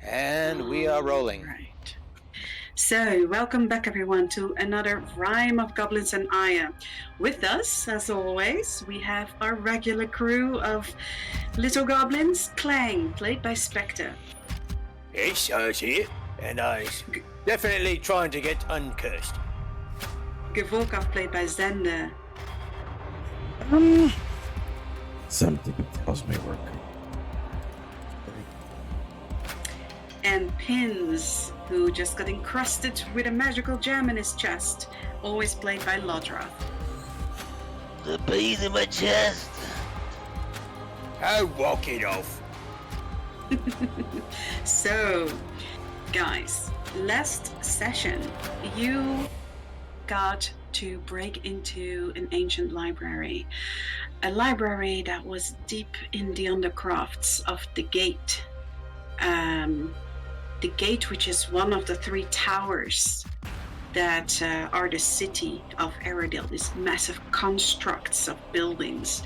And we are rolling. Right. So, welcome back everyone to another Rhyme of Goblins and Iron. With us, as always, we have our regular crew of little goblins, Clang, played by Spectre. Yes, I was here, and I was definitely trying to get uncursed. Gevorkov, played by Zender. Something tells me we're good. And Pins, who just got encrusted with a magical gem in his chest, always played by Lodrath. The bees in my chest. Oh, walk it off. So, guys, last session, you got to break into an ancient library. A library that was deep in the undercrafts of the gate. The gate, which is one of the three towers that are the city of Eredil, these massive constructs of buildings.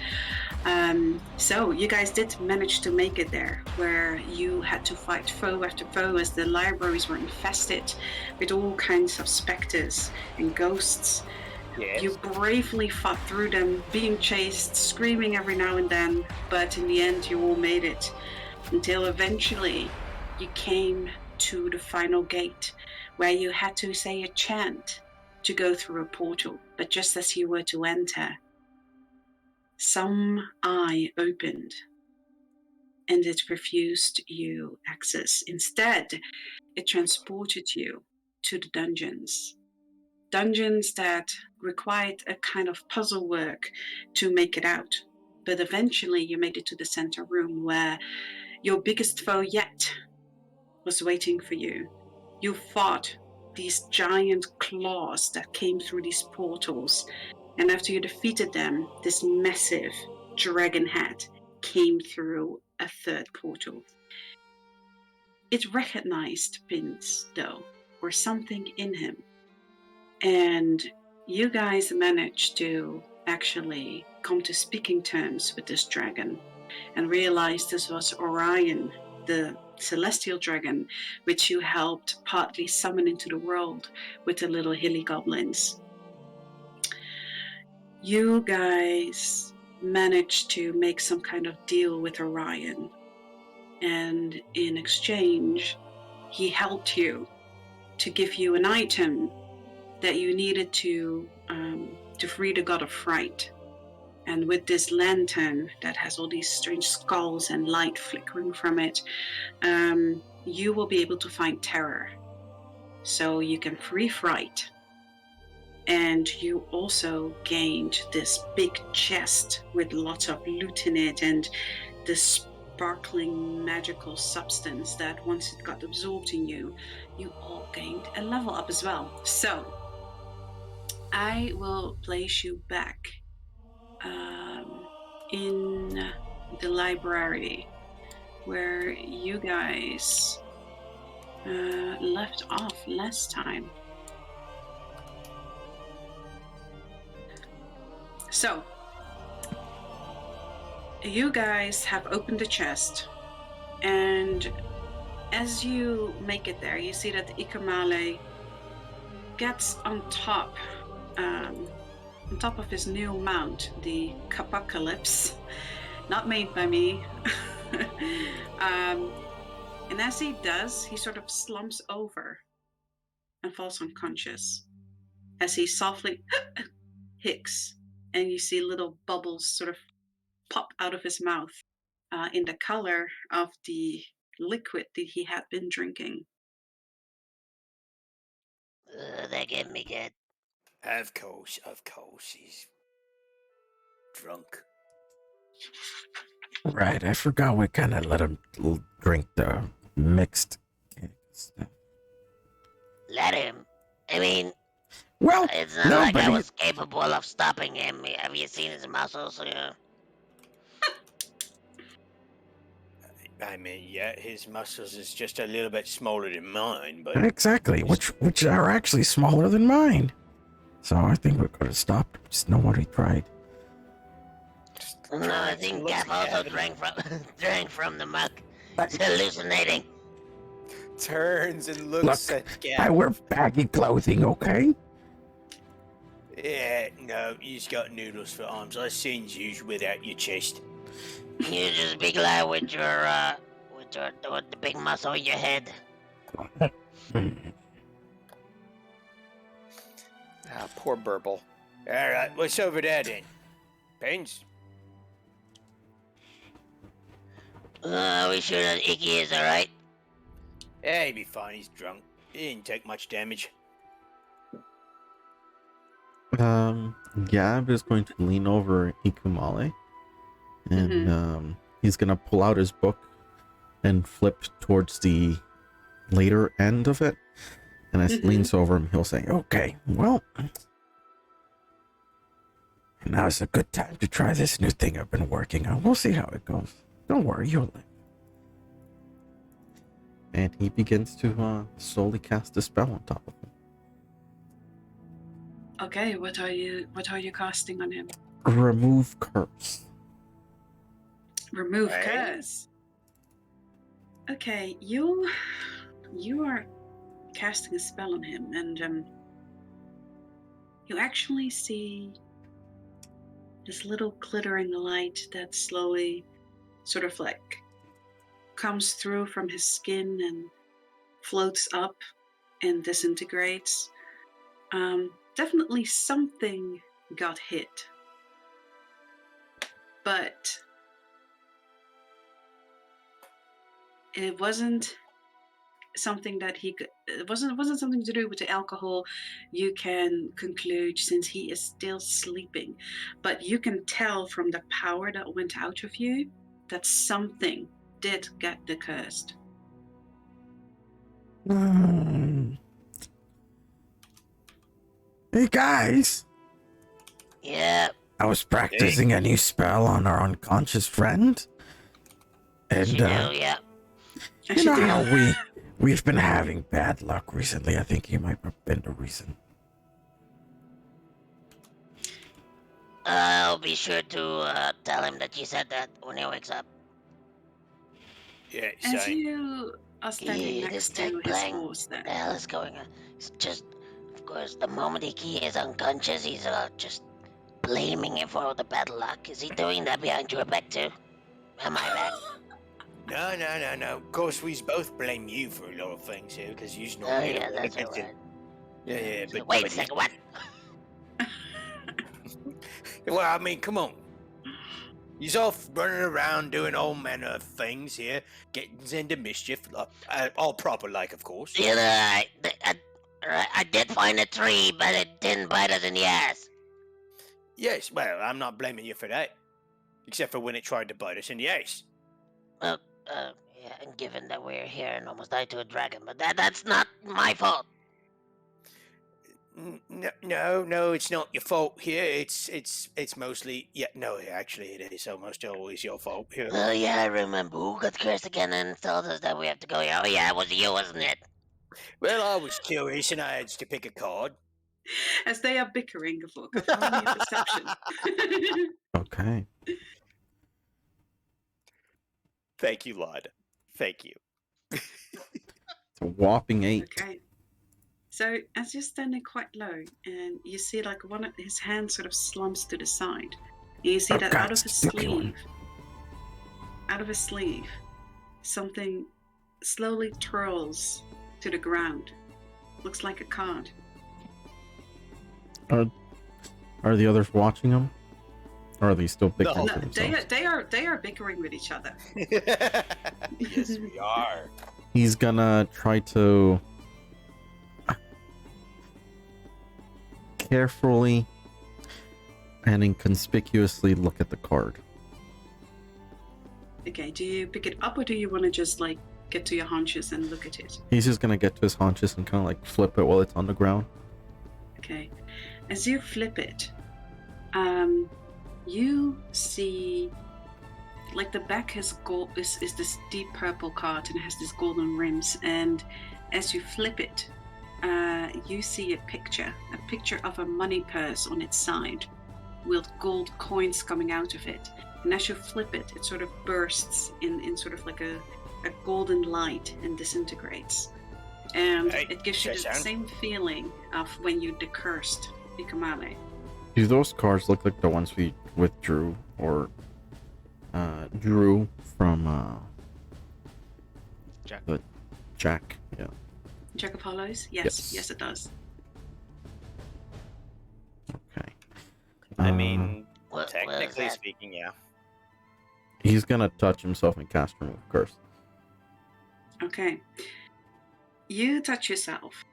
So you guys did manage to make it there, where you had to fight foe after foe as the libraries were infested with all kinds of specters and ghosts. Yes. You bravely fought through them, being chased, screaming every now and then, but in the end you all made it, until eventually you came to the final gate, where you had to say a chant to go through a portal. But just as you were to enter, some eye opened and it refused you access. Instead, it transported you to the dungeons. Dungeons that required a kind of puzzle work to make it out. But eventually you made it to the center room, where your biggest foe yet was waiting for you. You fought these giant claws that came through these portals, and after you defeated them, this massive dragon head came through a third portal. It recognized Pins, though, or something in him, and you guys managed to actually come to speaking terms with this dragon and realize this was Orion, the celestial dragon, which you helped partly summon into the world with the little hilly goblins. You guys managed to make some kind of deal with Orion, and in exchange he helped you to give you an item that you needed to free the god of fright. And with this lantern that has all these strange skulls and light flickering from it, you will be able to find terror. So you can free fright. And you also gained this big chest with lots of loot in it, and this sparkling magical substance that once it got absorbed in you, you all gained a level up as well. So I will place you back in the library where you guys left off last time. So you guys have opened the chest, and as you make it there, you see that Ikamale gets on top of his new mount, the Capocalypse, not made by me. And as he does, he sort of slumps over and falls unconscious as he softly hicks, and you see little bubbles sort of pop out of his mouth in the color of the liquid that he had been drinking. That get me good. Of course, he's drunk. Right, I forgot we kind of let him drink the mixed stuff. Let him. I mean, Well, it's not like I was capable of stopping him. Have you seen his muscles? I mean, yeah, his muscles is just a little bit smaller than mine, but exactly, which are actually smaller than mine. So I think we're going to stop him. Just know what he tried. No, I think Gav also drank from the mug. He's hallucinating. turns and looks Look, at Gap. I wear baggy clothing, okay? Yeah, no, you've got noodles for arms. I seen you without your chest. You just big lie with the big muscle in your head. Ah, poor Burble. Alright, what's over there then? Pens? Are we sure that Icky is alright? Yeah, he'll be fine, he's drunk. He didn't take much damage. Gab is going to lean over Ikumale, and he's gonna pull out his book and flip towards the later end of it. And as he leans over him, he'll say, Okay, well, now's a good time to try this new thing I've been working on. We'll see how it goes. Don't worry, you'll live. and he begins to slowly cast a spell on top of him. Okay, what are you casting on him? Remove curse. Remove Right. curse. Okay, you are casting a spell on him, and you actually see this little glittering light that slowly sort of like comes through from his skin and floats up and disintegrates. Definitely something got hit, but it wasn't something that he could. It wasn't something to do with the alcohol. You can conclude since he is still sleeping, but you can tell from the power that went out of you that something did get the cursed. Hey guys, Yeah. I was practicing a new spell on our unconscious friend, and You do, yeah. you know how we've been having bad luck recently. I think he might have been the reason. I'll be sure to tell him that you said that when he wakes up. Yeah, As so you are standing Yeah, next this to his thing. horse, What the there. hell is going on? It's just, of course, the moment Iki is unconscious, he's just blaming him for all the bad luck. Is he doing that behind your back too? Am I back? No. Of course, we both blame you for a lot of things here because you know. Oh yeah, that's alright. Yeah, So but wait a second, what? Well, I mean, come on. He's off running around doing all manner of things here, getting into mischief, all proper like, of course. You know, I did find a tree, but it didn't bite us in the ass. Yes, well, I'm not blaming you for that, except for when it tried to bite us in the ass. Well, yeah, and given that we're here and almost died to a dragon, but that's not my fault. No, it's not your fault here. It's mostly actually it is almost always your fault here. Oh yeah, I remember. Who got cursed again and told us that we have to go here? Oh yeah, it was you, wasn't it? Well, I was curious and I had to pick a card. As they are bickering, could roll me a perception. Okay. Thank you, Lod. Thank you. It's a whopping 8. Okay. So as you're standing quite low, and you see like one of his hands sort of slumps to the side, and you see that out of his sleeve, something slowly twirls to the ground. Looks like a card. Are the others watching him? Or are they still bickering No, to themselves? They are bickering with each other. Yes, we are. He's gonna try to carefully and inconspicuously look at the card. Okay, do you pick it up or do you want to just like get to your haunches and look at it? He's just gonna get to his haunches and kind of like flip it while it's on the ground. Okay. As you flip it, you see like the back is this deep purple card and it has these golden rims, and as you flip it, you see a picture of a money purse on its side with gold coins coming out of it. And as you flip it, it sort of bursts in sort of like a a golden light and disintegrates. And Hey, it gives you the Shashan. same feeling of when you decursed Ikamale. Do those cards look like the ones we withdrew or drew from Jack. Jack? Yeah. Jack of Hollows? Yes. Yes, it does. Okay. I mean, What was technically that? speaking, yeah. He's gonna touch himself and cast Remove Curse. Okay. You touch yourself.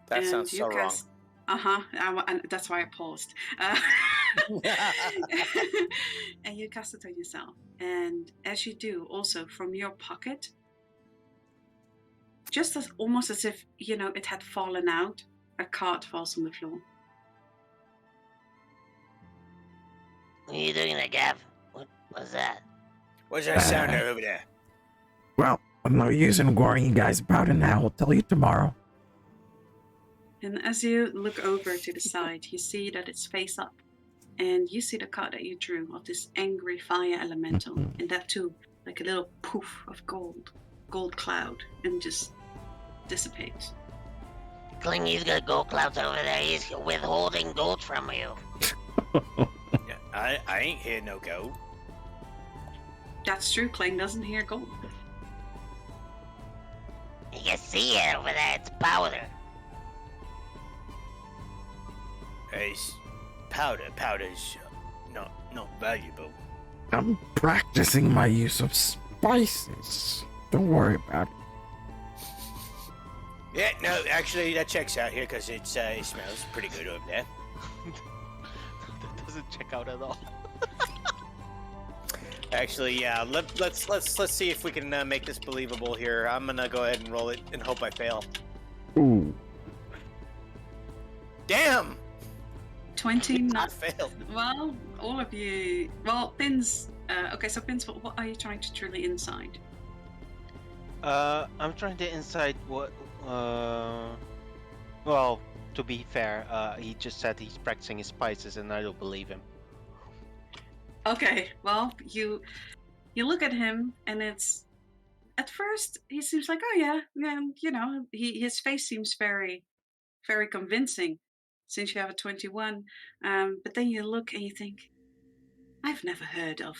That and sounds you so wrong. cast... and that's why I paused. And you cast it on yourself. And as you do, also from your pocket, just as almost as if, it had fallen out, a card falls on the floor. What are you doing there, Gav? What was that? What's that sound over there? Well, I'm no use in worrying you guys about it now. I'll tell you tomorrow. And as you look over to the side, you see that it's face up. And you see the card that you drew of this angry fire elemental. Mhm. And that too, like a little poof of gold cloud, and just dissipates. Clingy's got gold clouds over there. He's withholding gold from you. Yeah, I ain't here no go. That's true, Kling doesn't hear gold. You can see it over there. It's powder. It's powder. Powder's not valuable. I'm practicing my use of spices. Don't worry about it. Yeah, no, actually that checks out here because it smells pretty good over there. That doesn't check out at all. Actually, yeah. Let's see if we can make this believable here. I'm gonna go ahead and roll it and hope I fail. Ooh. Damn! 29. I failed. Well, all of you. Well, Pins. Okay, so Pins, what are you trying to truly inside? I'm trying to incite what. Well, to be fair, he just said he's practicing his spices, and I don't believe him. Okay, well, you look at him, and it's at first he seems like, oh yeah, his face seems very, very convincing, since you have a 21. But then you look and you think, I've never heard of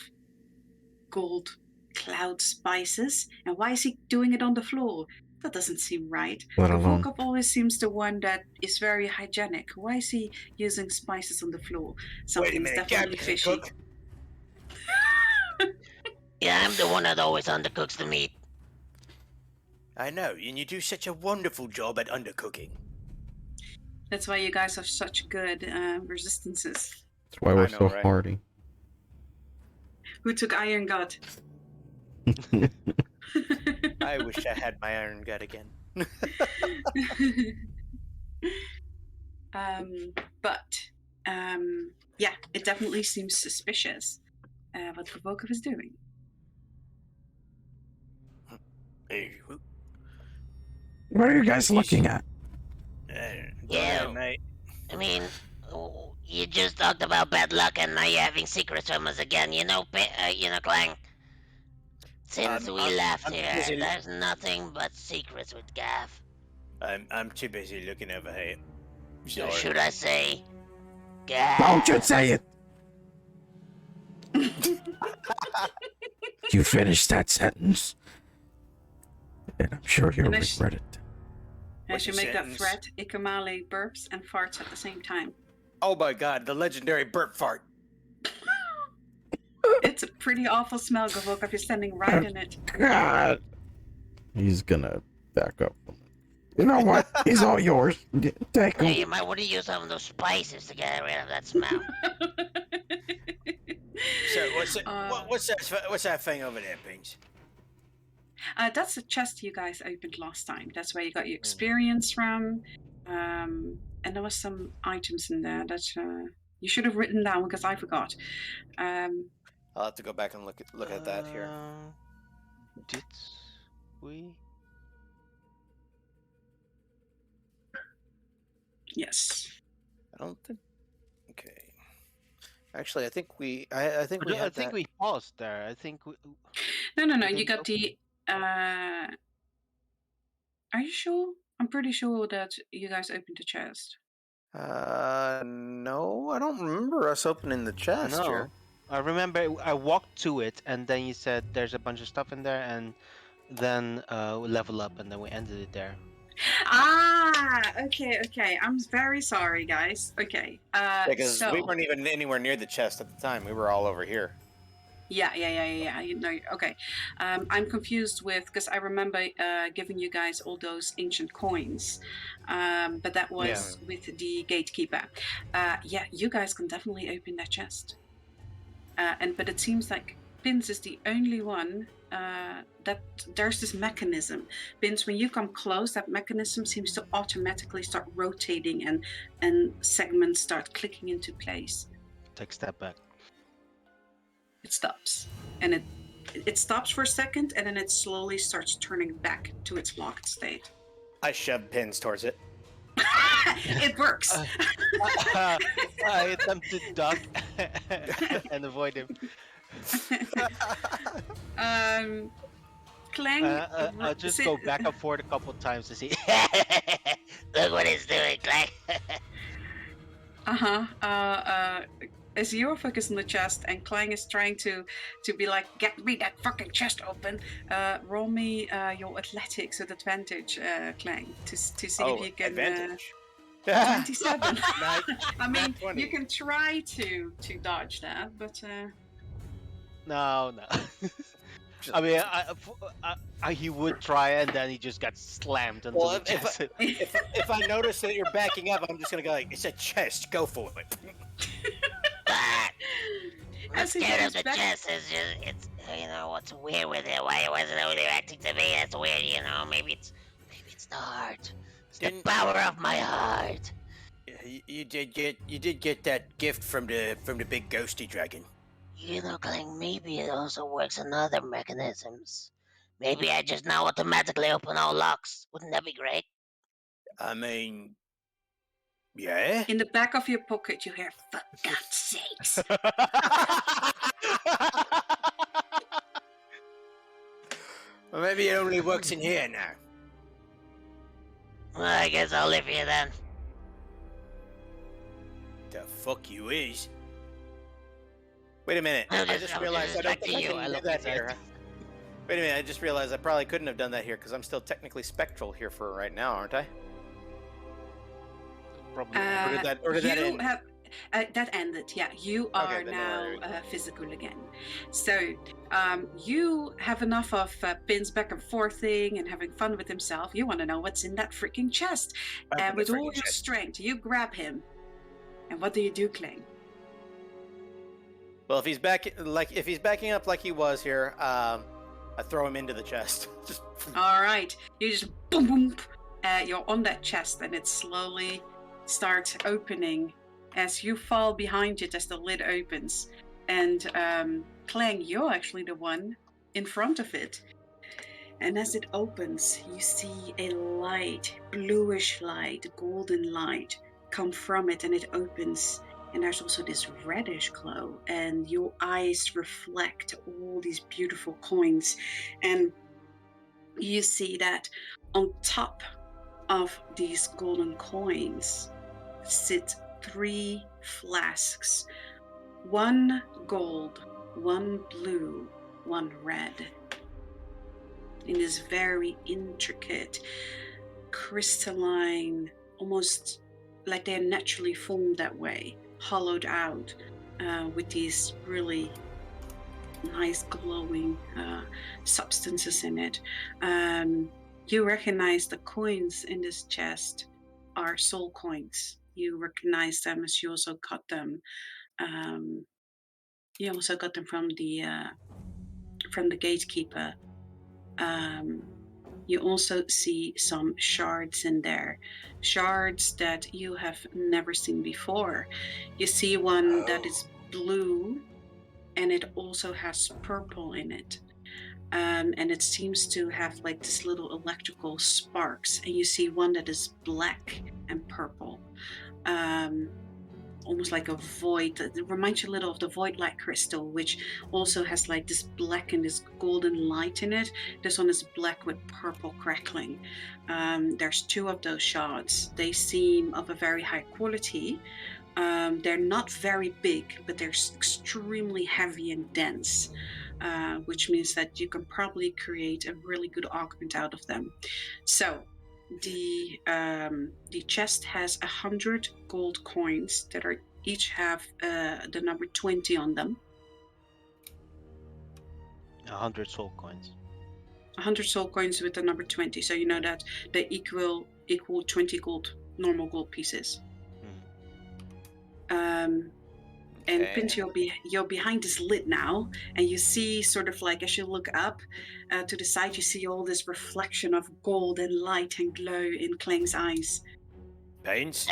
gold cloud spices, and why is he doing it on the floor? That doesn't seem right. Let alone. Volkov always seems the one that is very hygienic. Why is he using spices on the floor? Wait a Something's minute, definitely Gab, fishy. cook. Yeah, I'm the one that always undercooks the meat. I know, and you do such a wonderful job at undercooking. That's why you guys have such good resistances. That's why we're know, so right? hardy. Who took Iron God? I wish I had my iron gut again. Yeah, it definitely seems suspicious what Volkov is doing. Hey, What are you guys looking at? Yeah. mate. I mean, you just talked about bad luck, and now you're having secrets from us again. Clang. Since we left I'm here, busy- there's nothing but secrets with Gav. I'm too busy looking over here. Or Sorry. should I say, Gav? Don't you say it! You finish that sentence, and I'm sure you'll And as- regret it. As you What's the make that sentence? threat, Ikamale burps and farts at the same time. Oh my god, the legendary burp fart. It's a pretty awful smell, Volkov. You're standing right in it. God. He's gonna back up from it. You know what? He's all yours. Take Yeah, him. you might want to use some of those spices to get rid of that smell. So what's it, Uh, what's that thing over there, Beans? That's the chest you guys opened last time. That's where you got your experience from. And there was some items in there that you should have written down because I forgot. I'll have to go back and look at that here. Did we? Yes. I don't think. Okay. Actually, I think we. I think we. I had think that. we paused there. I think we. No. We You didn't got the Are you sure? I'm pretty sure that you guys opened the chest. No, I don't remember us opening the chest No. here. I remember I walked to it, and then you said there's a bunch of stuff in there, and then we level up, and then we ended it there. Okay. I'm very sorry, guys. Okay. Because we So weren't even anywhere near the chest at the time. We were all over here. yeah. You know, okay. I'm confused with because I remember giving you guys all those ancient coins, but that was with the gatekeeper. Yeah, you guys can definitely open that chest. But it seems like Pins is the only one that there's this mechanism. Pins, when you come close, that mechanism seems to automatically start rotating and segments start clicking into place. Take a step back. It stops, and it stops for a second, and then it slowly starts turning back to its locked state. I shoved Pins towards it. It works. I attempt to duck and avoid him. Clang. I'll just go back and forth a couple times to see. Look what it's doing, Clay. As you're focused on the chest and Clang is trying to be like, get me that fucking chest open, roll me your athletics with advantage, Clang, to see if you can. Advantage. 27. Nat- I mean, nat 20. you can try to dodge that, but No. I mean, he would try, and then he just got slammed into Well, the chest. if I notice that you're backing up, I'm just gonna go like, it's a chest. Go for it. I'm As he scared goes of the back- chest. It's you know what's weird with it? Why it wasn't only acting to me? That's weird. You know, maybe it's the heart. It's the Didn't- power of my heart. You did get that gift from the big ghosty dragon. You know, Clang, maybe it also works on other mechanisms. Maybe I just now automatically open all locks. Wouldn't that be great? I mean, yeah. in the back of your pocket, you hear, "For God's sakes!" Well, maybe it only works in here now. Well, I guess I'll live here then. The fuck you is? Wait a minute. I'll I just- just I'll realized just I don't back to think I you. can I do love that this here. Wait a minute. I just realized I probably couldn't have done that here because I'm still technically spectral here for right now, aren't I? Probably. Or did that you end? have that ended. Yeah, you are then no now worries. physical again. So you have enough of Pin's back and forthing and having fun with himself. You want to know what's in that freaking chest, Open and the with all freaking your chest. strength, you grab him. And what do you do, Clang? Well, if he's backing up like he was here, I throw him into the chest. Just All right, you just boom, boom. You're on that chest, and it slowly starts opening as you fall behind it as the lid opens. And Clang, you're actually the one in front of it. And as it opens, you see a light, bluish light, golden light come from it, and it opens. And there's also this reddish glow, and your eyes reflect all these beautiful coins. And you see that on top of these golden coins sit 3 flasks, 1 gold, 1 blue, 1 red, in this very intricate, crystalline, almost like they're naturally formed that way, hollowed out with these really nice glowing substances in it. You recognize the coins in this chest are soul coins. You recognize them as you also got them. You also got them from the gatekeeper. You also see some shards in there, shards that you have never seen before. You see one that is blue, and it also has purple in it. And it seems to have like this little electrical sparks. And you see one that is black and purple. almost like a void. It reminds you a little of the void-like crystal, which also has like this black and this golden light in it. This one is black with purple crackling. There's 2 of those shards. They seem of a very high quality. They're not very big, but they're extremely heavy and dense, which means that you can probably create a really good augment out of them. So the chest has 100 gold coins that are each have the number 20 on them. 100 soul coins. 100 soul coins with the number 20, so you know that they equal 20 normal gold pieces. And Okay. Pinch, you're behind this lid now, and you see sort of like as you look up to the side, you see all this reflection of gold and light and glow in Kling's eyes. Pains,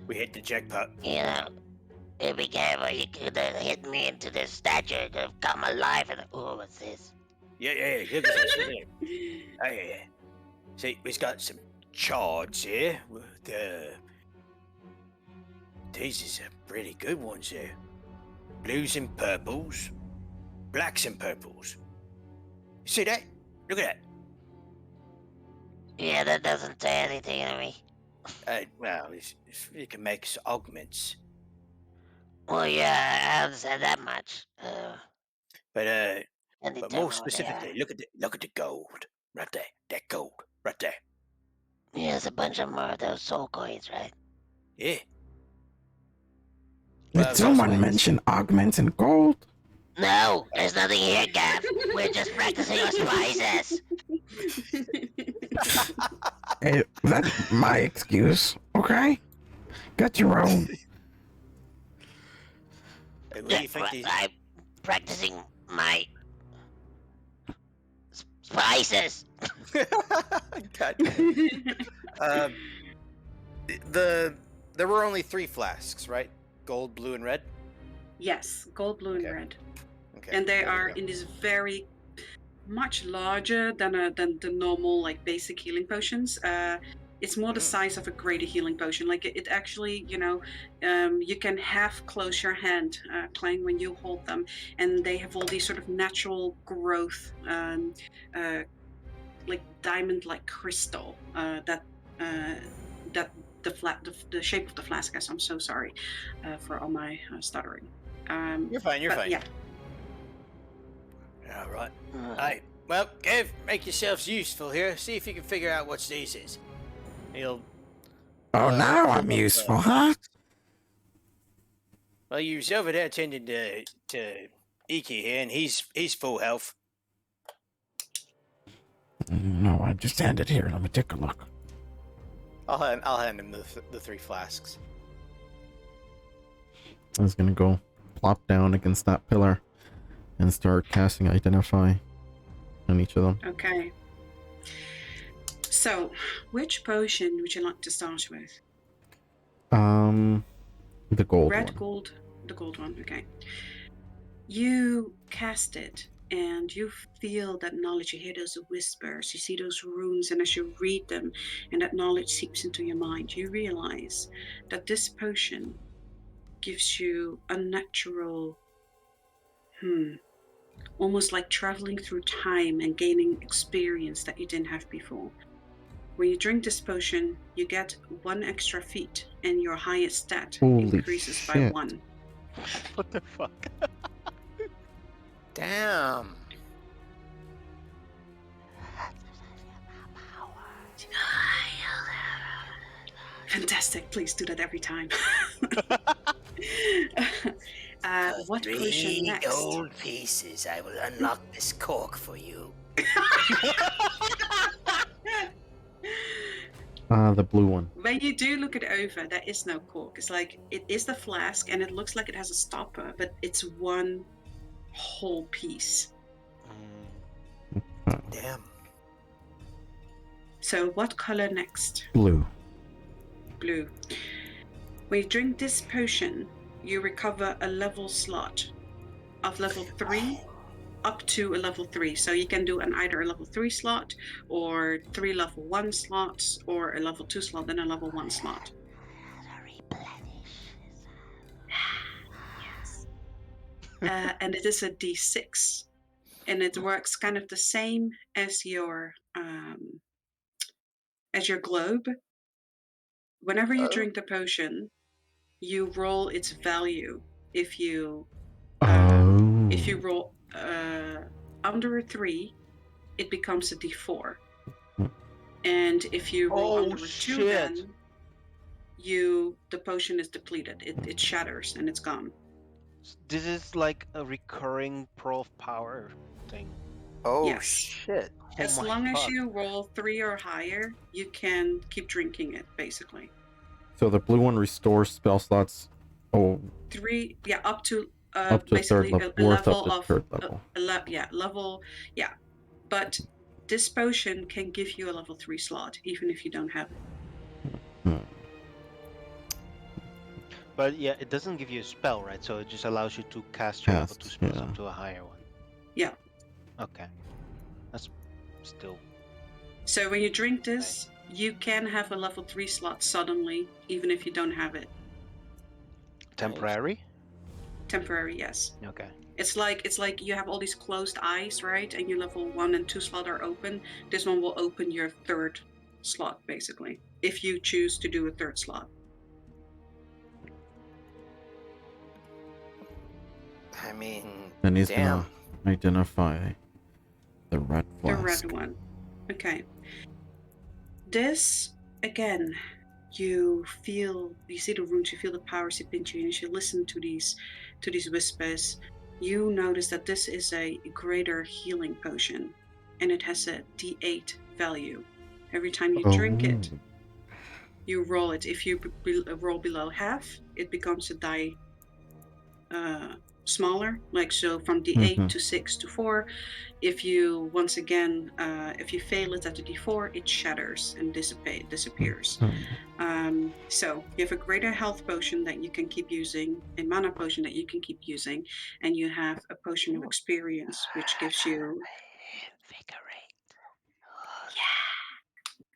we hit the jackpot. You know, be careful. You could have hit me into this statue. It could have come alive and... Oh, what's this? Yeah. Look at this. Look at it. Oh, yeah. See, we've got some chards here. These are pretty good ones here. Blues and purples. Blacks and purples. See that? Look at Yeah, that doesn't say anything to me. that. Well, you can make augments. Well, yeah, I understand that much. But And more determine what they specifically, look at the gold. Right there. That gold. Right there. are. Yeah, there's a bunch of more of those soul coins, right? Yeah. Did Well, someone that's- mention augments and gold? No, there's nothing here, Gav. We're just practicing our spices. Hey, that's my excuse, okay? Got your own. Hey, what do you think these... I'm practicing my spices. God. There were only 3 flasks, right? Gold, blue, and red. Yes, gold, blue, and Okay. red, Okay. and they there we are go. in this very much larger than the normal like basic healing potions. It's more the size of a greater healing potion. Like it actually, you can half close your hand, Clang, when you hold them, and they have all these sort of natural growth, like diamond-like crystal. That the shape of the flask is. I'm so sorry for all my stuttering. You're fine. You're but fine. Yeah. All right. Hey, well, Kev, make yourselves useful here. See if you can figure out what these is. He'll. Oh, now pull I'm up, useful, huh? Well, you was over there tending to Iki here, and he's full health. No, I just hand it here. Let me take a look. I'll hand him the 3 flasks. I was gonna go plop down against that pillar and start casting Identify on each of them. Okay. So, which potion would you like to start with? The gold Red, one. gold, the gold one. Okay. You cast it, and you feel that knowledge. You hear those whispers. You see those runes, and as you read them, and that knowledge seeps into your mind, you realize that this potion gives you a natural, almost like traveling through time and gaining experience that you didn't have before. When you drink this potion, you get 1 extra feat, and your highest stat Holy increases by shit. 1. What the fuck? Damn. Fantastic! Please do that every time. What For potion 3 next? gold pieces, I will unlock this cork for you. The blue one. When you do look it over, there is no cork. It's like it is the flask, and it looks like it has a stopper, but it's 1 whole piece. Damn. So, what color next? Blue. Blue. When you drink this potion, you recover a level slot of level 3 up to a level 3. So you can do either a level 3 slot, or 3 level 1 slots, or a level 2 slot and a level 1 slot. and it is a D6, and it works kind of the same as your globe. Whenever you drink the potion, you roll its value. If you roll under a 3, it becomes a D4. And if you roll under a 2, then the potion is depleted. It shatters and it's gone. This is like a recurring Pearl of Power thing. Oh Yes. shit! As my long as fuck. you roll 3 or higher, you can keep drinking it, basically. So the blue one restores spell slots. Oh, 3, yeah, up to third basically level, a fourth level up to of third level. level, yeah. But this potion can give you a level 3 slot, even if you don't have it. But yeah, it doesn't give you a spell, right? So it just allows you to cast your level 2 Cast, spells yeah. up to a higher one. Yeah. Okay. That's still. So when you drink this, you can have a level 3 slot suddenly, even if you don't have it. Temporary? Temporary, yes. Okay. It's like you have all these closed eyes, right? And your level 1 and 2 slot are open. This one will open your 3rd slot, basically, if you choose to do a 3rd slot. I mean, And he's damn. gonna identify the red The flask. red one. Okay. This, again, you see the runes, you feel the power seep into you, and as you listen to these whispers, you notice that this is a greater healing potion, and it has a D8 value. Every time you drink it, you roll it. If you roll below half, it becomes a die smaller, like so from D8 to 6 to 4. If you once again, if you fail it at the D4, it shatters and disappears. So you have a greater health potion that you can keep using, a mana potion that you can keep using, and you have a potion of experience, which gives you. Invigorate.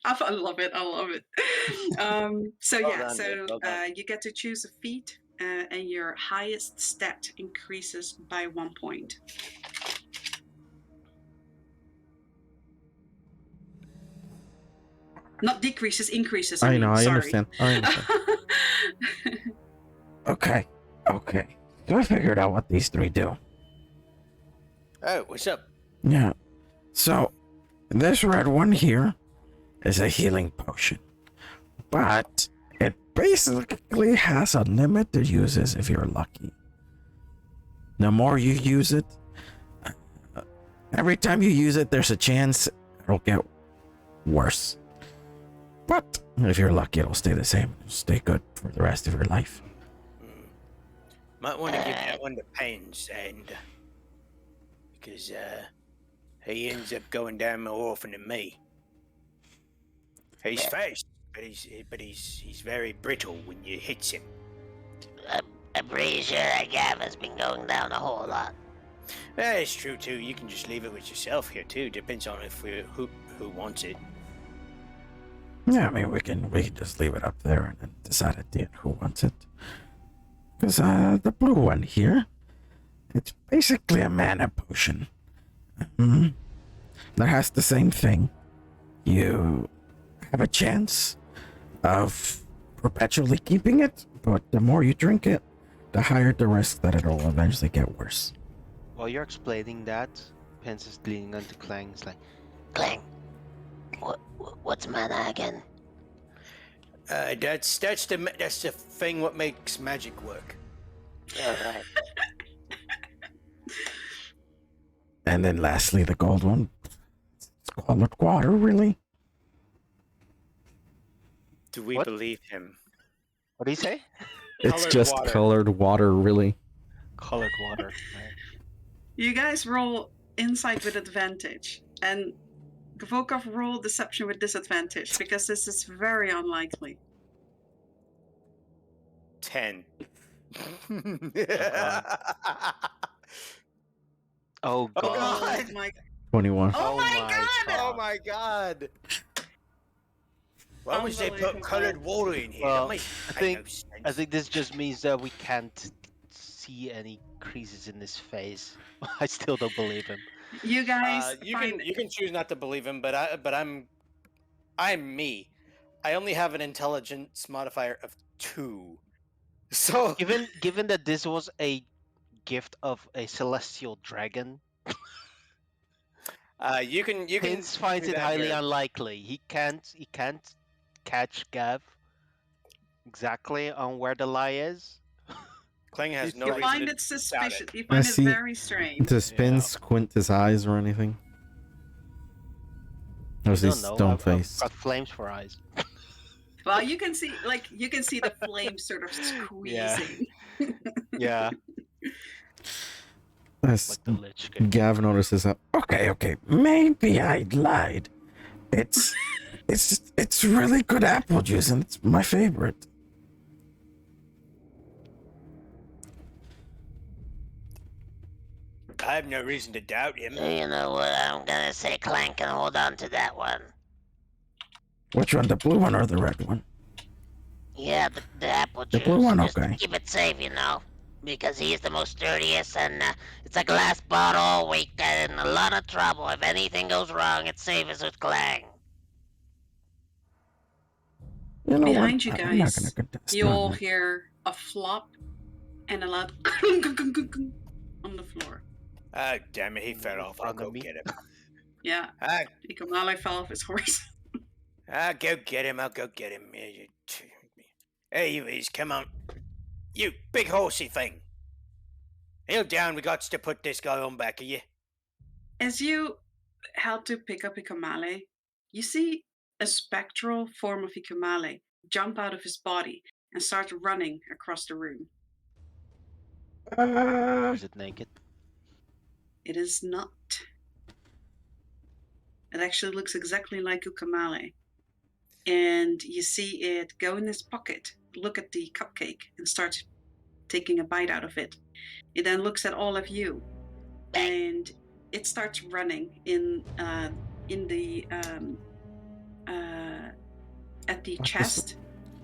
I love it. I love it. So Well yeah, done, so Dave, well done. you get to choose a feat, and your highest stat increases by 1 point. Not decreases, increases. I know, I sorry. understand. I understand. Okay. So I figured out what these 3 do. Oh, what's up? Yeah. So, this red one here is a healing potion. But it basically has unlimited uses if you're lucky. The more you use it, every time you use it, there's a chance it'll get worse. But if you're lucky, it'll stay the same. It'll stay good for the rest of your life. Might want to give that one to Payne's end, because he ends up going down more often than me. He's fast, but he's very brittle when you hits him. I'm pretty sure that Gav has been going down a whole lot. It's true too. You can just leave it with yourself here too. Depends on who wants it. Yeah, I mean, we can just leave it up there and then decide at the end who wants it. Because the blue one here, it's basically a mana potion. That has the same thing. You have a chance of perpetually keeping it, but the more you drink it, the higher the risk that it'll eventually get worse. While you're explaining that, Pence is leaning onto Clang. It's like, Clang, what's mana again? That's the thing what makes magic work. Alright. And then lastly, the gold one. It's colored water, really? Do we What? believe him? what do you say? It's Colored just water. colored water, really. Colored water. Right? You guys roll insight with advantage, and Volkov roll deception with disadvantage, because this is very unlikely. 10. Oh god. God. My, 21. oh my god! Oh my god! Why would they put Unbelievable. colored water in here? Well, That makes I make no think- sense. I think this just means that we can't see any creases in his face. I still don't believe him. You guys You find can choose not to believe him, but I'm me. I only have an intelligence modifier of 2. So Given that this was a gift of a celestial dragon, you can Prince do finds it that highly here. unlikely. He can't catch Gav exactly on where the lie is. Kling has no you reason find to it doubt suspicious. it. You I find it see. very strange. Does Spin Yeah. squint his eyes or anything? Or I is he don't know. stone I've faced? got flames for eyes. Well, you can see the flame sort of Yeah. squeezing. Yeah, As like the Lich King. Gav notices that. Okay, maybe I lied. It's really good apple juice, and it's my favorite. I have no reason to doubt him. You know what? I'm gonna say Clank and hold on to that one. Which one, the blue one or the red one? Yeah, the apple The juice. blue one, Just to okay. keep it safe, you know. Because he's the most sturdiest, and it's a glass bottle. We get in a lot of trouble. If anything goes wrong, it's safest with Clang. You know what? Behind you I'm not gonna guys, contest you all that. hear a flop and a loud on the floor. Ah, damn it, he fell In off. I'll front of go me. get him. Yeah, Ikamale fell off his horse. I'll go get him. I'll go get him. Hey, you is, come on. You big horsey thing. Kneel down. We got to put this guy on back of you. As you help to pick up Ikamale, you see a spectral form of Ikamale jump out of his body and start running across the room. Is it naked? It is not. It actually looks exactly like Ukamale. And you see it go in his pocket, look at the cupcake, and start taking a bite out of it. It then looks at all of you, and it starts running at the chest,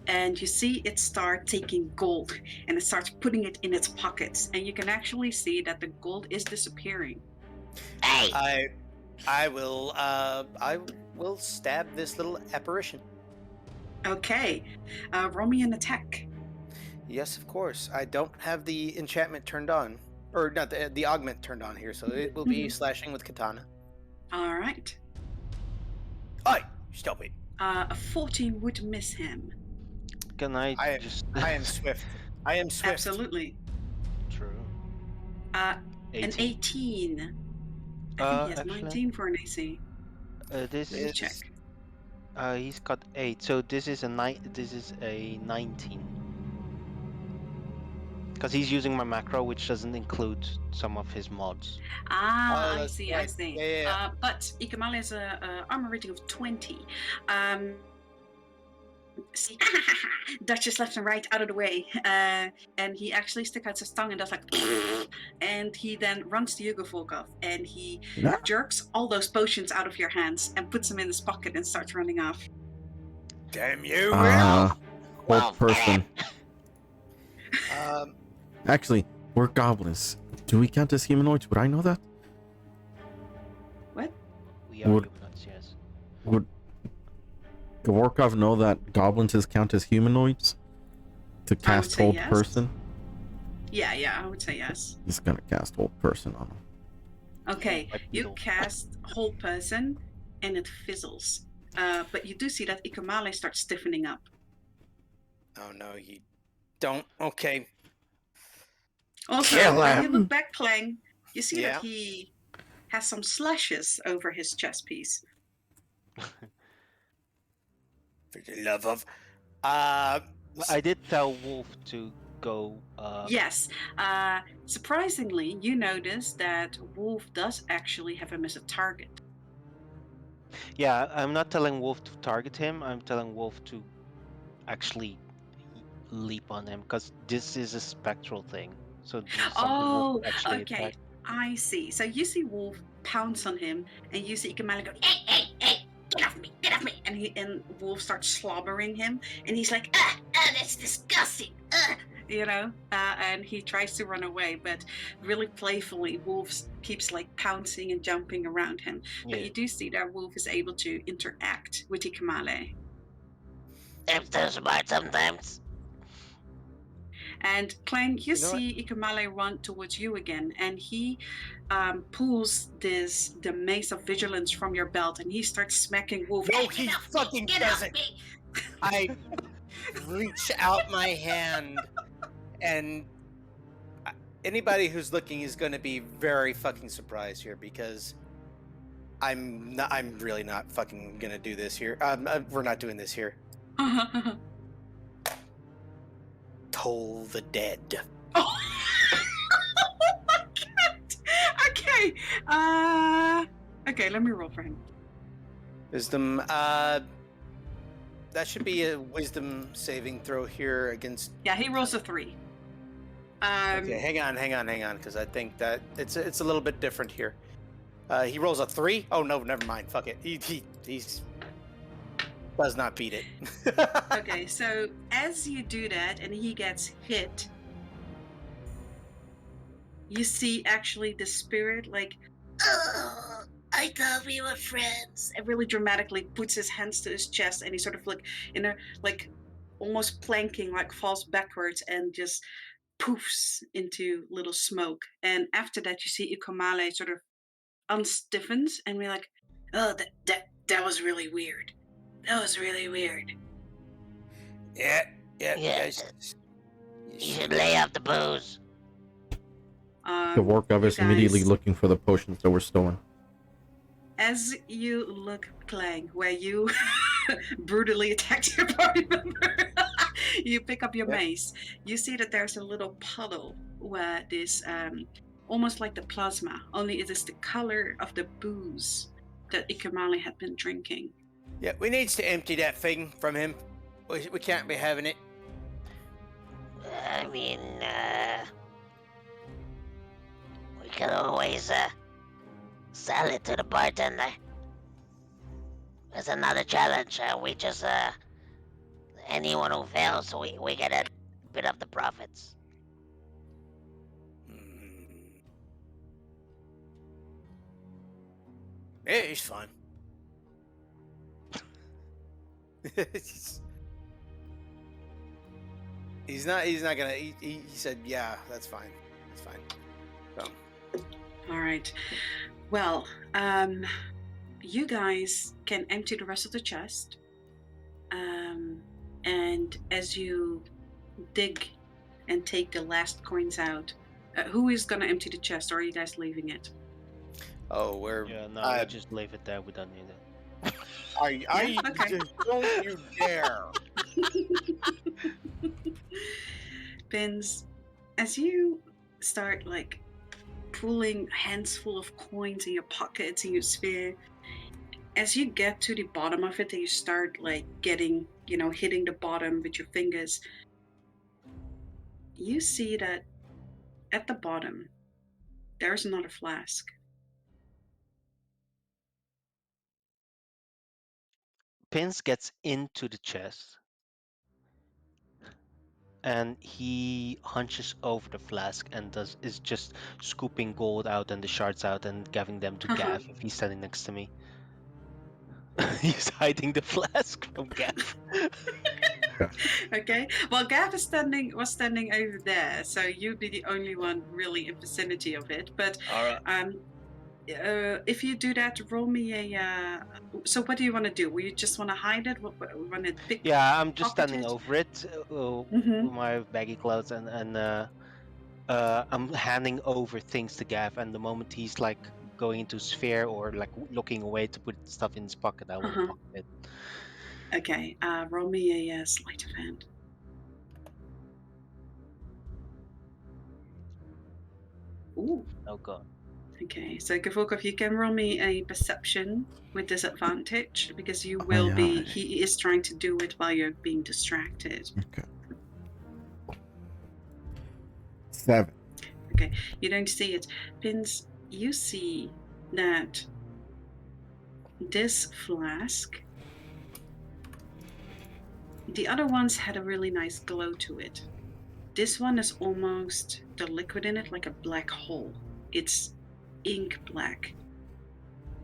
and you see it start taking gold, and it starts putting it in its pockets, and you can actually see that the gold is disappearing. Hey! I will stab this little apparition. Okay, roll me an attack. Yes, of course. I don't have the enchantment turned on, or not the augment turned on here, so it will be slashing with katana. All right. Oi, stop it! A 14 would miss him. Can I just? I am swift. I am swift. Absolutely. True. An 18. I think he has Actually, 19 for an AC. this Let me is. check. He's got 8, so this is a 19. Because he's using my macro, which doesn't include some of his mods. Ah, Oh, I that's see. right. Yeah. But Ikamale has a armor rating of 20. See, Duchess left and right out of the way, and he actually sticks out his tongue and does like, and he then runs to Yugo Volkov, and he jerks all those potions out of your hands and puts them in his pocket and starts running off. Damn you! Whole person. Um, Actually, we're goblins. Do we count as humanoids? Would I know that? What? We are Would- humanoids, yes. Would Gavorkov know that goblins count as humanoids? To cast say hold yes. person? Yeah, I would say yes. He's gonna cast hold person on him. Okay, Like you beetle. cast whole person, and it fizzles. But you do see that Ikamale starts stiffening up. oh no, you don't. Okay. Also, Kill when you him. look back, Clang, you see Yeah. that he has some slashes over his chest piece. For the love of. I did tell Wolf to go. Yes. Surprisingly, you notice that Wolf does actually have him as a target. Yeah, I'm not telling Wolf to target him. I'm telling Wolf to actually leap on him because this is a spectral thing. So this is something Oh, Wolf actually okay. attack. I see. So you see Wolf pounce on him, and you see Ikamale go, hey, get off me, and Wolf starts slobbering him, and he's like, that's disgusting, and he tries to run away, but really playfully, Wolf keeps like pouncing and jumping around him. But Yeah. you do see that Wolf is able to interact with Ikamale. I'm so smart sometimes. And Clang, you know what? see Ikamale run towards you again, and he pulls the mace of vigilance from your belt, and he starts smacking Wolf. No, Get he off me, fucking get off doesn't. me. I reach out my hand, and anybody who's looking is going to be very fucking surprised here because I'm really not fucking gonna do this here. We're not doing this here. Toll the dead. Oh my god! Okay. Okay, let me roll for him. Wisdom. That should be a wisdom saving throw here against. Yeah, he rolls a 3. Okay, hang on, because I think that it's a little bit different here. He rolls a 3. Oh no, never mind. Fuck it. He's does not beat it. Okay, so as you do that and he gets hit, you see actually the spirit like, oh, I thought we were friends. And really dramatically puts his hands to his chest, and he sort of like in a like almost planking, like falls backwards and just poofs into little smoke. And after that, you see Ikomale sort of unstiffens, and we're like, oh, that was really weird. That was really weird. Yeah. Yeah. You should lay off the booze. The work of you us immediately guys- looking for the potions that were stolen. As you look, Clang, where you brutally attacked your party member, you pick up your mace. You see that there's a little puddle where this, almost like the plasma, only it is the color of the booze that Ikamale had been drinking. Yeah, we needs to empty that thing from him. We can't be having it. I mean, we can always sell it to the bartender. There's another challenge. We just anyone who fails, we get a bit of the profits. Yeah, he's fine. He's not gonna. He said, yeah, that's fine. That's fine. So. All right. Well, you guys can empty the rest of the chest. And as you dig and take the last coins out, who is going to empty the chest, or are you guys leaving it? Oh, we're. Yeah, no, we just leave it there. We don't need it. Are you? Okay. Don't you dare! Pins, as you start like pulling hands full of coins in your pockets in your sphere, as you get to the bottom of it and you start like getting, hitting the bottom with your fingers, you see that at the bottom there's another flask. Pins gets into the chest and he hunches over the flask and is just scooping gold out and the shards out and giving them to Gav if he's standing next to me. He's hiding the flask from Gav. Okay. Well, Gav was standing over there, so you'd be the only one really in vicinity of it. But All right. if you do that, roll me a. So what do you want to do? Will you just want to hide it? Want to pick? Yeah, I'm just pocket standing it? over it with my baggy clothes and I'm handing over things to Gav, and the moment he's like going into sphere or like looking away to put stuff in his pocket, I will pocket it. Okay. Roll me a sleight of hand. Ooh. Oh god. Okay, so Gavokov, you can roll me a perception with disadvantage because you will be. He is trying to do it while you're being distracted. Okay. 7. Okay, you don't see it. Pins, you see that this flask The other ones had a really nice glow to it. This one is almost the liquid in it like a black hole. It's ink black.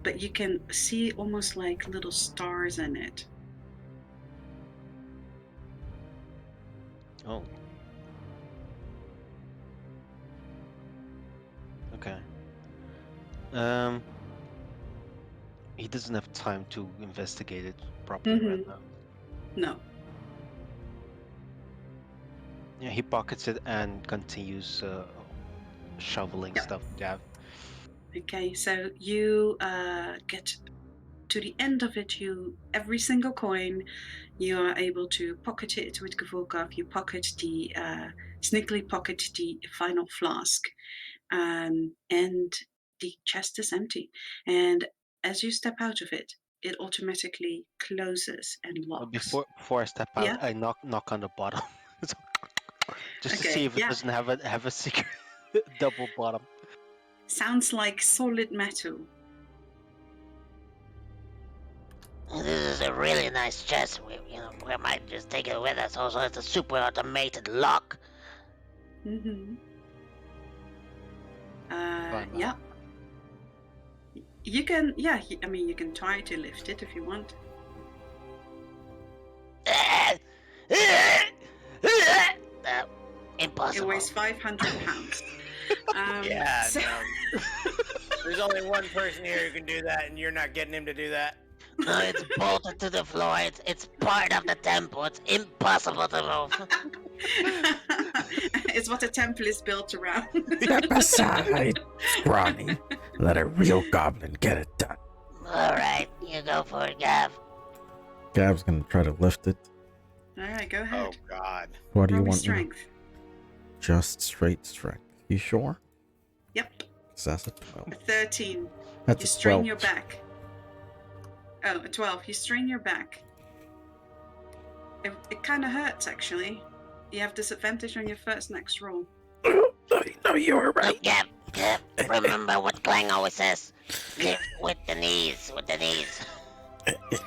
But you can see almost like little stars in it. Oh. Okay. He doesn't have time to investigate it properly right now. No. Yeah, he pockets it and continues shoveling Yeah. stuff down. Okay, so you get to the end of it. Every single coin, you are able to pocket it with Gavulkov. You sneakily pocket the final flask, and the chest is empty. And as you step out of it, it automatically closes and But locks. before I step out, Yeah. I knock on the bottom. Just to Okay, see if it yeah. doesn't have a secret double bottom. Sounds like solid metal. This is a really nice chest. We might just take it with us. Also, it's a super automated lock. Mm-hmm. Fine, Yeah. You can, yeah, I mean, you can try to lift it if you want. It Impossible. weighs 500 pounds. Yeah, so- no. There's only one person here who can do that, and you're not getting him to do that. No, it's bolted to the floor. It's part of the temple. It's impossible to move. It's what the temple is built around. Step aside, scrawny. Let a real goblin get it done. All right, you go for it, Gav. Gav's gonna try to lift it. All right, go Oh ahead. God. What do you Roll me want? strength. Just straight strength. You sure? Yep, 'Cause that's a 12. a 13. That's You a strain 12. your back. Oh, a 12. You strain your back. It kind of hurts, actually. You have disadvantage on your first next roll. No, you were right. Gav, remember what Clang always says. Lift with the knees, with the knees.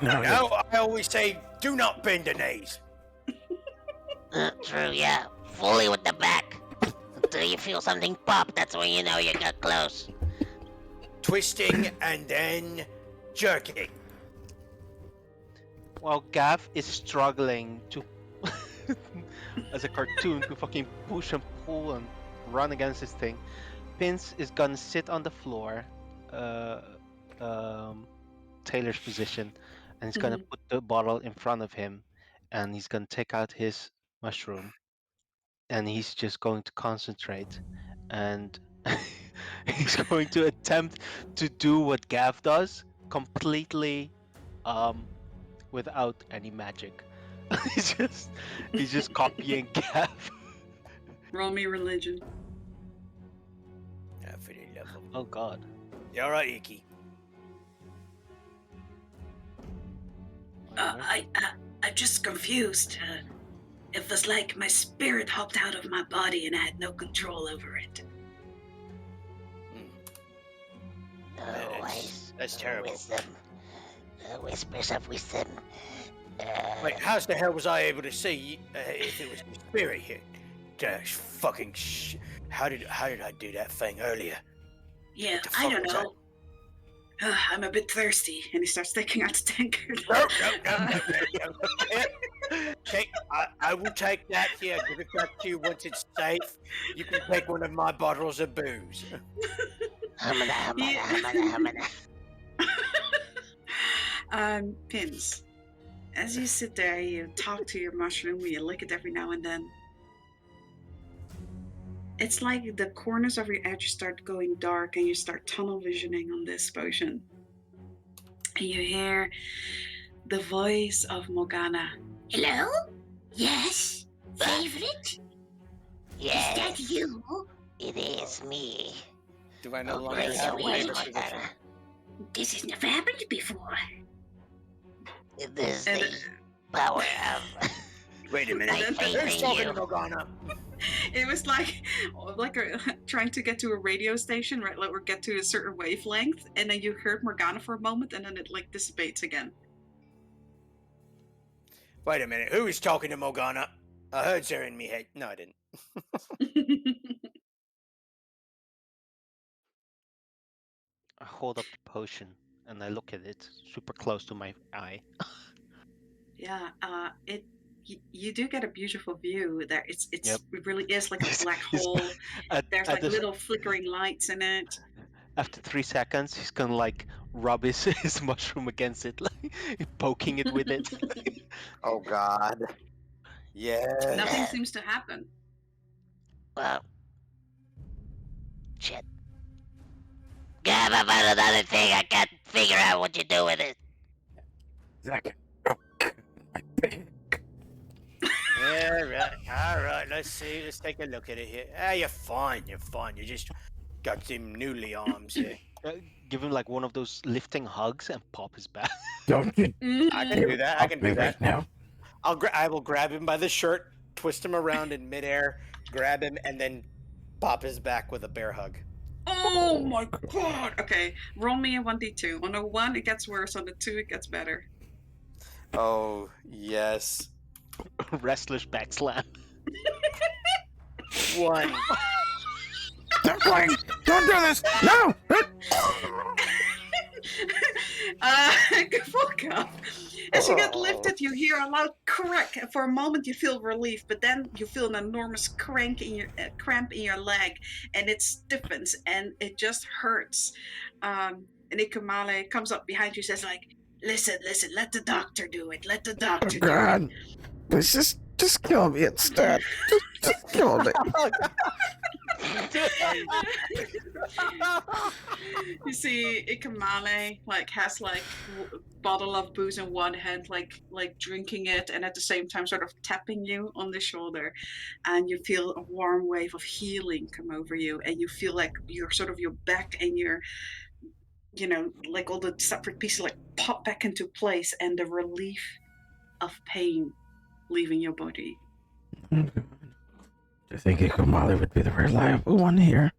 No, No, I always say, do not bend the knees. True, yeah. Fully with the back. Until you feel something pop, that's when you know you got close. Twisting and then jerking. While Gav is struggling to, as a cartoon, to fucking push and pull and run against this thing, Pins is gonna sit on the floor, Taylor's position, and he's gonna put the bottle in front of him, and he's gonna take out his mushroom, and he's just going to concentrate, and he's going to attempt to do what Gav does, completely without any magic. he's just copying Gav. Roll me religion. Yeah, for the love of... Oh god. You all right, Icky? I'm just confused. It was like my spirit hopped out of my body and I had no control over it. That's terrible. Wisdom. Whispers of wisdom. Wait, how's the hell was I able to see if it was the spirit here? Fucking How did I do that thing earlier? Yeah, What the I fuck don't was know. I'm a bit thirsty, and he starts taking out the tankard. No. Take, I will take that here. Give it back to you once it's safe. You can take one of my bottles of booze. Pins. As you sit there, you talk to your mushroom, you lick it every now and then. It's like the corners of your edge start going dark and you start tunnel visioning on this potion. And you hear the voice of Morgana. Hello? Yes? Favorite? Yes, Is that you? it is me. Do I no Oh, longer praise have the a Lord, favorite position? Morgana. This has never happened before. This is And the power of Wait a minute. my faith Who's in talking you. to Morgana? it was like trying to get to a radio station, right? Like, or get to a certain wavelength, and then you heard Morgana for a moment, and then it like dissipates again. Wait a minute. Who was talking to Morgana? I heard her in me head. No, I didn't. I hold up the potion and I look at it super close to my eye. Yeah, you do get a beautiful view there. Yep. It really is like a black He's- hole. There's at like this, little flickering lights in it. after 3 seconds, he's gonna like rub his mushroom against it, like poking it with it. Oh God. Yeah. Nothing seems to happen. Well, shit. Gav, I found another thing. I can't figure out what you do with it. Second. My pig. Yeah, right. All right. Let's see. Let's take a look at it here. Ah, you're fine. You're fine. You just got them newly arms here. Give him like one of those lifting hugs and pop his back. Don't you I can do that. I can do me that. right now. I will grab him by the shirt, twist him around in midair, grab him, and then pop his back with a bear hug. Oh my god! Okay, roll me a 1d2. On a 1, it gets worse. On the 2, it gets better. Oh yes. Wrestler's back slam. 1. Stop going! Don't do this! No! Fuck up. As you get lifted, you hear a loud crack. And for a moment, you feel relief, but then you feel an enormous cramp in your leg, and it stiffens, and it just hurts. And Ikamale comes up behind you, says like, "Listen, let the doctor do it. Let the Oh doctor do it." God! Please just kill me instead. Just kill me. You see Ikamale has like bottle of booze in one hand, like drinking it, and at the same time sort of tapping you on the shoulder, and you feel a warm wave of healing come over you, and you feel like your back and your like all the separate pieces like pop back into place, and the relief of pain leaving your body. Do you think Ikamali would be the reliable one here?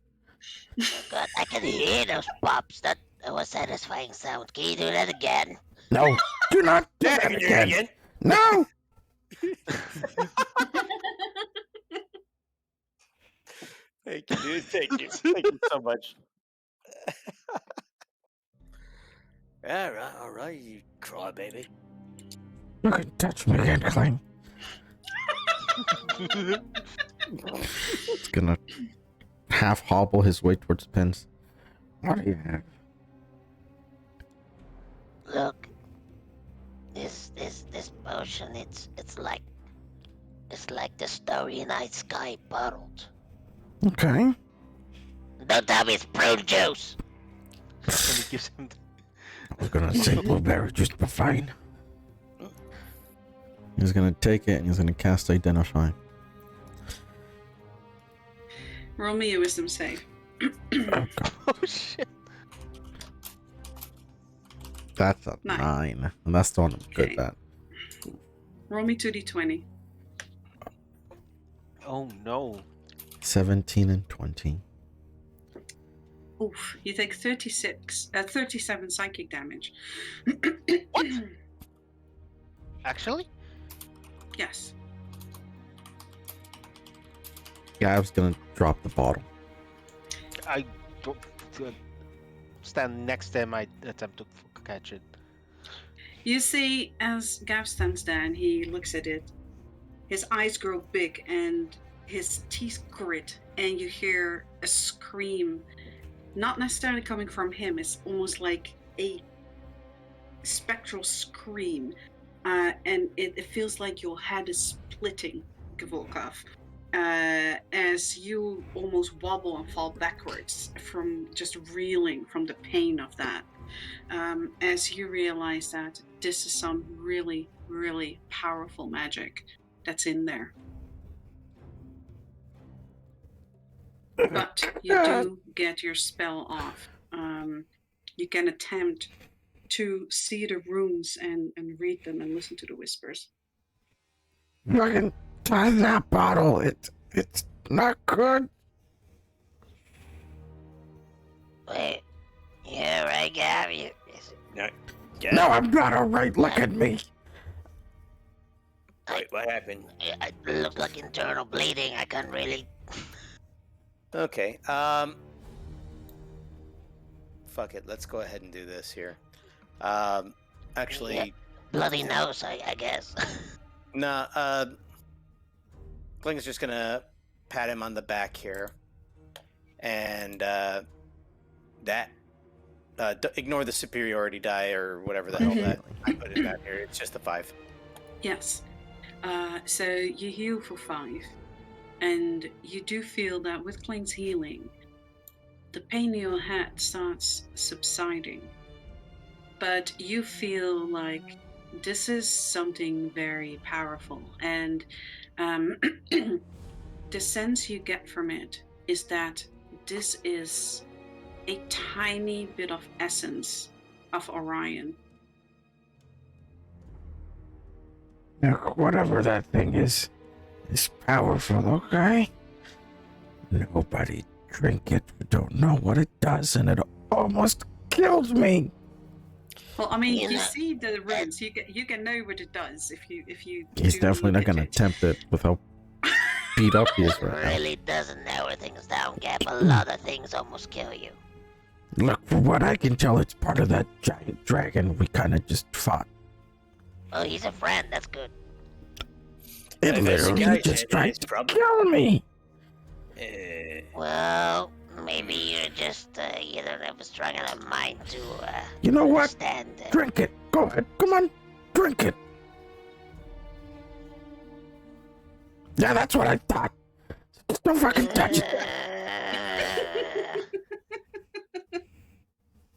God, I can hear those pops. That was satisfying sound. Can you do that again? No! Do not do Yeah, I that can do it again! again. No! Thank you, dude. Thank you. Thank you so much. All right, you crybaby. You can touch me again, Clang. It's gonna half hobble his way towards Pins. What do you have? Look, this potion. It's like the Starry Night Sky bottled. Okay. Don't tell me it's prune juice. And he gives him. I was gonna say blueberry juice, but fine. He's gonna take it and he's gonna cast Identify. Roll me a wisdom save. Oh shit! That's a 9, and that's the one I'm good Okay. at. Roll me 2d20. Oh no! 17 and 20. Oof, you take 37 psychic damage. What? Actually, Yes. Yeah, I was gonna drop the bottle. I don't stand next to him. I attempt to catch it. You see, as Gav stands there and he looks at it, his eyes grow big and his teeth grit, and you hear a scream, not necessarily coming from him. It's almost like a spectral scream, and it feels like your head is splitting, Gavolkov, as you almost wobble and fall backwards from just reeling from the pain of that. As you realize that this is some really, really powerful magic that's in there. But you do get your spell off. You can attempt to see the runes and read them and listen to the whispers. You can tie that bottle. It's not good. Wait, you're right, Gav. No, No, I'm not alright. Look at me. Gav, No, I'm not alright. Look at me. Look, this is this potion. It's like the Starry Night Sky bottled. Gav, Don't tell me it's prune juice. Gav, What happened? It looked like internal bleeding. I couldn't really. Okay. Fuck it. Let's go ahead and do this here. Actually, Yeah. Bloody nose, I guess. nah. Kling's just gonna pat him on the back here, and ignore the superiority die or whatever the hell that I put it down here. It's just a 5. Yes. So you heal for 5, and you do feel that with Kling's healing, the pain in your head starts subsiding. But you feel like this is something very powerful, and the sense you get from it is that this is a tiny bit of essence of Orion. Now, whatever that thing is powerful, okay? Nobody drink it. We don't know what it does, and it almost killed me. Well, I mean, You you know, see the runes. You can know what it does if you. He's do definitely not look at gonna it. attempt it with how beat up he is It right now. really doesn't narrow things down, Gap. A lot of things almost kill you. Look, from what I can tell, it's part of that giant dragon we kind of just fought. Oh, he's a friend. That's good. It literally Investigation just tried is to probably- kill me. Well, maybe you're just you don't have a strong enough mind to You know what? understand. Drink it. Go ahead. Come on. Drink it. Yeah, that's what I thought. Just don't fucking touch it.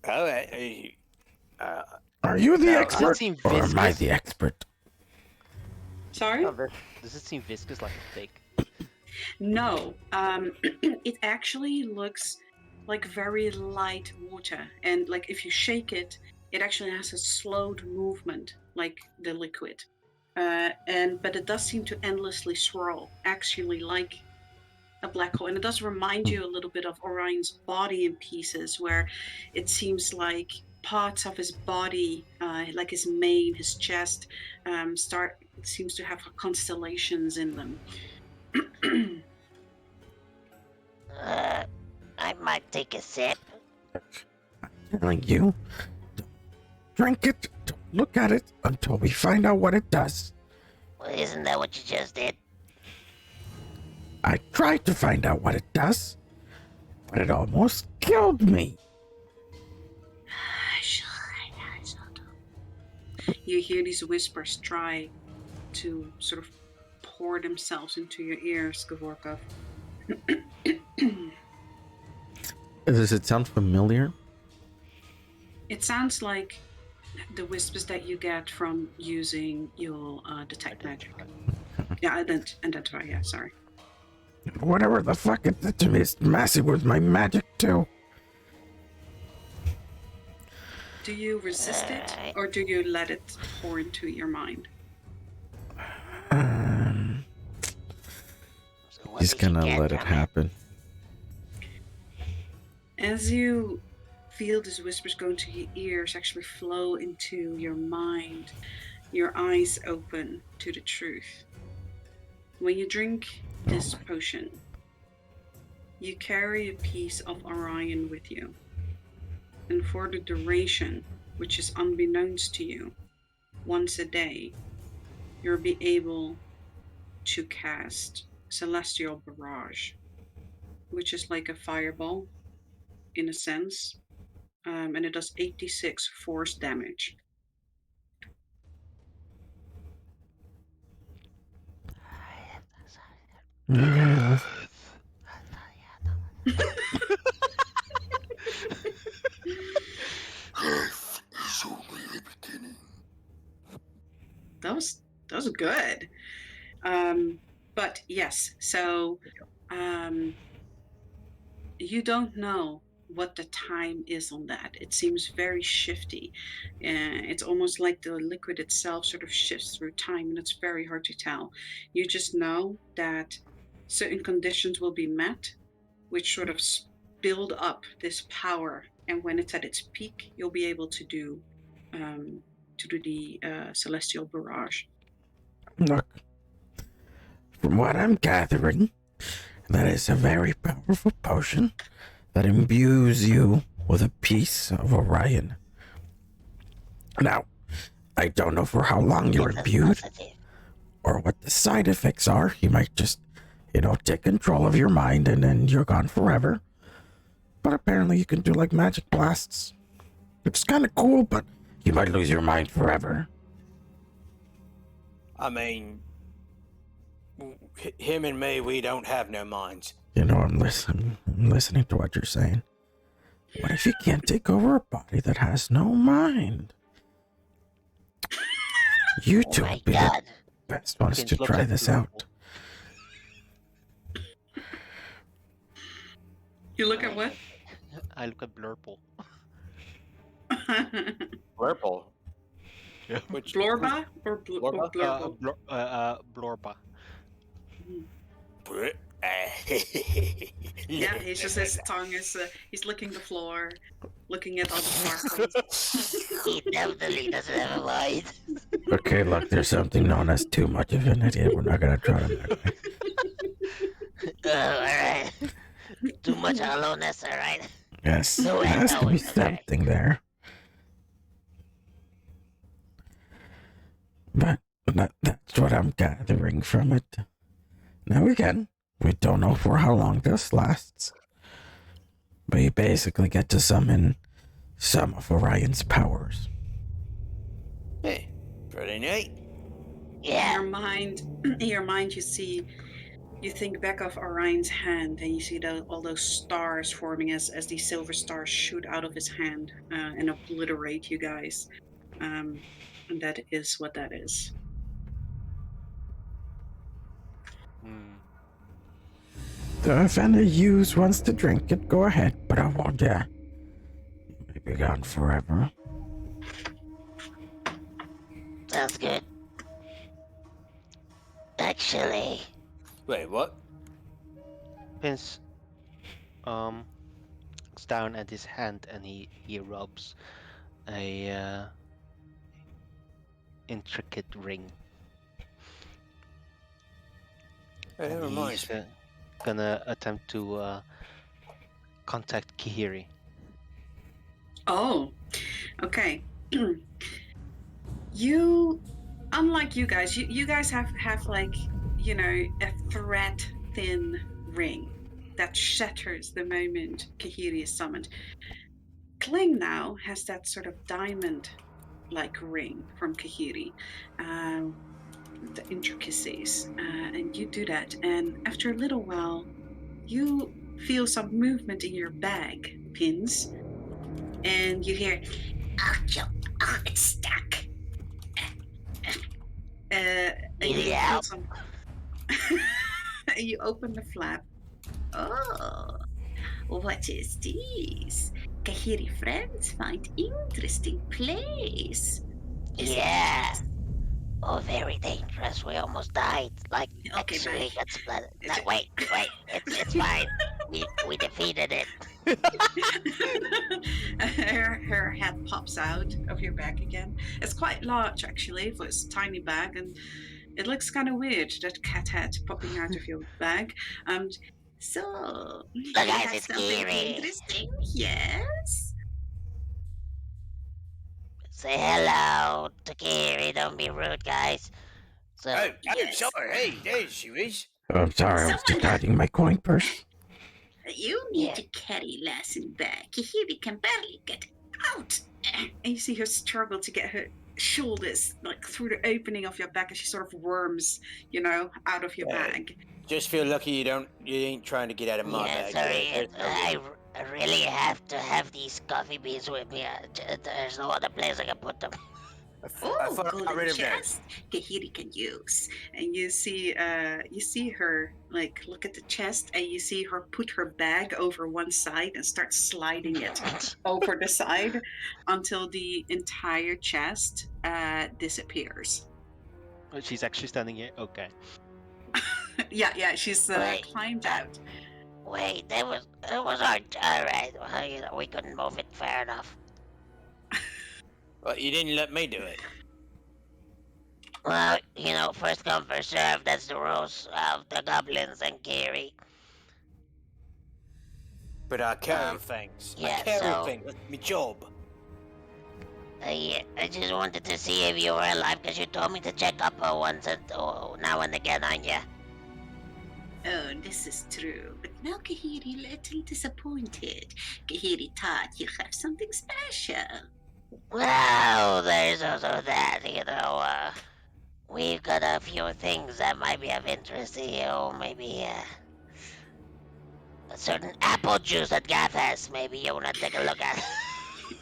All right. Are you the Now, expert, seem or am I viscous? the expert? Sorry. Does it seem viscous like a fake? No, it actually looks like very light water, and like if you shake it, it actually has a slowed movement, like the liquid. But it does seem to endlessly swirl, actually like a black hole, and it does remind you a little bit of Orion's body in pieces, where it seems like parts of his body, like his mane, his chest, seems to have constellations in them. I might take a sip. I'm telling you, don't drink it. Don't look at it until we find out what it does. Well, isn't that what you just did? I tried to find out what it does, but it almost killed me. You hear these whispers try to sort of pour themselves into your ears, Gavorkov. Does it sound familiar? It sounds like the whispers that you get from using your detect magic. Yeah, identify. Yeah, sorry. Whatever the fuck it did to me is messing with my magic too. Do you resist it, or do you let it pour into your mind? So what He's did you gonna get let it from happen. As you feel these whispers go into your ears, actually flow into your mind, your eyes open to the truth. When you drink this potion, you carry a piece of Orion with you. And for the duration, which is unbeknownst to you, once a day, you'll be able to cast Celestial Barrage, which is like a fireball in a sense, and it does 86 force damage. That was good. But yes, so you don't know what the time is on that. It seems very shifty. It's almost like the liquid itself sort of shifts through time, and it's very hard to tell. You just know that certain conditions will be met, which sort of build up this power. And when it's at its peak, you'll be able to do the celestial barrage. Look, from what I'm gathering, that is a very powerful potion that imbues you with a piece of Orion. Now, I don't know for how long you're It's a imbued positive. or what the side effects are. You might just, take control of your mind and then you're gone forever. But apparently you can do like magic blasts. It's kind of cool, but you might lose your mind forever. I mean, him and me, we don't have no minds. I'm listening to what you're saying. What if you can't take over a body that has no mind? You Oh two my would be the god. best ones Pins to looks try at this Blurple. out. You look at what? I look at Blurple. Purple. Yeah. Which Blorba or Blorba? Blurble? Blorba. Yeah, he's just his tongue is he's licking the floor, looking at all the sparkles. He definitely doesn't have a mind. Okay, look, there's something known as too much of an idiot. We're not gonna try to make it. Alright. Too much aloneness, alright? Yes, No, there I has to know be it's okay. something there. But that's what I'm gathering from it. Now again, we don't know for how long this lasts. But you basically get to summon some of Orion's powers. Hey, pretty neat. Yeah. In your mind, you think back of Orion's hand, and you see all those stars forming as these silver stars shoot out of his hand and obliterate you guys. And that is what that is. Hmm. So if any of you wants to drink it, go ahead, but I won't, be gone forever. Sounds good. Actually, Wait, what? Pins looks down at his hand and he rubs a intricate ring. Hey, that And reminds he's me. gonna attempt to contact Kihiri. Oh, okay. You, unlike you guys, you guys have like, a thread thin ring that shatters the moment Kahiri is summoned. Kling now has that sort of diamond like ring from Kahiri. The intricacies, and you do that, and after a little while, you feel some movement in your bag, Pins, and you hear, Oh, it's stuck. and you Yeah. feel some. You open the flap. Oh, what is this? Kahiri friends find interesting place. Is it Yeah. Oh, very dangerous. We almost died. Like, Okay, actually bye. got splattered. No, wait. It's fine. We defeated it. her head pops out of your bag again. It's quite large actually for its tiny bag, and it looks kind of weird, that cat head popping out of your bag. So you guys, have it's something Kiri. interesting? Yes. Say hello to Kiri. Don't be rude, guys. So, Oh, Yes. sorry. Hey, there she is. Oh, I'm sorry, I was just Someone- hiding my coin purse. You need Yeah. to carry less in bag. Kahiri can barely get out. And you see her struggle to get her shoulders like through the opening of your back as she sort of worms, out of your Yeah. bag. Just feel lucky you ain't trying to get out of my yeah, bag. sorry. There's no I really have to have these coffee beans with me. There's no other place I can put them. I Oh, thought I got golden rid of those. chest. Kahiri can use. And you see her like look at the chest, and you see her put her bag over one side and start sliding it over the side until the entire chest disappears. Oh, she's actually standing here. Okay. Yeah, she's Wait, climbed out. Wait, it was our alright. Well, we couldn't move it fair enough. Well, you didn't let me do it. Well, first come, first serve. That's the rules of the goblins and Kiri. But I carry Um, things. I yeah, carry so things. That's my job. I just wanted to see if you were alive because you told me to check up once now and again on you. Oh, this is true. But now Kahiri a little disappointed. Kahiri thought you have something special. Well, there's also that, we've got a few things that might be of interest to you. Maybe a certain apple juice that Gav has. Maybe you want to take a look at.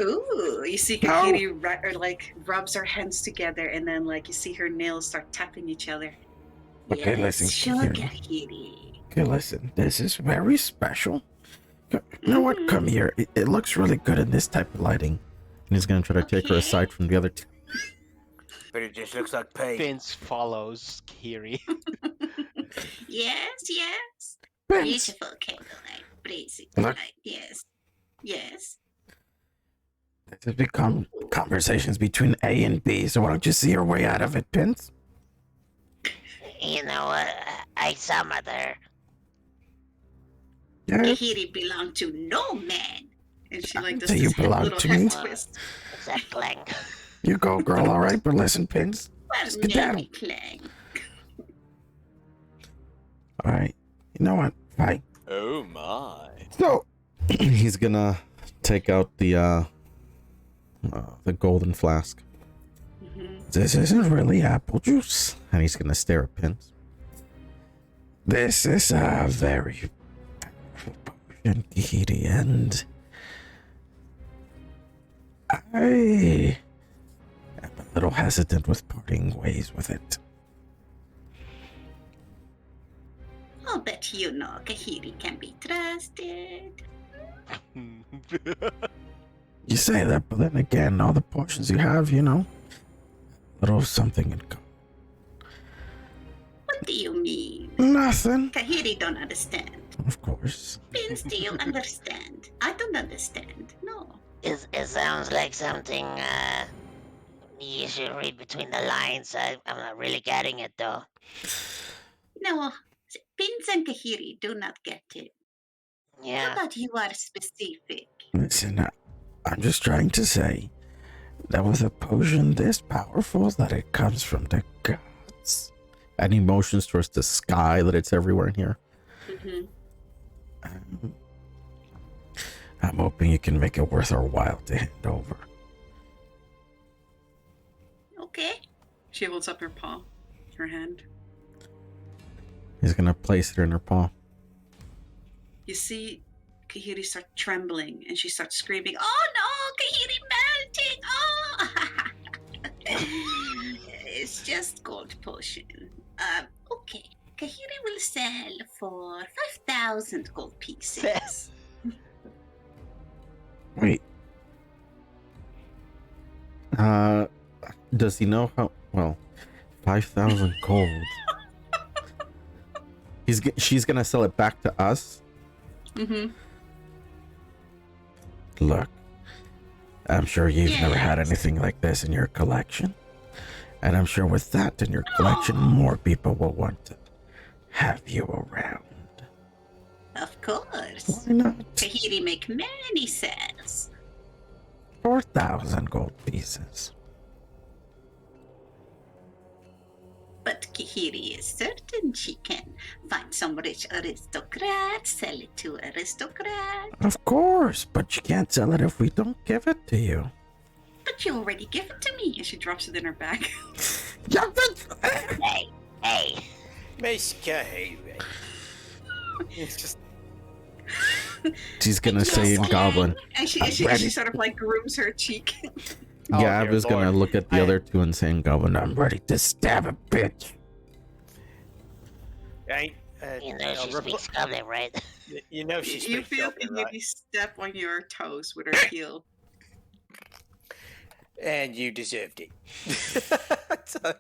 Ooh, you see No. Kahiri rubs her hands together, and then you see her nails start tapping each other. Okay, Yes, listen, sure, Kahiri. Kahiri. Okay, listen. This is very special. You know what? Mhm. Come here. It looks really good in this type of lighting. And he's gonna try to take her Okay. aside from the other two. But it just looks like pain. Vince follows Kiri. Yes, yes. Vince, Beautiful candlelight, blazing Look. light. Yes, yes. this has become conversations between A and B, so why don't you see your way out of it, Vince? I summoned her. Yeah, Kahiri belonged to no man. And she does so you this belong little to head me? twist. Exactly. you go, girl, all right? But listen, Vince. Well, Skedaddle. maybe Clang. All right. You know what? Fine. Oh my. So, He's gonna take out the golden flask. Mhm. this isn't really apple juice. And he's gonna stare at Pins. This is a very potion, Kahiri, and I am a little hesitant with parting ways with it. Oh, but you know Kahiri can be trusted. You say that, but then again, all the potions you have, little something in common. What do you mean? Nothing, Kahiri don't understand. of course. Vince, do you understand? I don't understand. No. It sounds like something you should read between the lines. I'm not really getting it though. No. Vince and Kahiri do not get it. How Yeah. about you are specific? Listen, I'm just trying to say that with a potion this powerful, that it comes from the gods. And he motions towards the sky that it's everywhere in here. Mm-hmm. I'm hoping you can make it worth our while to hand over. Okay. She holds up her paw, her hand. He's gonna place it in her paw. You see Kahiri start trembling and she starts screaming, "Oh no, Kahiri melting! Oh!" It's just gold potion. Okay. Kahiri will sell for 5,000 gold pieces. Wait, Does he know how? Well, 5,000 gold. She's gonna sell it back to us. Mm-hmm. look, I'm sure you've never had Yes. anything like this in your collection. And I'm sure with that in your collection, more people will want to have you around. Of course. Why not? Kahiri make many sales. 4,000 gold pieces. But Kahiri is certain she can find some rich aristocrat, sell it to aristocrat. Of course, but you can't sell it if we don't give it to you. But you already give it to me. And she drops it in her bag. Yeah, but- Hey. Miss Kahiri. It's just She's gonna It's say in just Goblin. And she ready. sort of grooms her cheek. Oh, Gab dear is gonna Lord. look at the I- other two and say in Goblin, I'm ready to stab a bitch. ain't. You know she speaks Goblin, right? You know she You speaks feel Goblin, Kahiri right? step on your toes with her heel. And you deserved it. So-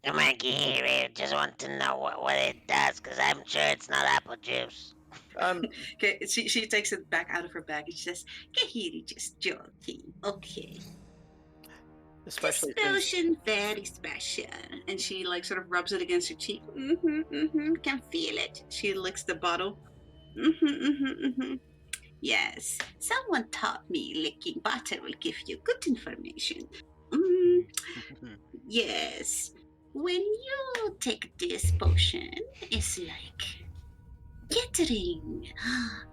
Come on, Kiri. Just want to know what it does, because I'm sure it's not apple juice. Okay, she takes it back out of her bag and she says, Kahiri just joking. Okay. This Especially since potion very special. And she like sort of rubs it against her cheek. Can feel it. She licks the bottle. Yes, someone taught me licking butter will give you good information. Mm, yes, when you take this potion, it's like getting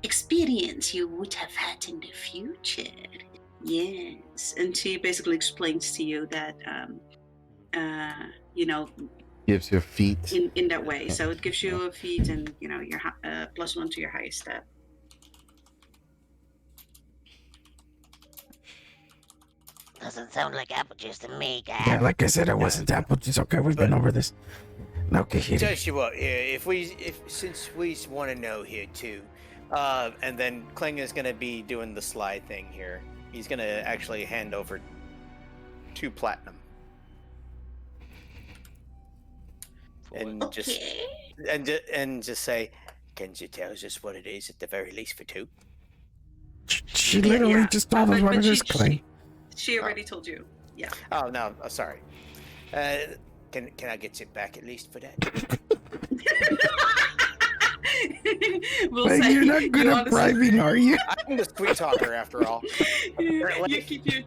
experience you would have had in the future. Yes, and she basically explains to you that, you know, Gives your feet. in that way. So it gives you a feat and, you know, your +1 to your highest stat. Doesn't sound like apple juice to me, guy. Yeah, like I said, it wasn't apple juice. Okay, we've been over this. No, tell Kahiri. you what, since we want to know here too, and then Kling is gonna be doing the slide thing here. He's gonna actually hand over 2 platinum, and Okay. just say, can you tell us what it is at the very least for 2? She literally just told us what it is, Clay. She already told you. Yeah. Oh no, sorry. Can I get it back at least for that? We'll Clay, say you're not good you at honestly- bribing, are you? I'm the sweet talker after all. you keep your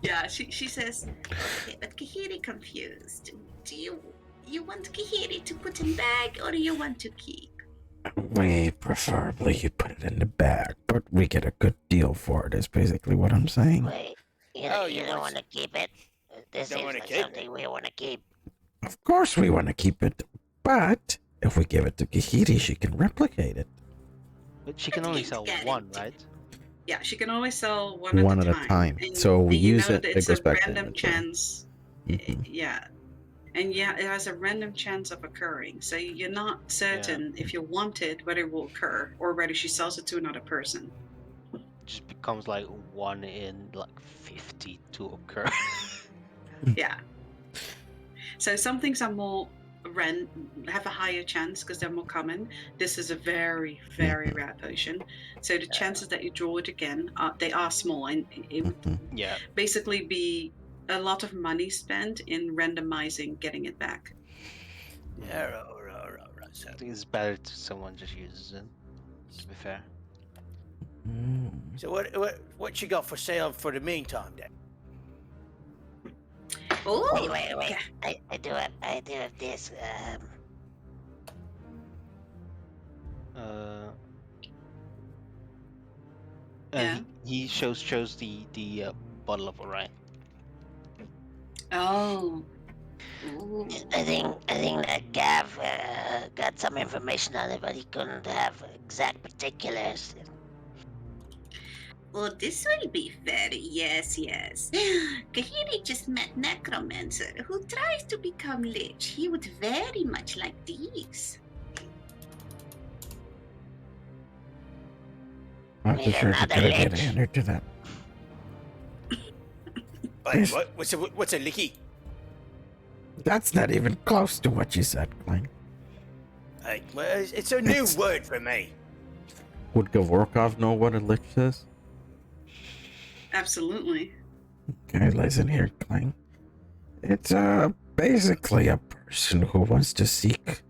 yeah. She says, okay, but Kahiri confused. Do you want Kahiri to put in bag or do you want to keep? We preferably you put it in the bag, but we get a good deal for it, is basically what I'm saying. Wait, you don't want to keep it? This Don't seems wanna like keep it? something we want to keep. Of course we want to keep it, but if we give it to Kahiri, she can replicate it. But she can only sell one, right? Yeah, she can always sell one One at at a time. So we and you use know it, that it it's goes a back to random inventory. chance. Mhm. Yeah. And yeah, it has a random chance of occurring. So you're not certain if you want it, whether it will occur or whether she sells it to another person. It just becomes like 1 in like 50 to occur. Yeah. So some things are more have a higher chance because they're more common. This is a very, very rare potion. So the chances that you draw it again they are small, and it would Yeah. basically be a lot of money spent in randomizing getting it back. Yeah, so, I think it's better to someone just uses it, to be fair. so what you got for sale for the meantime, then? Oh, Wait. yeah. I do have this. Yeah. He shows the bottle of Orion. Oh. Ooh. I think that Gav got some information on it, but he couldn't have exact particulars. Well, this will be very yes. Kahiri just met Necromancer who tries to become Lich. He would very much like these. I'm Need not sure if another you're gonna get lich. answer to that. Like, what's a licky? That's not even close to what you said, Klein. Like, well, it's a new word for me. Would Gavorkov know what a lich is? Absolutely. Okay, listen here, Klein. It's basically a person who wants to seek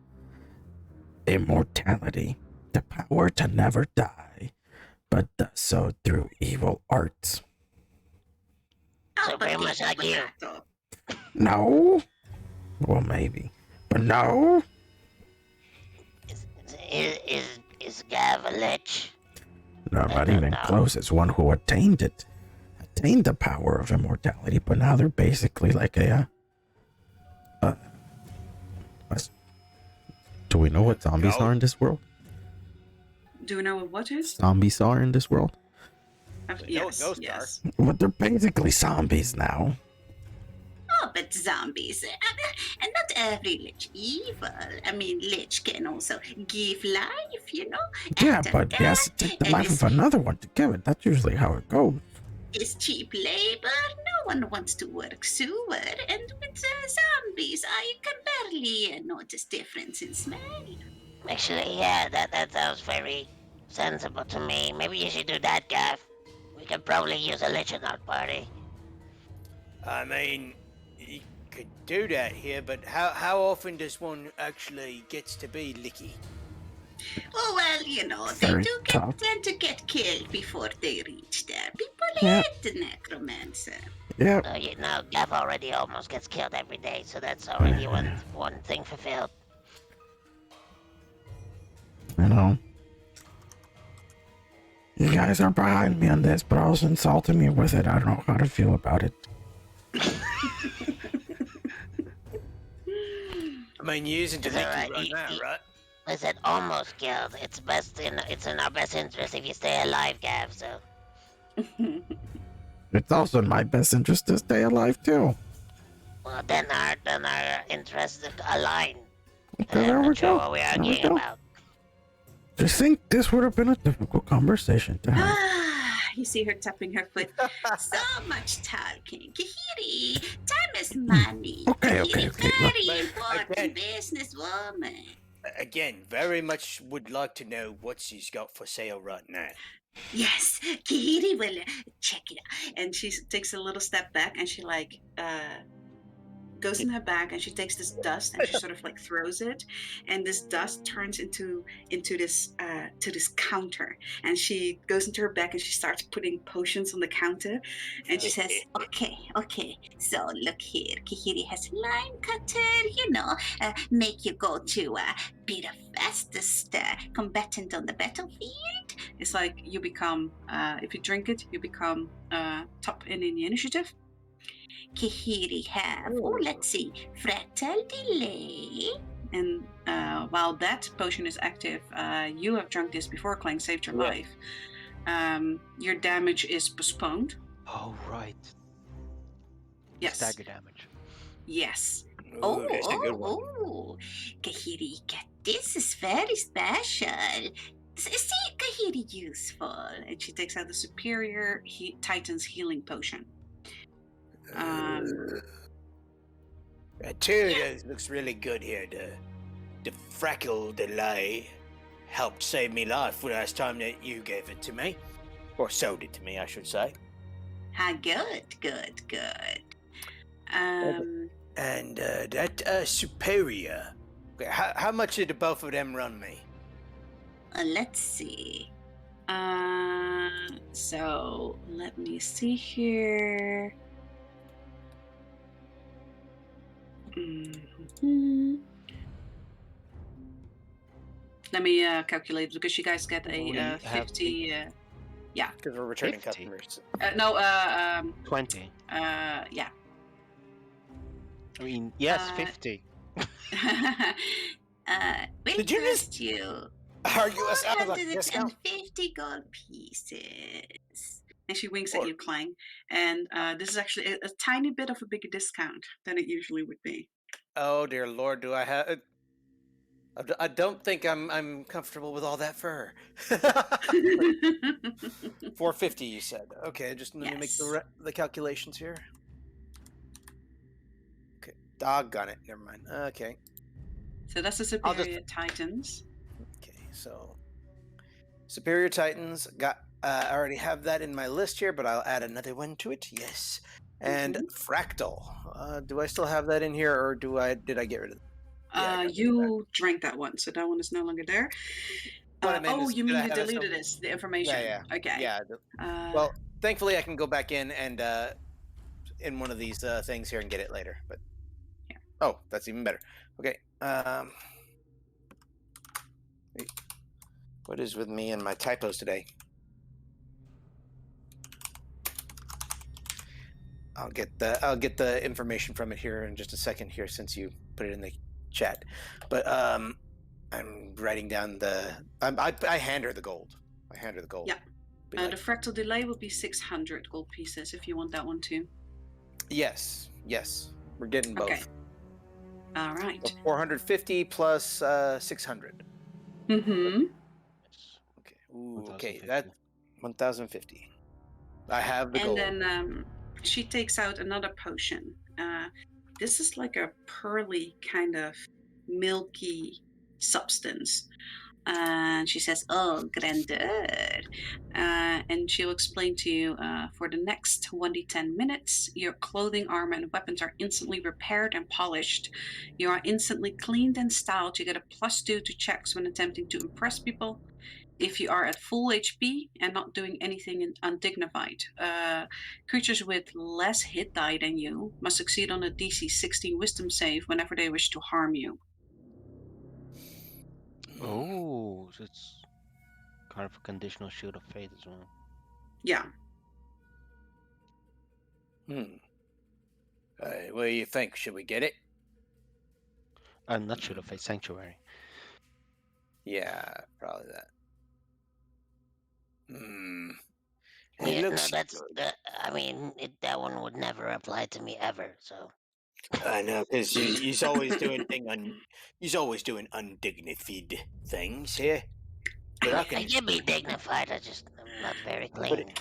immortality, the power to never die, but does so through evil arts. So very much like you. No? Well, maybe. But no? Is Gav a lich? No, not even close. It's one who attained it. Attained the power of immortality, but now they're basically like Do we know what zombies No. are in this world? Do we know what what is? Zombies are in this world? Yes. Ghost Yes. But they're basically zombies now. Oh, but zombies, and not every lich evil. I mean, lich can also give life, you know. Yeah, After but he has to that, take the and life of another one to give it. That's usually how it goes. it's cheap labor. No one wants to work sewer, and with zombies, I can barely notice difference in smell. Actually, yeah, that sounds very sensible to me. Maybe you should do that, Gav. We could probably use a lich in our party. I mean, you could do that here, but how often does one actually gets to be licky? Oh, well, you know, they Very do tough. tend to get killed before they reach there. People Yeah. hate the necromancer. Yep. You know, Gav already almost gets killed every day, so that's already one thing fulfilled. You know. You guys are behind me on this, but also insulting me with it. I don't know how to feel about it. I mean, you're using It's licky alright. right now, right? I said almost killed. It's in our best interest if you stay alive, Gav. So It's also in my best interest to stay alive too. well, then our interests align. Okay, I'm there we not sure go. what we're There we arguing go. about. Just think this would have been a difficult conversation to have. You see her tapping her foot. So much talking. Kahiri, time is money. Okay, Kahiri, okay. very But important again- businesswoman. Again, very much would like to know what she's got for sale right now. Yes, Kahiri will check it out. And she takes a little step back and she goes in her bag and she takes this dust and she sort of like throws it, and this dust turns into this to this counter, and she goes into her bag and she starts putting potions on the counter, and she says, okay, so look here, Kahiri has line cutter, make you go to be the fastest combatant on the battlefield. It's like you become if you drink it, you become top in the initiative. Kahiri have, let's see, fractal delay. And while that potion is active, you have drunk this before Clank saved your Yeah. life. Your damage is postponed. Oh, right. Yes. Stagger damage. Yes. Ooh, that's a good one. Kahiri, this is very special. See, Kahiri useful. And she takes out the superior Titan's healing potion. Two that looks really good here. The freckle delay helped save me life last time that you gave it to me, or sold it to me, I should say. Good. And that superior. Okay, how much did the both of them run me? Let's see. So let me see here. Let me calculate, because you guys get We a have 50. Because we're returning 50. customers. 20. Yeah. I mean, yes, 50. Will Did you just- cost you Argue us out of a discount? 450 gold pieces. And she winks Or- at you, Clang. And this is actually a tiny bit of a bigger discount than it usually would be. Oh dear Lord, do I have? I don't think I'm comfortable with all that fur. 450, you said. Okay, just let me make Yes. the calculations here. Okay, doggone it. Never mind. Okay, So that's the superior Titans. okay. So Superior Titans got. I already have that in my list here, but I'll add another one to it. Yes, and Fractal. Do I still have that in here, or did I get rid of it? Yeah, I got You drank that one, so that one is no longer there. What I meant is, You did mean I you have it deleted still? the information? Yeah. Okay. Yeah. Well, thankfully, I can go back in and in one of these things here and get it later. But Yeah. Oh, that's even better. Okay. Wait. What is with me and my typos today? I'll get the information from it here in just a second here, since you put it in the chat. But I'm writing down I hand her the gold. I hand her the gold. Yeah. Be like, The fractal delay would be 600 gold pieces if you want that one too. yes. We're getting both. Okay. All right. So 450 plus 600. Mm-hmm. Okay. Ooh, okay. 1050. That 1050. I have the And gold. then she takes out another potion. This is like a pearly kind of milky substance. And she says, "Oh, grandeur," and she'll explain to you, for the next 1d10 minutes, your clothing, armor, and weapons are instantly repaired and polished. You are instantly cleaned and styled. You get a +2 to checks when attempting to impress people. If you are at full HP and not doing anything undignified, creatures with less hit die than you must succeed on a DC 16 Wisdom save whenever they wish to harm you. Oh, so it's kind of a conditional shield of fate as well. Yeah. What do you think? Should we get it? Not shield of fate, sanctuary. Yeah, probably that. Yeah, It looks. I mean, that one would never apply to me ever. So I know, because he's always doing he's always doing undignified things here. But I I can. can be dignified. I'm not very clean.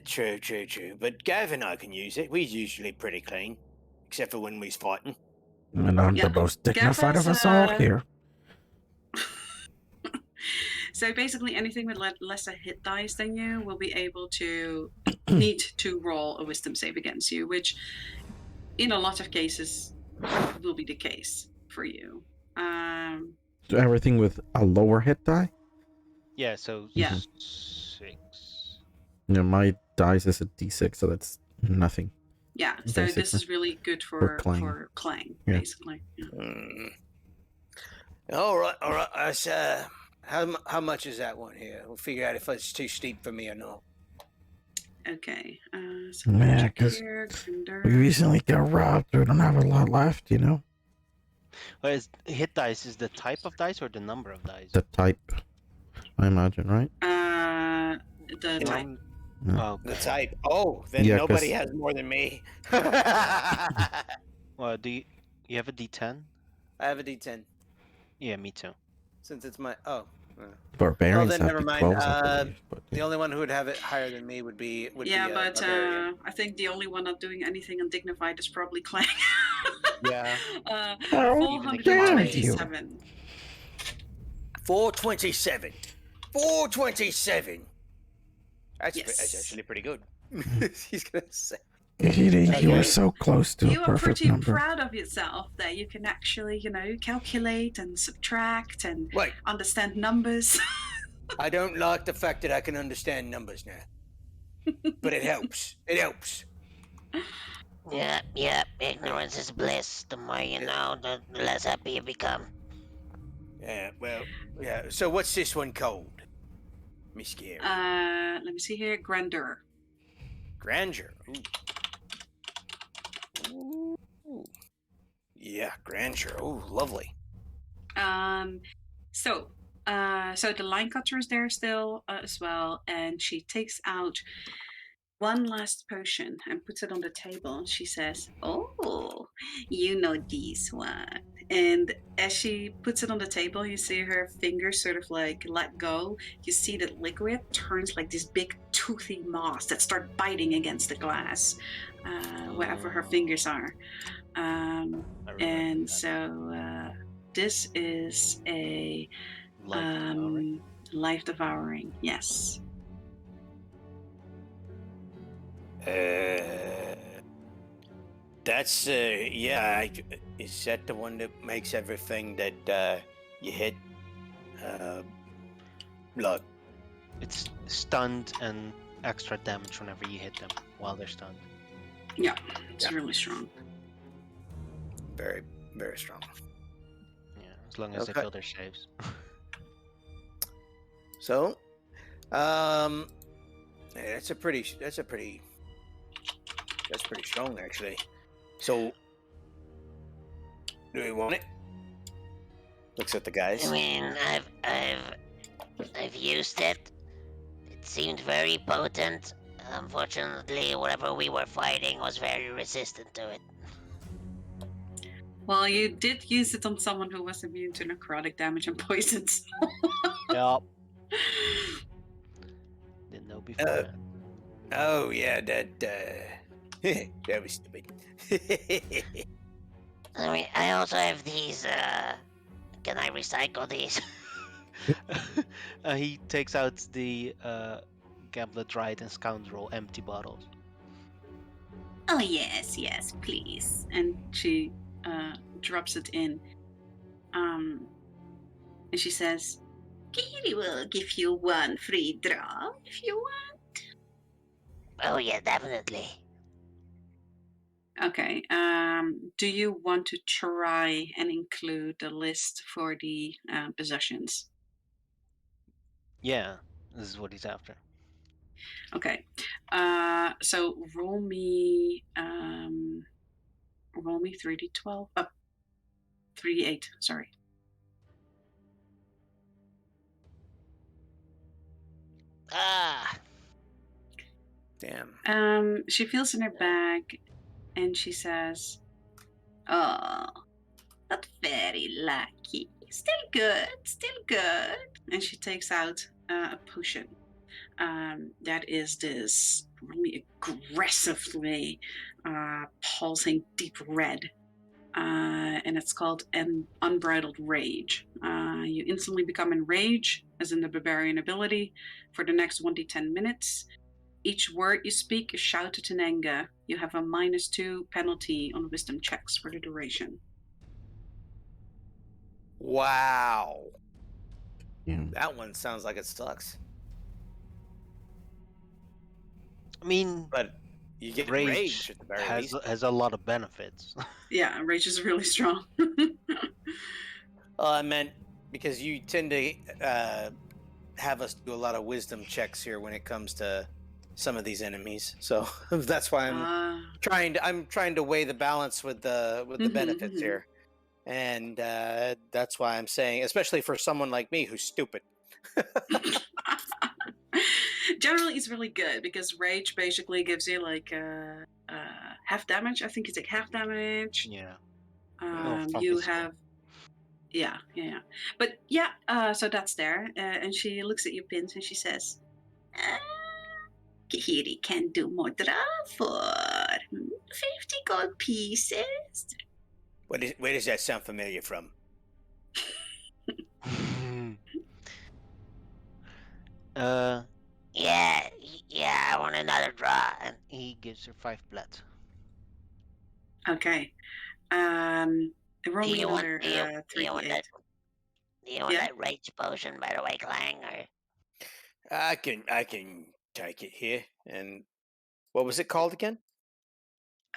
True. But Gav and I can use it. We're usually pretty clean, except for when we're fighting. And I'm Yeah, the most dignified of Gavin's, us all here. So basically, anything with lesser hit dice than you will be able to need to roll a Wisdom save against you, which, in a lot of cases, will be the case for you. So everything with a lower hit die? Yeah, so Yeah. 6. Yeah, my dice is a d6, so that's nothing. Yeah, so this Basically. is really good For for Clang. Clang, Yeah. basically. Yeah. All right. How much is that one here? We'll figure out if it's too steep for me or not. Okay, so Yeah, check 'cause here. Grinder. We recently got robbed. We don't have a lot left, you know? Well, hit dice is the type of dice or the number of dice? The type, I imagine, right? The Yeah. type. Oh, The okay. type. Oh, then Yeah, nobody 'cause- has more than me. Well, do you have a D10? I have a D10 Yeah, me too. since it's my. Oh. Barbarians then have never mind. d12s, I believe. But, The only one who would have it higher than me would be But barbarian. I think the only one not doing anything undignified is probably Clang. Yeah. How dare you? 427. 427. 427. That's Yes. that's actually pretty good. He's gonna say. You were so close to You a are perfect pretty number. proud of yourself that you can actually, calculate and subtract and Wait, understand numbers. I don't like the fact that I can understand numbers now, but it helps. It helps. Yeah. Ignorance is bliss. The more you know, the less happy you become. Yeah. Well. Yeah. So what's this one called? Miss Gary. Let me see here. Grandeur. Grandeur. Ooh. Yeah, grandeur. Oh, lovely. So the line cutter is there still as well, and she takes out one last potion and puts it on the table. She says, "Oh, you know this one." And as she puts it on the table, you see her fingers sort of like let go. You see that liquid turns like this big toothy moss that start biting against the glass wherever her fingers are. And so this is a life devouring. Yes. That's yeah. Is that the one that makes everything that you hit blood? It's stunned and extra damage whenever you hit them while they're stunned. Yeah, it's really strong. Very, very strong. Yeah, as long as they Okay. fail their saves. So, yeah, that's pretty strong actually. So, do we want it? Looks at the guys. I mean, I've used it. It seemed very potent. Unfortunately, whatever we were fighting was very resistant to it. Well, you did use it on someone who was immune to necrotic damage and poisons. Yup. Didn't know before that. Oh yeah, that that was stupid. I mean, I also have these. Can I recycle these? He takes out the Gambler Dried and Scoundrel empty bottles. Oh, yes, yes, please. And she drops it in. And she says, Kitty will give you one free draw if you want. Oh yeah, definitely. Okay. Do you want to try and include the list for the possessions? Yeah, this is what he's after. Okay. So roll me 3d12. 3d8. Sorry. Ah, Damn. She feels in her bag and she says, "Oh, not very lucky. Still good, still good." And she takes out a potion. That is this really aggressively pulsing deep red. And it's called an Unbridled Rage. You instantly become enraged, as in the barbarian ability, for the next 1d10 minutes. Each word you speak is shouted in anger. You have a -2 penalty on wisdom checks for the duration. Wow. Yeah. That one sounds like it sucks. I mean, But you get rage rage at the very least. has a lot of benefits. Yeah, rage is really strong. I meant because you tend to have us do a lot of wisdom checks here when it comes to some of these enemies. So that's why I'm trying to weigh the balance with the benefits here. And that's why I'm saying, especially for someone like me who's stupid. Generally, it's really good because rage basically gives you like half damage. I think you take half damage. Yeah. You have, yeah. But yeah, so that's there. And she looks at you, Pins, and she says, Kihiri can do more draw for 50 gold pieces. Where does that sound familiar from? yeah, I want another draw. And he gives her 5 blood. Okay. Roll me another 3d8. Do you want that rage potion, by the way, Clang? Or I can take it here. And what was it called again?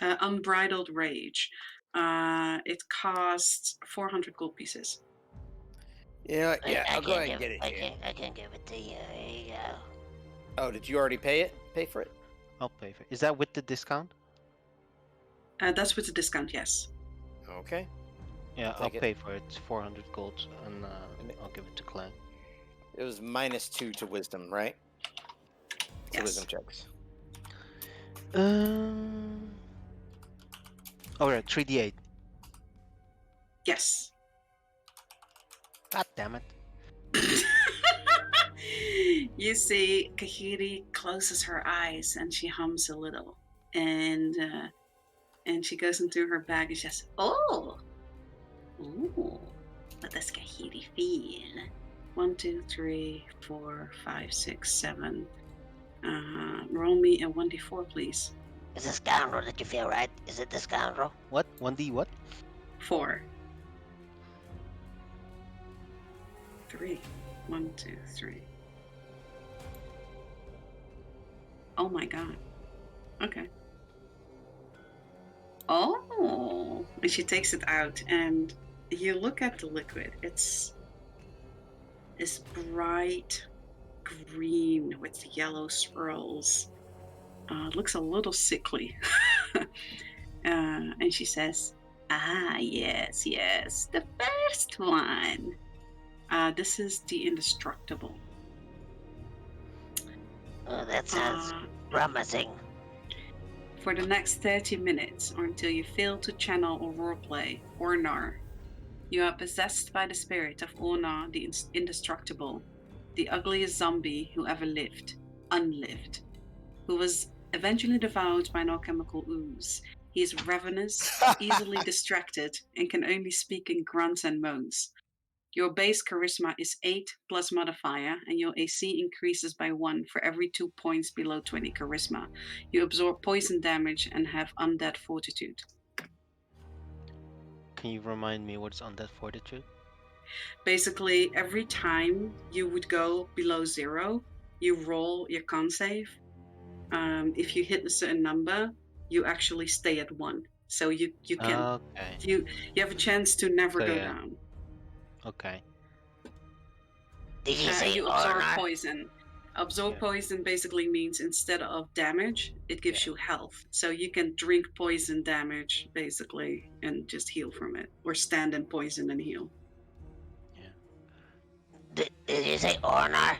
Unbridled Rage. It costs 400 gold pieces. Yeah, I'll go ahead and get it I here. I can give it to you. Here you go. Oh, did you already pay for it? I'll pay for it. Is that with the discount? That's with the discount, yes. Okay. Yeah, I'll I'll take it. pay for it. 400 gold, and I'll give it to Clang. It was -2 to wisdom, right? To Yes. wisdom checks. Oh, right, 3d8. Yes. God damn it. You see, Kahiri closes her eyes and she hums a little, and she goes into her bag and she says, "Oh, ooh, what does Kahiri feel? 1, 2, 3, 4, 5, 6, 7. Roll me a 1d4, please. Is this scoundrel that you feel, right? Is it the scoundrel? What? 1d what? 4. 3. 1, 2, 3. Oh my god. Okay. Oh, and she takes it out, and you look at the liquid. It's this bright green with yellow swirls. Looks a little sickly. And she says, "Ah, yes, the first one. This is the indestructible." Oh, that sounds promising. For the next 30 minutes, or until you fail to channel or roleplay Ornar, you are possessed by the spirit of Ornar the Indestructible, the ugliest zombie who ever lived, unlived, who was eventually devoured by an alchemical ooze. He is ravenous, easily distracted, and can only speak in grunts and moans. Your base charisma is 8 plus modifier, and your AC increases by 1 for every 2 points below 20 charisma. You absorb poison damage and have undead fortitude. Can you remind me what's undead fortitude? Basically, every time you would go below 0, you roll your con save. If you hit a certain number, you actually stay at 1. So you can Okay. you have a chance to never So go yeah. down. Okay. Did you say You absorb honor? poison. Absorb Yeah. poison basically means instead of damage, it gives Yeah. you health. So you can drink poison damage basically and just heal from it, or stand in poison and heal. Did you say honor?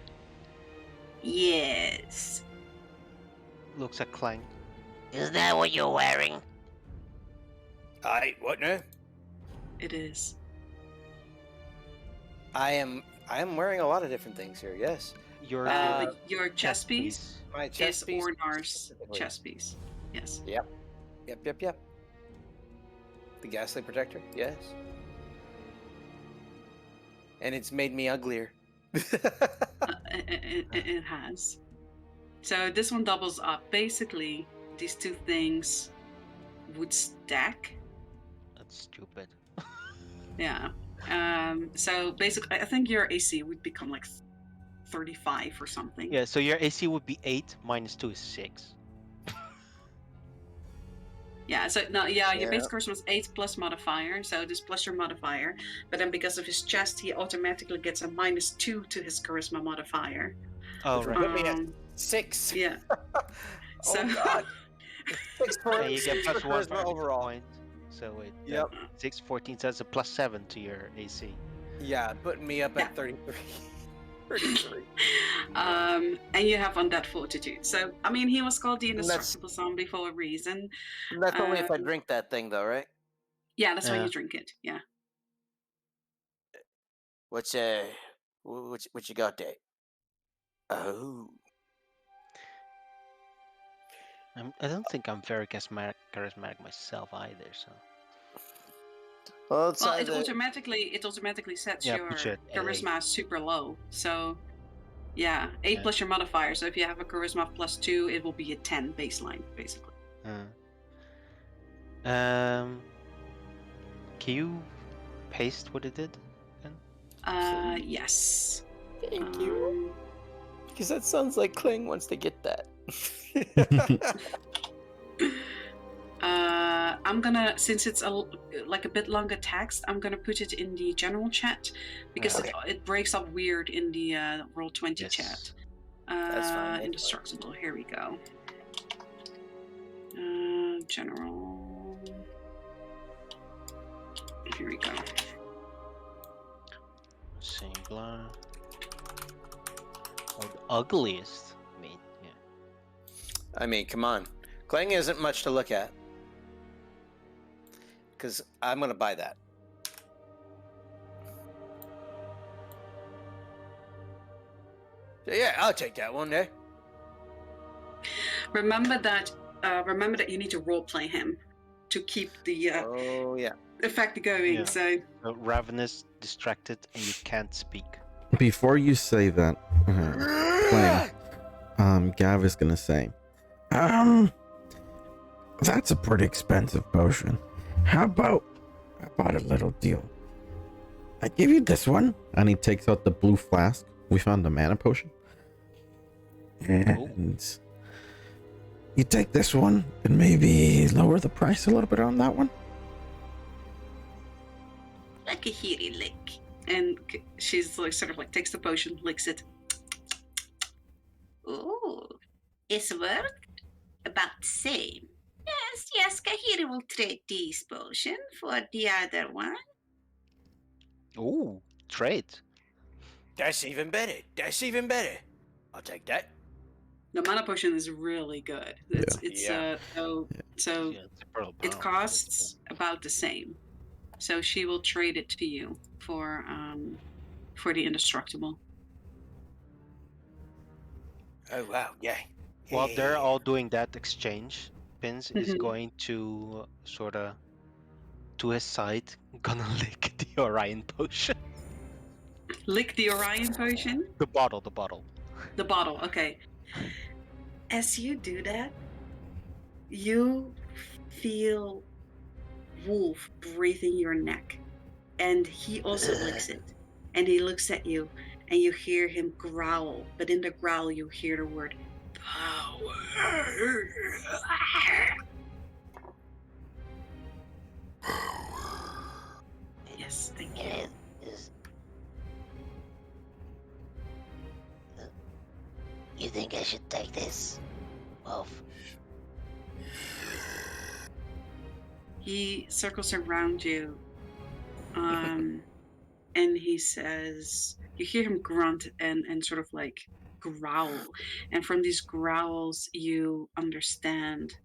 Yes, Looks at Clang. Is that what you're wearing? What now? it is. I am wearing a lot of different things here. Yes. Your Your chest piece My is chest piece. Ornar's specifically. chest piece. Yes. Yep. The ghastly protector. Yes. And it's made me uglier. It has. So this one doubles up. Basically, these two things would stack. That's stupid. Yeah. So basically, I think your AC would become like 35 or something. Yeah, so your AC would be 8 minus 2 is 6. Yeah. So no, yeah, your base Yeah. charisma was 8 plus modifier. So this plus your modifier, but then because of his chest, he automatically gets a -2 to his charisma modifier. Oh, Which would right. put me at Um, 6. yeah. Oh So- God. 6 for And you get plus 1 charisma for every overall. point. So it Yep. 6, 14, so that's a plus 7 to your AC. Yeah, putting me up at 33. 33. And you have undead fortitude. So I mean, he was called the And that's- indestructible zombie for a reason. And that's only if I drink that thing, though, right? Yeah, that's why Yeah. you drink it. Yeah. What you got there? Oh. I don't think I'm very charismatic myself either, so. Well, it's Well, it either- automatically sets Yeah, your put you at charisma super low. So yeah, 8 Yeah. plus your modifier. So if you have a charisma of +2, it will be a 10 baseline, basically. Can you paste what it did? Then? Yes. Thank you. Because that sounds like Kling wants to get that. I'm gonna, since it's like a bit longer text, I'm gonna put it in the general chat because Okay. it breaks up weird in the Roll20 Yes. chat. That's fine. Indestructible. Here we go. General. Here we go. Singular. Or the ugliest. I mean, yeah. I mean, come on. Kling isn't much to look at. Because I'm going to buy that. Yeah, I'll take that one there. Remember that you need to roleplay him to keep the Oh, yeah. effect going. Yeah. So Ravenous, distracted, and you can't speak. Before you say that, Gav is gonna say, that's a pretty expensive potion. How about a little deal? I give you this one, and he takes out the blue flask. We found a mana potion, and you take this one and maybe lower the price a little bit on that one. like a heaty lick, and she's like sort of like takes the potion, licks it. Oh, it's worked about the same. Yes, Kahiri will trade this potion for the other one. Ooh, trade. That's even better. I'll take that. The mana potion is really good. It's Yeah. so Yeah, it's a pearl it pound, costs about the same. So she will trade it to you for the indestructible. Oh, wow. Yeah. While they're all doing that exchange, Pins is Mhm. going to sort of to his side, gonna lick the Orion potion. Lick the Orion potion. The bottle. The bottle. Okay. As you do that, you feel Wolf breathing your neck, and he also licks it. And he looks at you, and you hear him growl. But in the growl, you hear the word power. Yes, thank you. It is. You think I should take this, Wolf? He circles around you, and he says, you hear him grunt and sort of like growl. And from these growls, you understand,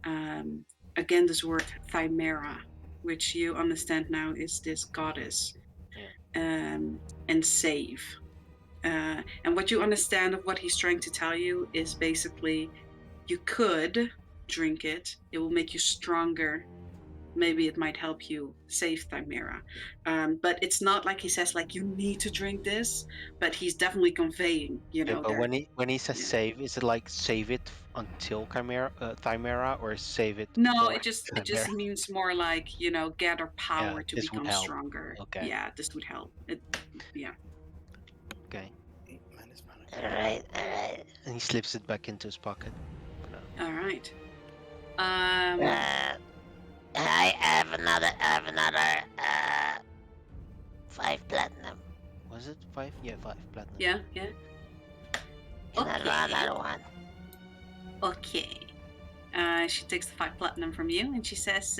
again, this word Thymera, which you understand now is this goddess, and save. And what you understand of what he's trying to tell you is basically you could drink it, it will make you stronger. Maybe it might help you save Thymera. But it's not like he says, like, you need to drink this, but he's definitely conveying, But there. when he says yeah. save, is it like save it until Thymera, or save it? No, for it just Thymera? means more like, gather power Yeah, to this would become help. stronger. Okay. Yeah, this would help. Yeah. Okay. Alright. And he slips it back into his pocket. All right. I have another 5 platinum. Was it 5? Yeah, 5 platinum. Yeah. Can I draw another one? Okay. She takes the 5 platinum from you, and she says,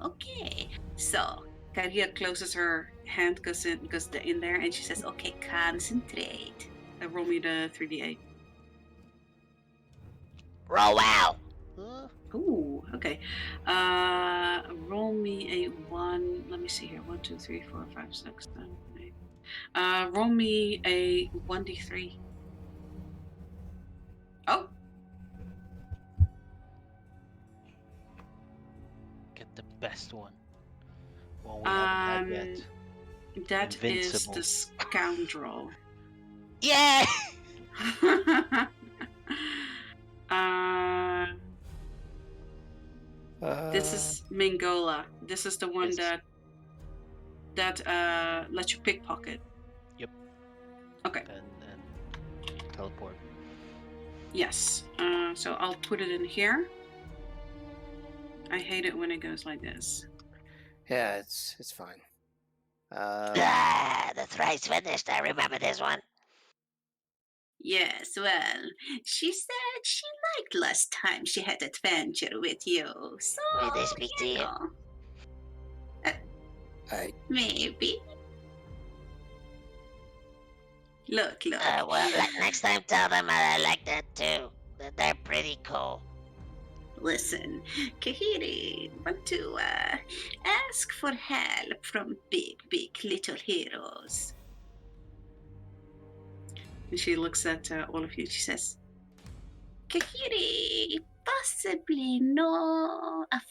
okay. So Karia closes her hand, goes in there, and she says, okay, concentrate. Roll me the 3d8. Roll out! Ooh, okay. Roll me a 1. Let me see here. 1, 2, 3, 4, 5, 6, 7, 8. Roll me a 1d3. Oh, Get the best one. One we haven't had yet. that is Invincible. the scoundrel. Yeah! This is Mingola. This is the one Yes. that lets you pickpocket. Yep. Okay. And teleport. Yes. So I'll put it in here. I hate it when it goes like this. Yeah, it's fine. The thrice finished. I remember this one. Yes, well, she said she liked last time she had adventure with you. So, May they speak to you? I Maybe. Look. Well, next time tell them I like that too. That they're pretty cool. Listen, Kahiri, want to ask for help from big little heroes. And she looks at all of you. She says, Kahiri possibly know of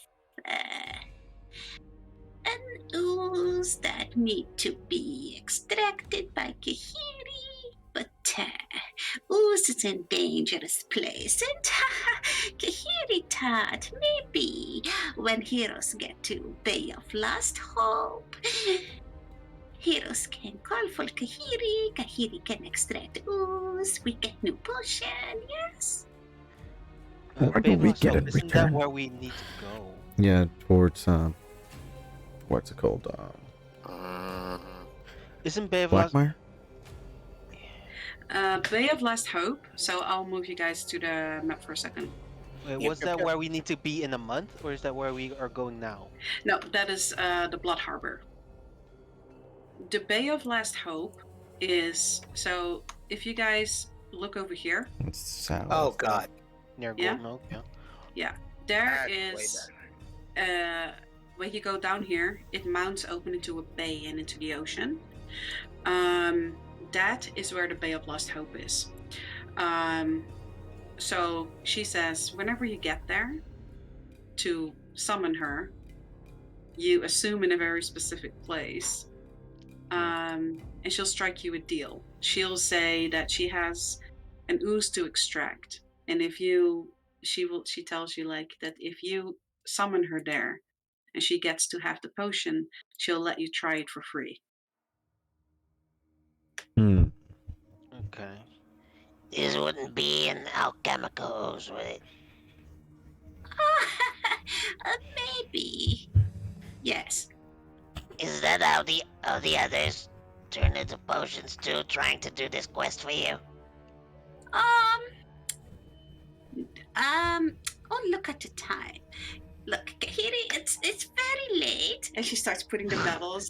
an ooze that need to be extracted by Kahiri, but ooze is a dangerous place, and Kahiri thought maybe when heroes get to Bay of Last Hope, heroes can call for Kahiri, Kahiri can extract ooze, we get new potion, yes? What do we get in Isn't that return? where we need to go? Yeah, towards what's it called? Isn't Bay of Last... Blackmire? Bay of Last Hope. So I'll move you guys to the map for a second. Wait, Yep, was yep, that yep. where we need to be in a month, or is that where we are going now? No, that is the Blood Harbor. The Bay of Last Hope is, so if you guys look over here, It's south. Oh God. Near Yeah. Golden Oak, yeah? there That's way is, when you go down here, it mounts open into a bay and into the ocean. That is where the Bay of Lost Hope is. So she says, whenever you get there to summon her, you assume in a very specific place. and she'll strike you a deal. She'll say that she has an ooze to extract, and if you, she tells you like that if you summon her there, and she gets to have the potion, she'll let you try it for free. Hmm. Okay. This wouldn't be an alchemical ooze, would it? Maybe. Yes. Is that how the others turn into potions too, trying to do this quest for you? Um, oh, look at the time. Look, Kahiri, it's very late. And she starts putting the medals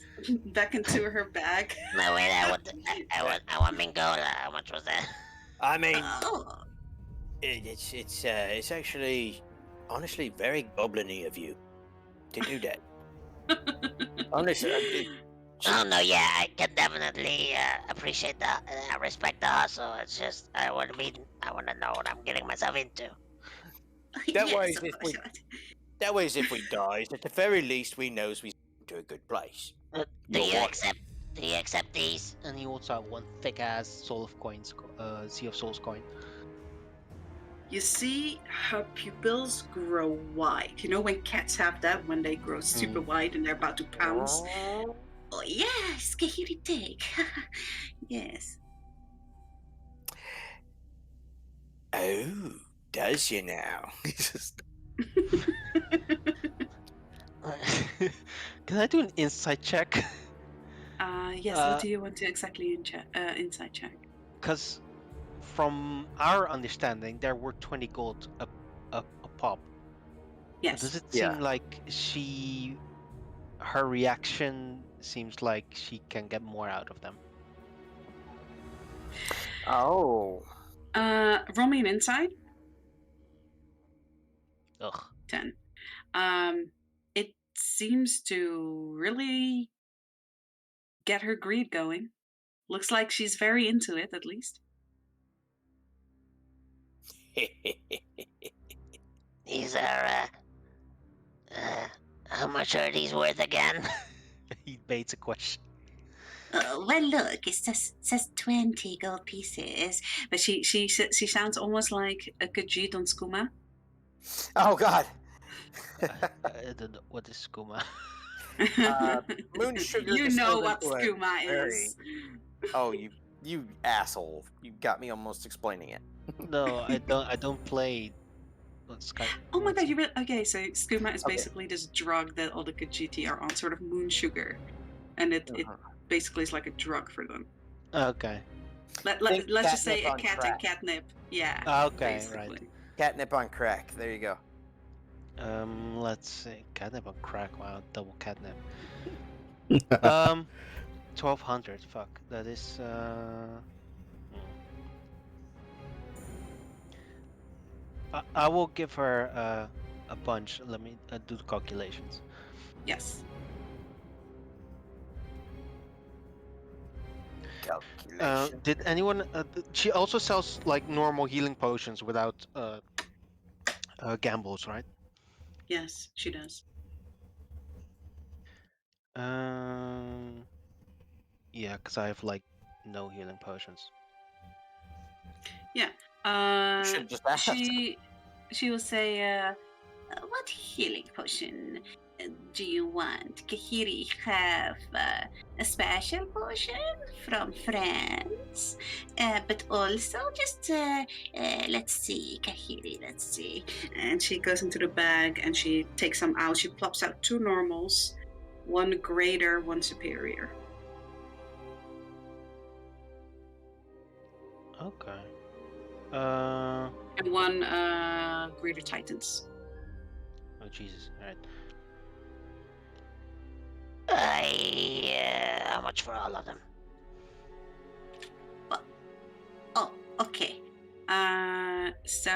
back into her bag. No, wait, I want Mingola. How much was that? I mean, Oh, it's actually, honestly, very goblin-y of you to do that. Honestly, Oh no, yeah, I can definitely appreciate the respect the hustle. It's just I want to know what I'm getting myself into. That yes, way, of if course. if we die, at the very least, we knows we to a good place. Do You're you right. accept? Do you accept these? And he also have one thick ass Soul of Coins, Sea of Souls coin. You see her pupils grow wide. You know when cats have that when they grow super wide and they're about to pounce? Oh, yes, Kahiri, take. Yes. Oh, does you now? Can I do an insight check? Yes, what do you want to exactly inside check? Because from our understanding, there were 20 gold a pop. Yes. Does it Yeah. seem like her reaction seems like she can get more out of them? Oh. Roll me an inside. Ugh. 10. It seems to really get her greed going. Looks like she's very into it, at least. These are how much are these worth again? He baits a question. Well, look, it says 20 gold pieces. But she sounds almost like a Khajiit on Skooma. Oh God. I don't know what is skooma. Moon sugar. You know distilled what into a Skooma very- is. Oh, you asshole! You got me almost explaining it. No, I don't. I don't play. Sky. Oh my god, you really okay? So skooma is Okay. basically this drug that all the Khajiit are on, sort of moon sugar, and it basically is like a drug for them. Okay. Think Let's just say catnip a on cat and crack. catnip. Yeah. Okay. Basically. Right. Catnip on crack. There you go. Let's see. Catnip on crack. Wow. Double catnip. 1200. Fuck. That is. I will give her a bunch. Let me do the calculations. Yes. Calculation. Did anyone? She also sells like normal healing potions without gambles, right? Yes, she does. Yeah, because I have like no healing potions. Yeah. You should just ask. She will say, What healing potion do you want? Kahiri have a special potion from France, but also just let's see, Kahiri. Let's see. and she goes into the bag and she takes some out. She plops out 2 normals, 1 greater, 1 superior. Okay. And 1 greater titans. Oh Jesus! All right. How much for all of them? Oh, okay. So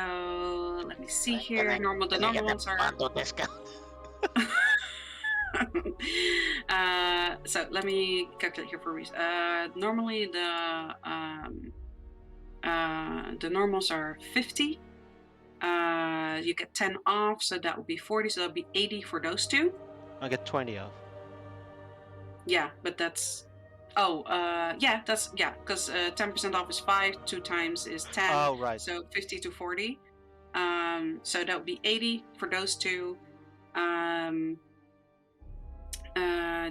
let me see Can here. I- The can I normal get the ones are. bundle discount. So let me calculate here for a reason. Normally the normals are 50. You get 10 off, so that would be 40. So that'll be 80 for those 2. I get 20 off. Yeah, but that's Yeah, that's because 10% off is 5, 2 times is 10. Oh, right. So 50 to 40. So that would be 80 for those two.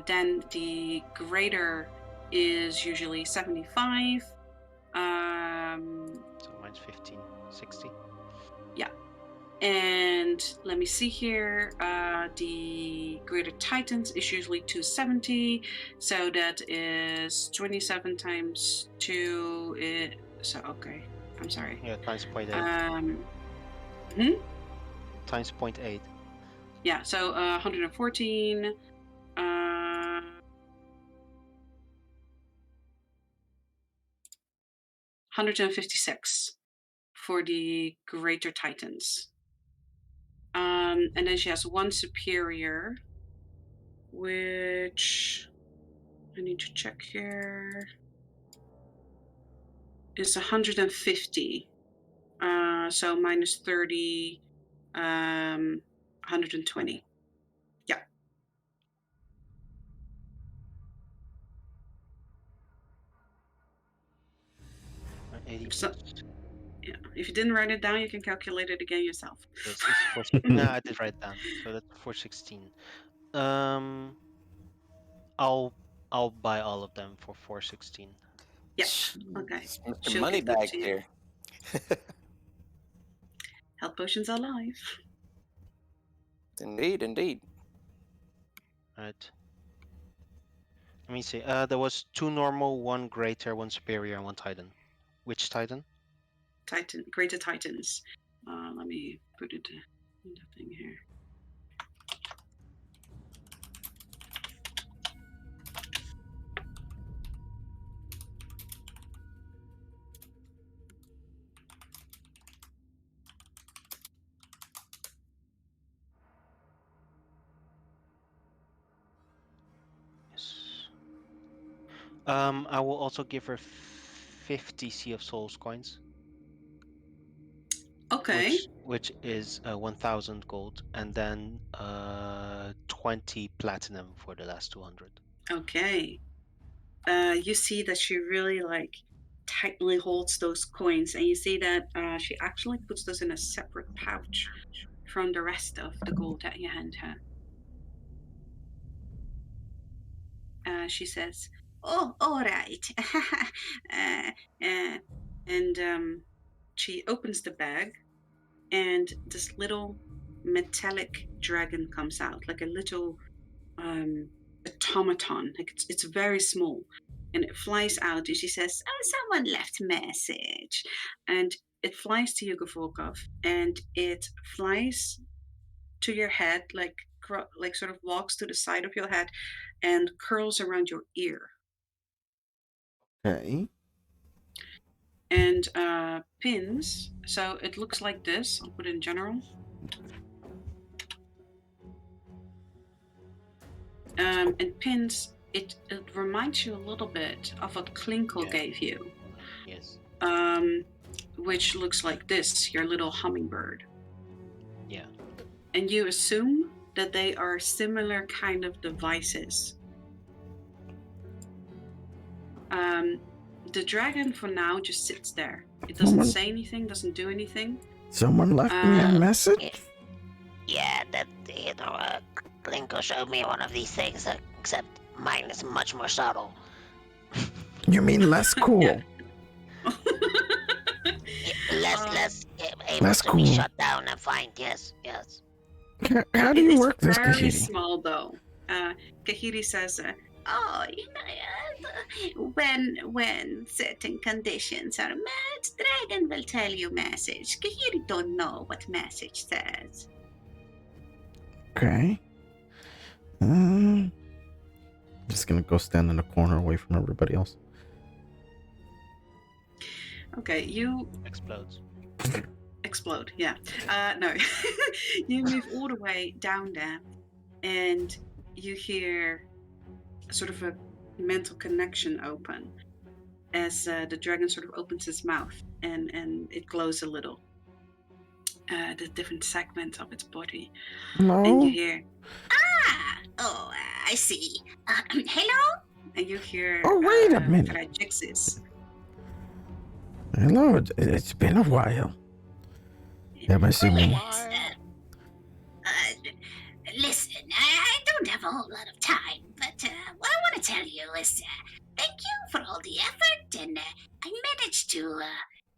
Then the greater is usually 75. So mine's 15, 60. And let me see here. The greater titans is usually 270. So that is 27 times 2. So, okay. I'm sorry. Yeah, times 0.8. Times 0.8. Yeah, so 114. 156 for the greater titans. And then she has one superior, which I need to check here. Is 150. So minus 30, 120. Yeah. 80 So- plus. Yeah. If you didn't write it down, you can calculate it again yourself. Yes, it's 4. No, I did write it down. So that's 416. I'll buy all of them for 416. Yeah. Okay. Mr. She'll Money give that bag to you. here. Health potions are live. Indeed, indeed. Right. Let me see. There was 2 normal, 1 greater, 1 superior, and 1 titan. Which titan? Greater titans. Let me put it in the thing here. Yes. I will also give her 50 Sea of Souls coins. Okay. Which is 1,000 gold, and then 20 platinum for the last 200. Okay. You see that she really tightly holds those coins, and you see that she actually puts those in a separate pouch from the rest of the gold that you hand her. She says, "Oh, all right." And she opens the bag, and this little metallic dragon comes out, like a little automaton. Like it's very small, and it flies out. And she says, "Oh, someone left message," and it flies to you, Gavorkov, and it flies to your head, like sort of walks to the side of your head, and curls around your ear. Okay. And pins. So it looks like this. I'll put it in general. And pins. It reminds you a little bit of what Klinkle gave you. Yes. Which looks like this, your little hummingbird. Yeah. And you assume that they are similar kind of devices. The dragon for now just sits there. It doesn't say anything, doesn't do anything. Someone left me a message? Yeah, that, Klinko showed me one of these things, except mine is much more subtle. You mean less cool? Less able Less to be cool. shut down and find, yes. How do you work this, It's very Kahiri? small though. Kahiri says, Oh, when certain conditions are met, dragon will tell you message. Kahiri don't know what message says. Okay. Just gonna go stand in a corner away from everybody else. okay, you Explodes. explode. Yeah. No, you move all the way down there, and you hear sort of a mental connection open as the dragon sort of opens its mouth, and it glows a little. The different segments of its body, and Hello? you hear, Ah, oh, I see. Hello? and you hear Oh, wait a minute. Fragixis. Hello, it's been a while. I'm assuming. Yes, listen, I don't have a whole lot of time, but what I want to tell you is thank you for all the effort, and I managed to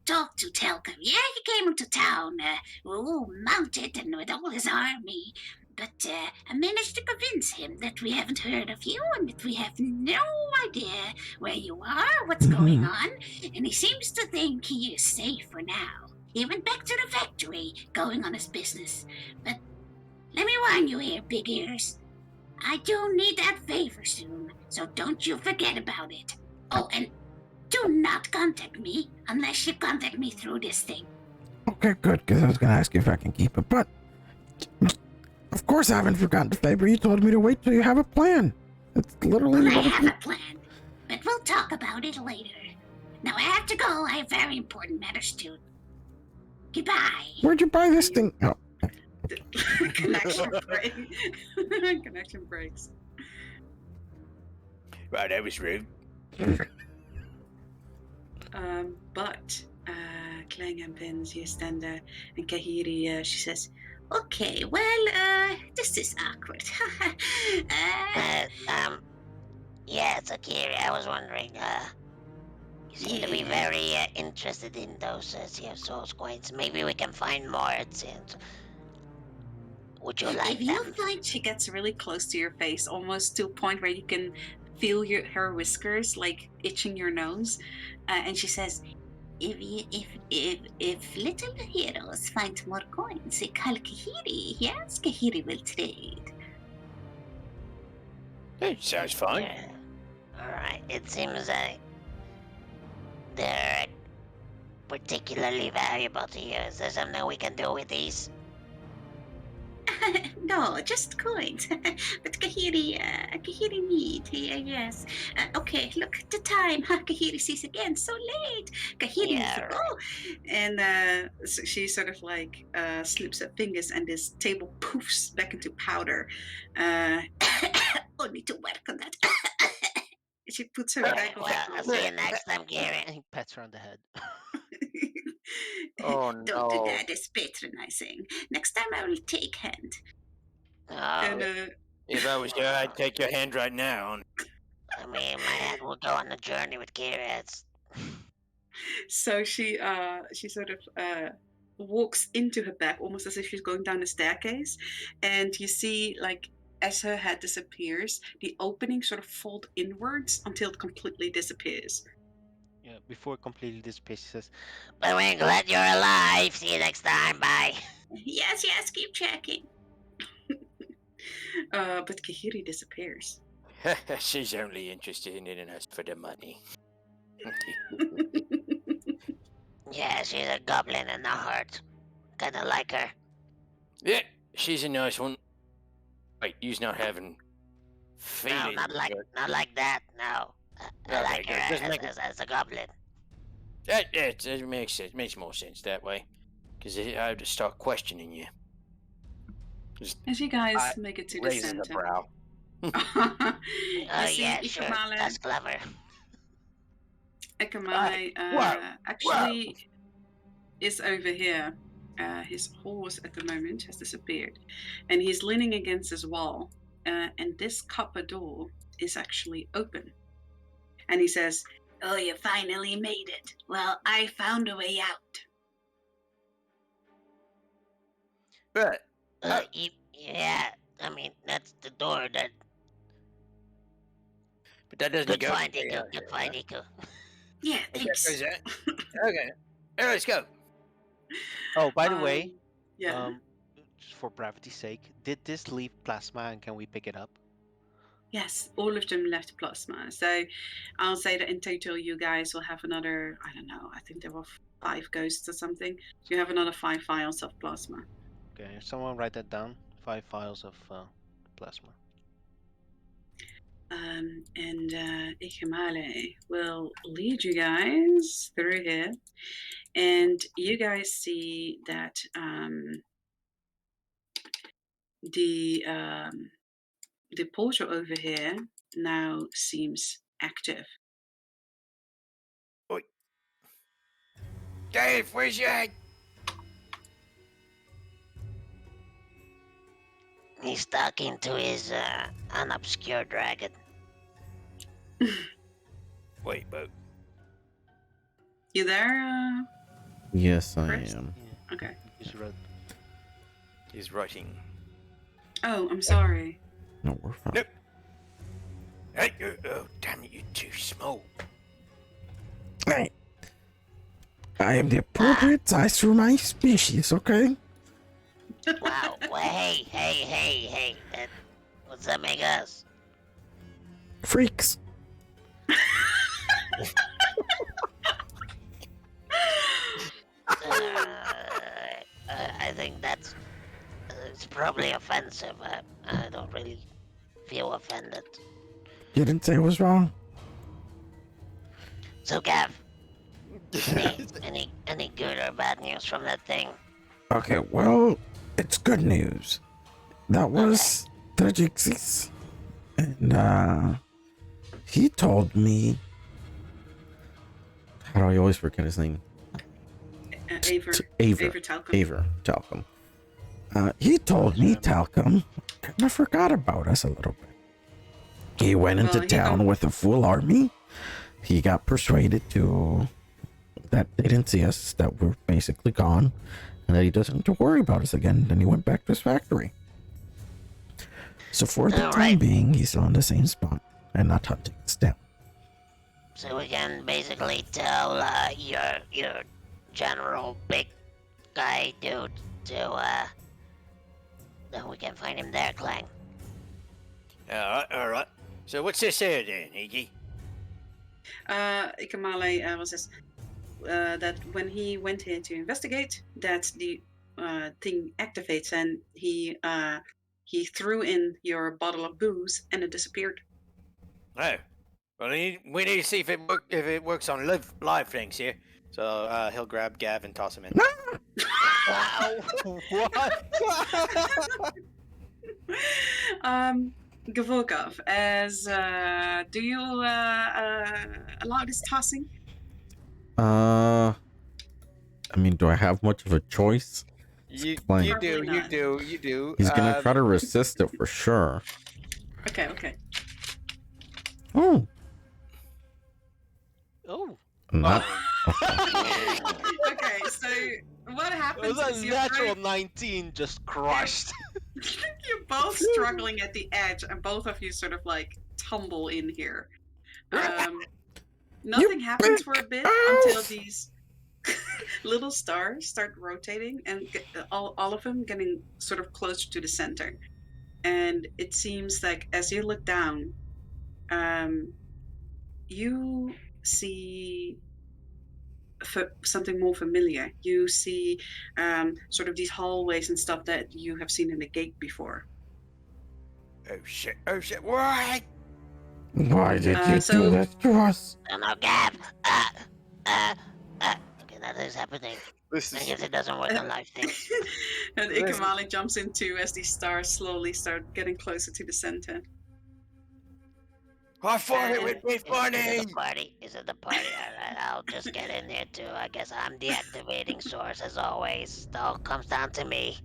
talk to Telcom. Yeah, he came into town, mounted and with all his army, but I managed to convince him that we haven't heard of you and that we have no idea where you are, what's going on, and he seems to think he is safe for now. He went back to the factory, going on his business, but let me warn you here, Big Ears. I do need that favor soon, so don't you forget about it. Oh, and do not contact me unless you contact me through this thing. Okay, good, because I was going to ask you if I can keep it, but of course I haven't forgotten the favor. You told me to wait till you have a plan. That's literally Well, I what have a plan, but we'll talk about it later. Now I have to go. I have very important matters to. Goodbye. Where'd you buy this thing? Oh, Connection break. Connection breaks. Right, that was rude. But Clang and Pins, you stand there, and Kahiri, she says, "Okay, well, this is awkward." Yeah, it's Akiri. I was wondering, you seem to be Yeah. very interested in those Sea of Souls coins. Maybe we can find more, it seems. Would you like If you them? find she gets really close to your face, almost to a point where you can feel her whiskers like itching your nose, and she says, If little heroes find more coins, call Kahiri. Yes, Kahiri will trade. Hey, sounds fine. Yeah. Alright, it seems they're particularly valuable to you. Is there something we can do with these? No, just coins. But Kahiri need. Yes. Okay, look at the time. Kahiri sees again. So late. Kahiri needs to Yeah, go. and so she sort of like slips her fingers, and this table poofs back into powder. Oh, need to work on that. She puts her Alright, back on well, I'll the see you next time, Gary. He pats her on the head. Oh Don't do no. that. It's patronizing. Next time I will take hand. Oh, and If I was you, I'd take your hand right now. I mean, my head will go on a journey with Gary. It's... so she sort of walks into her back, almost as if she's going down a staircase, and you see, like, as her head disappears, the opening sort of fold inwards until it completely disappears. Yeah, before it completely disappears, he says, But we're glad you're alive. See you next time. Bye. Yes, keep checking. But Kahiri disappears. She's only interested in us for the money. Yeah, she's a goblin in the heart. Kinda like her. Yeah, she's a nice one. Wait, you's not having No, feelings. not like that. No, I Okay, like good. her Doesn't make as a goblin. it makes sense. Makes more sense that way. Because I have to start questioning you. As you guys I make it to the Raises the center, brow. you Oh see yeah, sure. Ikamale. That's clever. Ikamale Wow, actually is over here. His horse at the moment has disappeared, and he's leaning against his wall. And this copper door is actually open. And he says, Oh, you finally made it. Well, I found a way out. Right. Yeah, I mean that's the door. That But that doesn't good go. find, Iku. Good find, Iku. Yeah, Okay, thanks. goes that. Okay. All right, let's go. "Oh, by the way, yeah, just for brevity's sake, did this leave plasma, and can we pick it up?" yes, all of them left plasma. So I'll say that in total, you guys will have another, I don't know, I think there were 5 ghosts or something. So you have another 5 vials of plasma. Okay, someone write that down. 5 vials of plasma. And Ikamale will lead you guys through here. And you guys see that the portal over here now seems active. Oi. Dave, where's your head? He's talking to his unobscure dragon. Wait, but You there? Yes, I Chris? am. Yeah, Okay. he's red. he's writing. Oh, I'm sorry. No, we're fine. Nope. Hey, oh, damn it, you're too small. Hey, I am the appropriate size for my species, okay? Wow. Well, hey. What's that make us? Freaks. I think that's it's probably offensive. I don't really feel offended. You didn't say it was wrong? So, Gav, any good or bad news from that thing? Okay, well, it's good news. That was Trajixis. And, he told me... How do I always forget his name? Aver. Aver. Aver Talcum. Aver Talcum. He told me Talcum kind of forgot about us a little bit. He went into town with a full army. He got persuaded to... that they didn't see us, that we're basically gone, and that he doesn't have to worry about us again. Then he went back to his factory. So for the time being, he's still in the same spot and not hunting us down. So we can basically tell your general big guy dude to then we can find him there, Clang. Alright. So what's this here then, Iggy? Ikamale was this, that when he went here to investigate, that the thing activates, and he threw in your bottle of booze and it disappeared. Oh. Well, we need to see if it works on live things here. So he'll grab Gav and toss him in. Wow. What? Gavokov, as do you allow this tossing? I mean, do I have much of a choice? You Probably do. He's gonna try to resist it for sure. Okay. Oh, Oh. not. Okay, so what It happens was is a you're natural 19 just crushed. you're both struggling at the edge, and both of you sort of like tumble in here. Nothing happens for a bit until these little stars start rotating, and all of them getting sort of closer to the center. And it seems like as you look down, you see something more familiar. You see sort of these hallways and stuff that you have seen in the gate before. Oh shit! What? Why did you so- do this to us? No, Gav. Okay, that is happening. I guess it doesn't work on live things. And Ikamali jumps in too as these stars slowly start getting closer to the center. I thought it would be Is funny. it the party? Is it the party? Alright, I'll just get in there too. I guess I'm the activating source as always. It all comes down to me.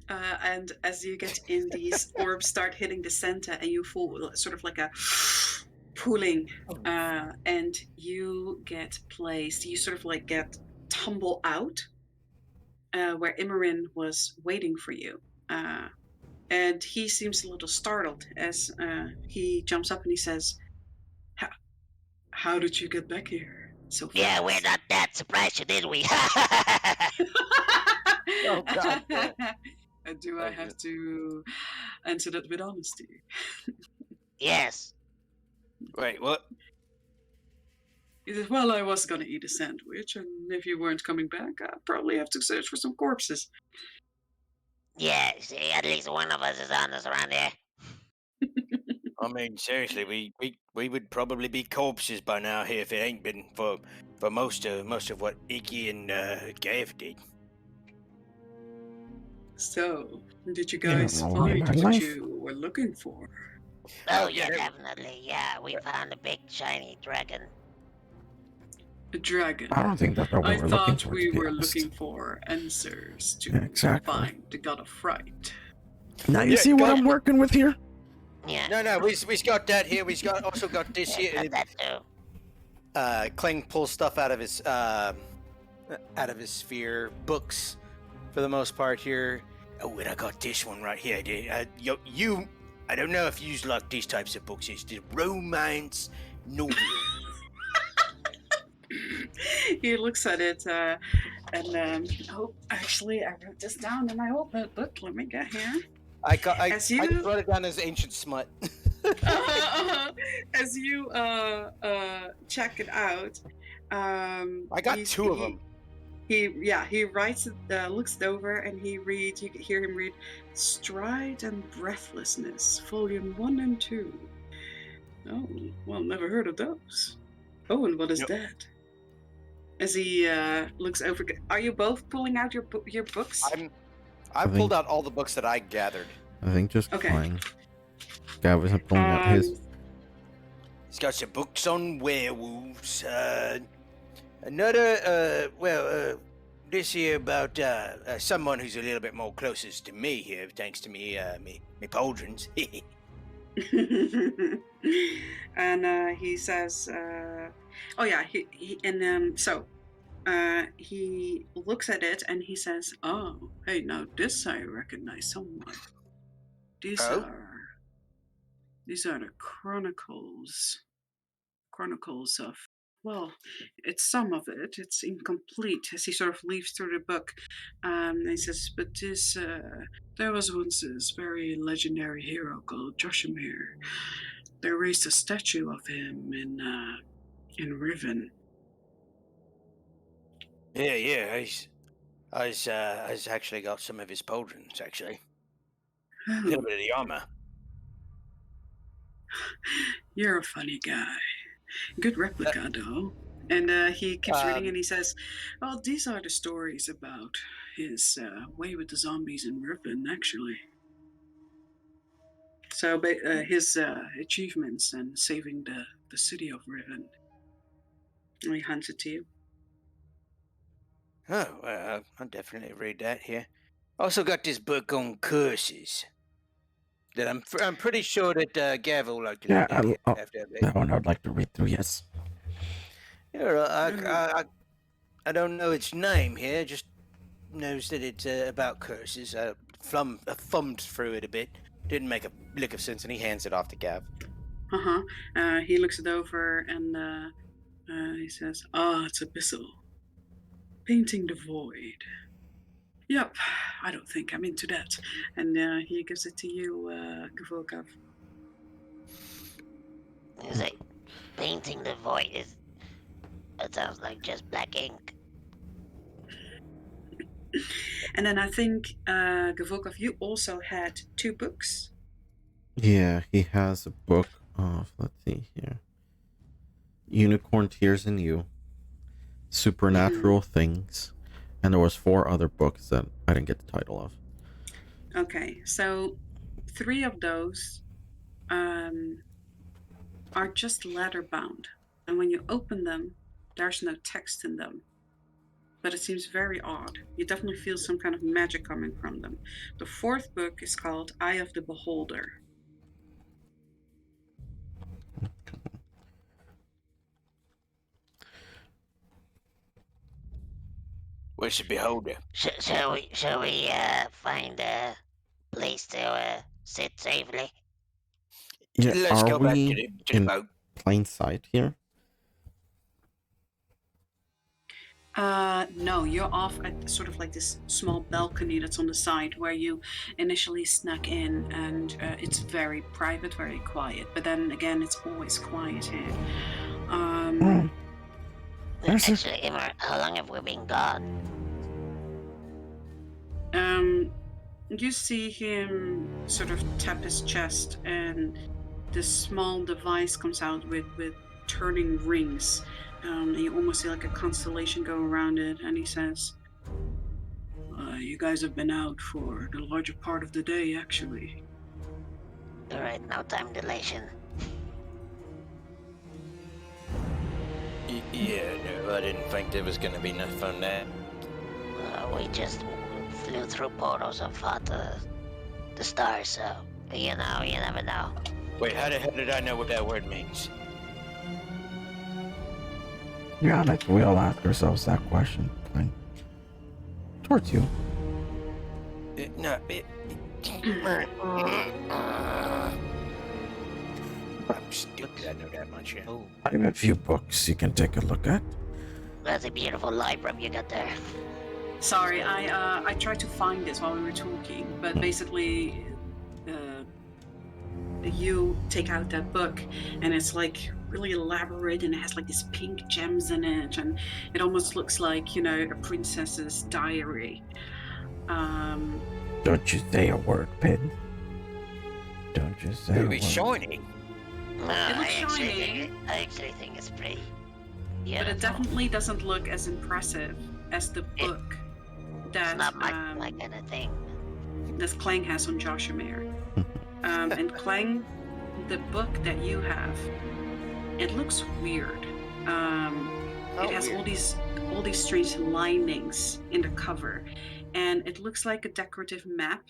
And as you get in, these orbs start hitting the center, and you feel sort of like a pulling, and you get placed. You sort of like get tumble out where Imran was waiting for you. And he seems a little startled as he jumps up and he says, "How did you get back here so fast?" Yeah, we're not that surprised, did we? Oh, God. Do I have to answer that with honesty? Yes. Wait, what? He says, "Well, I was gonna eat a sandwich, and if you weren't coming back, I'd probably have to search for some corpses." Yeah, see, at least one of us is honest around here. I mean, seriously, we would probably be corpses by now here if it ain't been for most of what Iggy and Gav did. So, did you Yeah, guys well, find my what life- you were looking for? Oh, Oh, yeah, yeah, definitely. Yeah, we found a big shiny dragon. A dragon. I don't think that's what we I were looking thought for, we to be were honest. looking for answers to Exactly. find the god of fright. Now you Yeah, see what go- I'm working with here? Yeah. No, we got that here. We also got this Yeah, here. got that too. Kling pulls stuff out of his sphere, books for the most part here. Oh, and I got this one right here. I don't know if you like these types of books. It's the romance novel. He looks at it oh, actually, I wrote this down in my old notebook. Let me get here. I As just you wrote it down as ancient smut. as you check it out, I got two of them. He writes it, looks it over, and he reads. You can hear him read "Stride and Breathlessness," Volume 1 and 2. Oh, well, never heard of those. Oh, and what is Yep. that? As he looks over, are you both pulling out your books? I pulled out all the books that I gathered. I think just Okay. fine. Guy wasn't pulling out his. He's got some books on werewolves. This here about someone who's a little bit more closest to me here, thanks to me pauldrons. And he says, "Oh yeah." He looks at it and he says, "Oh, hey, now this I recognize somewhat. These Oh? are the chronicles of, well, it's some of it. It's incomplete." As he sort of leaves through the book, he says, "But this, there was once this very legendary hero called Joshamir. They raised a statue of him in Riven." Yeah. I've actually got some of his pauldrons, actually. A Oh, little bit of the armor. you're a funny guy. Good replica, though. And he keeps reading, and he says, "Well, these are the stories about his way with the zombies in Riven, actually. So his achievements and saving the city of Riven." And he hands it to you. Oh, well, I'll definitely read that here. Also got this book on curses that I'm pretty sure that Gav will like to Yeah, look at after that. that one I'd like to read through, yes. I don't know its name here. Just knows that it's about curses. I thumbed through it a bit. Didn't make a lick of sense, and he hands it off to Gav. He looks it over and he says, "It's Abyssal. Painting the Void. Yep, I don't think I'm into that." And he gives it to you, Gavokov. Is it painting the void? It sounds like just black ink. And then I think, Gavokov, you also had 2 books. Yeah, he has a book of, let's see here, Unicorn Tears in You, Supernatural Things, and there was 4 other books that I didn't get the title of. Okay, so 3 of those are just leather bound, and when you open them, there's no text in them. But it seems very odd. You definitely feel some kind of magic coming from them. The 4th book is called Eye of the Beholder. Where's the beholder? Shall we find a place to sit safely? Yeah, Let's are go back we to the in boat. plain sight here? No, you're off at sort of like this small balcony that's on the side where you initially snuck in, and it's very private, very quiet. But then again, it's always quiet here. There's a- Actually, Imar, how long have we been gone? You see him sort of tap his chest, and this small device comes out with turning rings. And you almost see like a constellation go around it, and he says, "You guys have been out for the larger part of the day, actually." Alright, no time dilation. Yeah, no, I didn't think there was gonna be enough on that. We just flew through portals and fought the stars, so you know, you never know. Wait, how the hell did I know what that word means? Yeah, I think we all ask ourselves that question. Clang. Towards you. No, I'm stupid. I know that much. Yeah. Oh, I have a few books you can take a look at. That's a beautiful library you got there. Sorry, I tried to find this while we were talking, but basically, you take out that book, and it's like really elaborate, and it has like these pink gems in it, and it almost looks like, you know, a princess's diary. Don't you say a word, Pin. Don't you say a It'll word. be shiny. No, It looks shiny. I actually think it's pretty. But Beautiful. it definitely doesn't look as impressive as the book It's that not my kind of thing. that Clang has on Joshamir. And Clang, the book that you have, it looks weird. It has weird. all these strange linings in the cover, and it looks like a decorative map,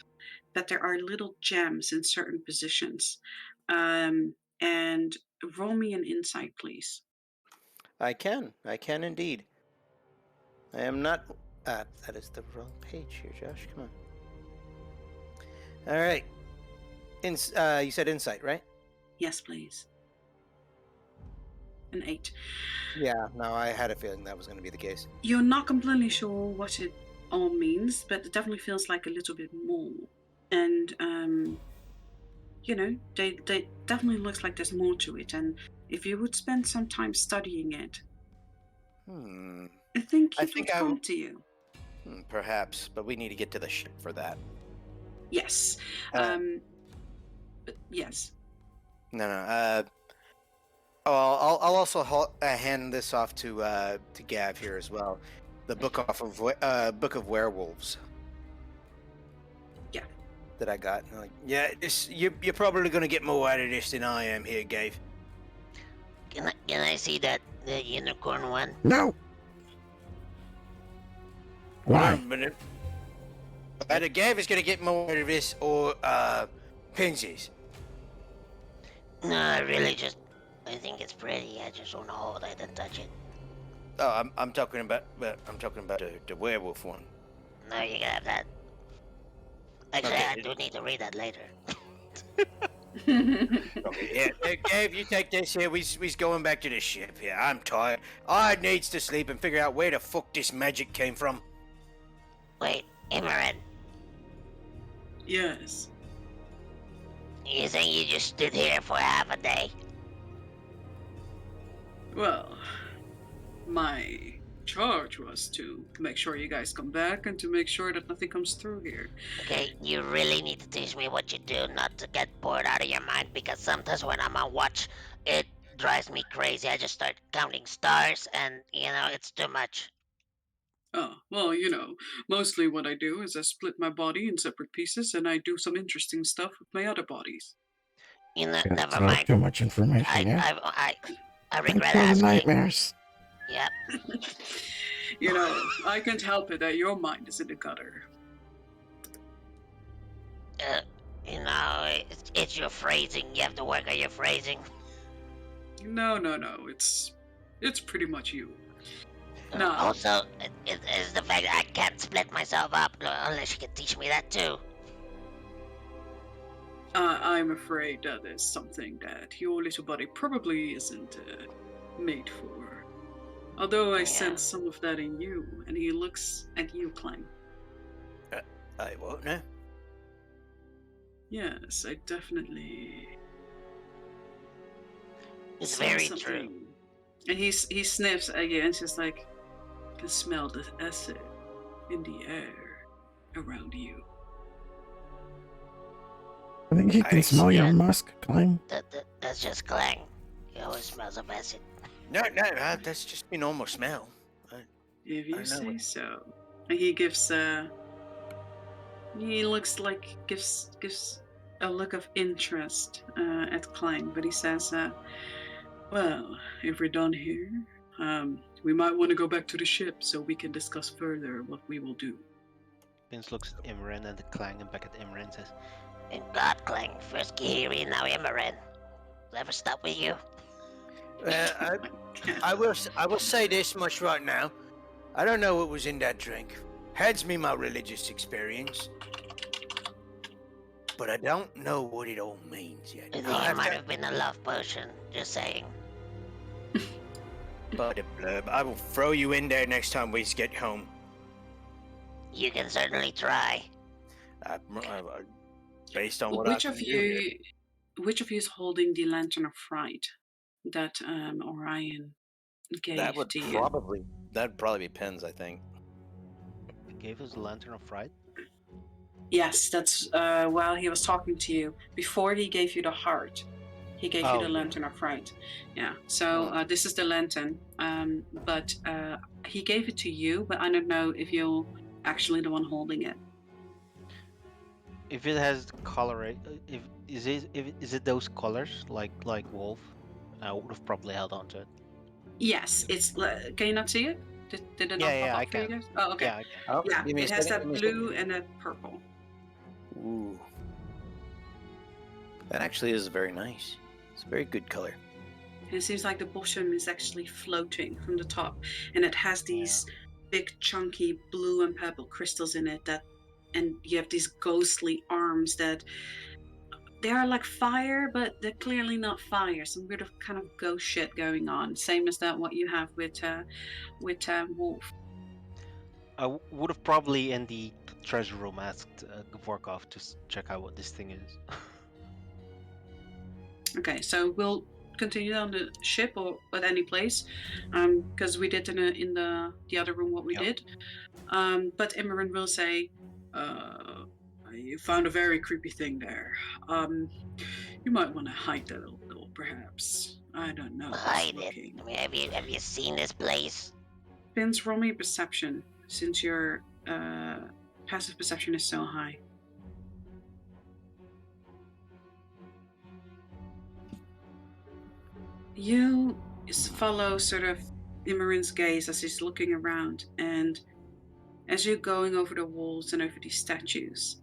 but there are little gems in certain positions. And roll me an insight, please. I can indeed. I am not. That is the wrong page here, Josh. Come on. All right. You said insight, right? Yes, please. An 8. Yeah. No, I had a feeling that was going to be the case. You're not completely sure what it all means, but it definitely feels like a little bit more. And you know, they definitely looks like there's more to it. And if you would spend some time studying it, I think I it think would I come will. to you. Perhaps, but we need to get to the ship for that. Yes. Uh, But yes. No, no. I'll also hand this off to Gav here as well. The book Book of Werewolves. Yeah. That I got. Like, yeah, you're probably gonna get more out of this than I am here, Gav. Can I see the unicorn one? No! Hold on a Why? minute. Either Gav is gonna get more out of this, or Pinsies. No, I think it's pretty. I just want to hold it and touch it. Oh, I'm talking about the werewolf one. No, you can have that. Actually, Okay. I do need to read that later. Okay, yeah. Hey, Gabe, you take this here. We's going back to the ship here. I'm tired. I needs to sleep and figure out where the fuck this magic came from. Wait, Imran, Yes. you think you just stood here for half a day? Well, my charge was to make sure you guys come back and to make sure that nothing comes through here. Okay, you really need to teach me what you do not to get bored out of your mind, because sometimes when I'm on watch, it drives me crazy. I just start counting stars and, it's too much. Oh, well, you know, mostly what I do is I split my body in separate pieces and I do some interesting stuff with my other bodies. That's Never a little mind. too much information, I, yeah? I Thanks regret for the asking. nightmares. Yep. You know, I can't help it that your mind is in the gutter. It's your phrasing. You have to work on your phrasing. No, it's pretty much you. No. Also, it is the fact that I can't split myself up unless you can teach me that too. I'm afraid that is something that your little body probably isn't made for. Although I Yeah. sense some of that in you, and he looks at you, Clang. I won't now. Yes, I definitely. It's sense very something. true. And he sniffs again. It's just like, I can smell the acid in the air around you. I think he can smell your Yeah. musk, Clang. That's just Clang. He always smells of acid. No, that's just my normal smell. If I you know say it. so. And he gives. He looks like gives a look of interest at Clang, but he says, well, if we're done here, we might want to go back to the ship so we can discuss further what we will do. Vince looks at Imran and the Clang and back at Imran and says, In God, Clang, first Kihiri, now Imran. Ever stop with you? I will say this much right now. I don't know what was in that drink. Heads me my religious experience. But I don't know what it all means yet. I think it might have been a love potion, just saying. But blurb, I will throw you in there next time we get home. You can certainly try. Based on what Which of you is holding the Lantern of Fright that Orion gave to you? That'd probably be Pins, I think. he gave us the Lantern of Fright? Yes, that's while he was talking to you. Before he gave you the heart, he gave you the Lantern of Fright. Yeah, so this is the lantern, but he gave it to you, but I don't know if you're actually the one holding it. If it has color, is it those colors like wolf? I would have probably held on to it. Yes, it's. Can you not see it? Did it not pop up I for you can. guys? Oh, okay. Yeah, I can. Yeah, it has that blue and that purple. Ooh. That actually is very nice. It's a very good color. And it seems like the bottom is actually floating from the top, and it has these big, chunky blue and purple crystals in it. And you have these ghostly arms that they are like fire, but they're clearly not fire. Some weird kind of ghost shit going on. Same as that what you have with Wolf. I would have probably in the treasure room asked Vorkov to check out what this thing is. Okay, so we'll continue on the ship or at any place, because we did in the other room what we did. But Imran will say, you found a very creepy thing there. You might want to hide that a little, perhaps. I don't know. Hide it. I mean, have you seen this place? Vince, roll me a perception, since your passive perception is so high. You follow sort of Imran's gaze as he's looking around, and as you're going over the walls and over these statues,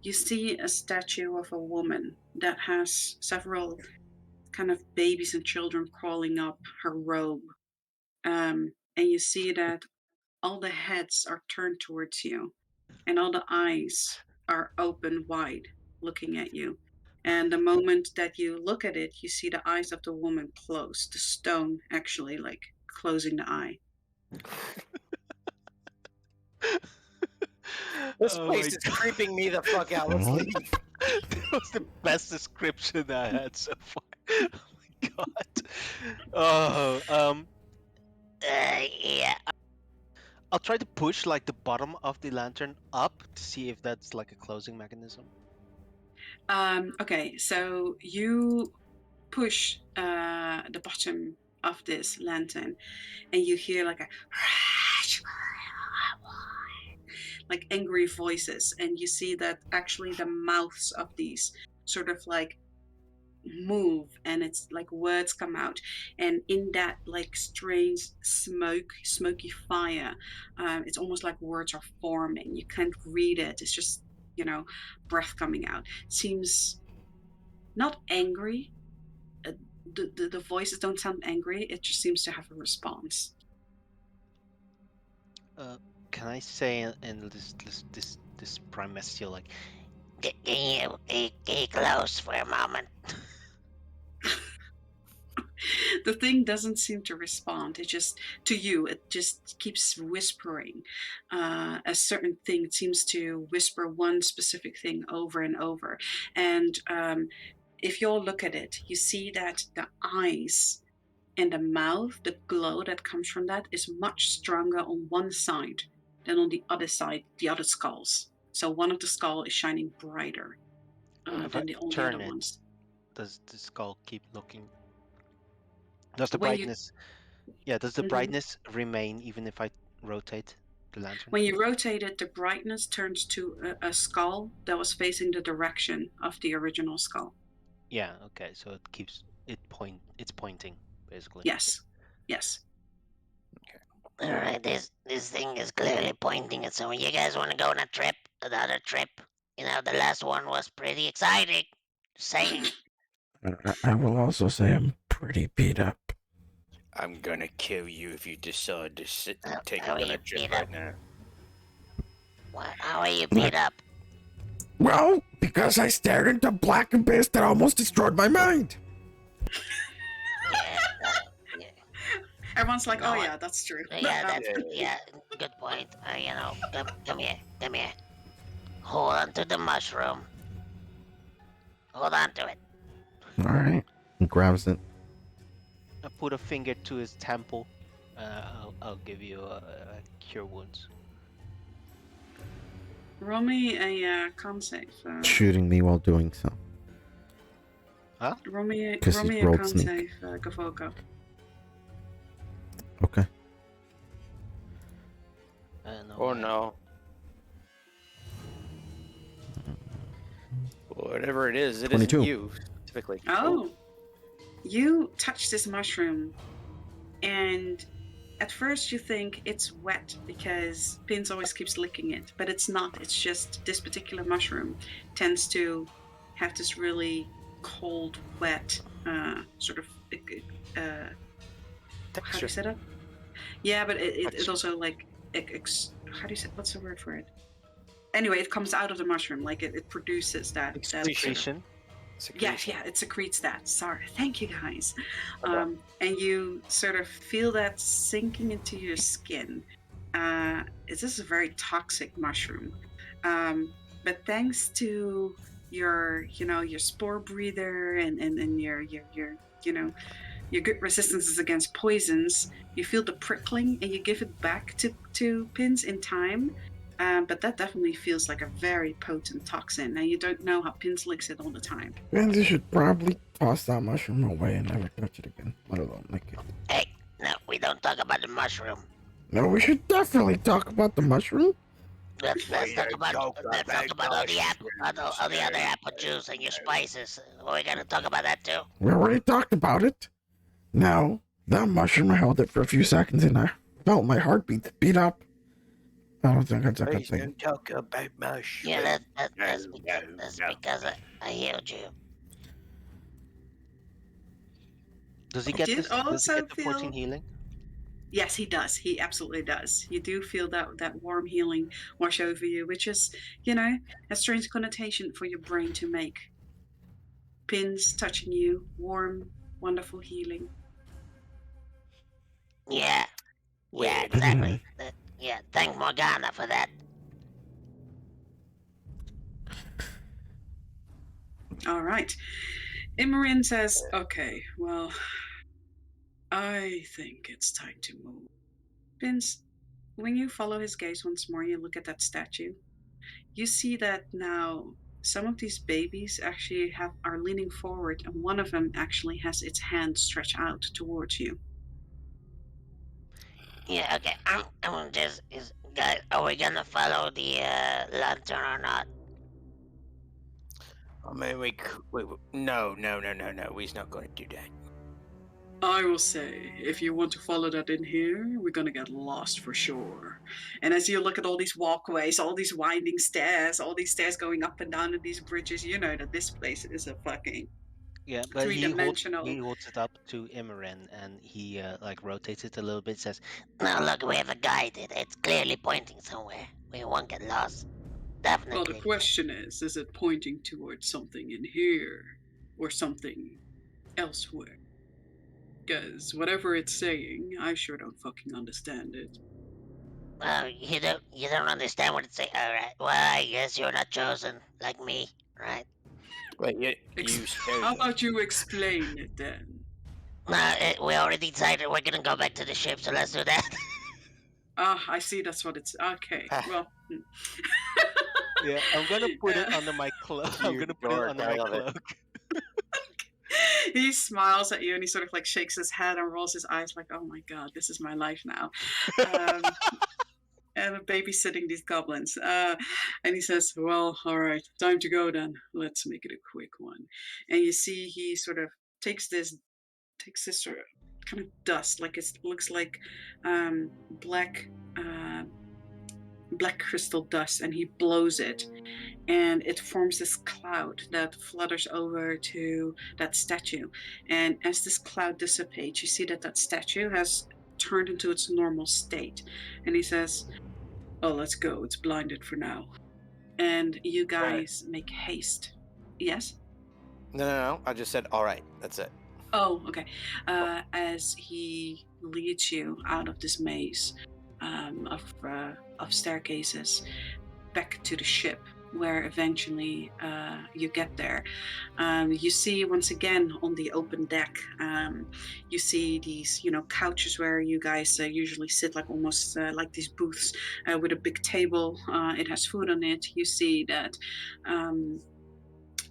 you see a statue of a woman that has several kind of babies and children crawling up her robe. And you see that all the heads are turned towards you, and all the eyes are open wide, looking at you. And the moment that you look at it, you see the eyes of the woman close, the stone actually like closing the eye. This place is creeping me the fuck out. Let's leave. That was the best description I had so far. Oh my god. Yeah. I'll try to push like the bottom of the lantern up to see if that's like a closing mechanism. Okay, so you push the bottom of this lantern, and you hear like a like angry voices, and you see that actually the mouths of these sort of like move, and it's like words come out, and in that like strange smoky fire, it's almost like words are forming. You can't read it, it's just, you know, breath coming out. It seems not angry. The voices don't sound angry, it just seems to have a response. Can I say in this primestial like, Can you close for a moment? The thing doesn't seem to respond. It just, to you, it just keeps whispering a certain thing. It seems to whisper one specific thing over and over. And if you all look at it, you see that the eyes and the mouth, the glow that comes from that is much stronger on one side than on the other side, the other skulls. So one of the skull is shining brighter than the only other ones. Does the skull keep looking? Does the brightness? Does the brightness remain even if I rotate The lantern. When you rotate it, the brightness turns to a skull that was facing the direction of the original skull. Yeah. Okay. So it keeps It's pointing basically. Yes. Yes. All right, this thing is clearly pointing at someone. You guys want to go on a trip? Another trip? You know, the last one was pretty exciting. Just saying. I will also say I'm pretty beat up. I'm gonna kill you if you decide to take how it are on you a trip beat right up? now. How are you beat up? Well, because I stared into black abyss that almost destroyed my mind. Yeah, yeah, Everyone's like, No, oh yeah, that's true. yeah, that's yeah. Good point. You know, come here, come here. Hold on to the mushroom. Hold on to it. All right. He grabs it. I put a finger to his temple. I'll give you a cure wounds. Roll me a con save. Shooting me while doing so. Roll me 'Cause a he's rolled con sneak. save, Gavoko. Okay. No, Oh no. Whatever it is, it 22. isn't you typically. Oh, you touch this mushroom, and at first you think it's wet because Pins always keeps licking it, but it's not. It's just this particular mushroom tends to have this really cold, wet sort of. How do you say that? Yeah, but it also like how do you say, what's the word for it? Anyway, it comes out of the mushroom, like it produces that Excretion. yeah, it secretes that. Sorry, thank you guys. problem. And you sort of feel that sinking into your skin. This is a very toxic mushroom, but thanks to your spore breather and your your good resistances against poisons, you feel the prickling and you give it back to Pins in time. But that definitely feels like a very potent toxin. Now you don't know how Pins licks it all the time. And you should probably toss that mushroom away and never touch it again, let alone lick it. Hey, no, we don't talk about the mushroom. No, we should definitely talk about the mushroom. Let's talk about all the other apple mushrooms. juice and your spices. We're gonna talk about that too. We already talked about it. Now, that mushroom, I held it for a few seconds and I felt my heartbeat speed up. I don't think that's a good Please thing. don't talk about mushrooms. Yeah, that's No, because I healed you. Does he I get did this? Does he also get the 14 feel- healing? Yes, he does. He absolutely does. You do feel that warm healing wash over you, which is, a strange connotation for your brain to make. Pins touching you, warm, wonderful healing. Yeah, yeah, Weird. exactly. Yeah, thank Morgana for that. All right. Imran says, okay, well, I think it's time to move. Pins, when you follow his gaze once more, you look at that statue. You see that now some of these babies actually are leaning forward, and one of them actually has its hand stretched out towards you. Yeah, okay. I'm just guys. Are we gonna follow the lantern or not? I mean, no. We's not going to do that. I will say, if you want to follow that in here, we're gonna get lost for sure. And as you look at all these walkways, all these winding stairs, all these stairs going up and down and these bridges, you know that this place is a fucking Yeah, but three-dimensional. he holds it up to Imran and he like rotates it a little bit. Says, No, look, we have a guide. It's clearly pointing somewhere. We won't get lost. Well, the Definitely. question is it pointing towards something in here or something elsewhere? Because whatever it's saying, I sure don't fucking understand it. You don't understand what it's saying. All right. Well, I guess you're not chosen like me, right? Wait, you How about you explain it then? No, we already decided we're gonna go back to the ship, so let's do that. Ah, I see. That's what it's. Okay. Well. yeah, I'm gonna put it under my cloak. I'm gonna put it dork, under I my love it. cloak. He smiles at you and he sort of like shakes his head and rolls his eyes like, oh my god, this is my life now. babysitting these goblins. And he says, "Well, all right, time to go then. Let's make it a quick one." And you see he sort of takes this sort of kind of dust, like it looks like black black crystal dust, and he blows it, and it forms this cloud that flutters over to that statue. And as this cloud dissipates, you see that that statue has turned into its normal state. And he says, "Oh, let's go. It's blinded for now." And you guys make haste. Yes? No. I just said, all right. That's it. Oh, okay. As he leads you out of this maze of staircases back to the ship, where eventually you get there. You see once again on the open deck, you see these, couches where you guys usually sit, like almost like these booths with a big table. It has food on it. You see that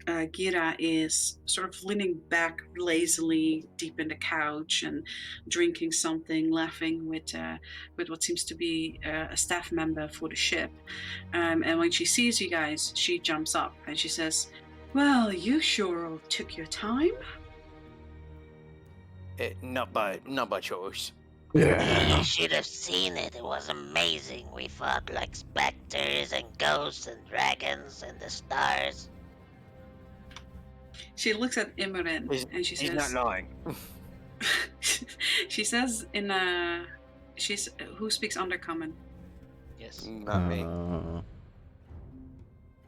Gira is sort of leaning back lazily deep in the couch and drinking something, laughing with what seems to be a staff member for the ship. And when she sees you guys, she jumps up and she says, "Well, you sure all took your time." Not by choice. Yeah. You should have seen it. It was amazing. We fought like specters and ghosts and dragons and the stars. She looks at Imogen and she He's not says, lying. she says in a, she's who speaks Undercommon? Yes. Not me.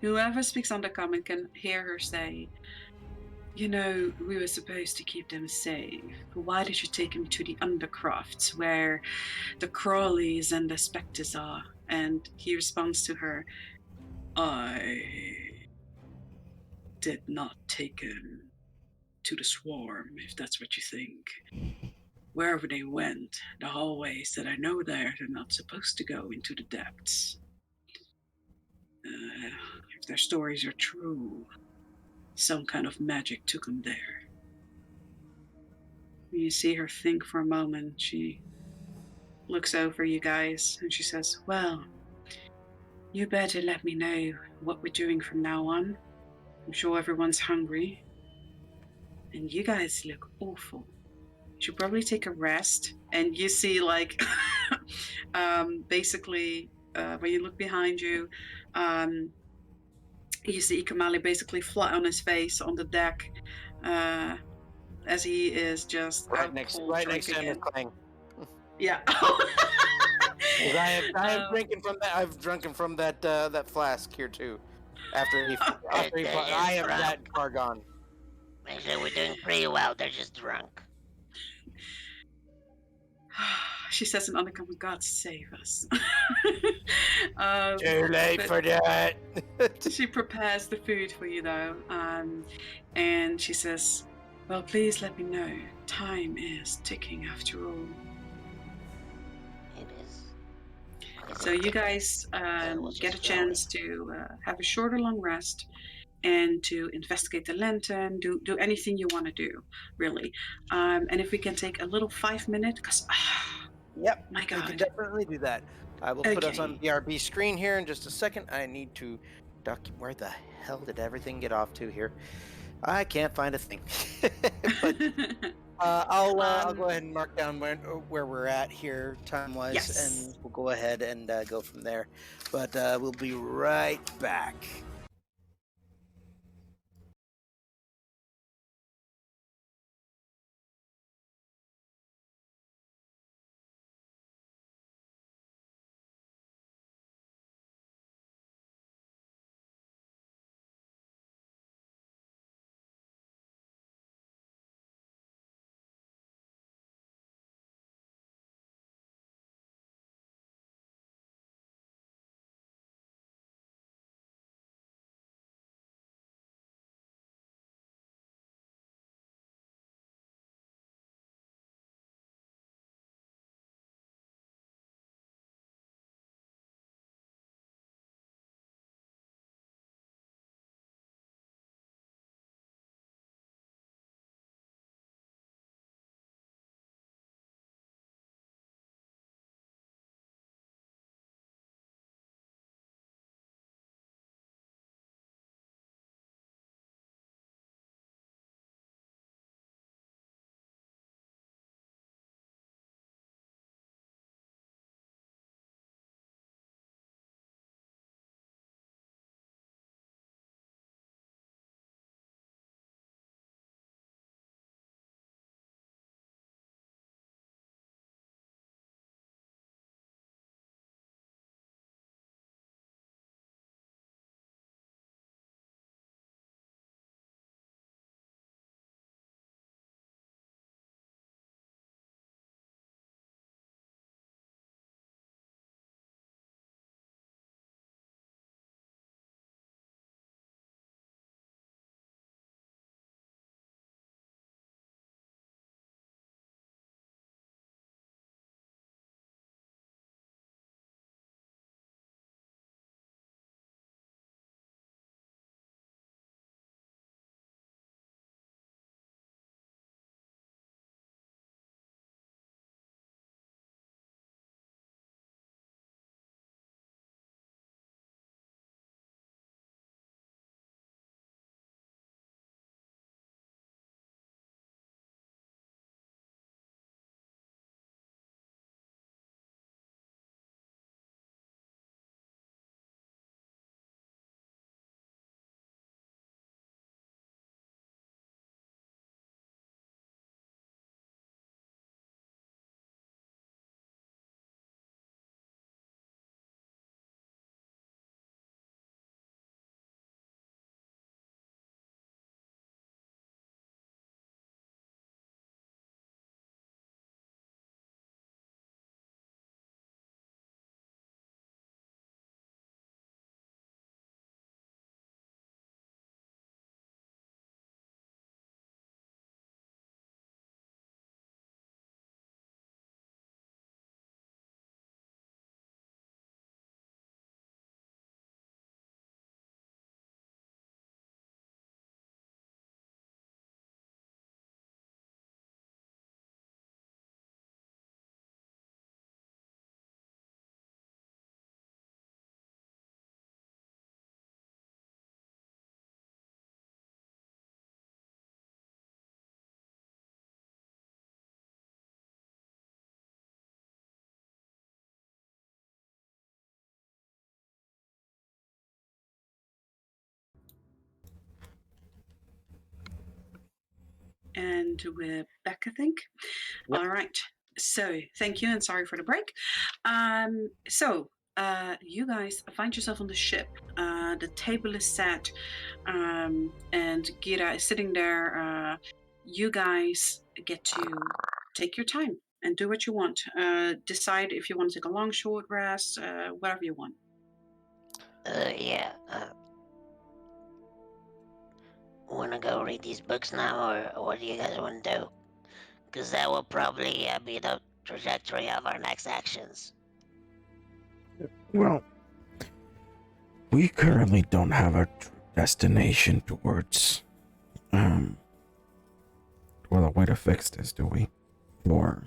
Whoever speaks Undercommon can hear her say, "We were supposed to keep them safe. Why did you take them to the Undercrofts, where the Crawleys and the Spectres are?" And he responds to her, "I did not take him to the Swarm, if that's what you think. Wherever they went, the hallways that I know they're not supposed to go into the depths. If their stories are true, some kind of magic took them there." You see her think for a moment. She looks over you guys and she says, "Well, you better let me know what we're doing from now on. I'm sure everyone's hungry. And you guys look awful. You should probably take a rest." And you see, like, basically, when you look behind you, you see Ikamali basically flat on his face on the deck, as he is just Right out next, cold right drunk next to him is again. Clang. Yeah. 'Cause I have Um, drinking from that. I've drunken from that flask here too. After he, after he, They're I just am that drunk. far gone. Actually, we're doing pretty well. They're just drunk. she says in Undercover, "God save us." um, Too late but for that. she prepares the food for you, though, and she says, "Well, please let me know. Time is ticking after all." It is. So you guys It was get a just growing. chance to have a short or long rest and to investigate the lantern, do anything you want to do, really. And if we can take a little 5 minute, because, Yep, my we can God. definitely do that. I will put us on Okay. BRB screen here in just a second. I need to where the hell did everything get off to here? I can't find a thing. But I'll go um, ahead and mark down where we're at here time wise, yes. and we'll go ahead and go from there. But we'll be right back. and we're back, I think. Yep. All right. So thank you and sorry for the break. You guys find yourself on the ship. The table is set, and Gira is sitting there. You guys get to take your time and do what you want. Decide if you want to take a long, short rest, whatever you want. Yeah. Wanna go read these books now, or what do you guys want to do? Because that will probably be the trajectory of our next actions. Well, we currently don't have a destination towards, well, a way to fix this, do we? For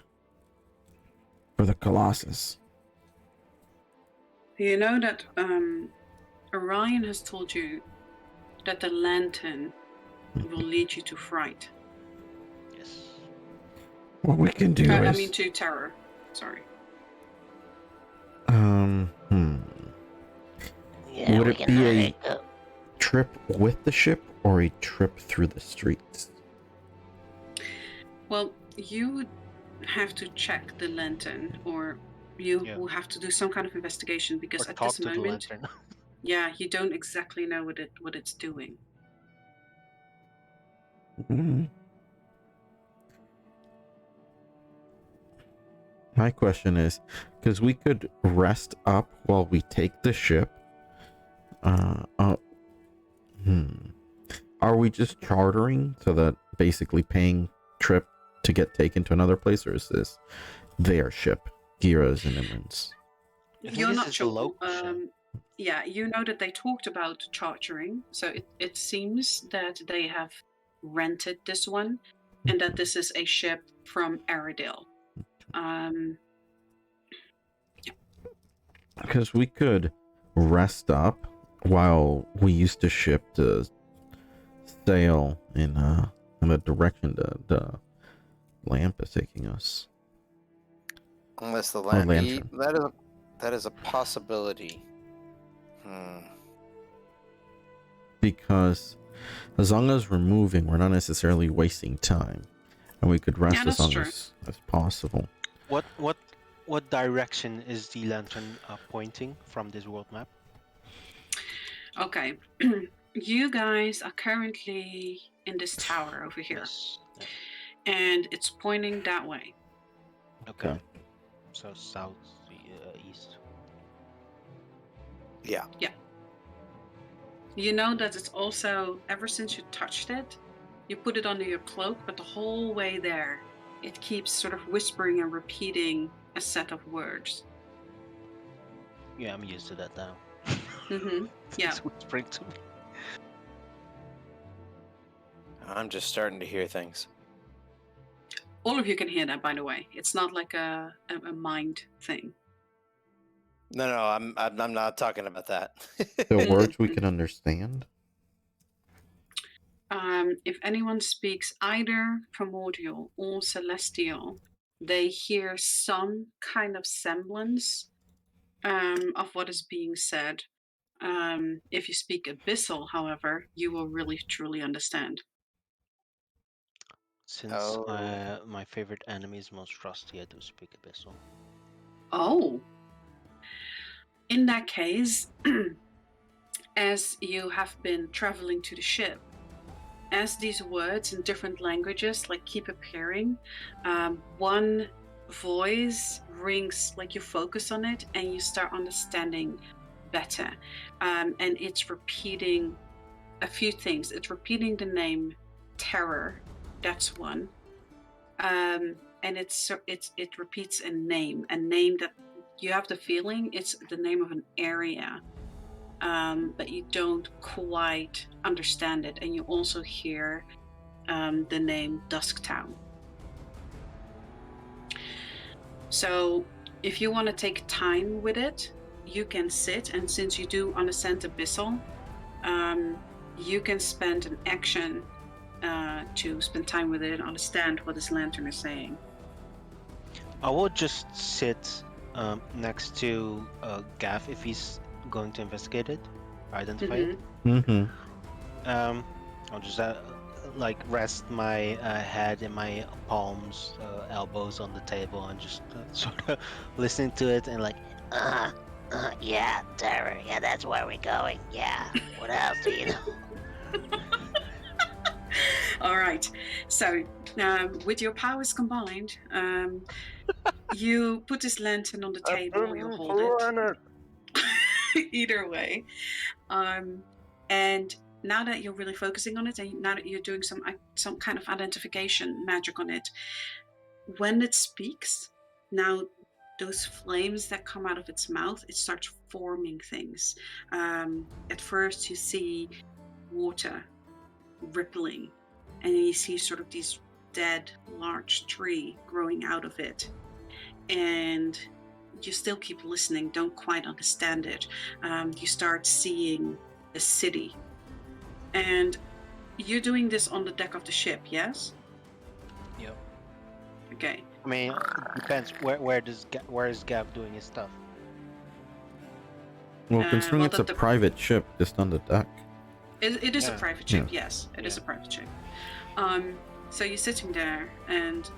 the Colossus. You know that Orion has told you that the lantern will lead you to fright. Yes. What we can do I is... mean to terror. Sorry. Yeah, Would we it can be have a it go. trip with the ship or a trip through the streets? Well, you would have to check the lantern, or you Yeah. will have to do some kind of investigation because Or at talk this to the moment, lantern. yeah, you don't exactly know what it's doing. Mhm. My question is, because we could rest up while we take the ship. Are we just chartering so that basically paying trip to get taken to another place, or is this their ship, Gira's and Imran's? I think You're this not is the sure. local ship. Yeah, you know that they talked about chartering, so it seems that they have rented this one, and that this is a ship from Aradale. Because we could rest up while we used to ship to sail in the direction the lamp is taking us. Unless the Or lantern. lantern. That is a possibility. Because as long as we're moving, we're not necessarily wasting time, and we could rest Yeah, as that's long true. as possible. What direction is the lantern pointing from this world map? Okay. You guys are currently in this tower over here, Yes. Yeah. and it's pointing that way. Okay. So south, east. Yeah. You know that it's also, ever since you touched it, you put it under your cloak, but the whole way there, it keeps sort of whispering and repeating a set of words. Yeah, I'm used to that now. Mm-hmm. Yeah. It's whispering to me. I'm just starting to hear things. All of you can hear that, by the way. It's not like a mind thing. No, I'm not talking about that. The words we can understand. If anyone speaks either primordial or celestial, they hear some kind of semblance of what is being said. If you speak abyssal, however, you will really truly understand. Since Oh. my favorite enemy is most trusty, I do speak abyssal. Oh. In that case, as you have been traveling to the ship, as these words in different languages like keep appearing, one voice rings, like you focus on it and you start understanding better. And it's repeating a few things. It's repeating the name Terror. That's one. And it repeats a name that you have the feeling it's the name of an area. But you don't quite understand it. And you also hear the name Dusktown. So if you want to take time with it, you can sit, and since you do understand Abyssal, you can spend an action to spend time with it and understand what this lantern is saying. I will just sit next to Gav if he's going to investigate it, identify it. Mm-hmm. I'll just like rest my head in my palms, elbows on the table, and just sort of listening to it and like, Yeah, terror. Yeah, that's where we're going. Yeah. What else do you know? All right. So, with your powers combined, you put this lantern on the table or you hold it. Either way. And now that you're really focusing on it, and now that you're doing some kind of identification magic on it, when it speaks, now those flames that come out of its mouth, it starts forming things. At first, you see water rippling, and then you see sort of these dead large tree growing out of it, and you still keep listening, don't quite understand it. You start seeing a city, and you're doing this on the deck of the ship, yes? Yep. Okay. I mean, it depends. Where is Gav doing his stuff? Well, considering well, it's a the- private ship just on the deck. It is a Yeah. private ship, yes. It is a private ship. So you're sitting there, and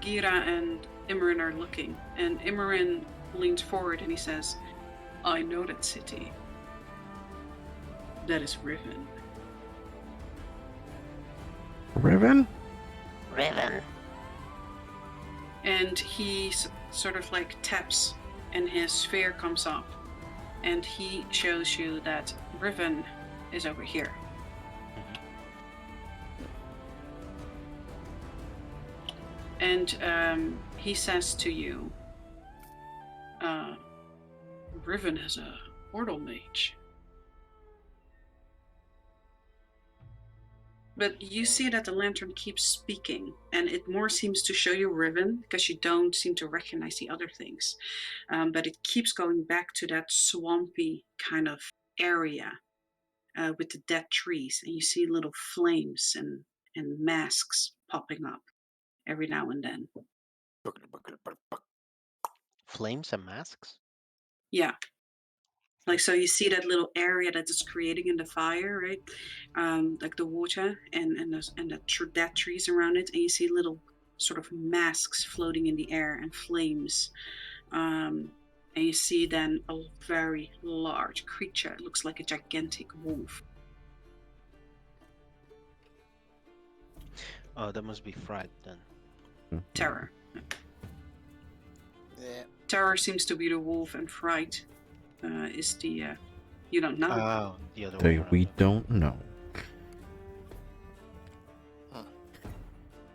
Gira and Imran are looking, and Imran leans forward and he says, I know that city. That is Riven. Riven? Riven. And he sort of like taps, and his sphere comes up, and he shows you that Riven is over here. And he says to you, Riven has a portal mage. But you see that the lantern keeps speaking, and it more seems to show you Riven because you don't seem to recognize the other things. But it keeps going back to that swampy kind of area with the dead trees, and you see little flames and masks popping up every now and then. Flames and masks? Yeah. Like, so you see that little area that is creating in the fire, right? Like the water and the dead trees around it, and you see little sort of masks floating in the air and flames. And you see then a very large creature. It looks like a gigantic wolf. Oh, that must be Fright then. Terror. Yeah. Terror seems to be the wolf, and Fright is the you don't know. Oh, the other Say one. we don't know.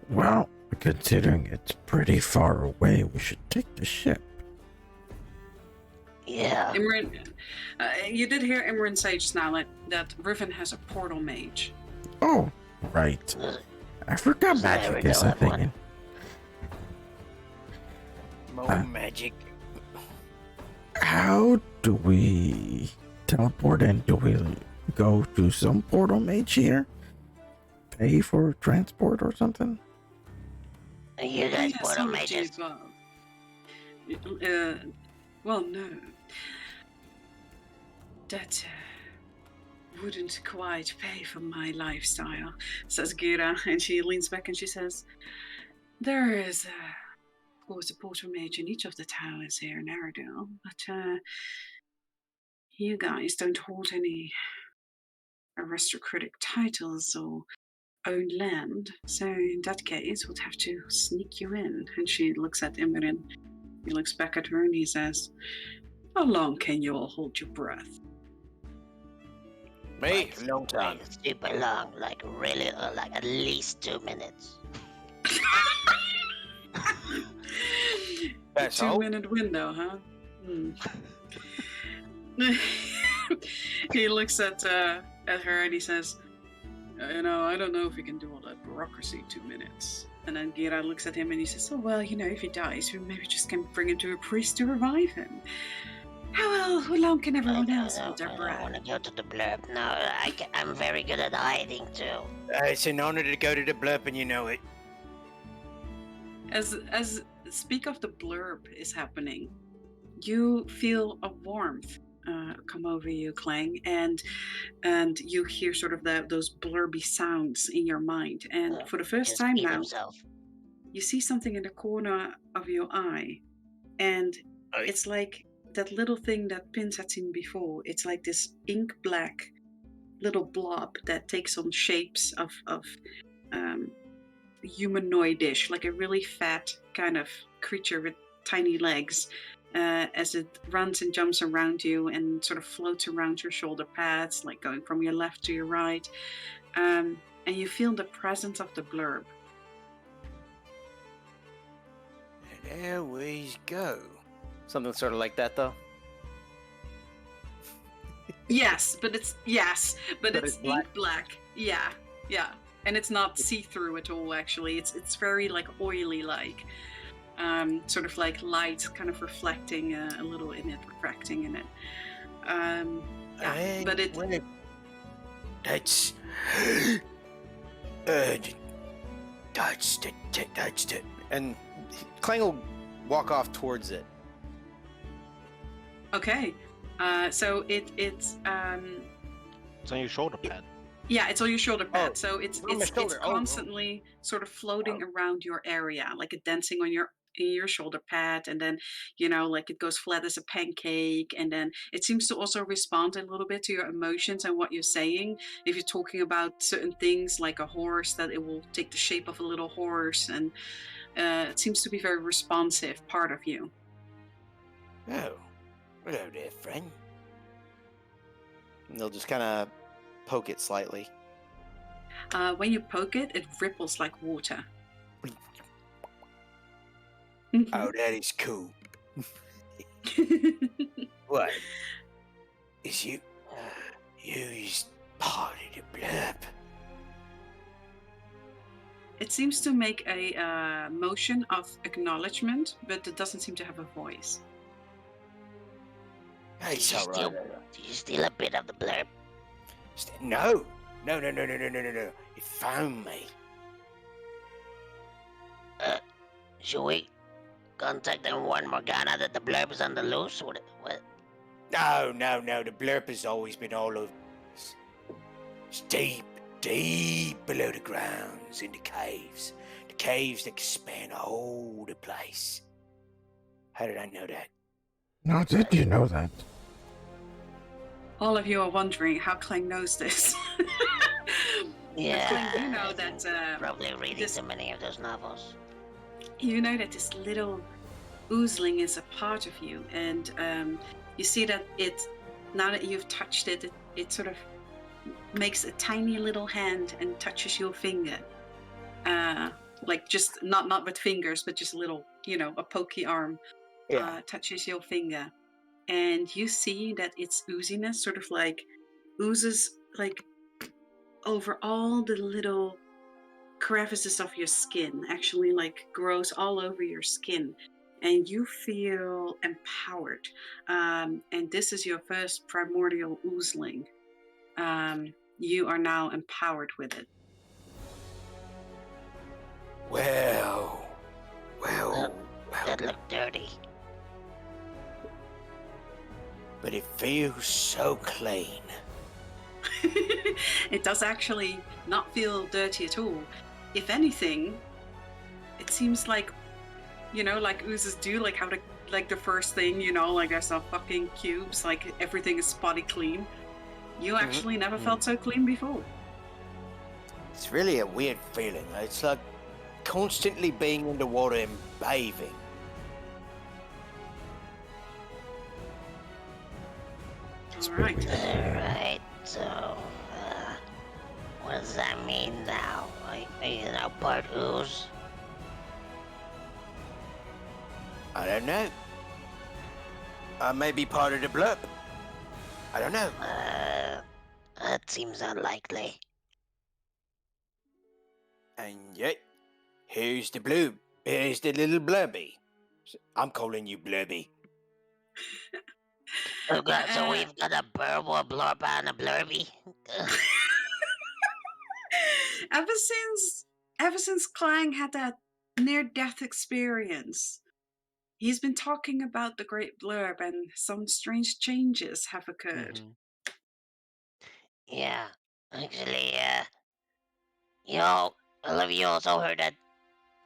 Well, considering it's pretty far away, we should take the ship. Yeah. Imran, you did hear Imran say just now that Riven has a portal mage. Oh, right. I forgot So there magic we is go, a thing. everyone. More magic. How do we teleport in? Do we go to some portal mage here? Pay for transport or something? You guys Yeah, portal some of the mages. above. Well, no. That wouldn't quite pay for my lifestyle, says Gira, and she leans back and she says, there is, of course, a portal mage in each of the towers here in Aradil, but you guys don't hold any aristocratic titles or own land, so in that case, we'll have to sneak you in. And she looks at Imran. He looks back at her and he says, how long can you all hold your breath? Me? A long time. Like, super long, like really, like at least 2 minutes. That's A all? 2-minute window, huh? He looks at her and he says, I don't know if we can do all that bureaucracy in 2 minutes. And then Gira looks at him and he says, oh, well, if he dies, we maybe just can bring him to a priest to revive him. How long can everyone else hold their I breath? don't want to go to the blurb. No, I'm very good at hiding too. It's an honor to go to the blurb and you know it. As speak of the blurb is happening, you feel a warmth come over you, Clang, and you hear sort of those blurby sounds in your mind. And for the first Just time beat now, himself. you see something in the corner of your eye, and Aye. it's like that little thing that Pins had seen before. It's like this ink black little blob that takes on shapes of humanoidish, like a really fat kind of creature with tiny legs, as it runs and jumps around you and sort of floats around your shoulder pads, like going from your left to your right. And you feel the presence of the blurb. And there we go. Something sort of like that, though. Yes, but it's But it's it's black? ink black. Yeah, yeah, and it's not see-through at all. Actually, it's very like oily, like sort of like light, kind of reflecting a little in it, refracting in it. Yeah, but it. Well, that's touched it. And Clang will walk off towards it. Okay, so it's It's on your shoulder pad. yeah, it's on your shoulder pad. Oh, So it's on my it's shoulder. Oh. constantly sort of floating around your area, like it dancing on your in your shoulder pad, and then like it goes flat as a pancake, and then it seems to also respond a little bit to your emotions and what you're saying. If you're talking about certain things like a horse, that it will take the shape of a little horse, and it seems to be very responsive part of you. Oh, hello there, friend. And they'll just kind of poke it slightly. When you poke it, it ripples like water. Oh, that is cool. What? Is you is part of the blurb? It seems to make a motion of acknowledgement, but it doesn't seem to have a voice. It's Did you all right. Did you steal a bit of the blurb? No. It found me. Should we contact and warn Morgana that the blurb is on the loose? What? No. The blurb has always been all over us. It's deep below the grounds in the caves. The caves that span all the place. How did I know that? Now, did you know that? All of you are wondering how Clang knows this. Yeah. Clang, you know that Probably reading this- too many of those novels. you know that this little oozling is a part of you, and you see that it, now that you've touched it, it sort of makes a tiny little hand and touches your finger, like just not with fingers, but just a little, a pokey arm touches your finger, and you see that its ooziness sort of like oozes like over all the little crevices of your skin, actually like grows all over your skin, and you feel empowered. And this is your first primordial oozling. You are now empowered with it. Well. That looked dirty. But it feels so clean. It does actually not feel dirty at all. If anything, it seems like, like oozes do, like how the first thing, like there's no fucking cubes, like everything is spotty clean. You actually never felt so clean before. It's really a weird feeling. It's like constantly being underwater and bathing. All right. Alright, so, what does that mean now? Are you now part ooze? I don't know. I may be part of the blurb. I don't know. That seems unlikely. And yet, here's the blue. Here's the little blurby. I'm calling you Blurby. So we've got a burble, a blurb, and a blurby. Ever since Clang had that near-death experience, he's been talking about the Great Blurb, and some strange changes have occurred. Mhm. Yeah, actually, all of you also heard that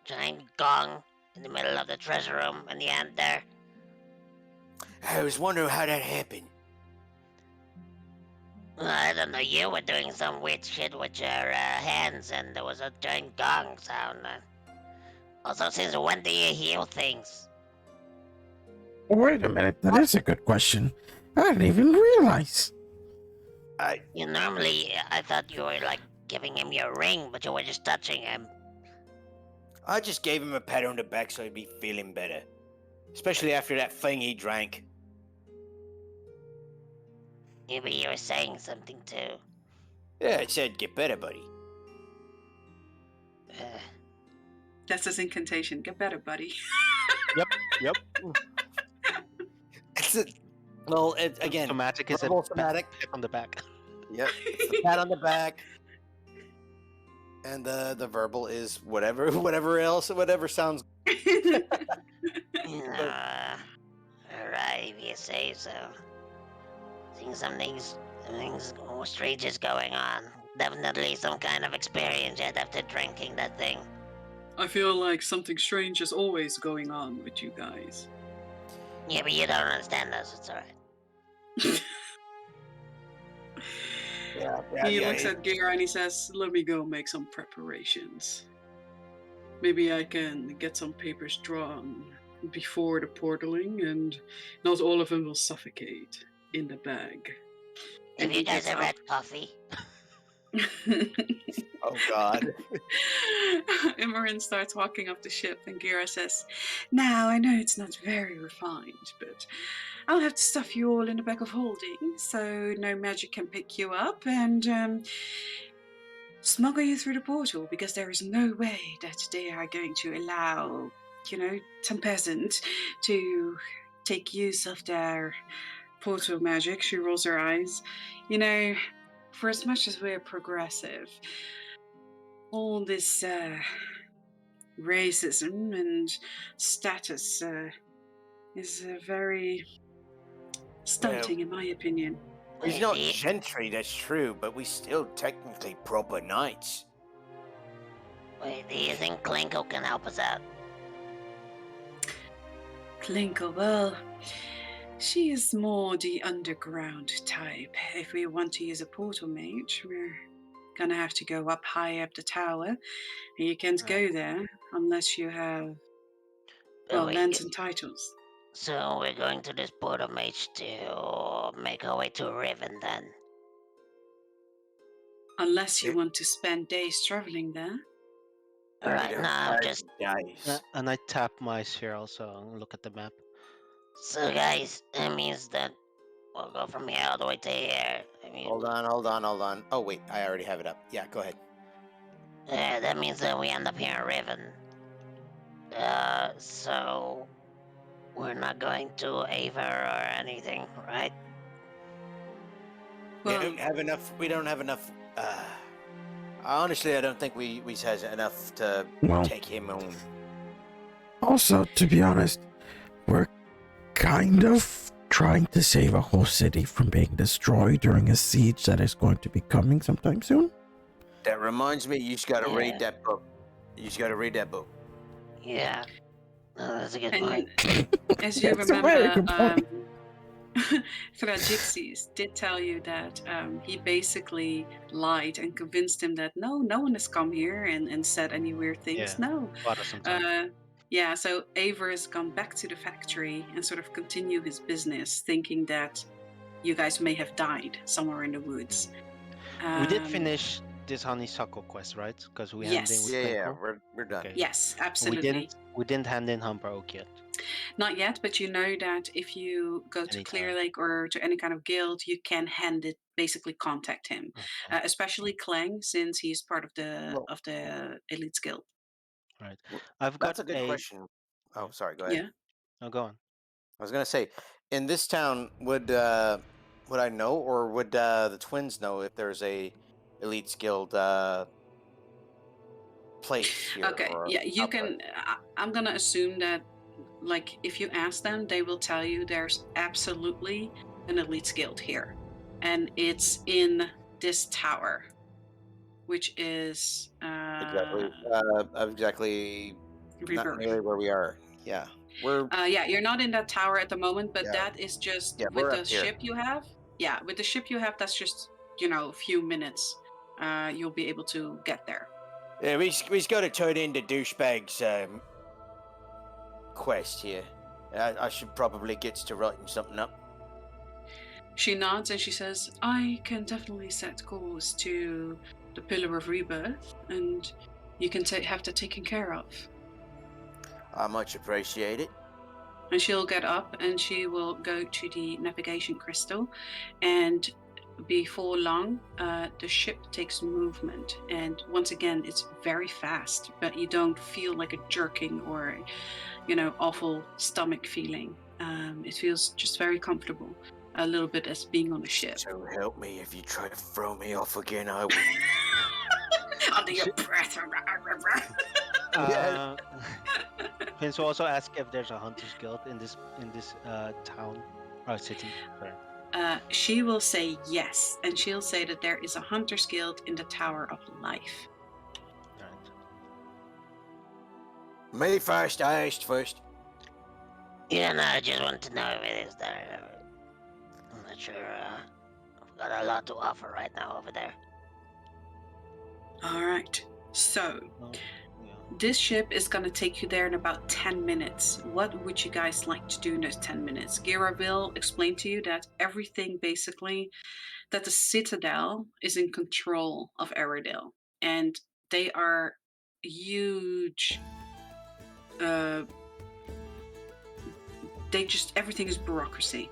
giant gong in the middle of the treasure room in the end there. I was wondering how that happened. I don't know, you were doing some weird shit with your hands, and there was a giant gong sound. Also, since when do you heal things? Wait a minute, that is a good question. I didn't even realize. You normally, I thought you were like giving him your ring, but you were just touching him. I just gave him a pat on the back so he'd be feeling better. Especially after that thing he drank. Maybe you were saying something too. Yeah, it said, get better, buddy. Uh, That's his incantation. Get better, buddy. Yep. It's a, well, again, Somatic is a verbal somatic. pat on the back. Yep. It's the pat on the back. And the verbal is whatever sounds. Alright, if you say so. I think something's strange is going on. Definitely some kind of experience yet after drinking that thing. I feel like something strange is always going on with you guys. Yeah, but you don't understand us, it's alright. He looks at Gira and he says, let me go make some preparations. Maybe I can get some papers drawn before the portaling, and not all of them will suffocate in the bag. Have you guys ever had coffee? Oh, God. Imran starts walking up the ship, and Gira says, now, I know it's not very refined, but I'll have to stuff you all in a bag of holding, so no magic can pick you up, and smuggle you through the portal, because there is no way that they are going to allow, some peasant to take use of their portal magic. She rolls her eyes. For as much as we're progressive, all this racism and status is very stunting, in my opinion. He's not gentry, that's true, but we still technically proper knights. Wait, do you think Klinko can help us out? Klinko, well, she is more the underground type. If we want to use a portal mage, we're gonna have to go up high up the tower, and you can't go there unless you have, lands and titles. So we're going to this portal mage to make our way to Riven then? Unless you want to spend days traveling there. Alright, now just... And I tap my sphere also and look at the map. So guys, that means that we'll go from here all the way to here. Hold on. Oh, wait, I already have it up. Yeah, go ahead. That means that we end up here in Riven. So... we're not going to Ava or anything, right? Well, we don't have enough, honestly, I don't think we has enough to take him on. Also, to be honest, we're kind of trying to save a whole city from being destroyed during a siege that is going to be coming sometime soon. That reminds me, you just got to read that book. Yeah. No, that's a good point. As you remember, Gypsies did tell you that he basically lied and convinced him that no one has come here and said any weird things. Yeah, No. bought us some time. So Aver has gone back to the factory and sort of continue his business, thinking that you guys may have died somewhere in the woods. We did finish this honeysuckle quest, right? Because we Yes. handed in with Yeah, we're done. Okay. Yes, absolutely. We didn't hand in Humber Oak yet. Not yet, but you know that if you go to Clear Anytime. Lake or to any kind of guild, you can basically contact him, Okay. especially Clang, since he's part of the Elite Guild. Right. I've got That's a good question. Oh, sorry. Go ahead. Yeah. Oh, go on. I was gonna say, in this town, would I know, or would the twins know if there's a Elite Guild place here? Okay. or Yeah, you outside? can. I'm gonna assume that like if you ask them, they will tell you there's absolutely an elite guild here, and it's in this tower, which is Exactly. Not Rebirth. nearly where we are. Yeah, we're Yeah, you're not in that tower at the moment, but yeah that is just yeah with we're the up here. ship you have. Yeah, with the ship you have, that's just a few minutes. You'll be able to get there. Yeah, we've got to turn in the douchebag's quest here. I should probably get to writing something up. She nods and she says, I can definitely set course to the Pillar of Rebirth, and you can have that taken care of. I much appreciate it. And she'll get up and she will go to the navigation crystal, and before long, the ship takes movement. And once again, it's very fast, but you don't feel like a jerking or, awful stomach feeling. It feels just very comfortable, a little bit as being on a ship. So help me, if you try to throw me off again, I will. Under your Sh- breath. Prince will also ask if there's a hunters guild in this town or city. Sorry. She will say yes, and she'll say that there is a hunter's guild in the Tower of Life. Alright. Me first, I asked first. Yeah, no, I just want to know if it is there. I'm not sure. I've got a lot to offer right now over there. All right. So Oh, yeah. this ship is going to take you there in about 10 minutes. What would you guys like to do in those 10 minutes? Gira will explain to you that everything basically, that the Citadel is in control of Aerodale. And they are huge. Everything is bureaucracy.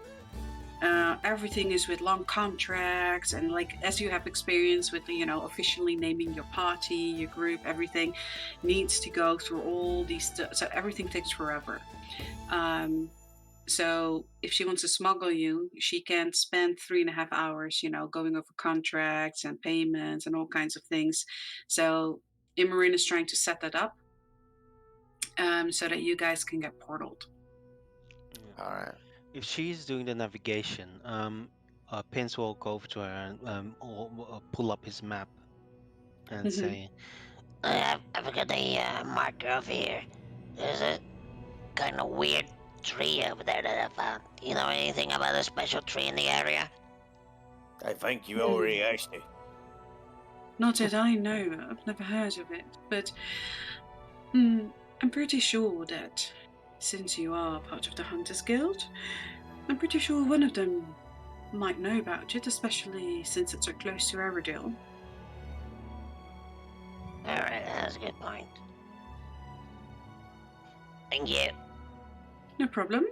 Everything is with long contracts, and like as you have experience with officially naming your party, your group, everything needs to go through all these so everything takes forever. So if she wants to smuggle you, she can spend 3.5 hours going over contracts and payments and all kinds of things. So Immarin is trying to set that up, so that you guys can get portaled. Yeah. All right. If she's doing the navigation, Prince will go over to her and pull up his map and say, I've got a marker over here. There's a kind of weird tree over there that I found. You know anything about a special tree in the area? I think you already asked it. Not that I know. I've never heard of it, but I'm pretty sure that since you are part of the Hunters Guild, I'm pretty sure one of them might know about it, especially since it's so close to Aerodale. Alright, that's a good point. Thank you. No problem.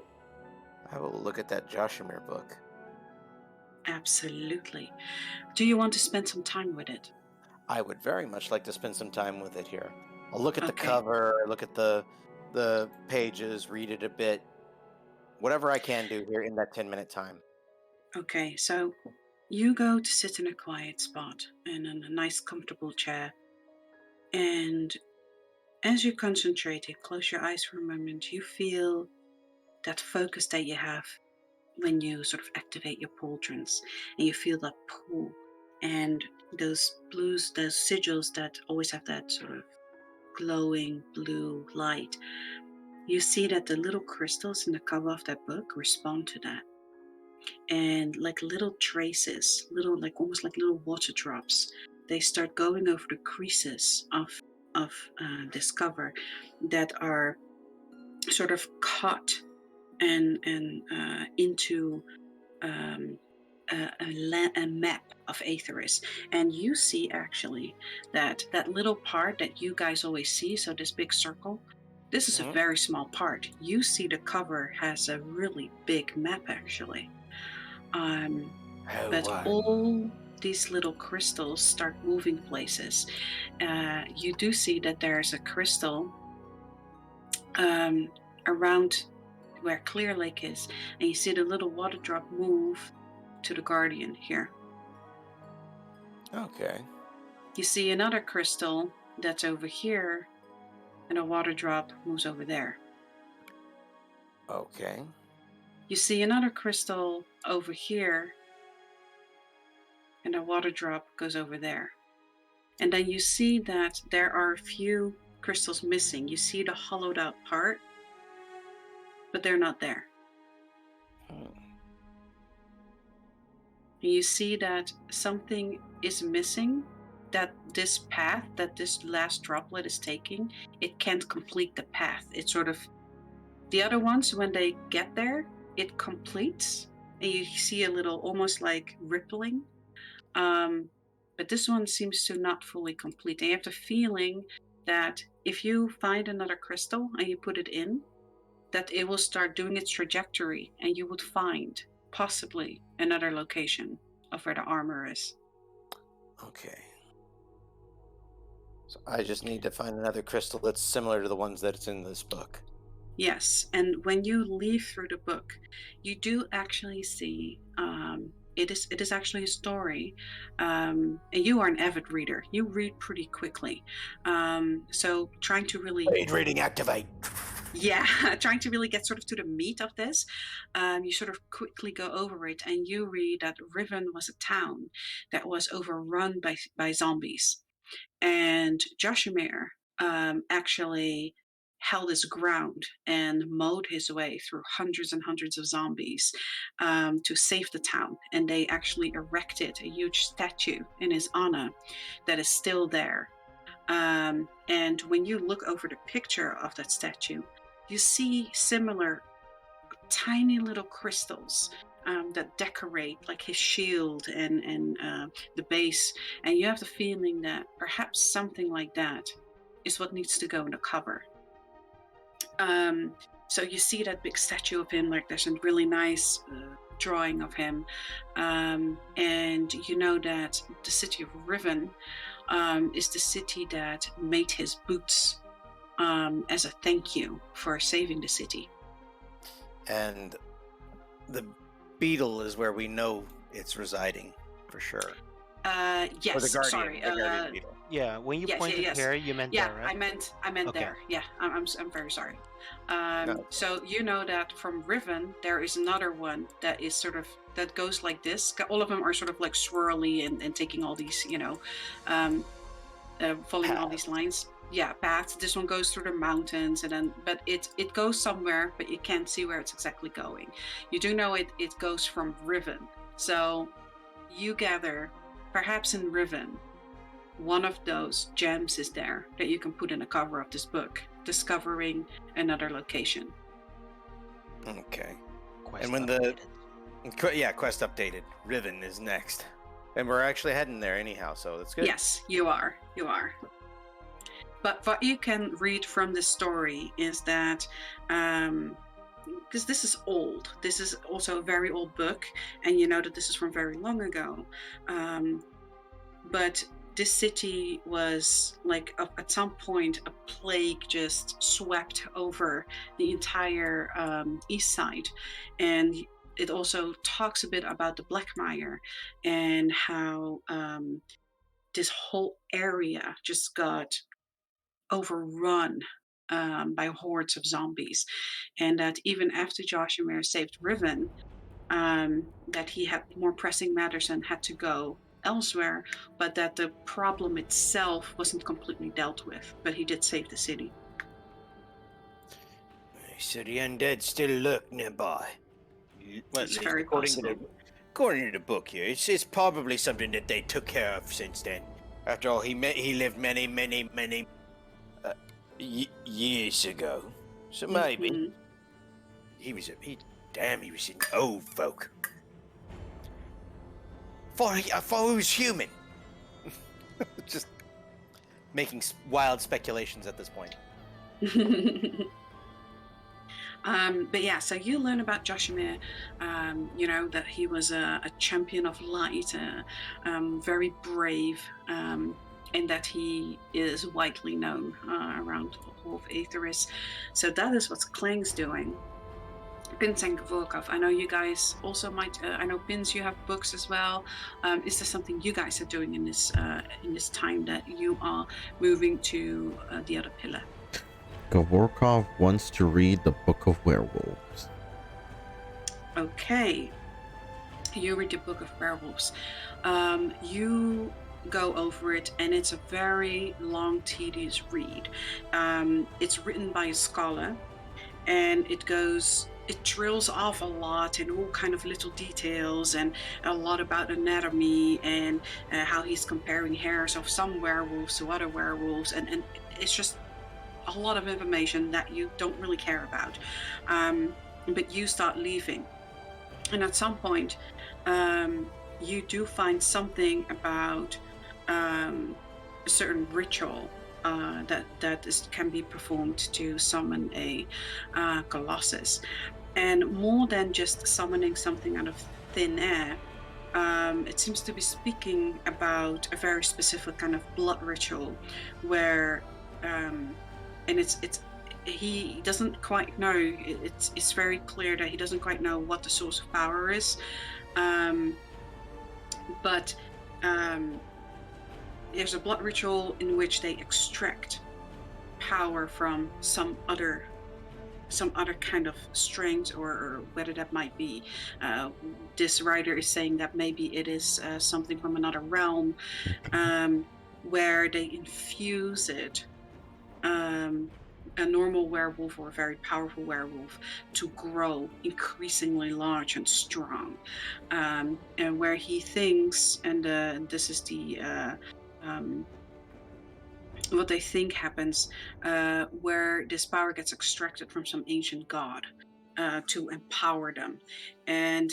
I will look at that Joshimir book. Absolutely. Do you want to spend some time with it? I would very much like to spend some time with it here. I'll look at the Okay. cover, look at the pages, read it a bit. Whatever I can do here in that 10-minute time. Okay, so you go to sit in a quiet spot and in a nice comfortable chair. And as you concentrate, you close your eyes for a moment, you feel that focus that you have when you sort of activate your pauldrons, and you feel that pull and those blues, those sigils that always have that sort of glowing blue light. You see that the little crystals in the cover of that book respond to that, and like little traces, little, like almost like little water drops, they start going over the creases of this cover that are sort of cut and into a map of Aetheris. And you see actually that little part that you guys always see, so this big circle, this is a very small part. You see the cover has a really big map actually. But all these little crystals start moving places. You do see that there's a crystal around where Clear Lake is, and you see the little water drop move to the Guardian here. Okay. You see another crystal that's over here, and a water drop moves over there. Okay. You see another crystal over here, and a water drop goes over there. And then you see that there are a few crystals missing. You see the hollowed out part, but they're not there. Hmm. And you see that something is missing, that this path that this last droplet is taking, it can't complete the path. It's sort of, the other ones, when they get there, it completes, and you see a little almost like rippling. But this one seems to not fully complete. And you have the feeling that if you find another crystal and you put it in, that it will start doing its trajectory and you would find possibly another location of where the armor is. Okay. So I just need to find another crystal that's similar to the ones that's in this book. Yes, and when you leaf through the book, you do actually see it is actually a story, and you are an avid reader. You read pretty quickly, so trying to really Reading activate. yeah, trying to really get sort of to the meat of this, you sort of quickly go over it, and you read that Riven was a town that was overrun by zombies, and Joshimir actually held his ground and mowed his way through hundreds and hundreds of zombies to save the town. And they actually erected a huge statue in his honor that is still there. And when you look over the picture of that statue, you see similar tiny little crystals that decorate like his shield and the base, and you have the feeling that perhaps something like that is what needs to go in the cover. So you see that big statue of him, like there's a really nice drawing of him, and you know that the city of Riven is the city that made his boots as a thank you for saving the city. And the beetle is where we know it's residing for sure. Yes, Or the guardian, sorry. the guardian beetle. Yeah, when you Yes, pointed yes. here, you meant Yeah, there, right? I meant Okay. there. Yeah, I'm very sorry. No. So you know that from Riven there is another one that is sort of that goes like this. All of them are sort of like swirly and taking all these, following all these lines. Yeah, paths. This one goes through the mountains, and then but it goes somewhere, but you can't see where it's exactly going. You do know it goes from Riven. So you gather, perhaps in Riven, one of those gems is there that you can put in the cover of this book, discovering another location. Okay. Quest And when updated. quest updated. Riven is next. And we're actually heading there anyhow, so that's good. Yes, you are. You are. But what you can read from the story is that, because this is old, this is also a very old book, and you know that this is from very long ago. But this city was like at some point a plague just swept over the entire east side, and it also talks a bit about the Blackmire and how this whole area just got overrun by hordes of zombies, and that even after Joshimir saved Riven, that he had more pressing matters and had to go elsewhere, but that the problem itself wasn't completely dealt with, but he did save the city. So the undead still lurk nearby. Well, It's at least very possible. according to the book here, it's probably something that they took care of since then. After all, he lived many years ago, so maybe Mhm. he was an old folk. I thought he was human. Just making wild speculations at this point. But yeah, so you learn about Joshimir, that he was a champion of light, very brave, and that he is widely known around all of Aetheris. So that is what Kling's doing. Pins and Gvorkov, I know you guys also might, I know Pins, you have books as well. Is there something you guys are doing in this time that you are moving to the other pillar? Gaworkov wants to read the Book of Werewolves. Okay. You read the Book of Werewolves. You go over it, and it's a very long, tedious read. It's written by a scholar, and it drills off a lot and all kind of little details and a lot about anatomy and how he's comparing hairs of some werewolves to other werewolves, and it's just a lot of information that you don't really care about. But you start leaving, and at some point, you do find something about a certain ritual that can be performed to summon a colossus, and more than just summoning something out of thin air. It seems to be speaking about a very specific kind of blood ritual, where, and it's he doesn't quite know. It's very clear that he doesn't quite know what the source of power is, but there's a blood ritual in which they extract power from some other kind of strength, or whether that might be, this writer is saying that maybe it is something from another realm, where they infuse it, a normal werewolf or a very powerful werewolf, to grow increasingly large and strong, and where he thinks, and this is the what they think happens, where this power gets extracted from some ancient god to empower them. And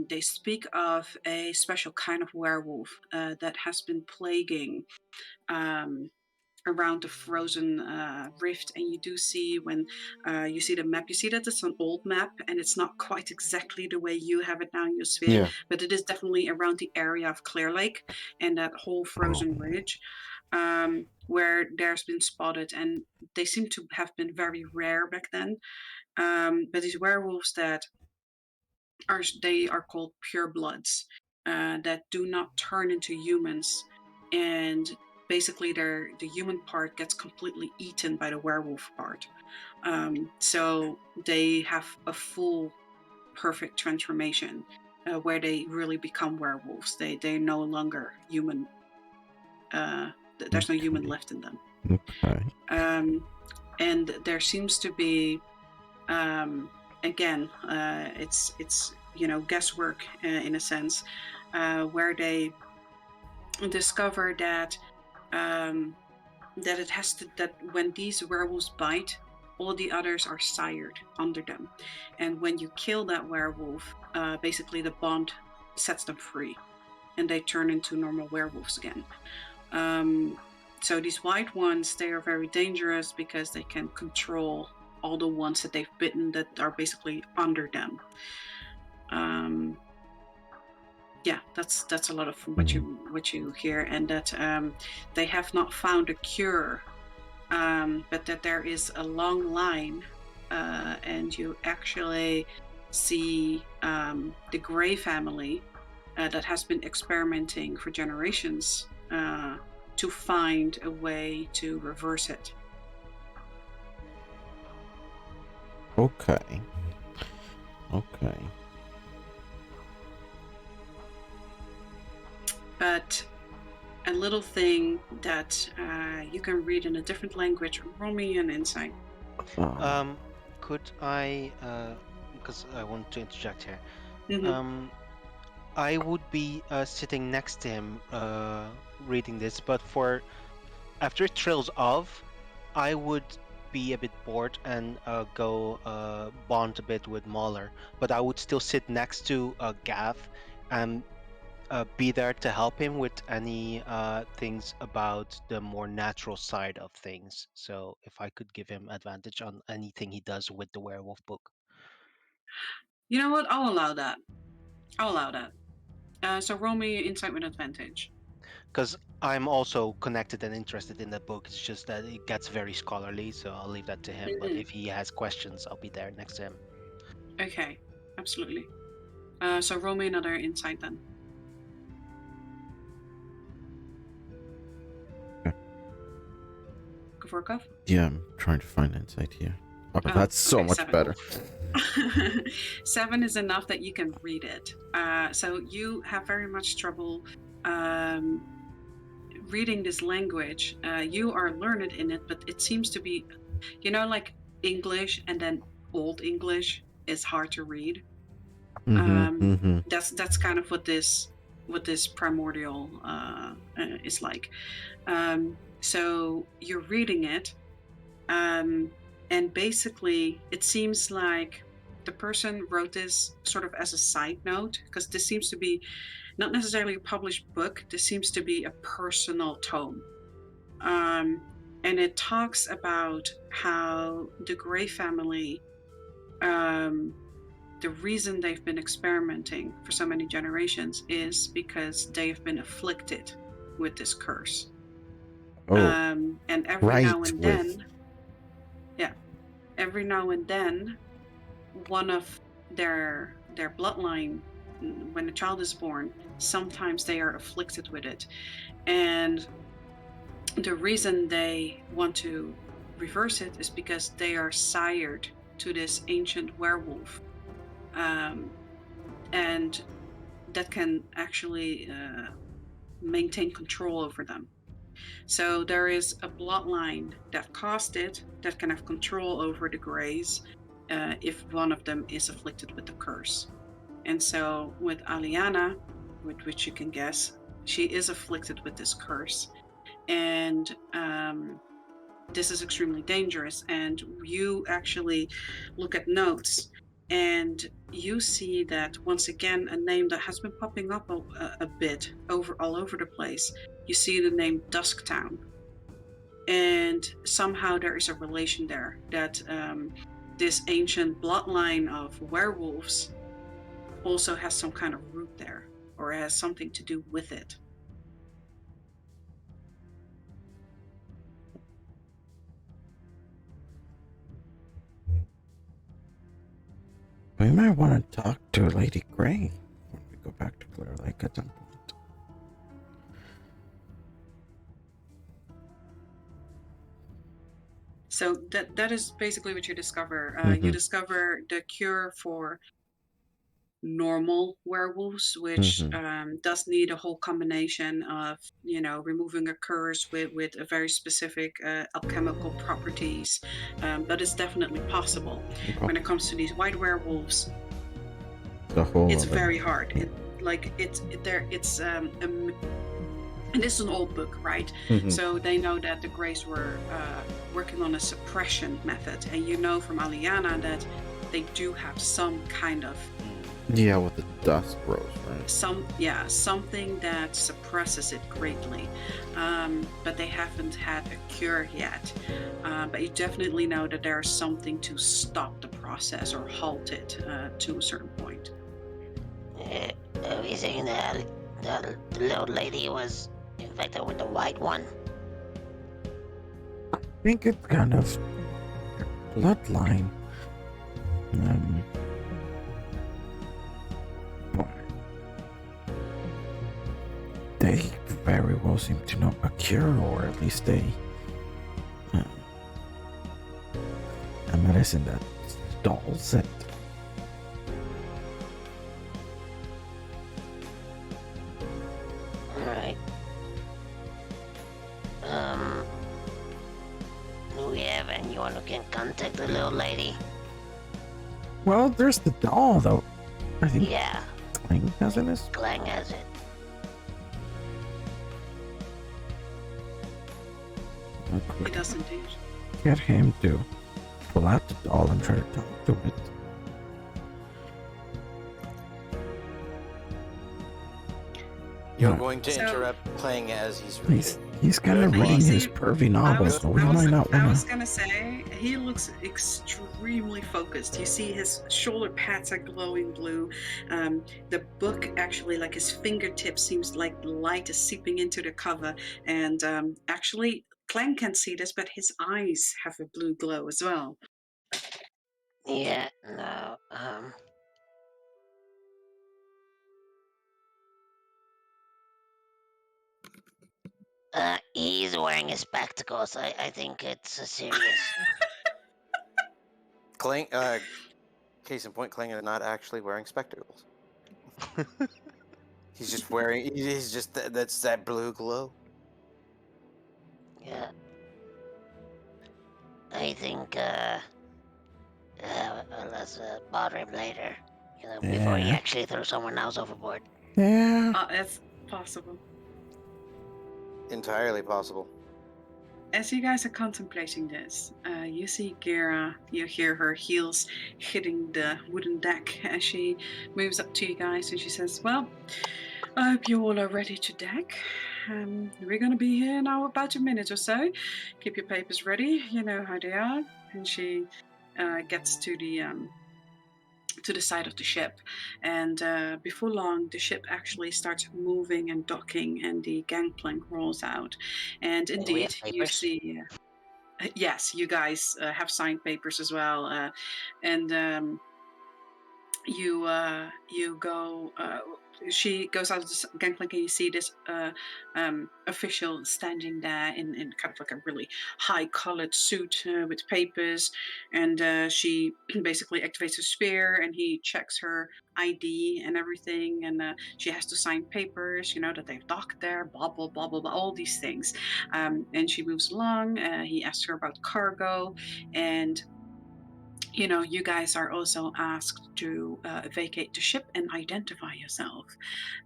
they speak of a special kind of werewolf that has been plaguing um, around the frozen rift. And you do see, when you see the map, you see that it's an old map and it's not quite exactly the way you have it now in your sphere, Yeah. but it is definitely around the area of Clear Lake and that whole frozen ridge, where there's been spotted, and they seem to have been very rare back then. But these werewolves that are called purebloods, that do not turn into humans, and basically the human part gets completely eaten by the werewolf part. So they have a full perfect transformation, where they really become werewolves. They're no longer human. There's no human left in them. Okay. And there seems to be, again, it's guesswork, in a sense, where they discover that, that when these werewolves bite, all the others are sired under them, and when you kill that werewolf, basically the bond sets them free, and they turn into normal werewolves again. So these white ones, they are very dangerous because they can control all the ones that they've bitten that are basically under them. Yeah, that's a lot of what you hear, and that they have not found a cure, but that there is a long line, and you actually see the Gray family that has been experimenting for generations to find a way to reverse it. Okay. But a little thing that you can read in a different language. Roll me an insight. Could I, because I want to interject here. Mhm. I would be sitting next to him, reading this, but after it trails off, I would be a bit bored and go bond a bit with Mahler, but I would still sit next to Gav and be there to help him with any things about the more natural side of things. So if I could give him advantage on anything he does with the werewolf book. You know what? I'll allow that. So roll me insight with advantage. Because I'm also connected and interested in that book. It's just that it gets very scholarly, so I'll leave that to him. But Mhm. if he has questions, I'll be there next to him. Okay, absolutely. So roll me another insight then. for a cuff? Yeah, I'm trying to find insight here. Oh, Oh, that's so okay, much 7. better. 7 is enough that you can read it. So you have very much trouble reading this language. You are learned in it, but it seems to be, like English and then Old English is hard to read. That's kind of what this primordial is like. So you're reading it, and basically it seems like the person wrote this sort of as a side note, because this seems to be not necessarily a published book. This seems to be a personal tome. And it talks about how the Gray family, the reason they've been experimenting for so many generations is because they've been afflicted with this curse. Oh, and every now right. and then, every now and then, one of their bloodline, when a child is born, sometimes they are afflicted with it. And the reason they want to reverse it is because they are sired to this ancient werewolf. And that can actually maintain control over them. So there is a bloodline that caused it that can have control over the Greys if one of them is afflicted with the curse. And so with Aliana, with which you can guess, she is afflicted with this curse. And this is extremely dangerous. And you actually look at notes and you see that once again, a name that has been popping up a bit all over the place. You see the name Dusktown. And somehow there is a relation there that this ancient bloodline of werewolves also has some kind of root there, or has something to do with it. We might want to talk to Lady Grey when we go back to Clear Lake at some point. So that is basically what you discover. You discover the cure for normal werewolves, which does need a whole combination of removing a curse with a very specific alchemical properties, but it's definitely possible. When it comes to these white werewolves, it's very hard. And this is an old book, right? So they know that the Greys were working on a suppression method, and from Aliana that they do have some kind of with the dust rose, right? Something that suppresses it greatly, but they haven't had a cure yet. But you definitely know that there's something to stop the process or halt it to a certain point. Are we saying that the little lady was infected with the white one? I think it's kind of bloodline. But they very well seem to know a cure, or at least a medicine that stalls it. Alright. Do we have anyone who can contact the little lady? Well, there's the doll, though. I think Clang has it. Clang has it. He does indeed. Get him to pull out the doll and try to talk to it. You're going to interrupt playing as he's reading. He's kind of reading his pervy novel, so we might not I want was to. gonna say, he looks extremely focused. You see his shoulder pads are glowing blue. The book actually, like his fingertip, seems like the light is seeping into the cover. And actually, Clang can't see this, but his eyes have a blue glow as well. Yeah, no, He's wearing his spectacles. I think it's serious. Clang, case in point, Clang is not actually wearing spectacles. He's just wearing. He's just that's that blue glow. Yeah. I think, let's bother him later. Before he Yeah. actually throws someone else overboard. Yeah. It's possible. Entirely possible. As you guys are contemplating this, you see Gira, you hear her heels hitting the wooden deck as she moves up to you guys and she says, well, I hope you all are ready to deck. We're going to be here now about a minute or so. Keep your papers ready, you know how they are. And she gets to the side of the ship, and before long the ship actually starts moving and docking and the gangplank rolls out, and Do we indeed have you papers? see yes, you guys have signed papers as well, and you go. She goes out of the gangplank, and you see this official standing there in kind of like a really high-collared suit with papers, and she basically activates her spear, and he checks her ID and everything, and she has to sign papers, you know, that they've docked there, blah blah blah blah blah, all these things, and she moves along. He asks her about cargo, and you know, you guys are also asked to vacate the ship and identify yourself.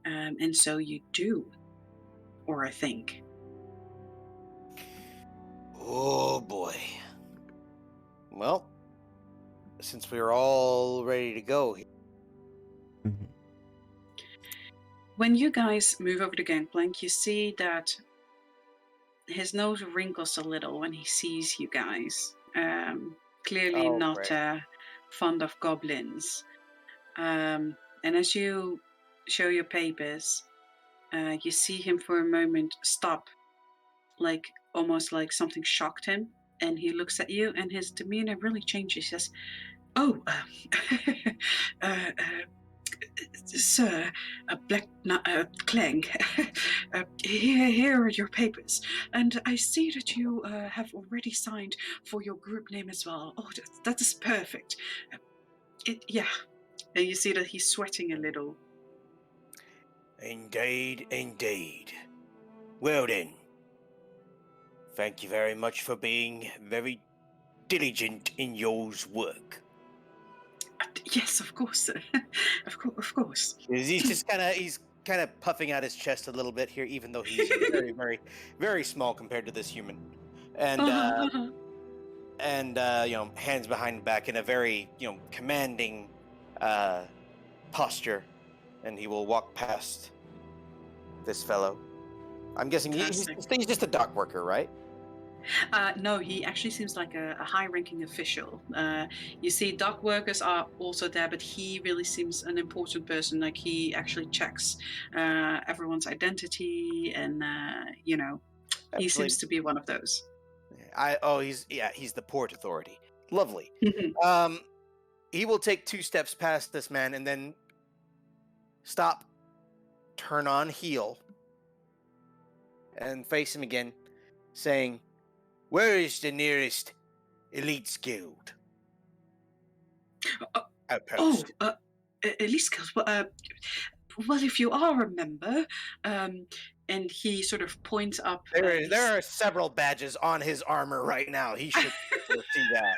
And so you do, or I think. Oh boy. Well, since we are all ready to go, Mhm. When you guys move over the gangplank, you see that his nose wrinkles a little when he sees you guys. Clearly oh not great. fond of goblins. And as you show your papers, you see him for a moment stop, like almost like something shocked him. And he looks at you, and his demeanor really changes. He says, "Oh, uh, sir, Black Clang, here are your papers, and I see that you have already signed for your group name as well. Oh, that is perfect. Yeah." And you see that he's sweating a little. Indeed, indeed. Well then, thank you very much for being very diligent in yours work. Yes, of course, sir. Of course. He's kind of puffing out his chest a little bit here, even though he's very, very, very small compared to this human, and Uh-huh, uh-huh. you know, hands behind the back in a very, you know, commanding posture, and he will walk past this fellow. I'm guessing Fantastic. he's just a dock worker, right? No, he actually seems like a high-ranking official. You see, dock workers are also there, but he really seems an important person. Like he actually checks everyone's identity, and you know, he Absolutely. seems to be one of those. He's the port authority. Lovely. Mhm. He will take 2 steps past this man and then stop, turn on heel, and face him again, saying, "Where is the nearest elite guild Uh, outpost?" at least, well, if you are a member, and he sort of points up. There are several badges on his armor right now. He should be able to see that.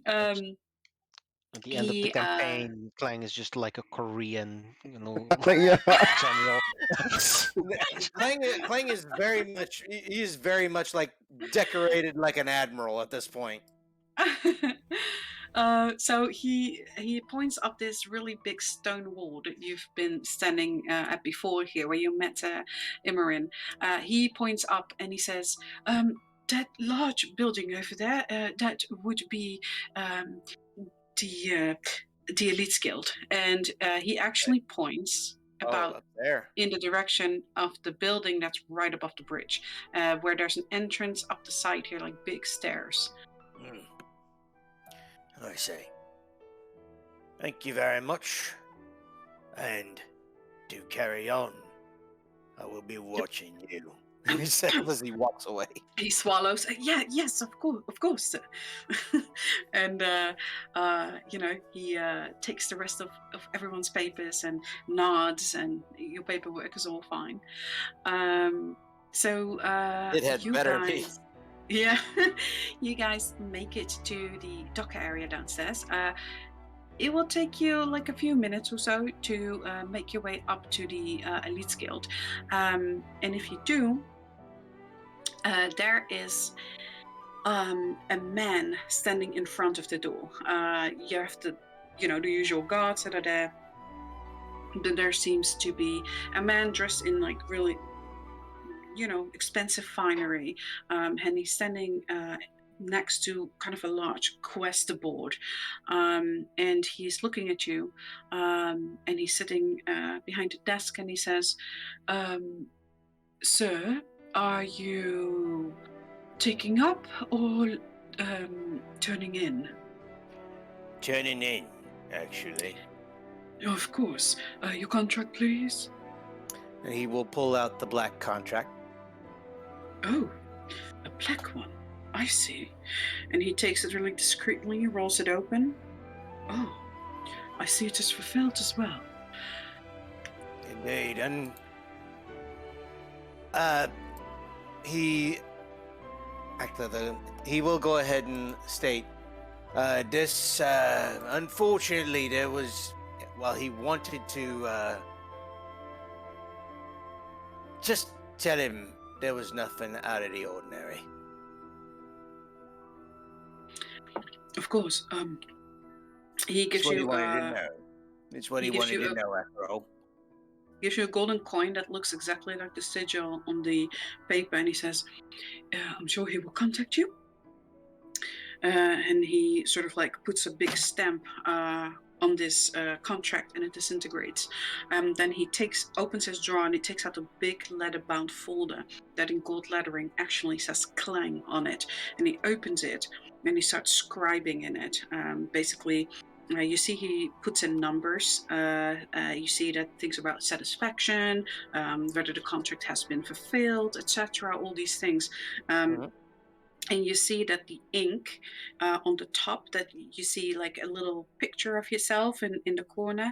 um, At the end of the he campaign, Clang is just like a Korean, Yeah. general. Clang is very much. He is very much like decorated like an admiral at this point. So he points up this really big stone wall that you've been standing at before here, where you met Imran. He points up and he says, "That large building over there, that would be the uh, the Elite Guild." And he actually points Oh, about up there. in the direction of the building that's right above the bridge, where there's an entrance up the side here, like big stairs. Hmm. I say. Thank you very much. And do carry on. I will be watching you. He said as he walks away. He swallows. Yes, of course, sir. And he takes the rest of everyone's papers and nods, and your paperwork is all fine. So It had you better be. guys, yeah, you guys make it to the docker area downstairs. It will take you like a few minutes or so to make your way up to the Elites Guild, and if you do. There is a man standing in front of the door. You have the usual guards that are there. Then there seems to be a man dressed in like really, expensive finery, and he's standing next to kind of a large quest board, and he's looking at you, and he's sitting behind the desk, and he says, "Sir, are you taking up or turning in?" Turning in, actually. Of course. Your contract, please. And he will pull out the black contract. Oh, a black one. I see. And he takes it really discreetly, rolls it open. Oh, I see it is fulfilled as well. Indeed, and He will go ahead and state, this, unfortunately, there was, well, he wanted to, just tell him there was nothing out of the ordinary. Of course. He gives It's what you he wanted to know. It's what he gives wanted you to know, after all. gives you a golden coin that looks exactly like the sigil on the paper, and he says, I'm sure he will contact you. And he sort of like puts a big stamp on this contract, and it disintegrates. Then he opens his drawer, and he takes out a big leather-bound folder that in gold lettering actually says Clang on it. And he opens it, and he starts scribing in it. Basically, you see he puts in numbers. You see that things about satisfaction, whether the contract has been fulfilled, etc. All these things. And you see that the ink on the top, that you see like a little picture of yourself in the corner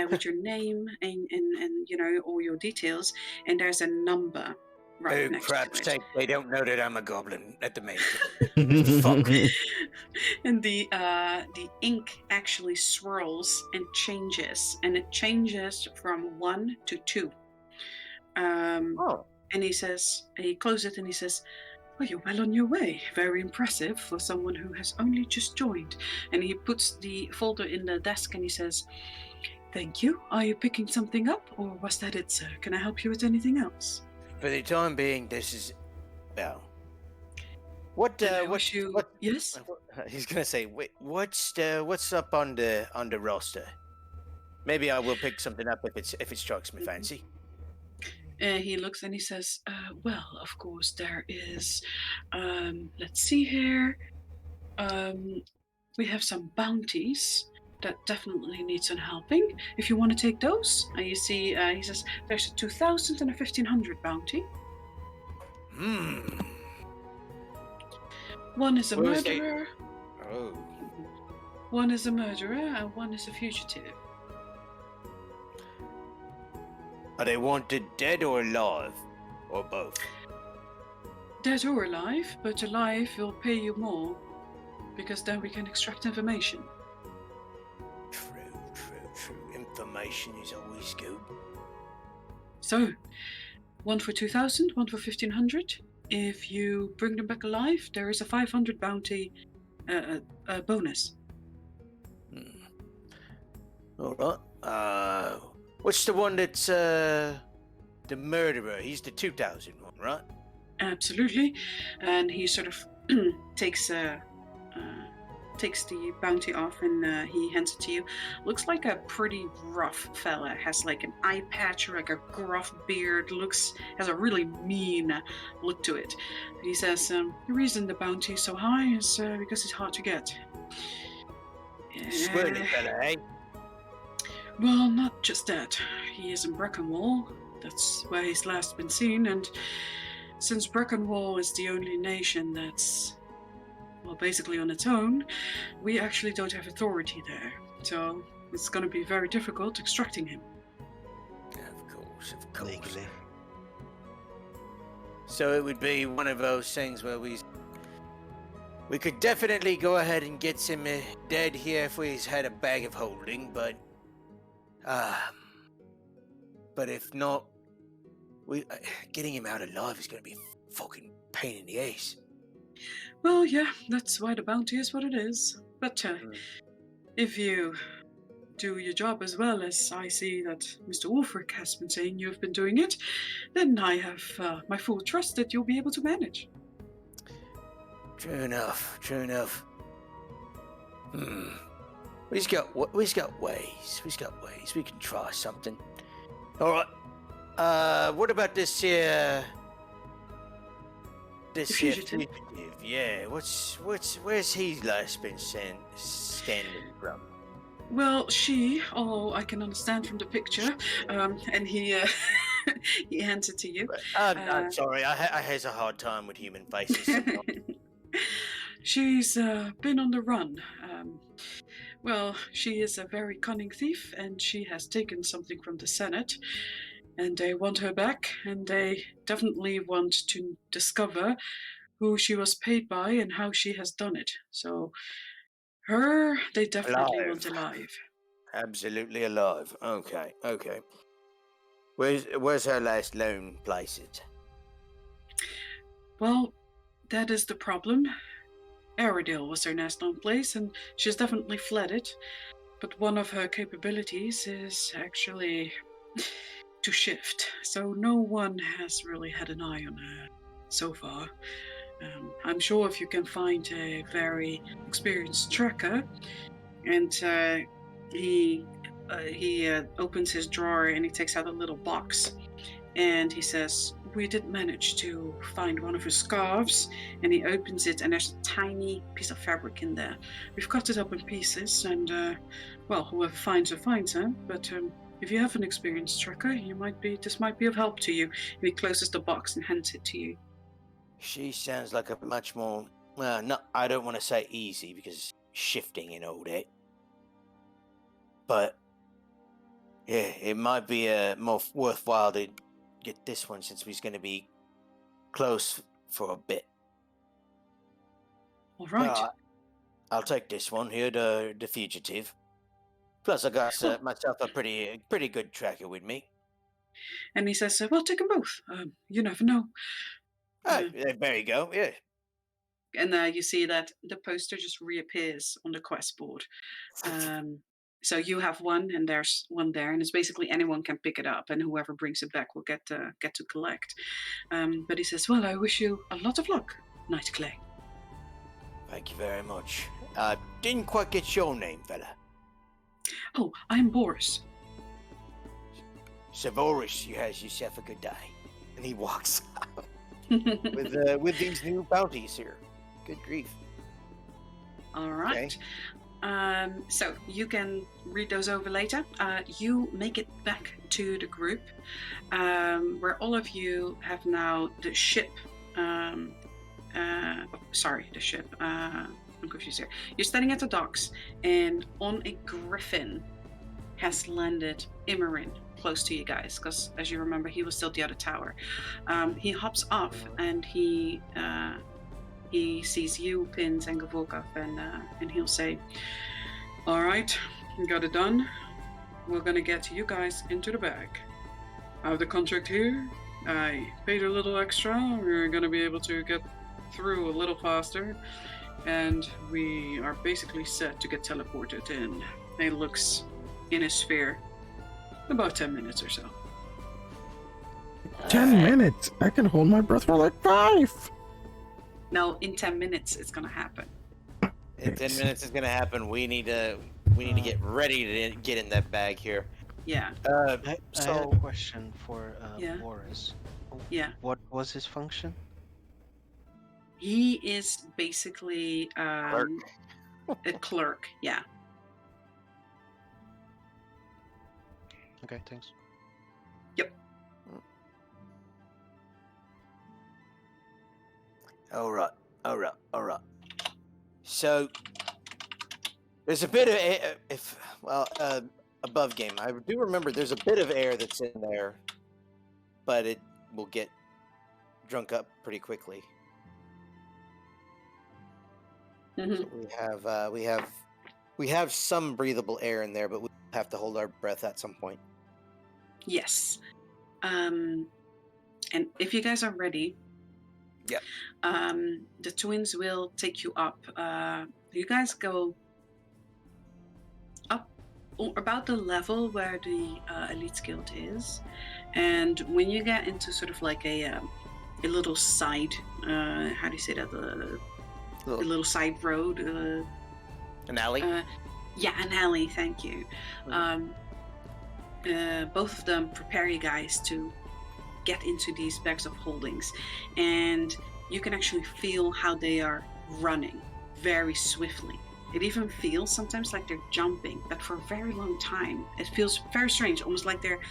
with your name and all your details, and there's a number right Oh, next crap's to it. sake, they don't know that I'm a goblin at the main Fuck. And the ink actually swirls and changes, and it changes from 1 to 2. And he closes it, and he says, "Well, you're well on your way. Very impressive for someone who has only just joined." And he puts the folder in the desk, and he says, "Thank you. Are you picking something up, or was that it, sir? Can I help you with anything else?" For the time being, this is, well, Yes? he's gonna say, wait, what's up on the roster? Maybe I will pick something up if it strikes me fancy. He looks and he says, well, of course, there is, let's see here. We have some bounties that definitely need some helping. If you want to take those, you see, he says, there's a 2,000 and a 1,500 bounty. One is a murderer. Oh. One is a murderer, and one is a fugitive. Are they wanted dead or alive? Or both? Dead or alive, but alive will pay you more, because then we can extract information. True. Information is always good. So, one for 2,000, one for 1,500. If you bring them back alive, there is a 500 bounty bonus. All right. What's the one that's the murderer? He's the 2,000 one, right? Absolutely. And he sort of takes the bounty off, and he hands it to you. Looks like a pretty rough fella. Has like an eye patch, or like a gruff beard. Has a really mean look to it. He says, the reason the bounty is so high is because it's hard to get. Squirty fella, eh? Well, not just that. He is in Brackenwall. That's where he's last been seen, and since Breckenwall is the only nation that's, well, basically on its own, we actually don't have authority there. So it's going to be very difficult extracting him. Of course. Legally. So it would be one of those things where we could definitely go ahead and get him dead here if we had a bag of holding, but if not, getting him out alive is going to be a fucking pain in the ass. Well, yeah, that's why the bounty is what it is. But if you do your job as well as I see that Mr. Wolfric has been saying you've been doing it, then I have my full trust that you'll be able to manage. True enough. We've got ways. We can try something. All right. What about this here? This here fugitive? Yeah. Where's he last been standing from? Well, I can understand from the picture, and he he hands it to you. I'm sorry. I has a hard time with human faces sometimes. She's been on the run. Well, she is a very cunning thief, and she has taken something from the Senate, and they want her back, and they definitely want to discover who she was paid by and how she has done it. So, they definitely want alive. Absolutely alive. Okay. Where's her last known places? Well, that is the problem. Aradale was her last known place, and she's definitely fled it. But one of her capabilities is actually to shift, so no one has really had an eye on her so far. I'm sure if you can find a very experienced tracker, and he opens his drawer and he takes out a little box, and he says, "We did manage to find one of her scarves," and he opens it, and there's a tiny piece of fabric in there. We've cut it up in pieces, and well, whoever finds her finds her. But if you have an experienced tracker, this might be of help to you. And he closes the box and hands it to you. She sounds like a much more, well, no, I don't want to say easy because shifting and all that. But yeah, it might be more worthwhile to get this one since we're going to be close for a bit. All right. I'll take this one here, the fugitive. Plus, I got myself a pretty good tracker with me. And he says, "Well, take them both. You never know." Oh, there you go. Yeah. And you see that the poster just reappears on the quest board. So you have one, and there's one there, and it's basically anyone can pick it up, and whoever brings it back will get to collect. But he says, "Well, I wish you a lot of luck, Knight Clay." Thank you very much. Didn't quite get your name, fella. Oh, I'm Boris. Savoris, you has yourself a good day. And he walks out with these new bounties here. Good grief. All right. Okay. So you can read those over later. You make it back to the group, where all of you have now the ship. The ship. I'm confused here. You're standing at the docks, and on a griffin has landed Immerin close to you guys, because as you remember, he was still at the other tower. He hops off, and he sees you, Pins, and Gavorkov, and he'll say, "All right, got it done. We're gonna get you guys into the bag. I have the contract here. I paid a little extra. We're gonna be able to get through a little faster, and we are basically set to get teleported in." He looks in his sphere. About 10 minutes or so. 10 minutes? I can hold my breath for like 5. No, in 10 minutes it's gonna happen. In 10 minutes it's gonna happen. We need to get ready to get in that bag here. Yeah. I had a question for Boris. Yeah. What was his function? He is basically Clerk. a clerk. Yeah. Okay, thanks. Yep. All right. So there's a bit of above game. I do remember there's a bit of air that's in there, but it will get drunk up pretty quickly. Mhm. So we have some breathable air in there, but we have to hold our breath at some point. Yes. And if you guys are ready, Yep. the twins will take you up. You guys go up about the level where the Elite Guild is, and when you get into sort of like a little side, how do you say that? A little side road. An alley. Yeah, an alley. Thank you. Both of them prepare you guys to get into these bags of holdings, and you can actually feel how they are running very swiftly. It even feels sometimes like they're jumping, but for a very long time. It feels very strange, almost like they're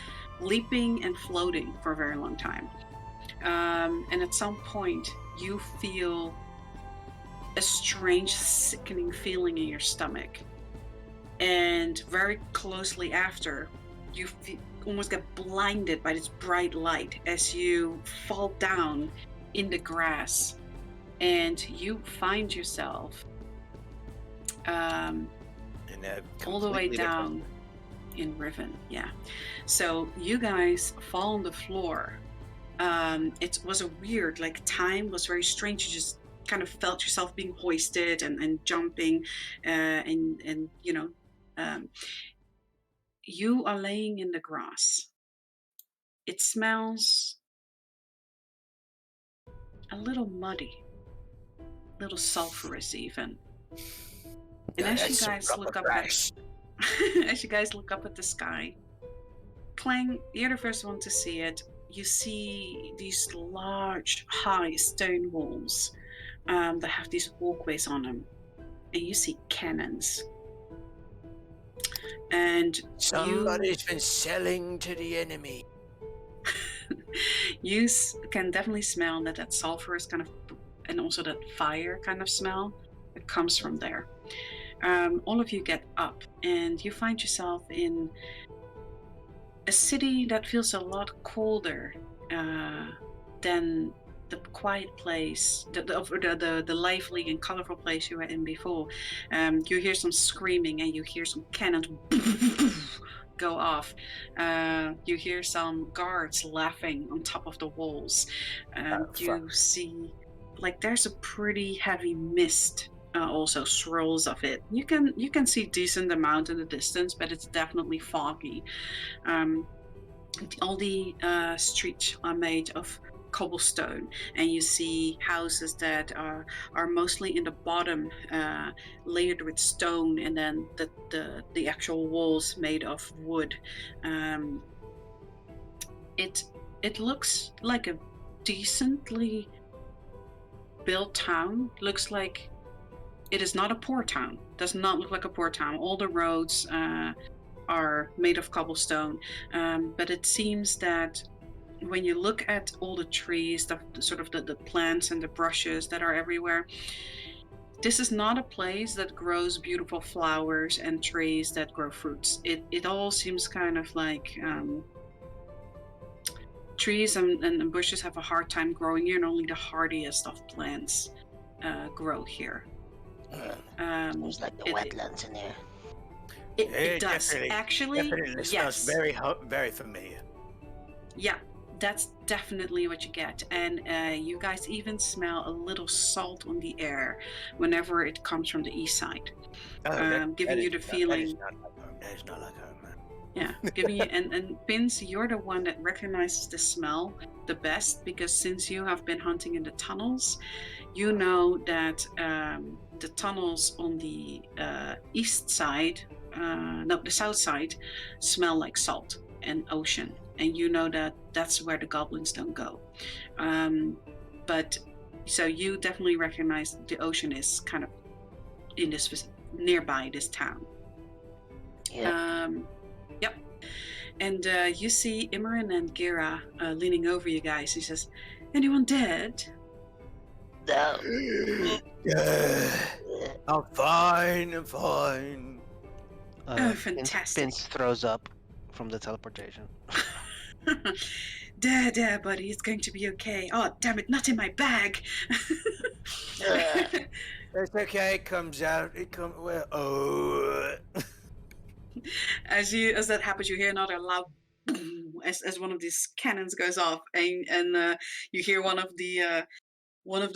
leaping and floating for a very long time. And at some point, you feel a strange, sickening feeling in your stomach. And very closely after, you almost get blinded by this bright light as you fall down in the grass, and you find yourself all the way down in Riven. Yeah. So you guys fall on the floor. It was a weird, like, time was very strange. You just kind of felt yourself being hoisted and jumping, and you know, you are laying in the grass. It smells a little muddy, a little sulfurous even. And as you guys look up as you guys look up at the sky, Clang, you're the first one to see it. You see these large, high stone walls that have these walkways on them, and you see cannons. And somebody's been selling to the enemy. You can definitely smell that sulfurous kind of, and also that fire kind of smell that comes from there. All of you get up, and you find yourself in a city that feels a lot colder than the quiet place, the lively and colorful place you were in before. You hear some screaming, and you hear some cannons go off. You hear some guards laughing on top of the walls. You see, like, there's a pretty heavy mist. Also swirls of it. You can see decent amount in the distance, but it's definitely foggy. All the streets are made of cobblestone, and you see houses that are mostly in the bottom, layered with stone, and then the actual walls made of wood. It looks like a decently built town. Looks like it is not a poor town. Does not look like a poor town. All the roads are made of cobblestone, but it seems that when you look at all the trees, the plants and the brushes that are everywhere, this is not a place that grows beautiful flowers and trees that grow fruits. It all seems kind of like trees and bushes have a hard time growing here, and only the hardiest of plants grow here. It's like the wetlands in here. It does actually. Definitely Yes. smells very familiar. Yeah, that's definitely what you get, and you guys even smell a little salt on the air whenever it comes from the east side, giving you the feeling. That is not like home, man. Yeah, giving you and Pins, you're the one that recognizes the smell the best, because since you have been hunting in the tunnels, you know that the tunnels on the east side, the south side, smell like salt and ocean, and you know that that's where the goblins don't go. But so you definitely recognize the ocean is kind of in this nearby this town. Yeah. Yep. And you see Imran and Gira leaning over you guys. He says, "Anyone dead?" No. I'm fine. I'm fine. Fantastic. Pins throws up from the teleportation. There, buddy. It's going to be okay. Oh, damn it! Not in my bag. It's okay. It comes out. It comes. Well, oh. As that happens, you hear another loud boom as one of these cannons goes off, and you hear one of the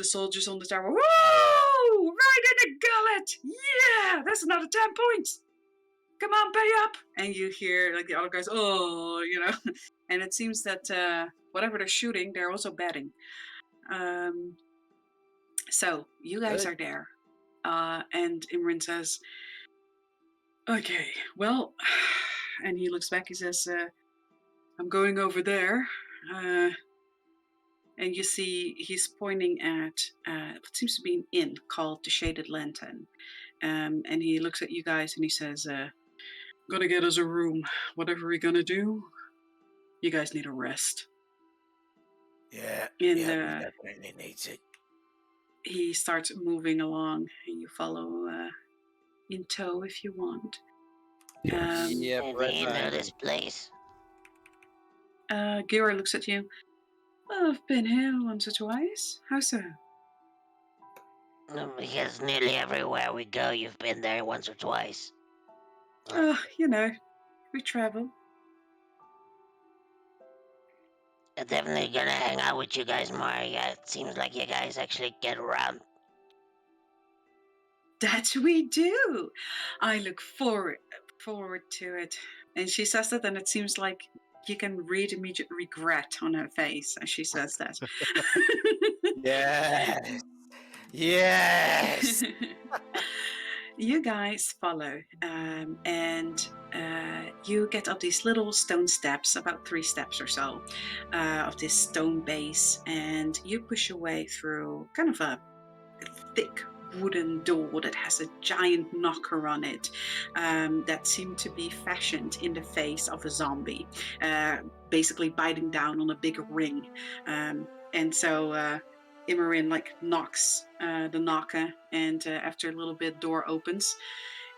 soldiers on the tower. Whoa! Right in the gullet! Yeah, that's another 10 points. Come on, pay up! And you hear like the other guys, oh, and it seems that whatever they're shooting, they're also betting. So you guys Good. are there, and Imran says, "Okay, well," and he looks back. He says, "I'm going over there." And you see he's pointing at what seems to be an inn called the Shaded Lantern. And he looks at you guys and he says, "Gonna get us a room. Whatever we're gonna do, you guys need a rest." Yeah. And He definitely needs it. he starts moving along, and you follow in tow if you want. Yes. Yeah, Do right you know behind this him. place? Gira looks at you. "Well, I've been here once or twice. How so?" Because nearly everywhere we go, you've been there once or twice. We travel. I'm definitely gonna hang out with you guys more. Yeah, it seems like you guys actually get around. That we do. I look forward to it. And she says that, and it seems like you can read immediate regret on her face as she says that. Yes. Yes. You guys follow, and you get up these little stone steps, about 3 steps or so, of this stone base, and you push your way through kind of a thick wooden door that has a giant knocker on it, that seemed to be fashioned in the face of a zombie, basically biting down on a big ring. And so Imorin knocks the knocker, and after a little bit, door opens,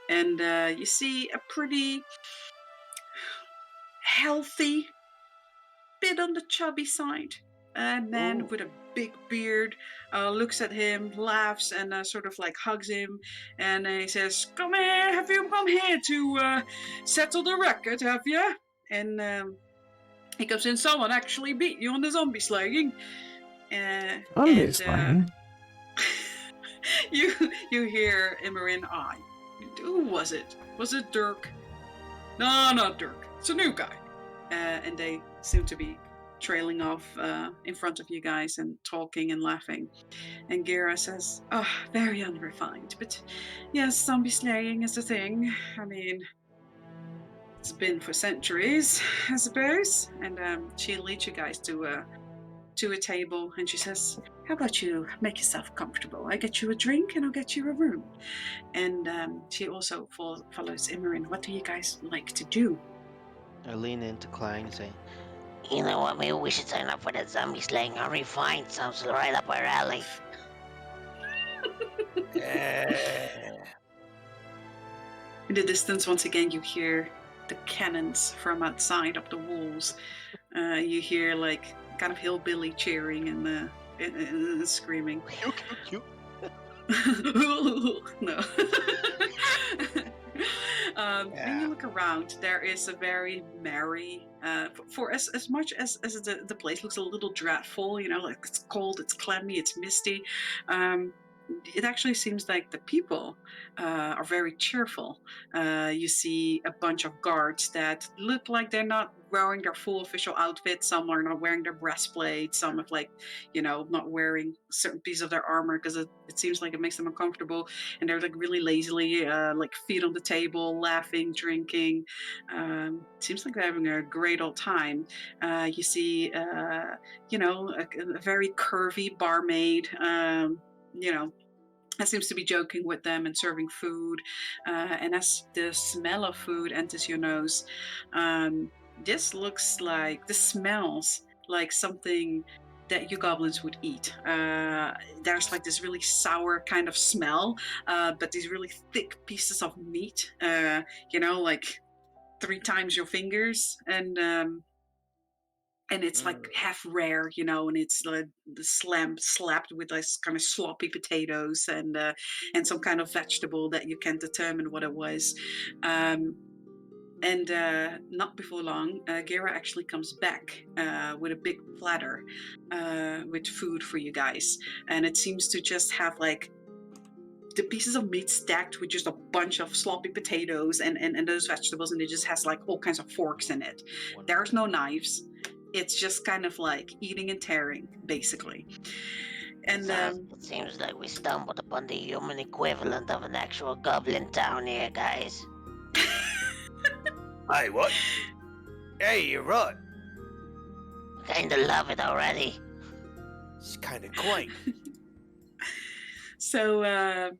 and you see a pretty healthy, bit on the chubby side, a man with a big beard, looks at him, laughs, and sort of hugs him, and he says, "Come here, have you come here to settle the record, have you?" And he comes in, "Someone actually beat you on the zombie slaying." Slaying. You hear Imran, who was it? Was it Dirk? No, not Dirk. It's a new guy. And they seem to be trailing off in front of you guys and talking and laughing. And Gira says, "Oh, very unrefined. But yes, zombie slaying is a thing. I mean, it's been for centuries, I suppose." And she leads you guys to a table, and she says, "How about you make yourself comfortable? I get you a drink and I'll get you a room." And she also follows Imran. "What do you guys like to do?" I lean into Clang and say, You know what? Maybe we should sign up for that zombie slaying. Unrefined sounds right up our alley. Yeah. In the distance, once again, you hear the cannons from outside up the walls. You hear kind of hillbilly cheering and screaming. "Pew, pew, pew." No. And you look around. There is a very merry, for as much as the place looks a little dreadful, it's cold, it's clammy, it's misty. It actually seems like the people are very cheerful. You see a bunch of guards that look like they're not wearing their full official outfit. Some are not wearing their breastplates. Some have not wearing certain pieces of their armor because it seems like it makes them uncomfortable. And they're really lazily, feet on the table, laughing, drinking. Seems like they're having a great old time. You see, a very curvy barmaid. That seems to be joking with them and serving food. And as the smell of food enters your nose, this smells like something that you goblins would eat. There's like this really sour kind of smell, but these really thick pieces of meat, like 3 times your fingers, and it's like half rare, and it's like slapped with this kind of sloppy potatoes and some kind of vegetable that you can't determine what it was. And not before long, Gera actually comes back with a big platter with food for you guys. And it seems to just have like the pieces of meat stacked with just a bunch of sloppy potatoes and those vegetables. And it just has like all kinds of forks in it. There's no knives. It's just kind of like eating and tearing, basically. And It seems like we stumbled upon the human equivalent of an actual goblin town here, guys. Hey, what? Hey, you're right. Kinda love it already. It's kind of quaint. so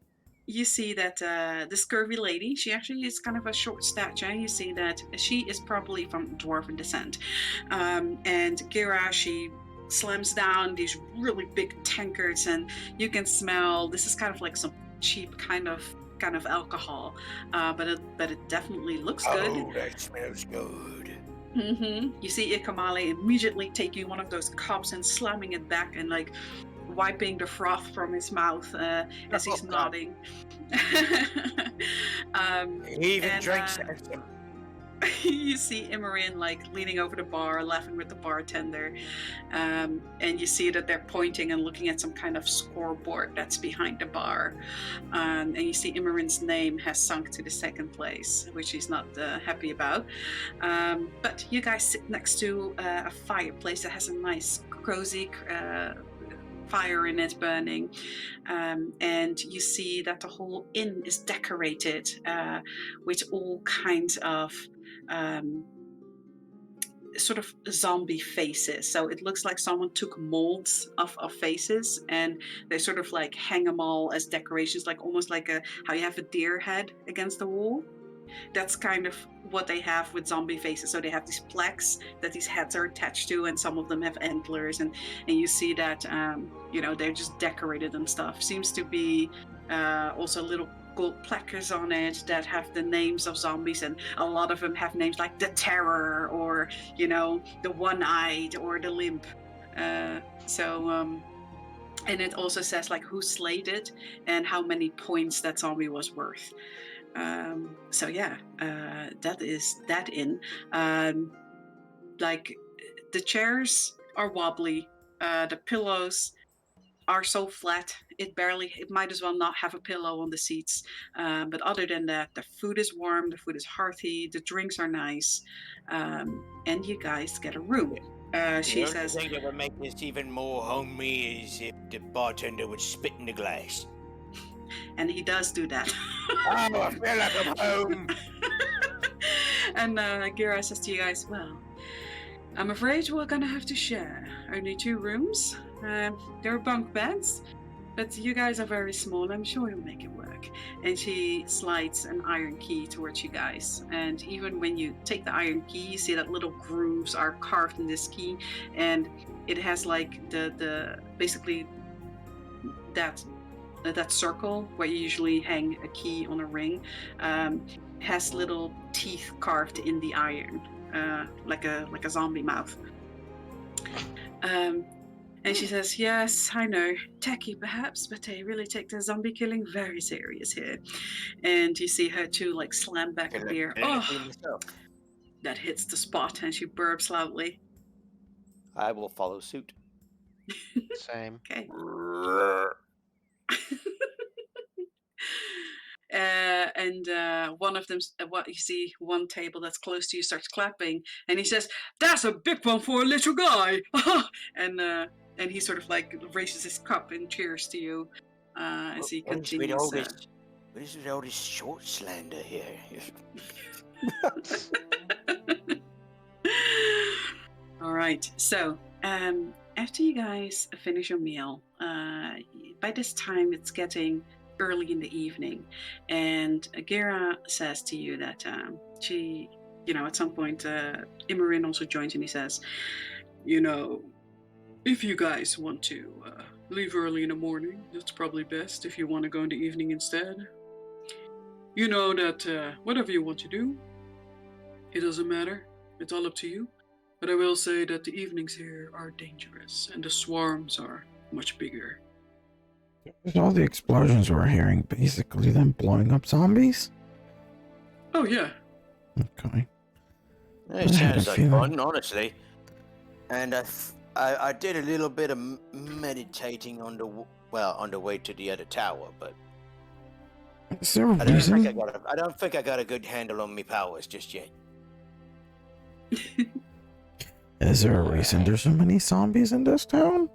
you see that the scurvy lady, she actually is kind of a short stature. You see that she is probably from dwarven descent. And Gera, she slams down these really big tankards, and you can smell, this is kind of like some cheap kind of alcohol, but it definitely looks good. Oh, that smells good. You see Ikamale immediately taking one of those cups and slamming it back and like wiping the froth from his mouth as he's nodding. He even and, drinks uh, some. You see Imran like leaning over the bar, laughing with the bartender, and you see that they're pointing and looking at some kind of scoreboard that's behind the bar, and you see Imran's name has sunk to the 2nd place, which he's not happy about. But you guys sit next to a fireplace that has a nice cozy fire in it burning, and you see that the whole inn is decorated with all kinds of sort of zombie faces. So it looks like someone took molds of faces and they sort of like hang them all as decorations, like almost like how you have a deer head against the wall. That's kind of what they have with zombie faces. So they have these plaques that these heads are attached to, and some of them have antlers, and you see that they're just decorated and stuff. Seems to be also little gold placards on it that have the names of zombies, and a lot of them have names like the Terror, or the One-Eyed, or the Limp. And it also says like who slayed it and how many points that zombie was worth. That is that inn. Like the chairs are wobbly, the pillows are so flat it might as well not have a pillow on the seats. But other than that, the food is warm, the food is hearty, the drinks are nice, and you guys get a room. She says, The thing that would make this even more homey is if the bartender would spit in the glass. and he does do that. Oh, I feel like I'm home. And Gira says to you guys, well, I'm afraid we're gonna have to share. Only 2 rooms. There are bunk beds, but you guys are very small. I'm sure you'll make it work. And she slides an iron key towards you guys. And even when you take the iron key, you see that little grooves are carved in this key, and it has like the basically that circle where you usually hang a key on a ring, has little teeth carved in the iron, like a zombie mouth. And she says, yes, I know, tacky perhaps, but they really take their zombie killing very serious here. And you see her too like slam back a beer. That hits the spot, and she burps loudly. I will follow suit. Same. Okay. And one of them, what you see, one table that's close to you starts clapping, and he says, "That's a big one for a little guy." And he sort of like raises his cup and cheers to you as he continues. What is with all this short slander here? All right. So after you guys finish your meal, by this time it's getting early in the evening, and Gira says to you that she, at some point, Imran also joins, and he says, If you guys want to leave early in the morning, that's probably best. If you want to go in the evening instead, you know that whatever you want to do, it doesn't matter. It's all up to you. But I will say that the evenings here are dangerous and the swarms are much bigger. Is all the explosions we're hearing basically them blowing up zombies? Oh, yeah. Okay. It I had sounds a like feeling. fun, honestly. And I did a little bit of meditating on on the way to the other tower, but Is there a I don't think reason? I don't think I got a good handle on my powers just yet. Is there a reason there's so many zombies in this town?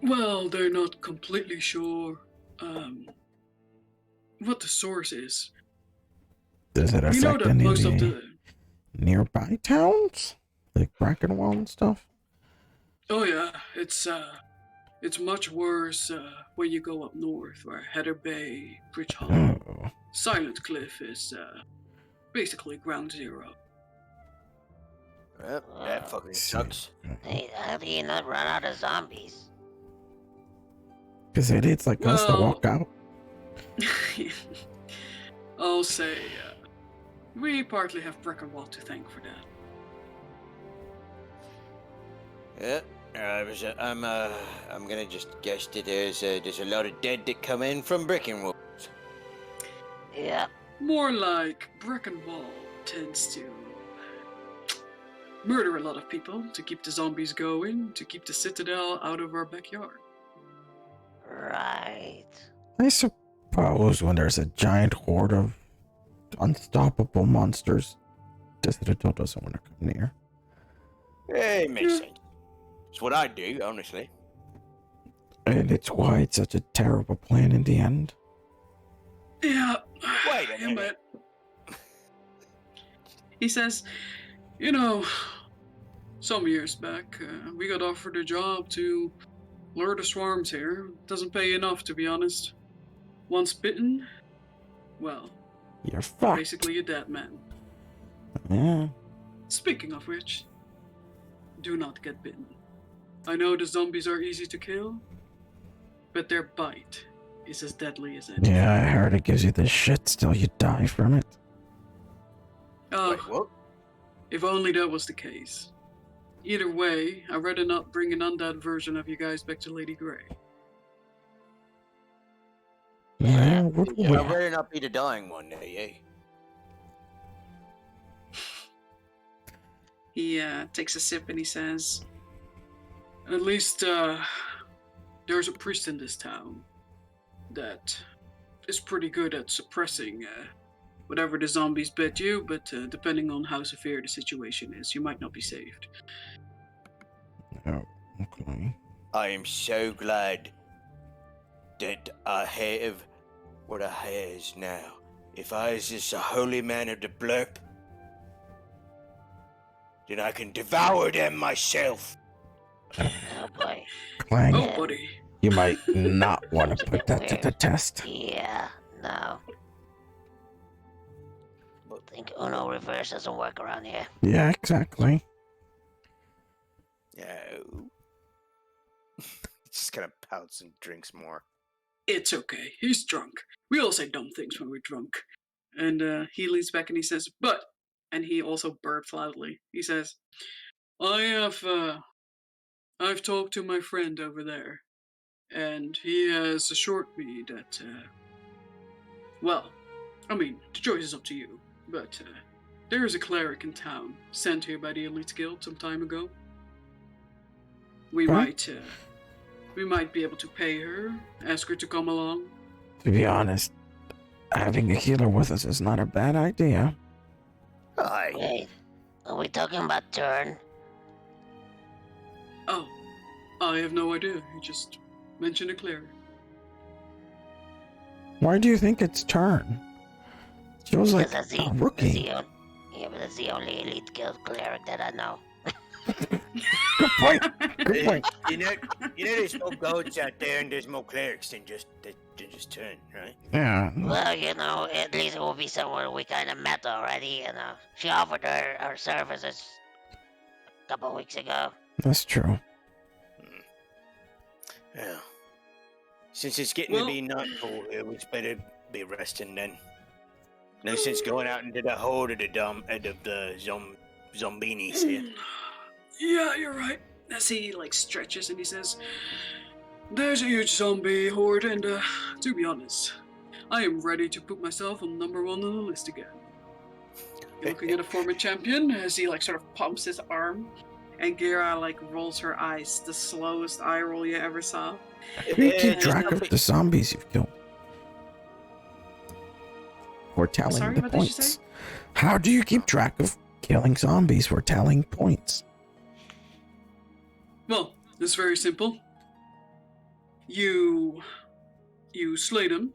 Well, they're not completely sure what the source is. Does it We know affect that any of most of the the. nearby towns? Like Brackenwell and stuff? Oh, yeah. It's much worse when you go up north, where Heather Bay, Bridge Hollow, Oh. Silent Cliff is basically ground zero. Well, that fucking sucks. Hey, how do you not run out of zombies? Because idiots like us that walk out. I'll say we partly have Breckenwall to thank for that. Yeah, I'm gonna just guess that there's a lot of dead that come in from Brickenwood. Yeah. More like Breckenwall tends to murder a lot of people to keep the zombies going, to keep the Citadel out of our backyard. Right. I suppose when there's a giant horde of unstoppable monsters, the Citadel doesn't want to come near. Yeah, it makes sense. It's what I do, honestly. And it's why it's such a terrible plan in the end. Yeah. Wait a minute. He says, you know, some years back, we got offered a job to lure the swarms here. Doesn't pay enough, to be honest. Once bitten, well, You're fucked. basically a dead man. Yeah. Speaking of which, do not get bitten. I know the zombies are easy to kill, but their bite is as deadly as anything. Yeah, I heard it gives you the shits till you die from it. Oh, Wait, what? if only that was the case. Either way, I'd rather not bring an undead version of you guys back to Lady Grey. Yeah, I'd we? rather not be the dying one, yeah. He takes a sip and he says, at least there's a priest in this town that is pretty good at suppressing whatever the zombies bit you, but depending on how severe the situation is, you might not be saved. Oh, okay. I am so glad that I have what I has now. If I is just a holy man of the blurp, then I can devour them myself. Oh boy. Clang, Oh, buddy. you might not want to put that to the test. Yeah, no. I think Uno reverse doesn't work around here. Yeah, exactly. No. Just kind of pouts and drinks more. It's okay. He's drunk. We all say dumb things when we're drunk. And he leans back and he says, but, and he also burps loudly. He says, I've talked to my friend over there, and he has assured me that, well, I mean, the choice is up to you, but there is a cleric in town sent here by the Elite Guild some time ago. We might be able to pay her, ask her to come along. To be honest, having a healer with us is not a bad idea. Aye. Wait, are we talking about turn? Oh, I have no idea. He just mentioned a cleric. Why do you think it's turn? She was like Because a rookie. yeah, but that's the only Elite Guild cleric that I know. Good point. Good point. You know, there's more goats out there, and there's more clerics than just turn, right? Yeah. Well, you know, at least it will be somewhere we kind of met already, you know. She offered her services a couple weeks ago. That's true. Yeah. Since it's getting to be nightfall, it was better be resting then. No sense going out into the horde of the zombinis here. Yeah, you're right. As he stretches and he says, "There's a huge zombie horde, and to be honest, I am ready to put myself on number 1 on the list again." You're looking at a former champion as he sort of pumps his arm, and Gira rolls her eyes, the slowest eye roll you ever saw. How do you keep track of the zombies you've killed? We're tallying Sorry, the what did you say? points. How do you keep track of killing zombies? We're tallying points. Well, it's very simple. You slay them.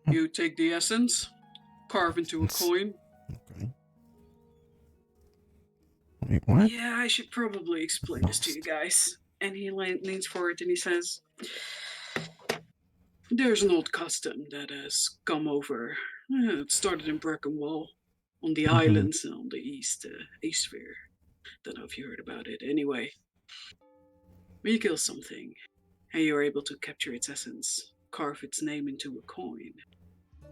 You take the essence, carve into a coin. Okay. Wait, what? Yeah, I should probably explain this to you guys. And he leans forward and he says, "There's an old custom that has come over. It started in Brackenwall, on the islands on the east sphere. Don't know if you heard about it. Anyway, when you kill something and you're able to capture its essence, carve its name into a coin,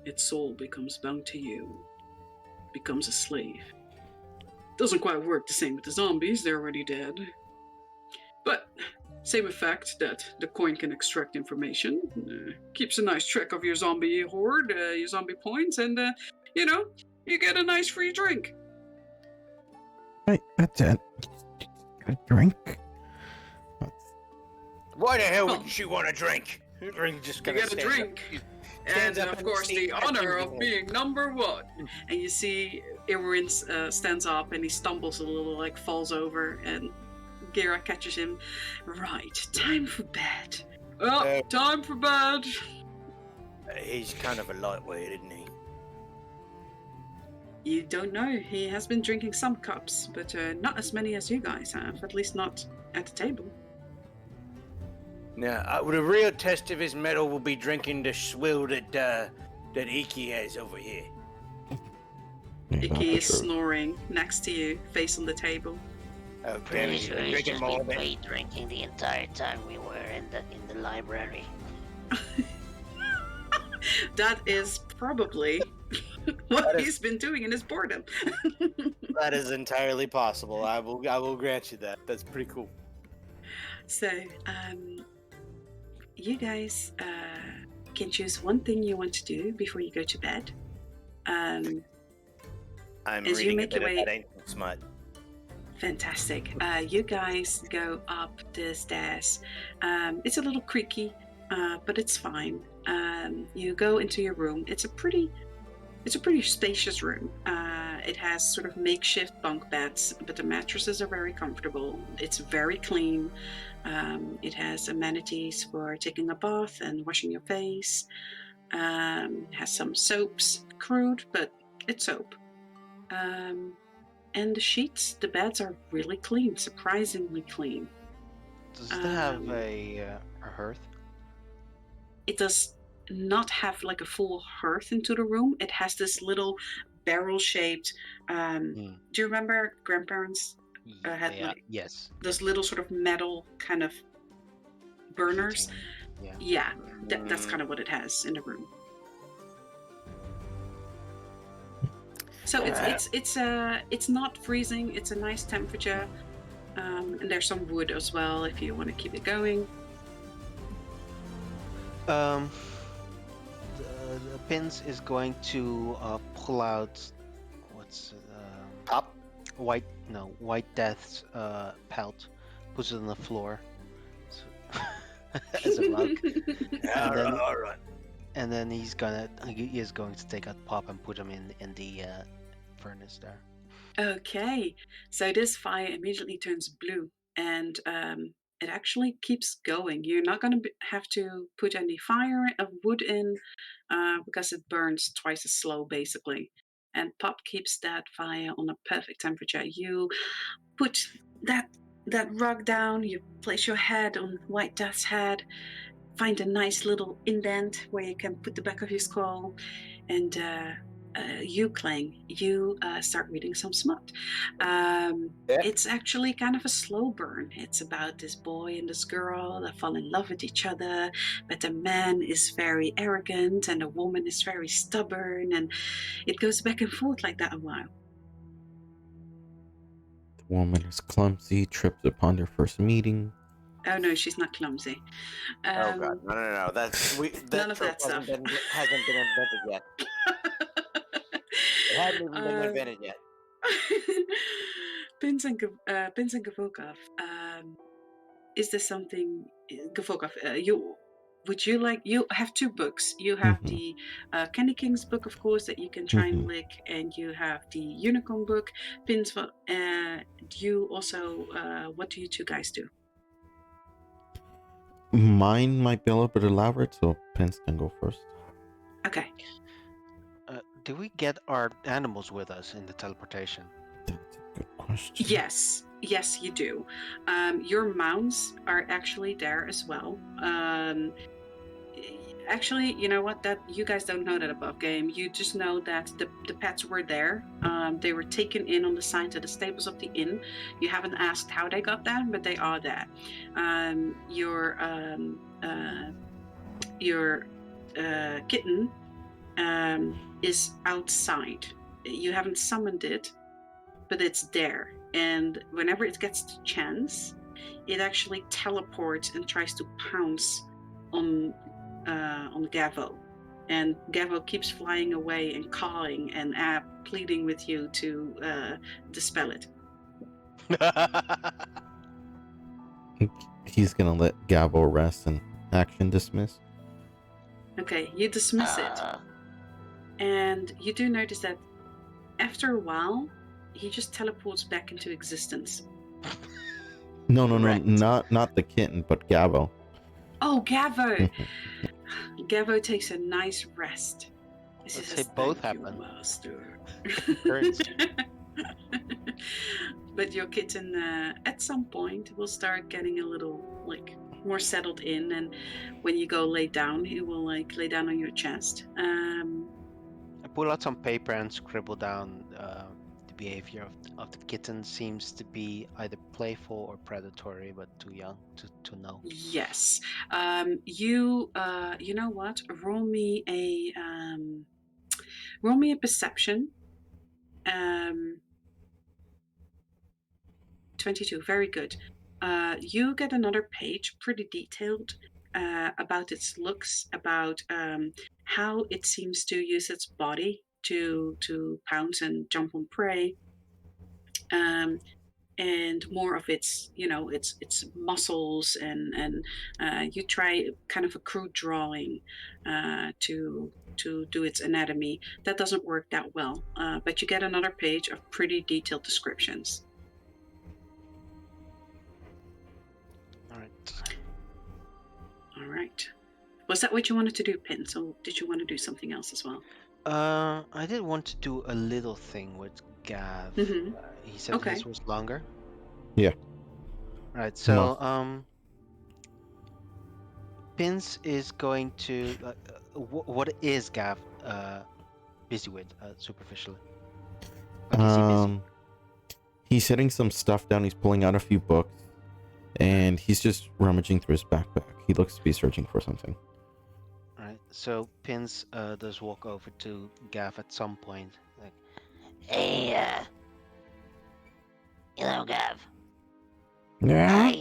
its soul becomes bound to you, becomes a slave. Doesn't quite work the same with the zombies, they're already dead. But same effect that the coin can extract information, keeps a nice track of your zombie horde, your zombie points, and you get a nice free drink." Right, that's it. A drink? Why the hell would you want a drink? Just You get a drink. And of course, the honor of being number 1. And you see Irwin stands up and he stumbles a little, falls over, and Gira catches him. "Right, time for bed." "Oh, time for bed." He's kind of a lightweight, isn't he? You don't know. He has been drinking some cups, but not as many as you guys have. At least not at the table. Now, the real test of his mettle will be drinking the swill that Iki has over here. Iki is snoring next to you, face on the table. Oh, damn Pretty it, sure you're he's drinking just more been of it. day drinking the entire time we were in the library. That is probably what he's been doing in his boredom. That is entirely possible. I will grant you that. That's pretty cool. So, you guys can choose one thing you want to do before you go to bed. I'm as you reading a make bit your of way- that ancient smut. Fantastic. You guys go up the stairs. It's a little creaky, but it's fine. You go into your room. It's a pretty spacious room. It has sort of makeshift bunk beds, but the mattresses are very comfortable. It's very clean. It has amenities for taking a bath and washing your face. It has some soaps, crude, but it's soap. And the sheets, the beds are really clean, surprisingly clean. Does it have a hearth? It does not have a full hearth into the room. It has this little barrel-shaped. Do you remember grandparents had yes. those little sort of metal kind of burners? Yeah. Yeah, that's kind of what it has in the room. So it's not freezing. It's a nice temperature, and there's some wood as well if you want to keep it going. The Pins is going to pull out what's Pop? White Death's pelt, puts it on the floor as a rug, All right. and then he is going to take out Pop and put him in the furnace there. Okay, so this fire immediately turns blue, and it actually keeps going. You're not going to have to put any fire of wood in because it burns twice as slow, basically. And Pop keeps that fire on a perfect temperature. You put that rug down. You place your head on White Death's head. Find a nice little indent where you can put the back of your skull, and you, Kling, you start reading some smut. Yeah. It's actually kind of a slow burn. It's about this boy and this girl that fall in love with each other, but the man is very arrogant and the woman is very stubborn, and it goes back and forth like that a while. The woman is clumsy, trips upon their first meeting. Oh no, she's not clumsy. Oh god, no. That's None that of trope that stuff. hasn't been invented yet. It hadn't even been invented yet. Pins and Gavokov, is there something, Gavokov, you have two books. You have Mhm. the Candy King's book, of course, that you can try and lick, and you have the Unicorn book. Pins, do you also, what do you two guys do? Mine might be a little bit elaborate, so Pence can go first. Okay. Do we get our animals with us in the teleportation? That's a good question. Yes, you do. Your mounts are actually there as well. Actually, you know what? That you guys don't know that above game. You just know that the pets were there. They were taken in on the sign to the stables of the inn. You haven't asked how they got there, but they are there. Your kitten is outside. You haven't summoned it, but it's there. And whenever it gets the chance, it actually teleports and tries to pounce on Gavo. And Gavo keeps flying away and calling and pleading with you to dispel it. He's gonna let Gabo rest and action dismiss. Okay, you dismiss it. And you do notice that after a while, he just teleports back into existence. No, Correct. not the kitten, but Gabo. Oh, Gavo! Gavo takes a nice rest. He Let's says, say both "Thank you, happen. master." Turns. But your kitten, at some point, will start getting a little more settled in, and when you go lay down, he will lay down on your chest. I pull out some paper and scribble down the behavior of the kitten. Seems to be either playful or predatory, but too young to know. Yes. You know what? Roll me a perception. 22. Very good. You get another page, pretty detailed, about its looks, about how it seems to use its body to pounce and jump on prey, and more of its its muscles, and you try kind of a crude drawing to do its anatomy. That doesn't work that well, but you get another page of pretty detailed descriptions. All right. All right. Was that what you wanted to do, Pin? So did you want to do something else as well? I did want to do a little thing with Gav. Mhm. He said Okay. his was longer. Yeah. Right. So Pins is going to. What is Gav busy with superficially? Like, is he busy? He's setting some stuff down. He's pulling out a few books, and he's just rummaging through his backpack. He looks to be searching for something. Right. So Pins does walk over to Gav at some point. Like, Hey, Gav. Yeah?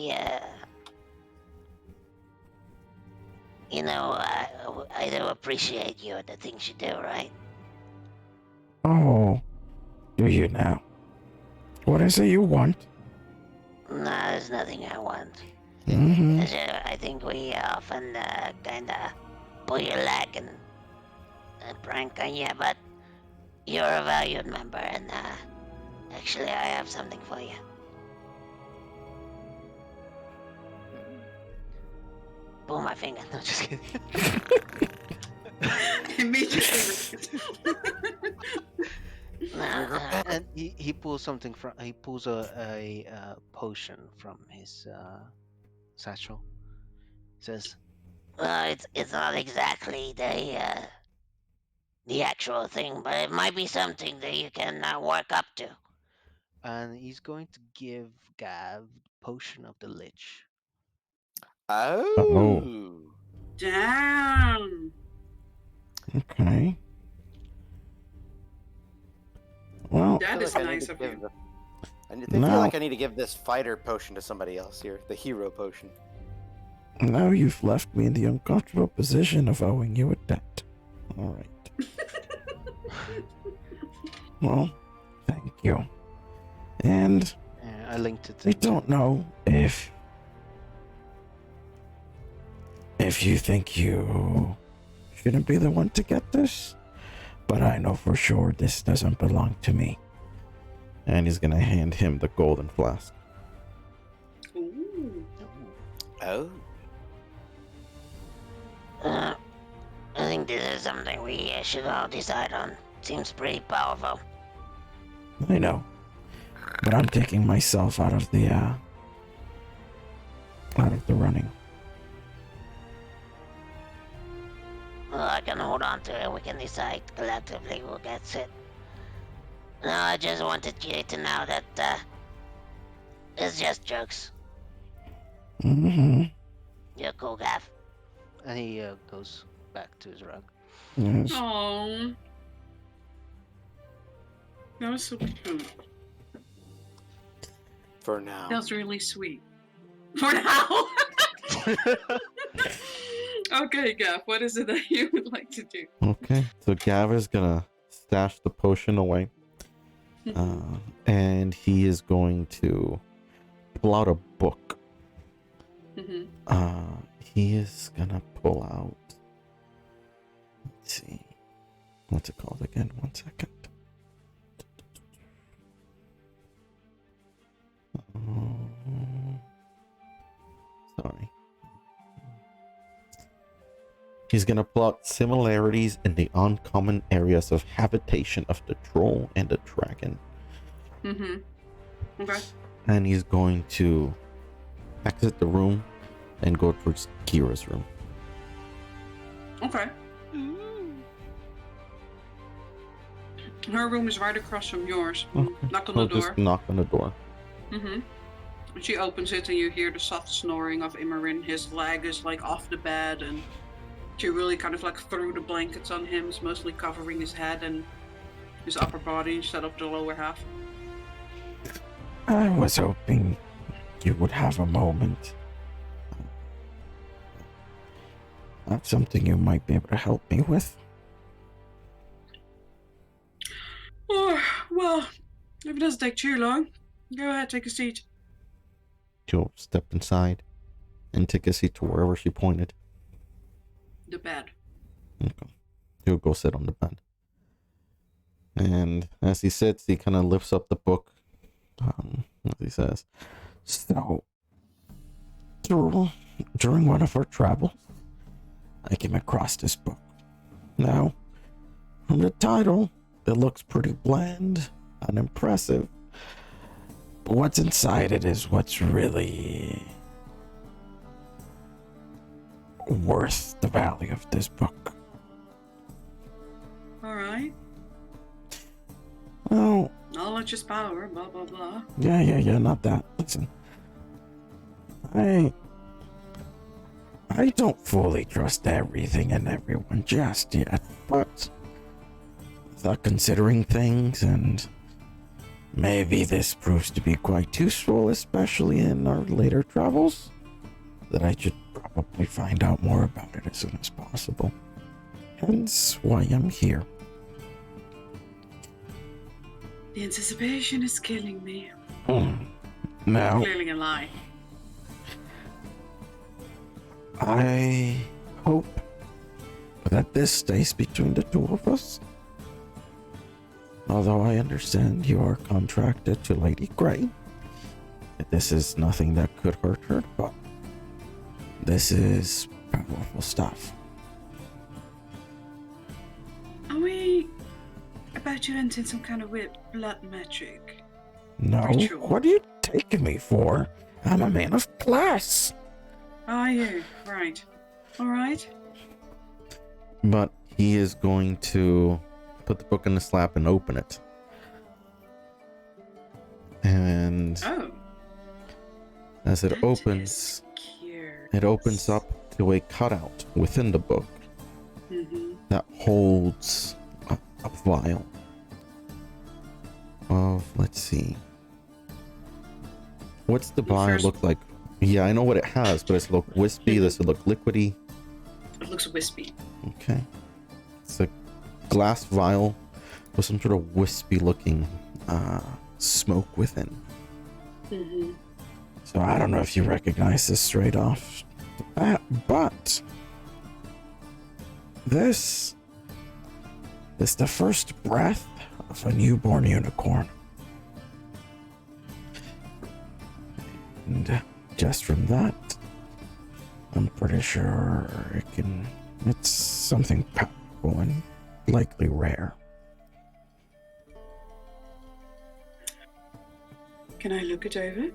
I do appreciate you and the things you do, right? Oh, do you now? What is it you want? No, there's nothing I want. Mm-hmm. I think we often kinda pull your leg and prank on you, but you're a valued member, and actually I have something for you. Pull my finger. no, just kidding. Immediately. And he pulls something from. He pulls a potion from his satchel. Says, Well, it's not exactly the actual thing, but it might be something that you can work up to. And he's going to give Gav potion of the lich. Oh. Oh. Damn. Okay. Well, That feel is like I need nice to of give you. the- I No. feel like I need to give this fighter potion to somebody else here. The hero potion. now you've left me in the uncomfortable position of owing you a debt. All right. Well, thank you. And I linked it. I don't know if you think you shouldn't be the one to get this, but I know for sure this doesn't belong to me. And he's gonna hand him the golden flask. Ooh. Oh. I think this is something we should all decide on. Seems pretty powerful. I know, but I'm taking myself out of the running. Well, I can hold on to it. We can decide collectively who gets it. No, I just wanted you to know that it's just jokes. Mm-hmm. You're cool, Gav. And he goes back to his rug. Yes. Oh. That was so cute. For now. That was really sweet. For now. Okay, Gav, what is it that you would like to do? Okay, so Gav is gonna stash the potion away, and he is going to pull out a book. Mm-hmm. He is gonna pull out. Let's see, what's it called again? 1 second. Sorry. He's gonna plot similarities in the uncommon areas of habitation of the troll and the dragon. Mm-hmm. Okay. And he's going to exit the room and go towards Kira's room. Okay. Her room is right across from yours. Okay. Knock on He'll the door. just knock on the door. Mm-hmm. She opens it and you hear the soft snoring of Immerin. His leg is like off the bed and she really kind of like threw the blankets on him. It's mostly covering his head and his upper body instead of the lower half. I was hoping you would have a moment. That's something you might be able to help me with. Oh, well, if it doesn't take too long, go ahead, take a seat. She'll step inside and take a seat to wherever she pointed. The bed. Okay. He'll go sit on the bed. And as he sits, he kind of lifts up the book. As he says, So, during one of our travels, I came across this book. Now, from the title, it looks pretty bland, unimpressive. But what's inside it is what's really worth the value of this book. Alright. Well, Knowledge is power, blah blah blah. yeah, not that. Listen, I don't fully trust everything and everyone just yet, but without considering things, and maybe this proves to be quite useful, especially in our later travels, that I should probably find out more about it as soon as possible. Hence why I'm here. The anticipation is killing me. Now, Clearly a lie. I hope that this stays between the two of us. Although I understand you are contracted to Lady Grey, this is nothing that could hurt her, but this is powerful stuff. Are we about to enter some kind of weird blood magic? No, Ritual. what are you taking me for? I'm a man of class. Are you? Right. Alright. but he is going to put the book in his lap and open it. And Oh, as it that opens, is curious. it opens up to a cutout within the book Mm-hmm. that holds a vial of, let's see. What's the Well, vial first- look like? Yeah, I know what it has, but does it look wispy? Does it look liquidy? It looks wispy. Okay. It's a glass vial with some sort of wispy looking smoke within. Mm-hmm. So I don't know if you recognize this straight off the bat, but this is the first breath of a newborn unicorn. And just from that, I'm pretty sure it's something powerful and likely rare. Can I look it over?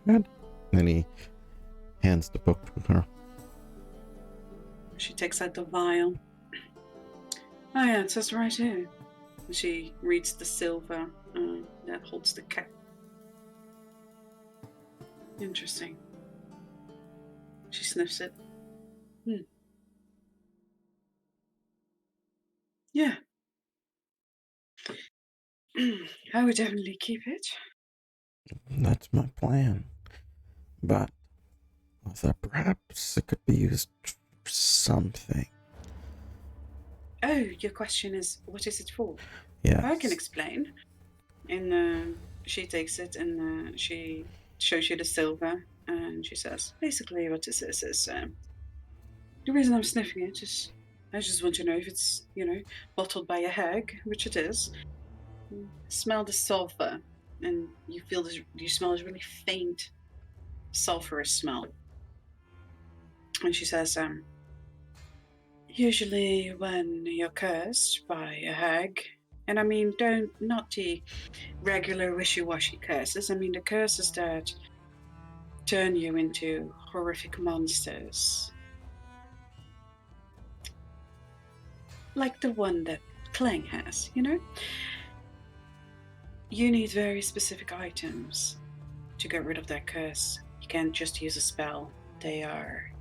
And then he hands the book to her. She takes out the vial. Oh yeah, it says right here. She reads the silver that holds the cap. Interesting. She sniffs it. Yeah. I would definitely keep it. That's my plan. But I thought perhaps it could be used for something. Oh, your question is, what is it for? Yes. I can explain. And she takes it and she shows you the silver, and she says, basically, what this is the reason I'm sniffing it is I just want to know if it's, bottled by a hag, which it is. Smell the sulfur, and you smell this really faint sulfurous smell. And she says, usually when you're cursed by a hag, and I mean, not the regular wishy-washy curses, I mean the curses that turn you into horrific monsters. Like the one that Clang has, You need very specific items to get rid of that curse. You can't just use a spell. They are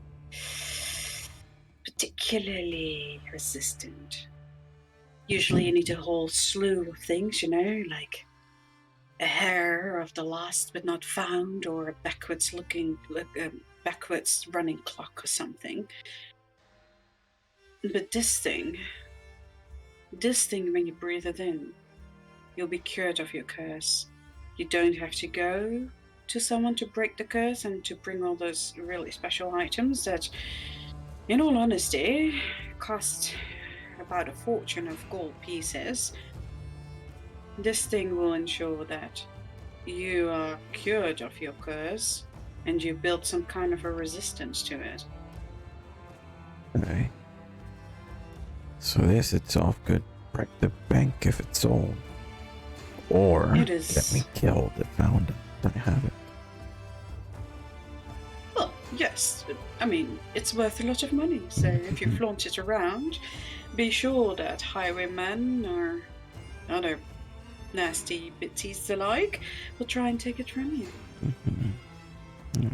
particularly resistant. Usually you need a whole slew of things, like a hair of the lost but not found, or a backwards running clock or something. But this thing, when you breathe it in, you'll be cured of your curse. You don't have to go to someone to break the curse and to bring all those really special items that, in all honesty, cost about a fortune of gold pieces. This thing will ensure that you are cured of your curse and you build some kind of a resistance to it. Okay. So this itself could break the bank if it's sold. Or It is. get me killed if found I have it. Well, yes. I mean, it's worth a lot of money. So if you flaunt it around, be sure that highwaymen or other nasty bitties alike will try and take it from you. Yeah.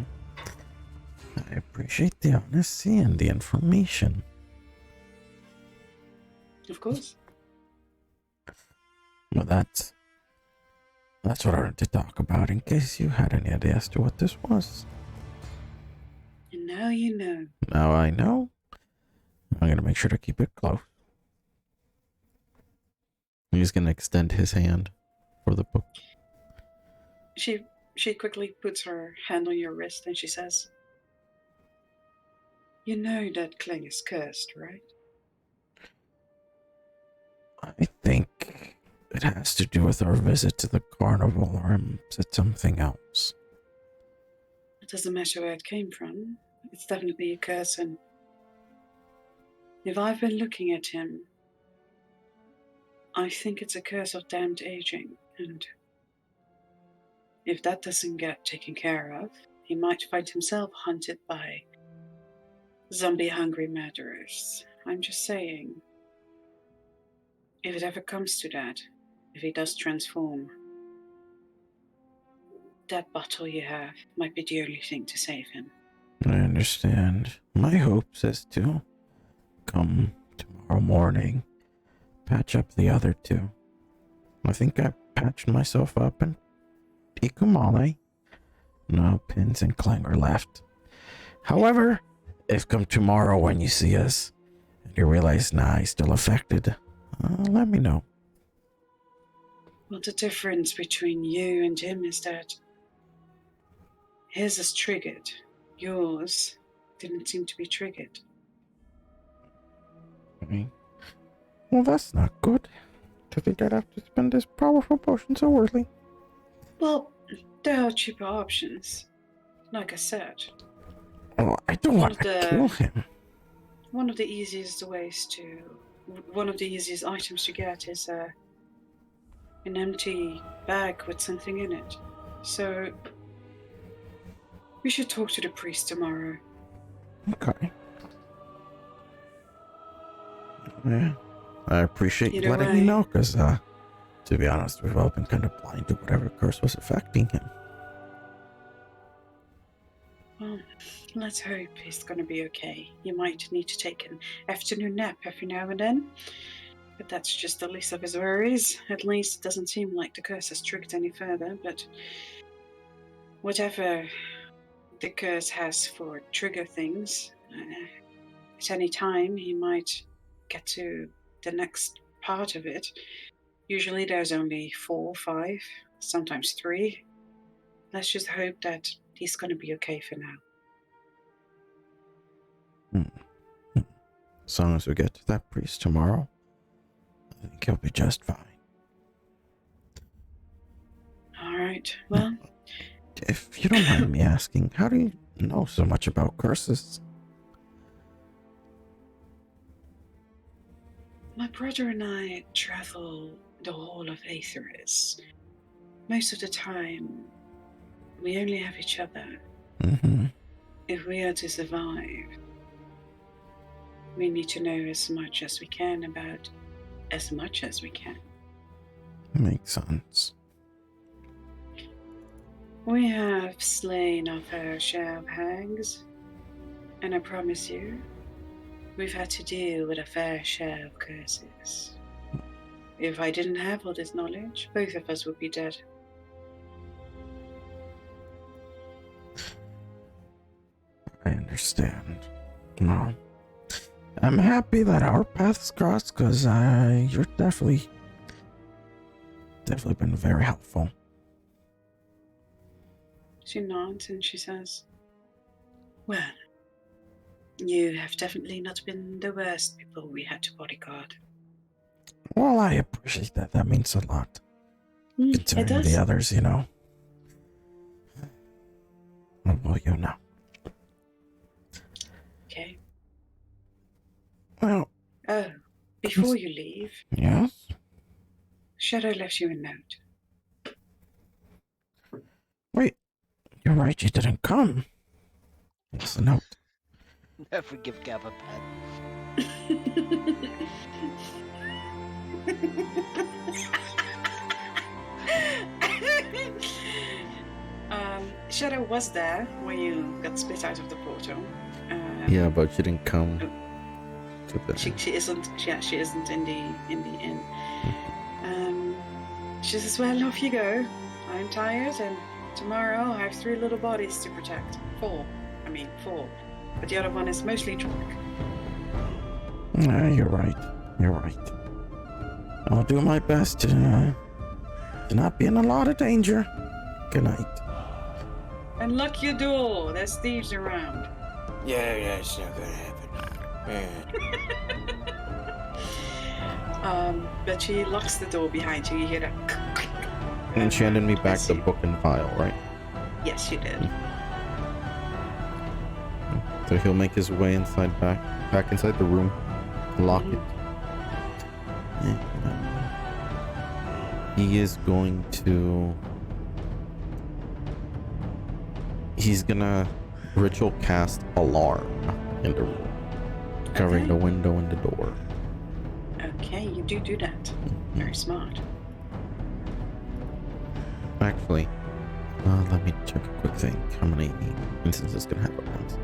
I appreciate the honesty and the information. Of course. Well, that's what I wanted to talk about in case you had any idea as to what this was. And now you know. Now I know. I'm going to make sure to keep it close. He's going to extend his hand for the book. She quickly puts her hand on your wrist and she says, you know that Kling is cursed, right? I think it has to do with our visit to the carnival, or is it something else? It doesn't matter where it came from. It's definitely a curse, and if I've been looking at him, I think it's a curse of damned aging, and if that doesn't get taken care of, he might find himself hunted by zombie-hungry murderers. I'm just saying, if it ever comes to that, if he does transform, that bottle you have might be the only thing to save him. I understand. My hopes is to come tomorrow morning, patch up the other two. I think I patched myself up in Ikumale. No pins and clanger left. However, if come tomorrow when you see us and you realize, nah, he's still affected, let me know. Well, the difference between you and him is that his is triggered. Yours didn't seem to be triggered. Okay. Well, that's not good. To think I'd have to spend this powerful potion so early. Well, there are cheaper options. Like I said, Oh, I don't want to kill him. one of the easiest items to get is an empty bag with something in it. So we should talk to the priest tomorrow. Okay. Yeah. I appreciate you letting me know, because, to be honest, we've all been kind of blind to whatever curse was affecting him. Well, let's hope he's going to be okay. You might need to take an afternoon nap every now and then, but that's just the least of his worries. At least it doesn't seem like the curse has triggered any further, but whatever the curse has for trigger things, at any time he might get to the next part of it. Usually there's only 4, 5, sometimes 3. Let's just hope that he's going to be okay for now. As long as we get to that priest tomorrow, I think he'll be just fine. All right, well... If you don't mind me asking, how do you know so much about curses? My brother and I travel the whole of Aetheris. Most of the time, we only have each other. Mm-hmm. If we are to survive, we need to know as much as we can about as much as we can. Makes sense. We have slain our fair share of hags, and I promise you, we've had to deal with a fair share of curses. If I didn't have all this knowledge, both of us would be dead. I understand. Well, I'm happy that our paths crossed, because you're definitely been very helpful. She nods and she says, well, you have definitely not been the worst people we had to bodyguard. Well, I appreciate that. That means a lot. Considering the others, you know. Well, you know. Okay. Well. Oh, before you leave. Yes? Shadow left you a note. Wait. You're right, you didn't come. What's the note? Never give Gav a pet. Shadow was there when you got split out of the portal. Yeah, but she didn't come. She isn't. She isn't in the inn. She says, "Well, off you go. I'm tired, and tomorrow I have 3 little bodies to protect. 4. But the other one is mostly drunk." You're right. You're right. I'll do my best to not be in a lot of danger. Good night. And lock your door. There's thieves around. Yeah, that's not gonna happen. But she locks the door behind you. You hear that. And she handed me back the book and file, right? Yes, she did. So he'll make his way back inside the room, lock it. He is going to... He's gonna ritual cast alarm in the room. covering Okay. the window and the door. Okay, you do that. Very smart. Actually, let me check a quick thing. How many instances can I have at once?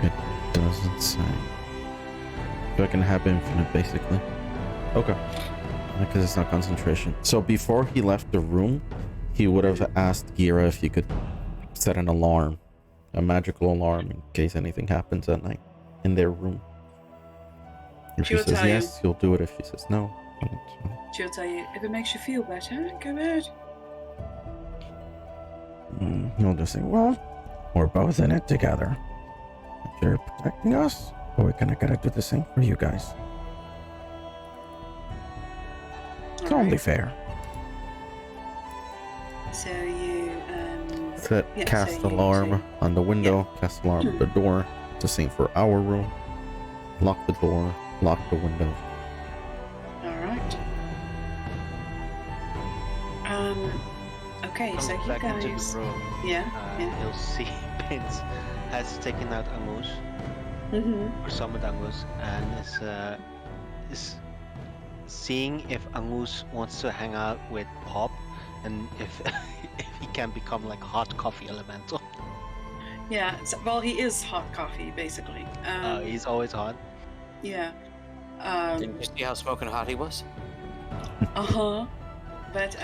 It doesn't say. So I can have infinite, basically. Okay. Because it's not concentration. So before he left the room, he would have asked Gira if he could set an alarm, a magical alarm, in case anything happens at night in their room. If she She'll says tell you. yes, he'll do it. If she says no, then it's fine. She'll tell you, if it makes you feel better, go ahead. He'll just say, well, we're both in it together. If you're protecting us, but we're gonna gotta do the same for you guys. It's All only right. fair. So you, Set yeah, cast so you alarm say- on the window, cast alarm on the door. It's the same for our room. Lock the door, lock the window. all right. Okay, so Comes you back into guys, the room. yeah. He'll see Pins has taken out Angus, Mm-hmm. or summoned Angus, and is seeing if Angus wants to hang out with Pop, and if if he can become like a hot coffee elemental. Yeah. So, well, he is hot coffee, basically. He's always hot. Yeah. Didn't you see how smoking hot he was? Uh-huh. But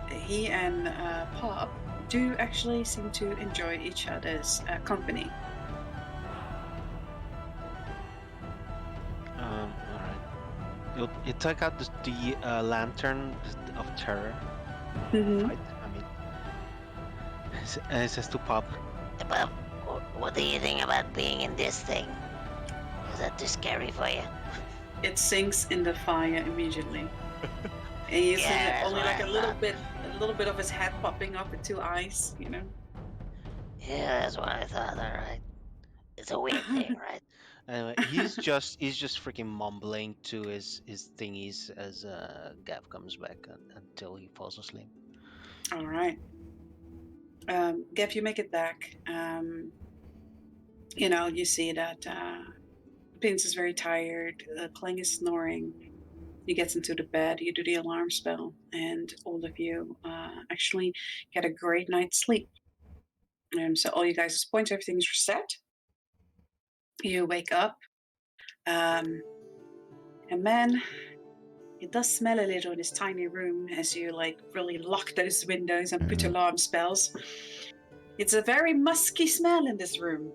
he and Pop do actually seem to enjoy each other's company. All right. You take out the lantern of terror. Mm-hmm. Fight. I mean, and it says to Pop, But what do you think about being in this thing? Is that too scary for you? It sinks in the fire immediately. And you see Yeah, that's only what like I a little bit of his head popping up with two eyes, you know. Yeah, that's what I thought. All right. It's a weird thing, right? anyway, he's just freaking mumbling to his thingies as Gav comes back until he falls asleep. All right. Gav, you make it back. You know, you see that Pins is very tired. Kling is snoring. He gets into the bed. You do the alarm spell, and all of you actually get a great night's sleep. So all you guys' points, everything's reset. You wake up, and man, it does smell a little in this tiny room as you like really lock those windows and put alarm spells. It's a very musky smell in this room.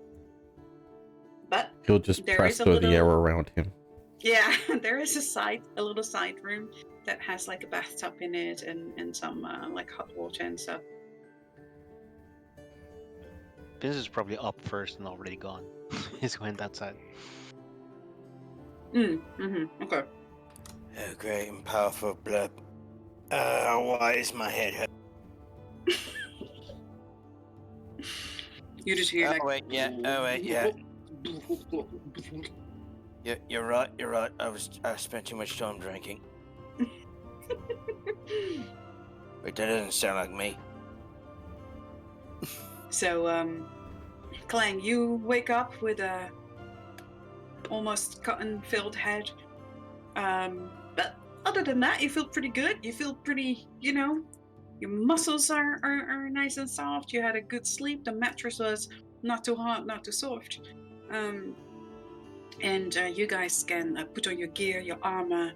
But He'll just there press is a through the air little, around him. yeah, there is a little side room that has like a bathtub in it and some like hot water and stuff. Vince is probably up first and already gone. He's went outside. Okay. Oh, great and powerful blood. Why is my head hurt? You just hear like. Oh wait, yeah. You're right. I spent too much time drinking. Wait, that doesn't sound like me. So, Clang, you wake up with a almost cotton-filled head. But other than that, you feel pretty good. You feel pretty, you know, your muscles are nice and soft. You had a good sleep. The mattress was not too hard, not too soft. And you guys can put on your gear, your armor.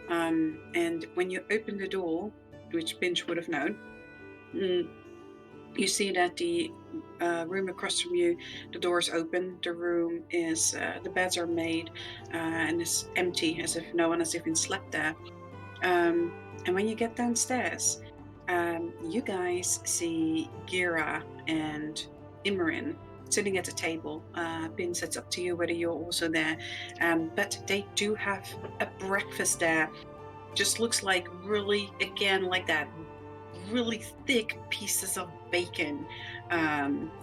And when you open the door, which Pinch would have known, you see that the room across from you, the door is open. The room is, the beds are made and it's empty, as if no one has even slept there. And when you get downstairs, you guys see Gira and Imran sitting at a table. Pins, it's up to you whether you're also there. But they do have a breakfast there. Just looks like really, again, like that really thick pieces of bacon,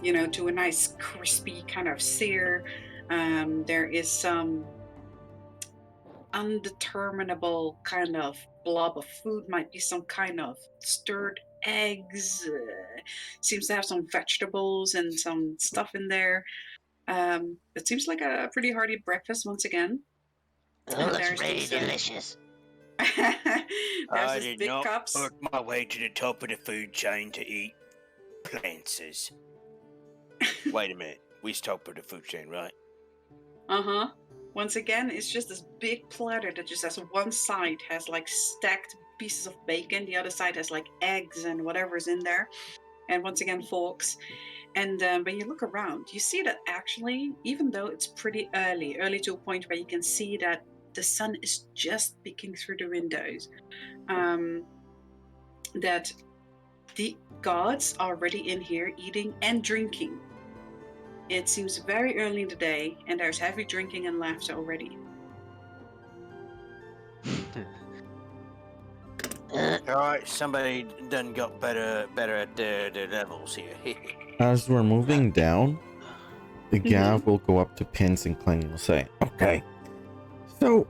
you know, to a nice crispy kind of sear. There is some undeterminable kind of blob of food. Might be some kind of stirred eggs. Seems to have some vegetables and some stuff in there. It seems like a pretty hearty breakfast once again. Oh, And looks there's really these, delicious. there's I these did big not cups. work my way to the top of the food chain to eat plants. Wait a minute. We top of the food chain, right? Uh-huh. Once again, it's just this big platter that just has one side has like stacked pieces of bacon, the other side has like eggs and whatever's in there, and once again forks. And when you look around, you see that actually, even though it's pretty early to a point where you can see that the sun is just peeking through the windows, that the gods are already in here eating and drinking. It seems very early in the day, and there's heavy drinking and laughter already. All right, somebody done got better at the levels here. As we're moving down, the Mm-hmm. Gav will go up to Pins and Clang and will say, Okay. So,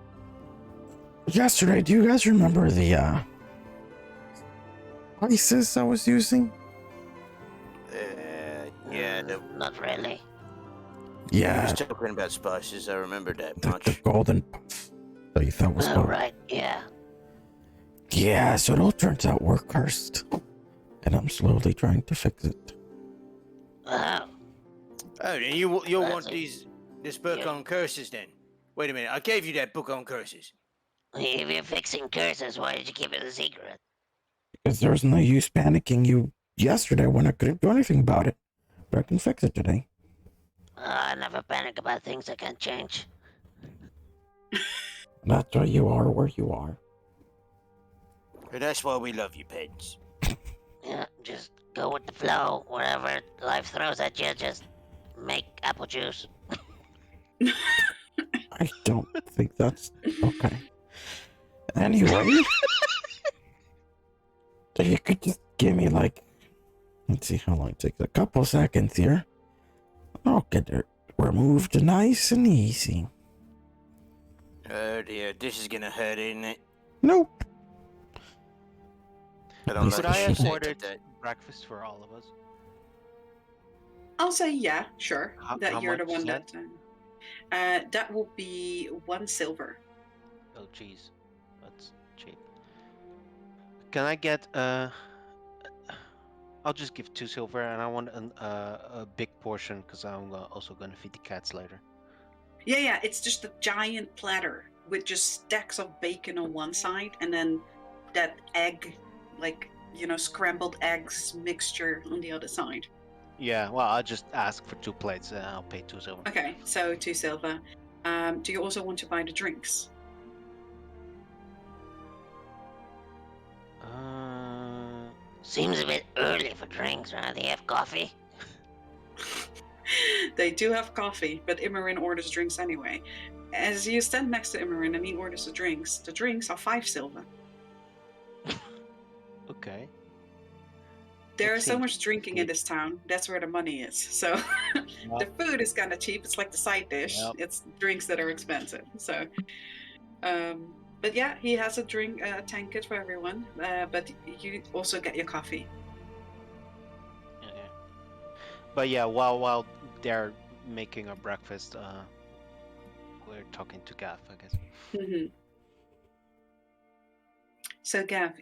yesterday, do you guys remember the spices I was using? Yeah, Not really. you Yeah, was talking about spices. I remember that the much. golden puff that you thought was Oh, gold. right, yeah. Yeah, so it all turns out we're cursed. And I'm slowly trying to fix it. Oh, Oh, then you'll That's want it. this book Yeah. on curses then. Wait a minute, I gave you that book on curses. if you're fixing curses, why did you keep it a secret? Because there was no use panicking you yesterday when I couldn't do anything about it. But I can fix it today. I never panic about things I can't change. That's why you are where you are. And that's why we love you, Peds. Yeah, just go with the flow. Whatever life throws at you, just make apple juice. I don't think that's okay. Anyway, so you could just give me like, let's see how long it takes. A couple seconds here. I'll get it removed nice and easy. Oh dear, this is gonna hurt, isn't it? Nope. I don't Could like Could I the have shape ordered of that. breakfast for all of us? I'll say yeah, sure. How That you're the much one is that. That will be 1 silver. Oh, jeez, that's cheap. Can I get I'll just give 2 silver, and I want a big portion because I'm also gonna feed the cats later. Yeah, it's just a giant platter with just stacks of bacon on one side, and then that egg, like scrambled eggs mixture on the other side. Yeah, well, I'll just ask for 2 plates, and I'll pay 2 silver. Okay, so 2 silver. Do you also want to buy the drinks? Seems a bit early for drinks, right? They have coffee. They do have coffee, but Imran orders drinks anyway. As you stand next to Imran and he orders the drinks are 5 silver. Okay. There That is so seems much drinking in cheap. this town. That's where the money is. So the food is kind of cheap. It's like the side dish. Yep. It's drinks that are expensive. So, but yeah, he has a drink tankard for everyone. But you also get your coffee. Yeah. But yeah, while they're making our breakfast, we're talking to Gav, I guess. Mm-hmm. So Gav,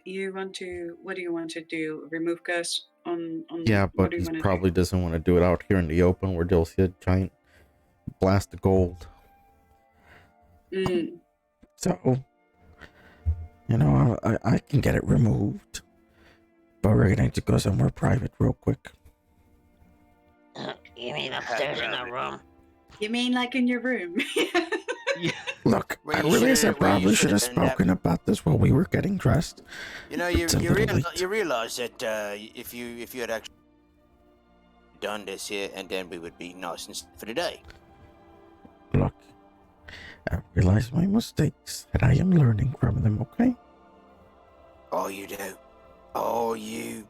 what do you want to do? Remove curse on yeah, what but do you he want to probably doesn't want to do it out here in the open where they'll see a giant blast of gold. do? So, I can get it removed. But we're going to go somewhere private real quick. You mean upstairs in our room? You mean like in your room? Yeah. Look, Well, I you realize I should've- well, you probably should have should've done that. spoken about this while we were getting dressed. You know, It's a little late. you realize that if you had actually done this here, and then we would be nice and for the day. Look, I realize my mistakes, and I am learning from them, okay? Oh, you do. Oh, you.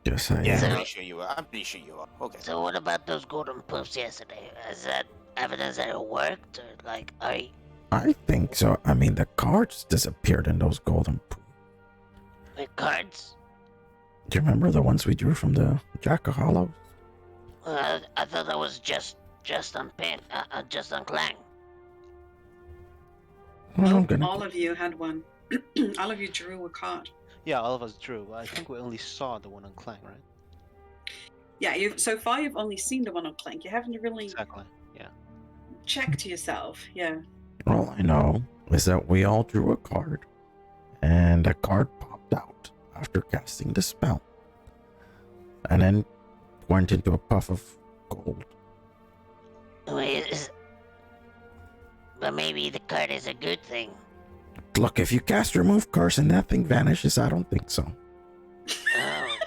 Yes, I Yeah, am. I'm pretty sure you are. I'm pretty sure you are. Okay. So what about those golden puffs yesterday? Is that evidence that it worked? Or like, I think so. I mean, the cards disappeared in those golden pools. The cards? Do you remember the ones we drew from the Jack of Hollows? I thought that was just on Pin, just on Clang. Well, I'm Nope, gonna. all of you had one. All of you drew a card. Yeah, all of us drew. I think we only saw the one on Clang, right? Yeah, so far you've only seen the one on Clank. You haven't really Exactly. Yeah. checked yourself. Yeah. All I know is that we all drew a card, and a card popped out after casting the spell, and then went into a puff of gold. Wait, but maybe the card is a good thing. Look, if you cast Remove Curse and that thing vanishes, I don't think so. Oh,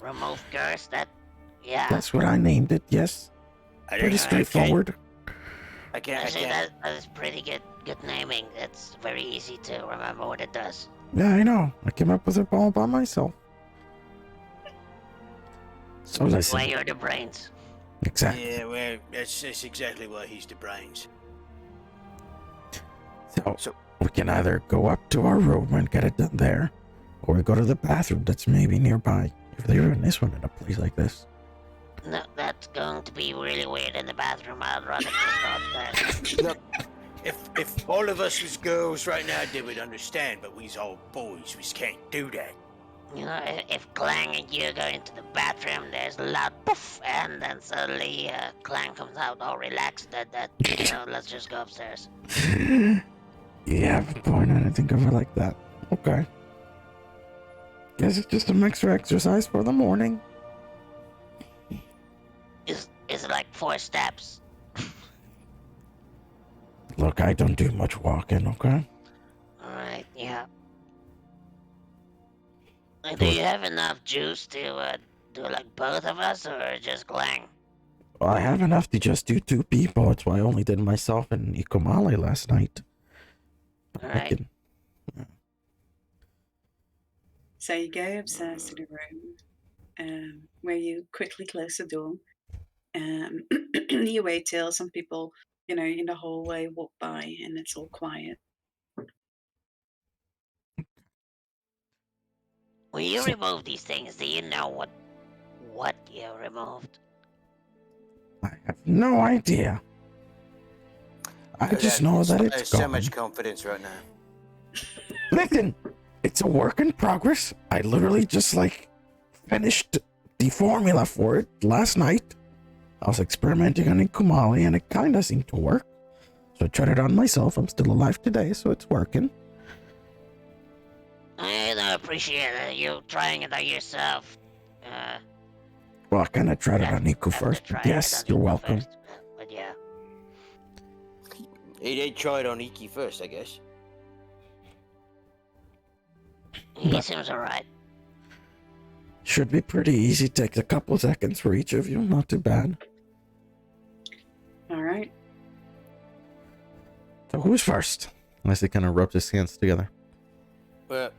remove curse. Yeah. That's what I named it, yes. Pretty straightforward. I can't. Actually, that is pretty good naming. It's very easy to remember what it does. Yeah, I know. I came up with it all by myself. So That's why listen. you're the brains. Exactly. Yeah, well, that's exactly why he's the brains. So we can either go up to our room and get it done there, or we go to the bathroom that's maybe nearby. If there even is one in a place like this. No, that's going to be really weird in the bathroom. I'd rather just go upstairs. Look, if all of us was girls right now, they would understand, but we's all boys. We can't do that. You know, if Clang and you go into the bathroom, there's a loud poof, and then suddenly Clang comes out all relaxed. Let's just go upstairs. You have a point. I didn't think of it like that. Okay. Guess it's just some extra exercise for the morning. It's like 4 steps. Look, I don't do much walking, okay? Alright, yeah. Do you have enough juice to do like both of us, or just Clang? Well, I have enough to just do 2 people. That's why I only did myself and Ikomale last night. Alright. So you go upstairs to the room, where you quickly close the door. You wait till some people, in the hallway walk by, and it's all quiet. When you remove these things, do you know what you removed? I have no idea. I just know that it's so gone. much confidence right now. Listen, it's a work in progress. I literally just finished the formula for it last night. I was experimenting on Ikumali and it kind of seemed to work. So I tried it on myself. I'm still alive today, so it's working. I don't appreciate you trying it on yourself. Well, I kind of tried it on Iku Have to first. try Yes, it on you're Iku welcome. first, but yeah. He did try it on Iki first, I guess. He seems alright. Should be pretty easy. Takes a couple seconds for each of you. Not too bad. All right. So who's first? Unless he kind of rubs his hands together. Well,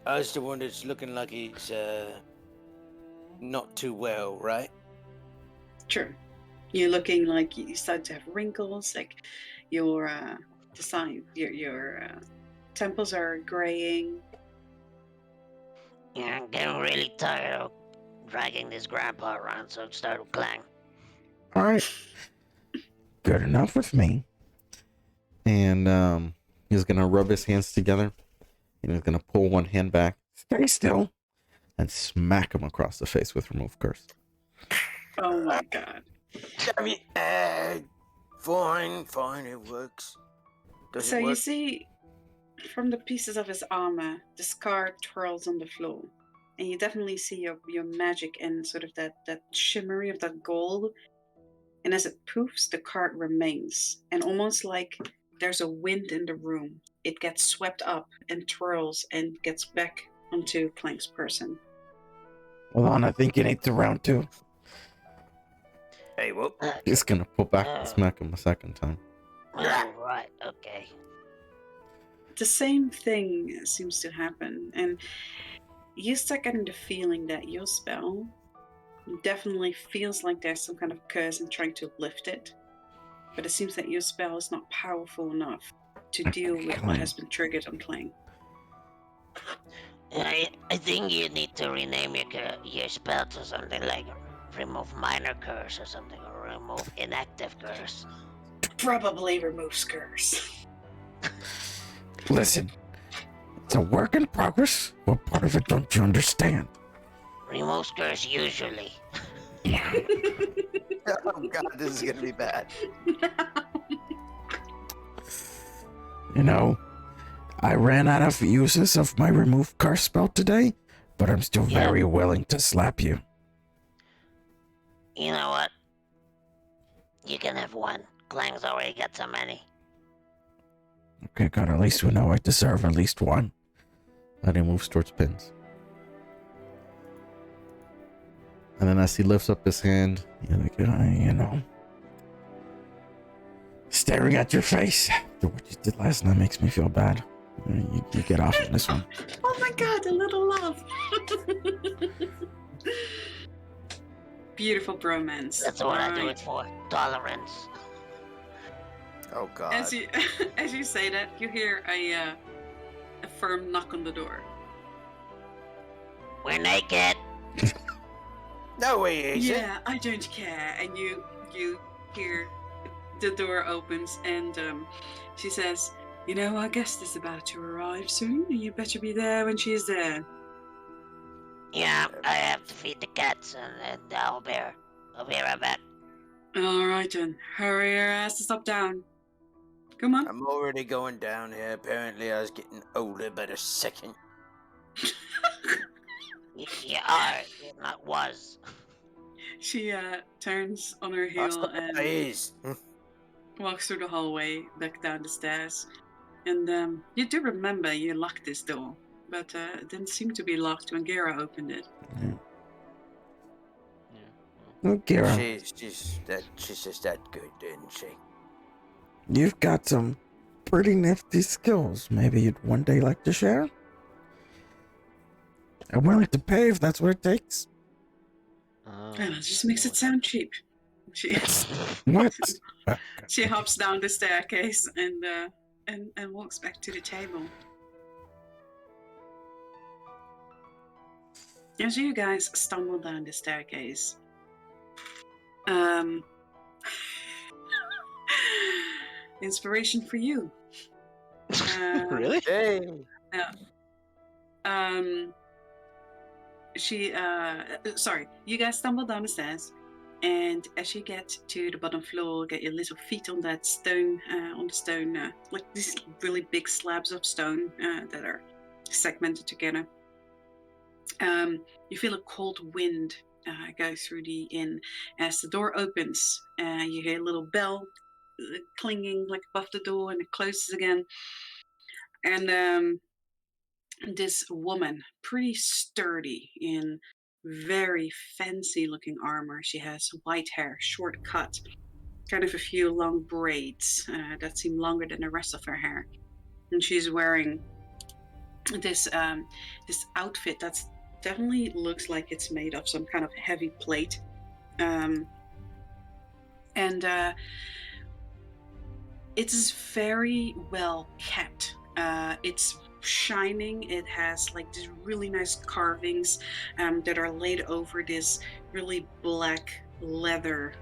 I was the one that's looking like he's not too well, right? True. You're looking like you start to have wrinkles, like your your temples are graying. Yeah, I'm getting really tired of dragging this grandpa around, so start with Clang. All right. Good enough with me. And he's gonna rub his hands together. And he's gonna pull one hand back, Stay still. and smack him across the face with Remove Curse. Oh my god. Damn it. Fine, it works. Does So it work? you see, from the pieces of his armor, the scar twirls on the floor, and you definitely see your magic and sort of that shimmery of that gold. And as it poofs, the card remains, and almost like there's a wind in the room, it gets swept up and twirls and gets back onto Clank's person. Hold on, I think you need to round 2. Hey, whoop. He's gonna pull back and smack him a second time. Oh, right, okay. The same thing seems to happen, and you start getting the feeling that your spell definitely feels like there's some kind of curse and trying to lift it, but it seems that your spell is not powerful enough to deal with what has been triggered on Kling. I think you need to rename your spell to something like remove minor curse or something, or remove inactive curse. Probably removes curse. Listen, it's a work in progress. What part of it don't you understand? Removes curse usually. Oh god, this is gonna be bad. You know, I ran out of uses of my remove curse spell today, but I'm still very willing to slap you. You know what? You can have one. Klang's already got so many. Okay, God, at least we know I deserve at least one. And he moves towards Pins. And then as he lifts up his hand, You're like, you know, staring at your face after what you did last night makes me feel bad. You get off on this one. Oh my god, a little love. Beautiful bromance. That's what I do Alright. it for. Tolerance. Oh god. As you as you say that, you hear a firm knock on the door. We're naked. No way, is it? Yeah, I don't care. And you hear the door opens and she says, "You know, our guest is about to arrive soon. You better be there when she's there." Yeah, I have to feed the cats, and I'll be right back. All right then, hurry your asses up down. Come on. I'm already going down here. Apparently, I was getting older by the second. You are. It not was. She turns on her That's heel not and what it is. walks through the hallway back down the stairs. And you do remember you locked this door, but it didn't seem to be locked when Gera opened it. Oh, Kira, She's just that good, isn't she? you've got some pretty nifty skills. Maybe you'd one day like to share? I'm willing to pay if that's what it takes. And it just makes it sound cheap. She What? she hops down the staircase and walks back to the table. As you guys stumble down the staircase, inspiration for you. Really? Hey. You guys stumble down the stairs, and as you get to the bottom floor, get your little feet on that stone, like these really big slabs of stone that are segmented together. You feel a cold wind go through the inn. As the door opens, you hear a little bell clinging like above the door, and it closes again. And this woman, pretty sturdy in very fancy looking armor. She has white hair, short cut, kind of a few long braids that seem longer than the rest of her hair. And she's wearing this outfit that's definitely looks like it's made of some kind of heavy plate. It's very well kept. It's shining. It has like these really nice carvings that are laid over this really black leather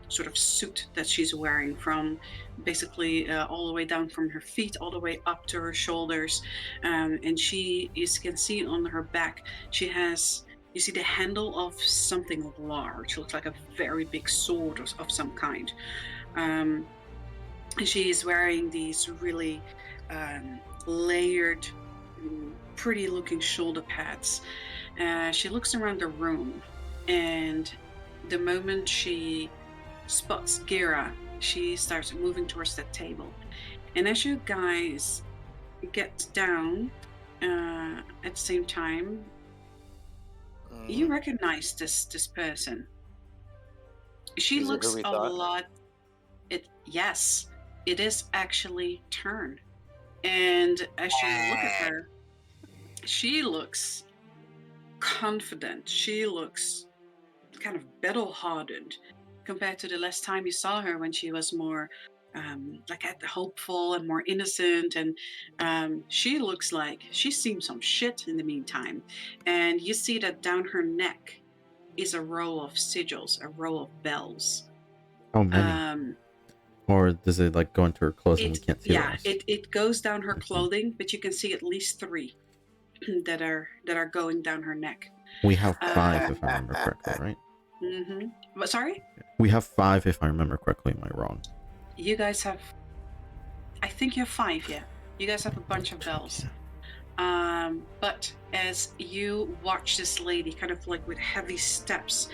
sort of suit that she's wearing, from basically all the way down from her feet all the way up to her shoulders. And she, as you can see on her back, she has, you see the handle of something large. It looks like a very big sword of some kind. She's wearing these really layered, pretty looking shoulder pads. She looks around the room, and the moment she spots Gira, she starts moving towards that table. And as you guys get down at the same time, you recognize this person. She Is it who looks we a thought? lot. Yes, it is actually Turn. And as you look at her, she looks confident. She looks kind of battle-hardened compared to the last time you saw her, when she was more hopeful and more innocent. And she looks like she's seen some shit in the meantime. And you see that down her neck is a row of sigils, a row of bells. How many? Or does it like go into her clothes and we can't see the rest? It goes down her clothing, but you can see at least 3 that are going down her neck. We have 5 if I remember correctly, right? Mm-hmm. What? Sorry? We have 5 if I remember correctly. Am I wrong? You guys have, I think you have 5, yeah. You guys have a bunch of bells. But as you watch this lady kind of like with heavy steps,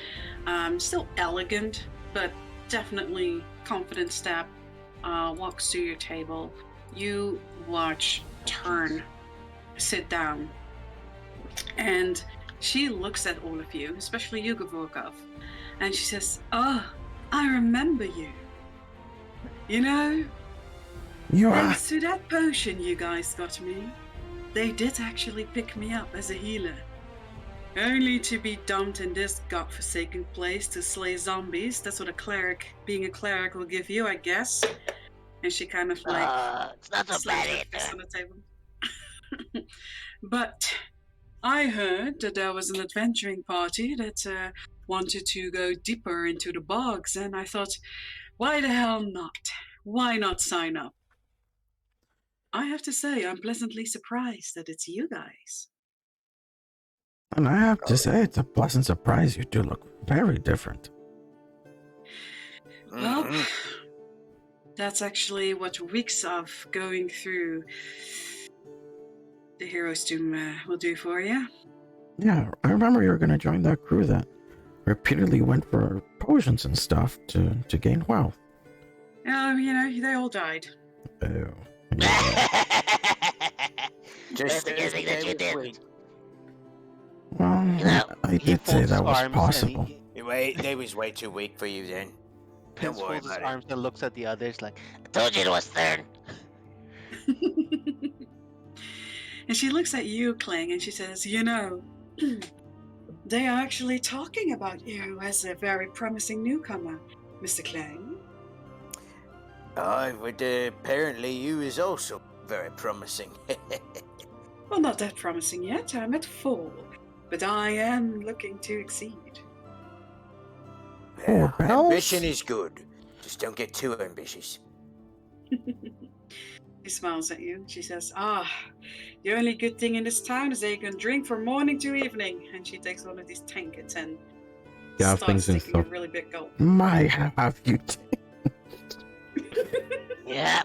still elegant, but definitely confident step, walks to your table, you watch, turn, sit down, and she looks at all of you, especially you, Gavorkov, and she says, "Oh, I remember you. You know, thanks to that potion you guys got me, they did actually pick me up as a healer. Only to be dumped in this godforsaken place to slay zombies. That's what being a cleric will give you, I guess." And she kind of like It's not so slams bad her fist on the table. But I heard that there was an adventuring party that wanted to go deeper into the bogs, and I thought, why the hell not? Why not sign up? I have to say, I'm pleasantly surprised that it's you guys. And I have to say, it's a pleasant surprise. You do look very different. Well, that's actually what weeks of going through the Hero's Tomb will do for you. Yeah, I remember you were going to join that crew that repeatedly went for potions and stuff to gain wealth. You know, they all died. Oh. Just the thing that you did. Well, You know, I did say that was possible. They was way too weak for you then. Prince Don't worry folds his about it. arms and looks at the others like, I told you it was third. And she looks at you, Kling, and she says, you know, they are actually talking about you as a very promising newcomer, Mr. Kling. But apparently you is also very promising. Well, not that promising yet. I'm at 4, but I am looking to exceed. Bells? Ambition is good. Just don't get too ambitious. She smiles at you. She says, the only good thing in this town is that you can drink from morning to evening. And she takes one of these tankards and starts taking a really big gulp. My, have you Yeah.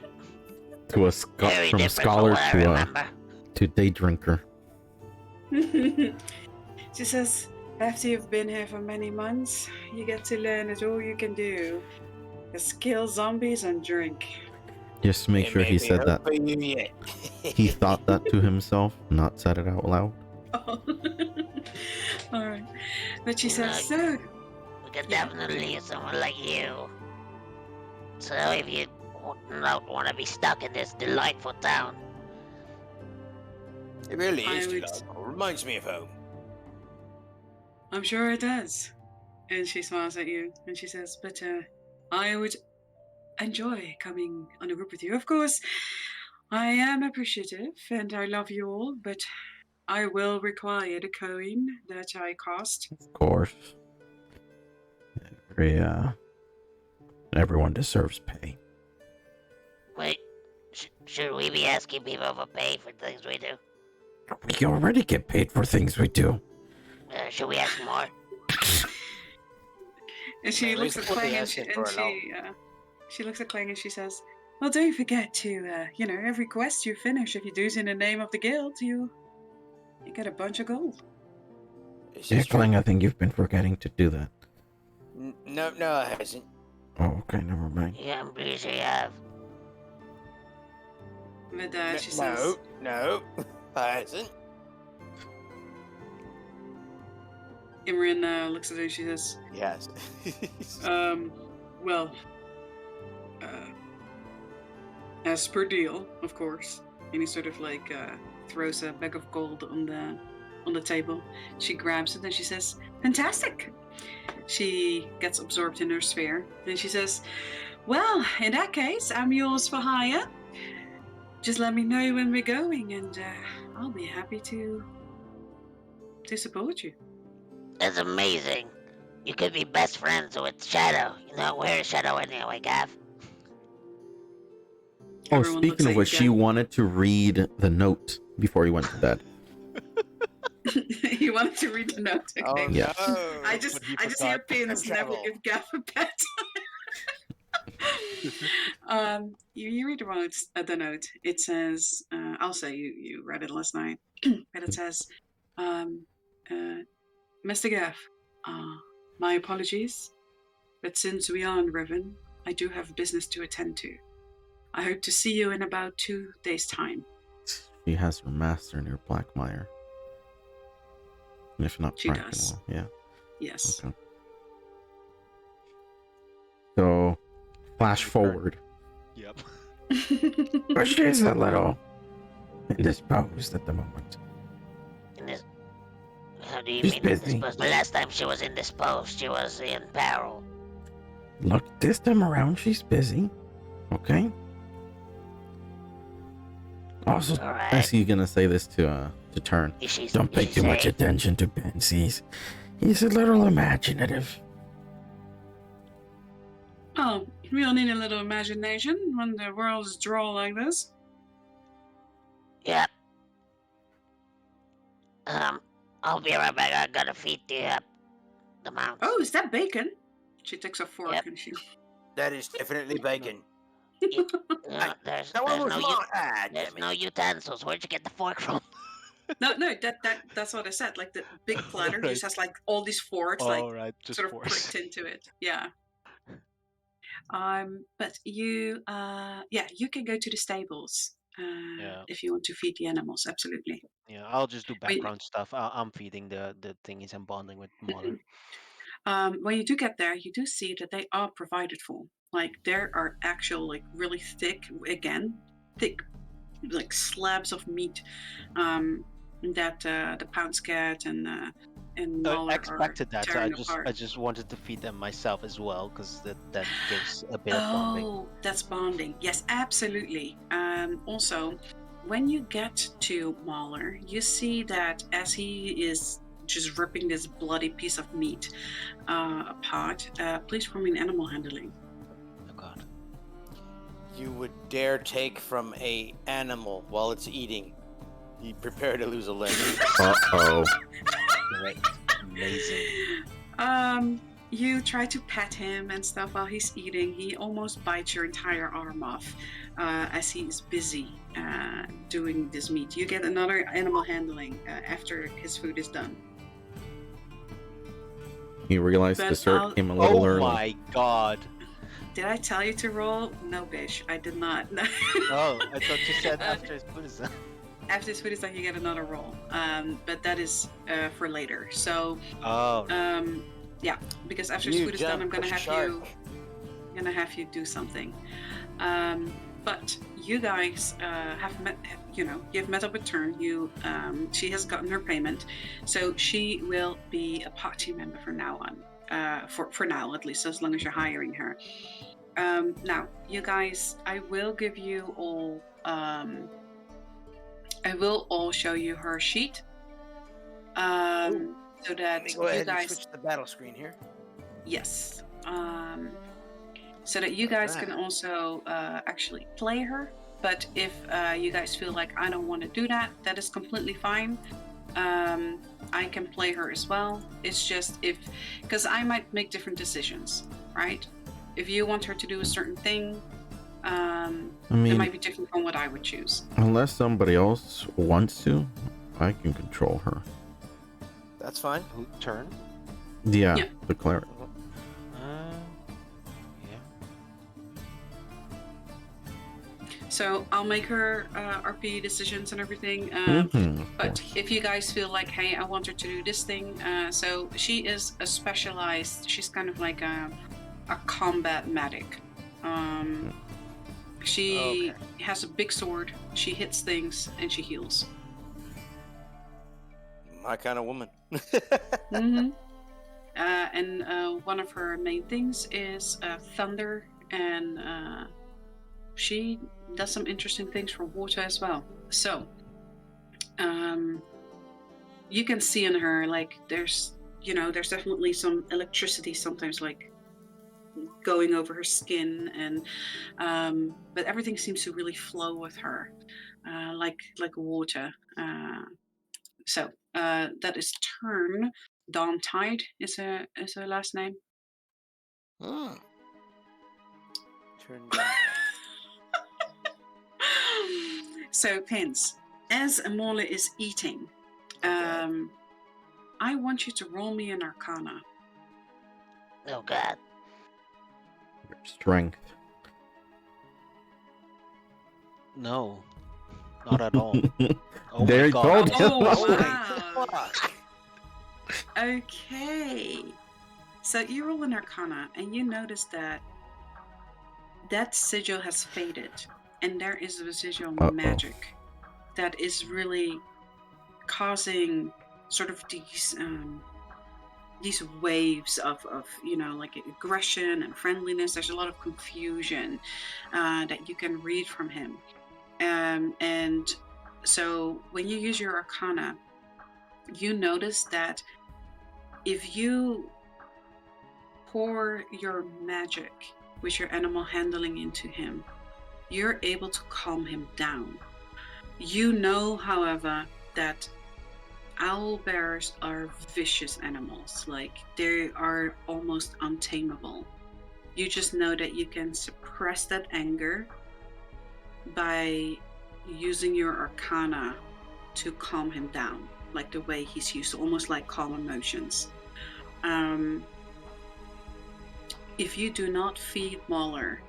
To a Very from different scholar from what I to day drinker. She says, after you've been here for many months, you get to learn that all you can do is kill zombies and drink. Just to make sure he said that. He thought that to himself, not said it out loud. Oh. All right. But she says, so... We could definitely use someone like you. So if you don't want to be stuck in this delightful town. It really is delightful. Reminds me of home. I'm sure it does. And she smiles at you and she says, but I would enjoy coming on a group with you. Of course, I am appreciative and I love you all, but I will require the coin that I cost. Of course. Everyone deserves pay. Wait, should we be asking people for pay for things we do? We already get paid for things we do. Should we ask more? And she looks at Clang and she looks at Clang and she says, well, don't forget to, every quest you finish, if you do it in the name of the guild, you get a bunch of gold. Yeah, Clang, I think you've been forgetting to do that. No, I hasn't. Oh, okay, never mind. Yeah, I'm pretty sure you have. But she says... No, I hasn't. Imran looks at her and she says, yes. Well, as per deal, of course. And he sort of like throws a bag of gold on the table. She grabs it and she says, fantastic. She gets absorbed in her sphere and she says, Well, in that case, I'm yours for hire. Just let me know when we're going, and I'll be happy to support you. That's amazing. You could be best friends with Shadow. You know, where is Shadow anyway, Gav? Oh, Everyone looks speaking at of you which, she wanted to read the note before he went to bed. You wanted to read the note, okay? Oh Yeah. no! I just hear pins. Time Never travel. give Gav a pet. You read the note. It says, also you read it last night, but it says, Mr. Gav, my apologies, but since we are in Riven, I do have business to attend to. I hope to see you in about 2 days' time. She has her master near Blackmire. And if not She Frankenwell, does. yeah. Yes. Okay. So, flash forward. Yep. But she's a little indisposed at the moment. How do you She's mean busy. indisposed? The last time she was indisposed, she was in peril. Look, this time around, she's busy. Okay? Also, All I right. see you gonna say this to Turn. don't pay too much attention to Benzies. He's a little imaginative. Oh, we all need a little imagination when the world's droll like this. Yep. I'll be right back. I gotta feed the mounts. Oh, is that bacon? She takes a fork Yep. and she. That is definitely bacon. No, there's That one was no mine. Ah, there's damn it. no utensils. Where'd you get the fork from? No, that's what I said. Like the big platter Right. just has like all these forks, like All right, just sort of force. pricked into it. Yeah. But you, you can go to the stables Yeah. if you want to feed the animals. Absolutely. Yeah, I'll just do When, background stuff. I'm feeding the thingies and bonding with Mauler. when you do get there, you do see that they are provided for. Like there are actual, like really thick, like slabs of meat that the Pounds Cat and I Mahler expected are that, so tearing apart. I just wanted to feed them myself as well, because that gives a bit of bonding. Oh, that's bonding. Yes, absolutely. Also, when you get to Mahler, you see that as he is just ripping this bloody piece of meat apart, please roll me an animal handling. Oh god. You would dare take from a animal while it's eating. You prepare to lose a limb. Uh-oh. Great. Amazing. You try to pet him and stuff while he's eating. He almost bites your entire arm off as he is busy doing this meat. You get another animal handling after his food is done. You realize But dessert came a little Oh early. my god. Did I tell you to roll? No, bitch, I did not. Oh, I thought you said after his food is done. After his food is done, you get another roll. But that is for later. So, Oh. yeah, because after his You food is done, I'm jumped gonna the have shark. you do something. But you guys have met. You've met up with Turn. She has gotten her payment, so she will be a party member from now on. For now, at least, as long as you're hiring her. Now, you guys, I will give you all. I will all show you her sheet. So that Let me go ahead you guys. and switch the battle screen here. Yes. So that you guys can also actually play her. But if you guys feel like I don't want to do that, that is completely fine. I can play her as well. It's just because I might make different decisions, right? If you want her to do a certain thing, it might be different from what I would choose. Unless somebody else wants to, I can control her. That's fine. Who turn? Yeah, Yeah. the cleric. Yeah. So I'll make her RP decisions and everything. Of But course. if you guys feel like, hey, I want her to do this thing, so she is a specialized. She's kind of like a combat medic. She has a big sword. She hits things and she heals. My kind of woman. Mm-hmm. And one of her main things is thunder and she does some interesting things for water as well. So you can see in her like there's definitely some electricity sometimes like going over her skin, and but everything seems to really flow with her like water. So that is turn. Dawn Tide is her last name. Hmm. Turn down. So Pins, as Amorla is eating, Okay. I want you to roll me an Arcana. Oh God. Your strength. No, not at all. Oh There my you God. go. Oh Holy wow! fuck. Okay, so you roll an Arcana, and you notice that sigil has faded, and there is residual Uh-oh. magic that is really causing sort of these waves of like aggression and friendliness. There's a lot of confusion that you can read from him, and so when you use your Arcana, you notice that if you pour your magic with your animal handling into him, you're able to calm him down. You know, however, that owl bears are vicious animals. Like, they are almost untamable. You just know that you can suppress that anger by using your Arcana to calm him down, like the way he's used to, almost like calm emotions. If you do not feed Mauler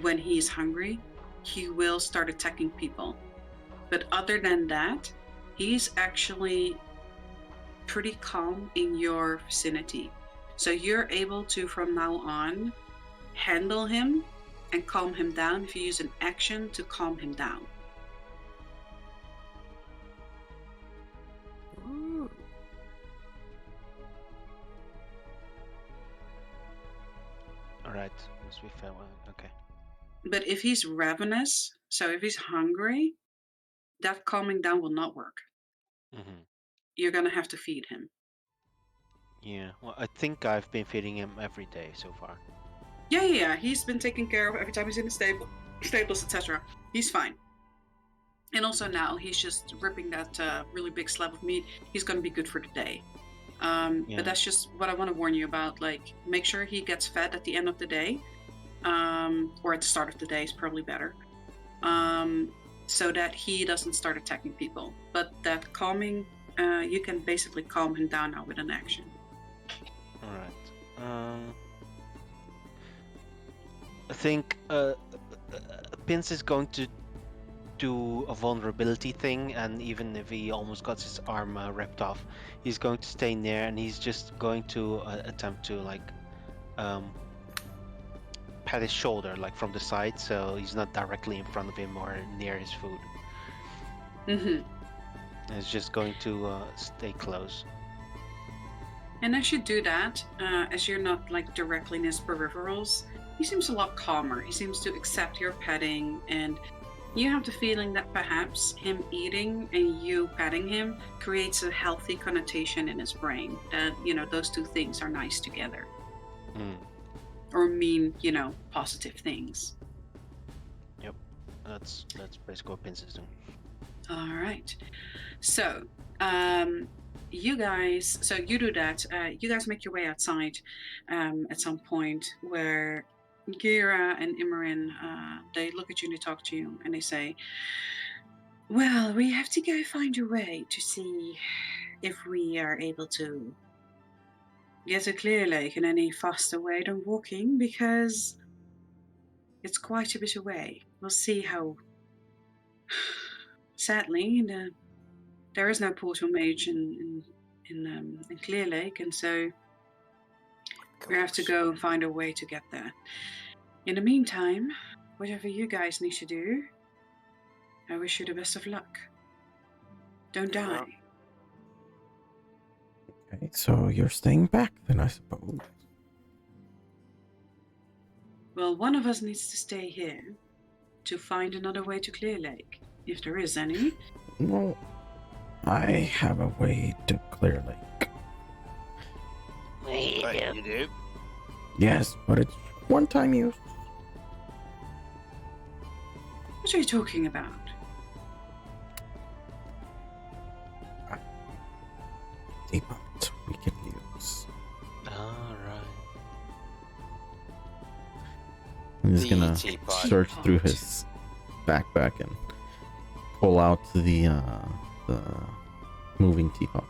when he's hungry, he will start attacking people. But other than that, he's actually pretty calm in your vicinity. So you're able to, from now on, handle him and calm him down if you use an action to calm him down. Ooh. All right, must be fair one. Okay. But if he's ravenous, so if he's hungry, that calming down will not work. Mm-hmm. You're going to have to feed him. Yeah. Well, I think I've been feeding him every day so far. Yeah. He's been taken care of every time he's in the stables, etc. He's fine. And also now he's just ripping that really big slab of meat. He's going to be good for the day. Yeah. But that's just what I want to warn you about. Like, make sure he gets fed at the end of the day, or at the start of the day is probably better, so that he doesn't start attacking people. But that calming, you can basically calm him down now with an action. All right. I think Pince is going to do a vulnerability thing, and even if he almost got his arm ripped off, he's going to stay near, and he's just going to attempt to like pat his shoulder like from the side, so he's not directly in front of him or near his food. Mm-hmm. He's just going to stay close. And as you do that, as you're not like directly in his peripherals, he seems a lot calmer. He seems to accept your petting, and you have the feeling that perhaps him eating and you petting him creates a healthy connotation in his brain. That, those two things are nice together. Or mean, positive things. Yep, that's basically what Pince is doing. All right. So, you guys, so you do that. You guys make your way outside at some point where Gira and Imran, they look at you and they talk to you and they say, well, we have to go find a way to see if we are able to get to Clear Lake in any faster way than walking, because it's quite a bit away. We'll see how... Sadly, there is no portal mage in Clear Lake, and so we have to go and find a way to get there. In the meantime, whatever you guys need to do, I wish you the best of luck. Don't die. Okay, so you're staying back then, I suppose. Well, one of us needs to stay here to find another way to Clear Lake, if there is any. Well, I have a way to Clear Lake. We What do. you do? Yes, but it's one-time use. What are you talking about? Teapot we can use. Alright. He's The gonna teapot. search through Teapot. his backpack and pull out the moving teapot.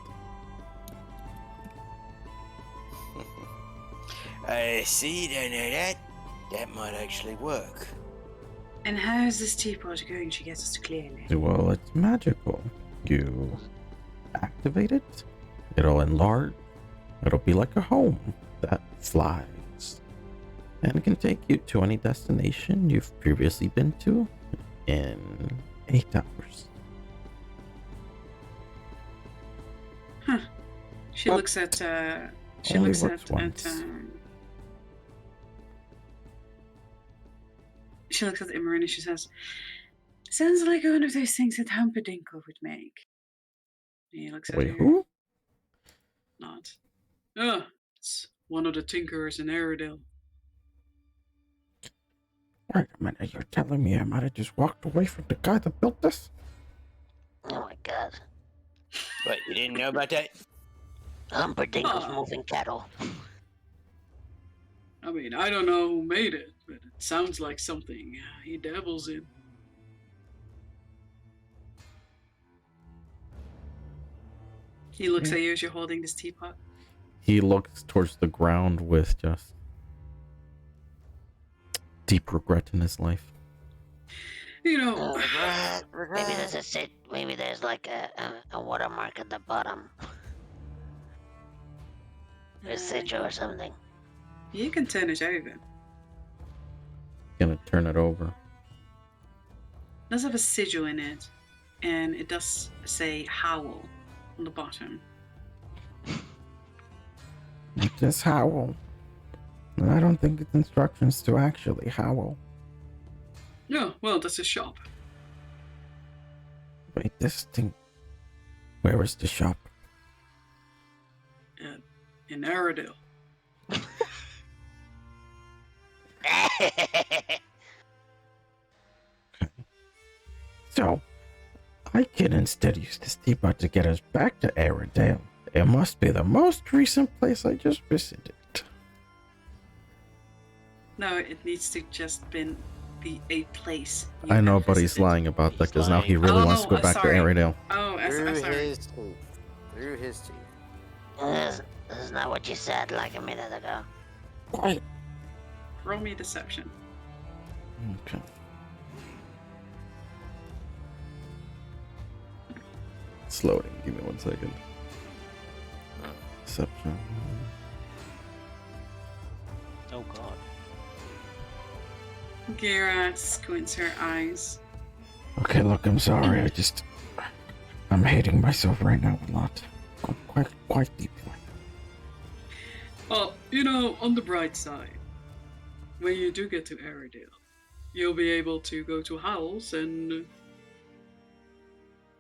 I see, don't know that. That might actually work. And how is this teapot going to get us to Clear Lake? Well, it's magical. You activate it, it'll enlarge. It'll be like a home that flies and can take you to any destination you've previously been to in 8 hours. She Well, looks at. She only looks works at. once. She looks at Imran and she says, "Sounds like one of those things that Humperdinck would make." And he looks at Wait, her. who? Not. Ah, it's one of the tinkerers in Aerodale. Wait a minute, you're telling me I might have just walked away from the guy that built this? Oh my god. What, you didn't know about that? Humperdinkle's Ah. moving cattle. I mean, I don't know who made it, but it sounds like something he dabbles in. He looks at you as you're holding this teapot. He looks towards the ground with just deep regret in his life. You know, Oh, Regret, maybe regret. there's a maybe there's like a watermark at the bottom. Or a sigil or something. you can turn it over. It Gonna turn it over. does have a sigil in it, and it does say Howl on the bottom. Just howl. And I don't think it's instructions to actually howl. Yeah, well, that's a shop. Wait, this thing. Where is the shop? In Aerodale. So, I can instead use this teapot to get us back to Aerodale. It must be the most recent place I just visited. No, it needs to just be a place. you I know, have but he's visited. lying about that He's because now he lying. really wants to go Oh, back sorry. to Aerodale. Oh, I'm Through sorry. his teeth. Through his teeth. This is not what you said like a minute ago. Quiet. Roll me deception. Okay. It's loading. Give me 1 second. Deception. Oh god. Gira squints her eyes. Okay, look, I'm sorry. I'm hating myself right now a lot. Quite deeply. Well, you know, on the bright side, when you do get to Aerodale, you'll be able to go to Howl's and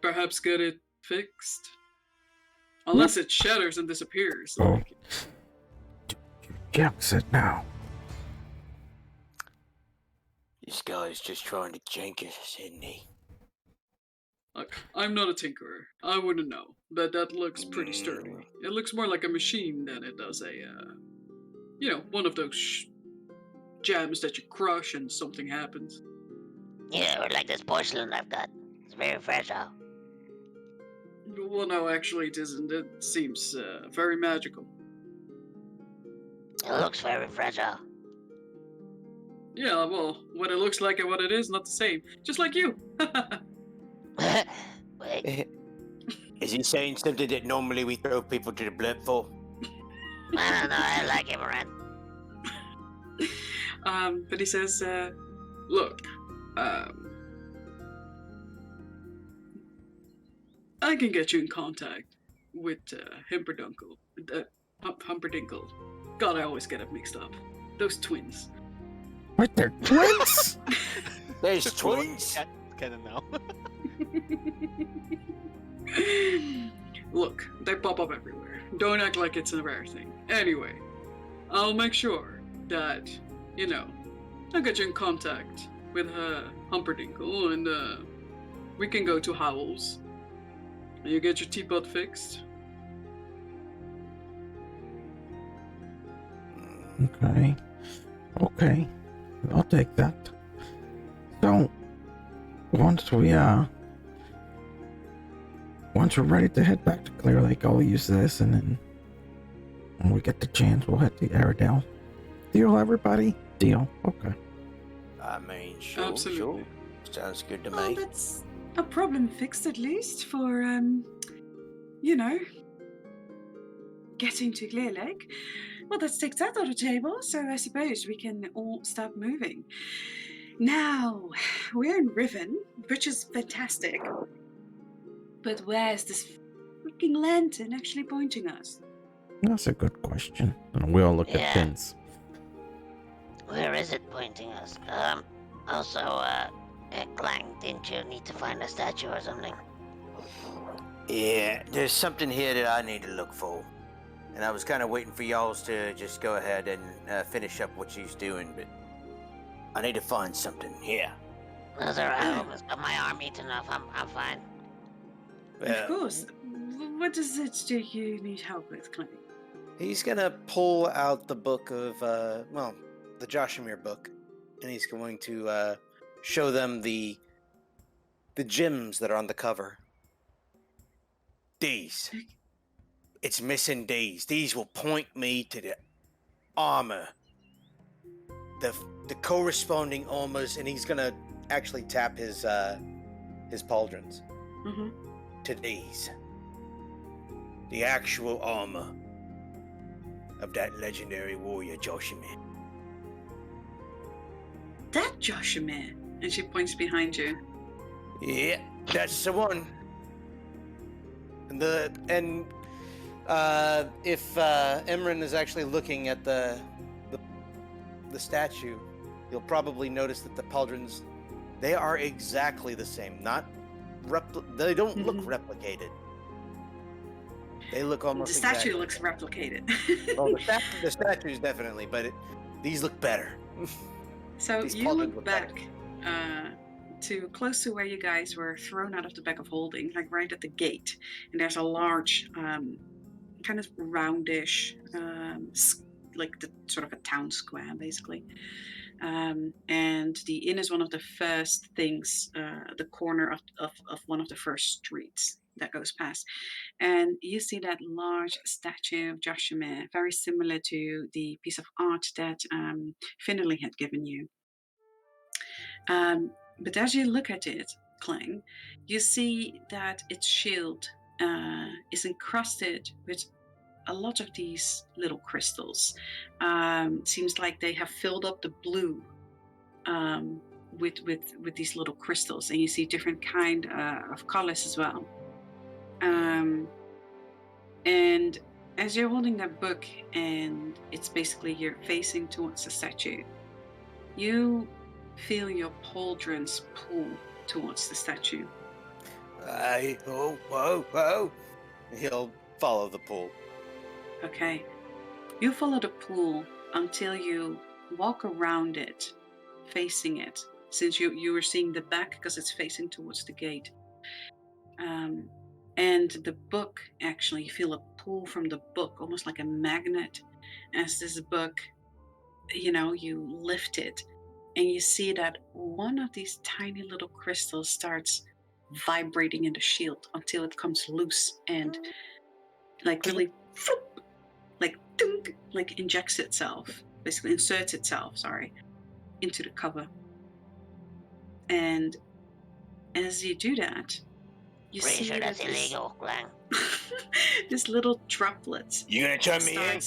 perhaps get it fixed. Unless it shatters and disappears. Oh. Like, Jinx it now. This guy's just trying to jank us, isn't he? look, I'm not a tinkerer. I wouldn't know. But that looks pretty sturdy. It looks more like a machine than it does one of those jams that you crush and something happens. Yeah, or like this porcelain I've got. It's very fragile. Well, no, actually it isn't. It seems very magical. It looks very fragile. Yeah, well, what it looks like and what it is, not the same. Just like you. Wait, Is he saying something that normally we throw people to the blood for? I don't know. I like him, Ren. But he says, look, I can get you in contact with Humperdinckle. God, I always get it mixed up. Those twins. Wait, they're twins? There's twins. Kind of now. Look, they pop up everywhere. Don't act like it's a rare thing. Anyway, I'll make sure that, I'll get you in contact with Humperdinkle, and we can go to Howl's. And you get your teapot fixed. Okay. I'll take that. So, once we're ready to head back to Clear Lake, I'll use this, and then when we get the chance, we'll head to Airedale. Deal, everybody? Deal. Okay. I mean, sure. Absolutely. Sounds good to Well, me. that's a problem fixed at least for, getting to Clear Lake. Well, that takes that on the table, so I suppose we can all start moving. Now, we're in Riven, which is fantastic. But where's this freaking lantern actually pointing us? That's a good question. And we all look Yeah. at Vince. Where is it pointing us? Also, Clang, didn't you need to find a statue or something? Yeah, there's something here that I need to look for. And I was kind of waiting for y'all to just go ahead and finish up what you's doing, but I need to find something here. Those are I've got my arm eaten off. I'm fine. Of course. What is it that you need help with, Clang? He's gonna pull out the book of, the Joshamir book, and he's going to show them the gems that are on the cover. These. It's missing these. These will point me to the armor. The corresponding armors, and he's gonna actually tap his pauldrons to these. The actual armor of that legendary warrior Joshamir. That Joshamir. And she points behind you. Yeah, that's the one. And if Emran is actually looking at the statue, you'll probably notice that the pauldrons, they are exactly the same. They don't look replicated. They look almost The statue exactly. looks replicated. Well, the statues definitely, but these look better. So These you pauldrons look look better. back to close to where you guys were thrown out of the Bag of Holding, like right at the gate. And there's a large, kind of roundish, like the sort of a town square, basically. And the inn is one of the first things, the corner of one of the first streets that goes past. And you see that large statue of Joshamir, very similar to the piece of art that Finnerly had given you. But as you look at it, Clang, you see that its shield is encrusted with a lot of these little crystals. Seems like they have filled up the blue with these little crystals, and you see different kind of colors as well. And as you're holding that book, and it's basically you're facing towards the statue, you feel your pauldrons pull towards the statue. Whoa. He'll follow the pool. Okay. You follow the pool until you walk around it, facing it, since you were seeing the back because it's facing towards the gate. And the book, actually, you feel a pull from the book, almost like a magnet, as this book, you lift it, and you see that one of these tiny little crystals starts vibrating in the shield until it comes loose and really dunk, injects itself, basically inserts itself, into the cover. And as you do that, you Pretty see sure that's that illegal, Clang. this little droplets You gonna turn me in?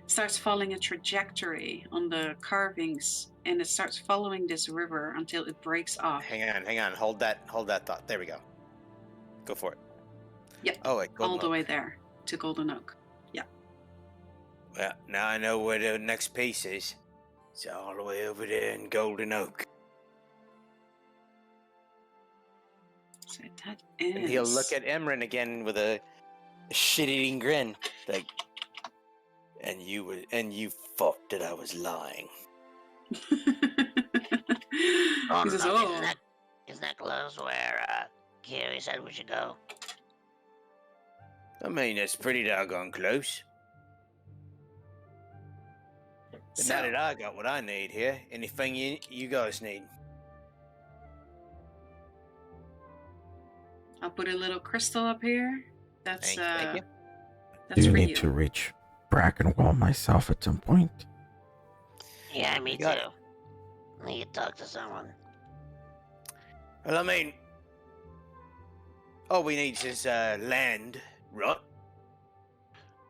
starts following a trajectory on the carvings, and it starts following this river until it breaks off. Hang on. Hold that thought. There we go. Go for it. Yep. Oh, wait. All the way there to Golden Oak. Yeah. Well, now I know where the next piece is. It's all the way over there in Golden Oak. So that is. And he'll look at Emran again with a shit-eating grin, like, and you thought that I was lying. He says, look, "Oh, isn't that close where Gary said we should go? I mean, that's pretty doggone close. But now that I got what I need here, anything you guys need? I'll put a little crystal up here. That's Thank you. that's Do for need you. to reach Brackenwall myself at some point. Yeah, me too. Got it. I need to talk to someone. Well, I mean, all we need is land, right?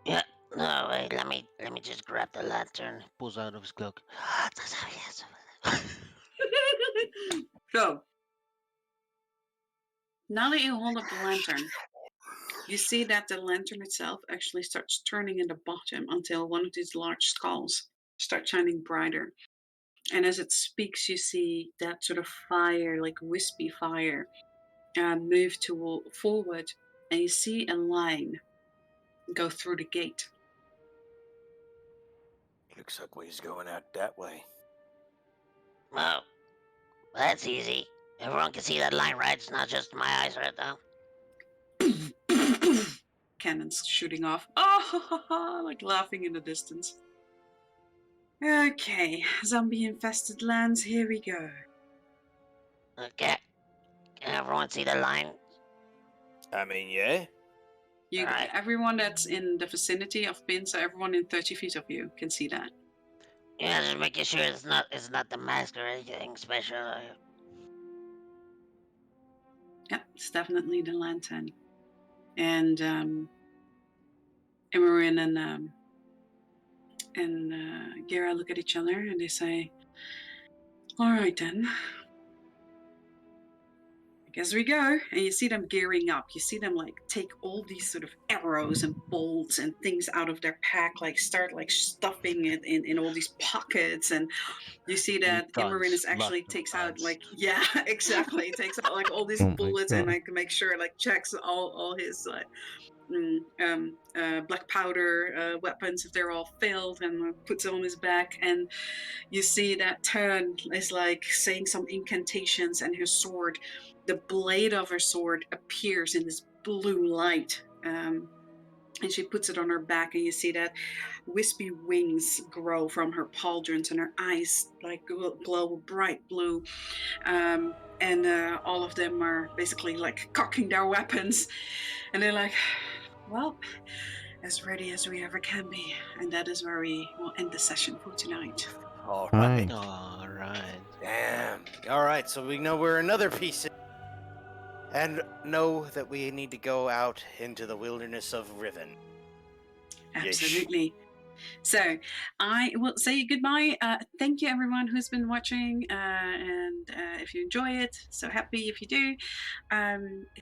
Yeah. No, wait. Let me just grab the lantern. Pulls out of his cloak. So, now that you hold up the lantern, you see that the lantern itself actually starts turning in the bottom until one of these large skulls starts shining brighter. And as it speaks, you see that sort of fire, like wispy fire, move forward, and you see a line go through the gate. Looks like we's going out that way. Well, that's easy. Everyone can see that line, right? It's not just my eyes right now. Cannons shooting off. Oh, like laughing in the distance. Okay, zombie infested lands, here we go. Okay. Can everyone see the line? I mean, yeah. Alright. Everyone that's in the vicinity of Pin, so everyone in 30 feet of you can see that. Yeah, just making sure it's not the mask or anything special. Yep, it's definitely the lantern. And Imorin and Gera look at each other and they say, "All right then, I guess we go." And you see them gearing up. You see them like take all these sort of arrows and bolts and things out of their pack, like start like stuffing it in all these pockets. And you see that Imorin is actually takes out like, yeah, exactly, takes out like all these Oh my bullets God. and like make sure like checks all his black powder weapons if they're all filled, and puts it on his back. And you see that Turn is like saying some incantations, and her sword, the blade of her sword, appears in this blue light. And she puts it on her back, and you see that wispy wings grow from her pauldrons, and her eyes like glow bright blue. And all of them are basically like cocking their weapons, and they're like, "Well, as ready as we ever can be." And that is where we will end the session for tonight. All Right. right. Alright. Damn. All right, so we know we're another piece. And know that we need to go out into the wilderness of Riven. Absolutely. So I will say goodbye. Thank you everyone who's been watching, and if you enjoy it, so happy if you do.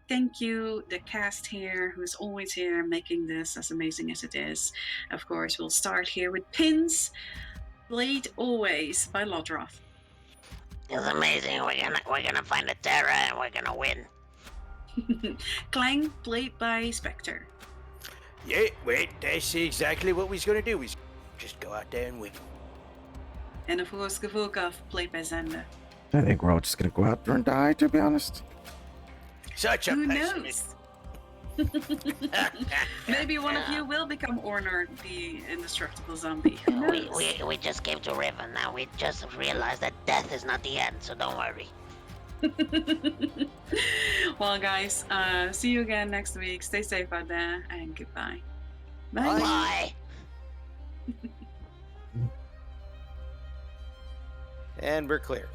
Thank you, the cast here who's always here making this as amazing as it is. Of course, we'll start here with Pins, Blade Always by Lodroth. It's amazing. We're gonna find a Terra and we're gonna win. Clang, played by Spectre. Yeah, wait, that's exactly what we's gonna do. We just go out there and win. And of course, Gavulkov, played by Xander. I think we're all just gonna go out there and die, to be honest. Such a Who pessimist. knows? Maybe one of you will become Orner, the indestructible zombie. Who knows? We just came to Riven. Now we just realized that death is not the end, so don't worry. Well, guys, see you again next week. Stay safe out there, and goodbye. Bye. Bye. And we're clear.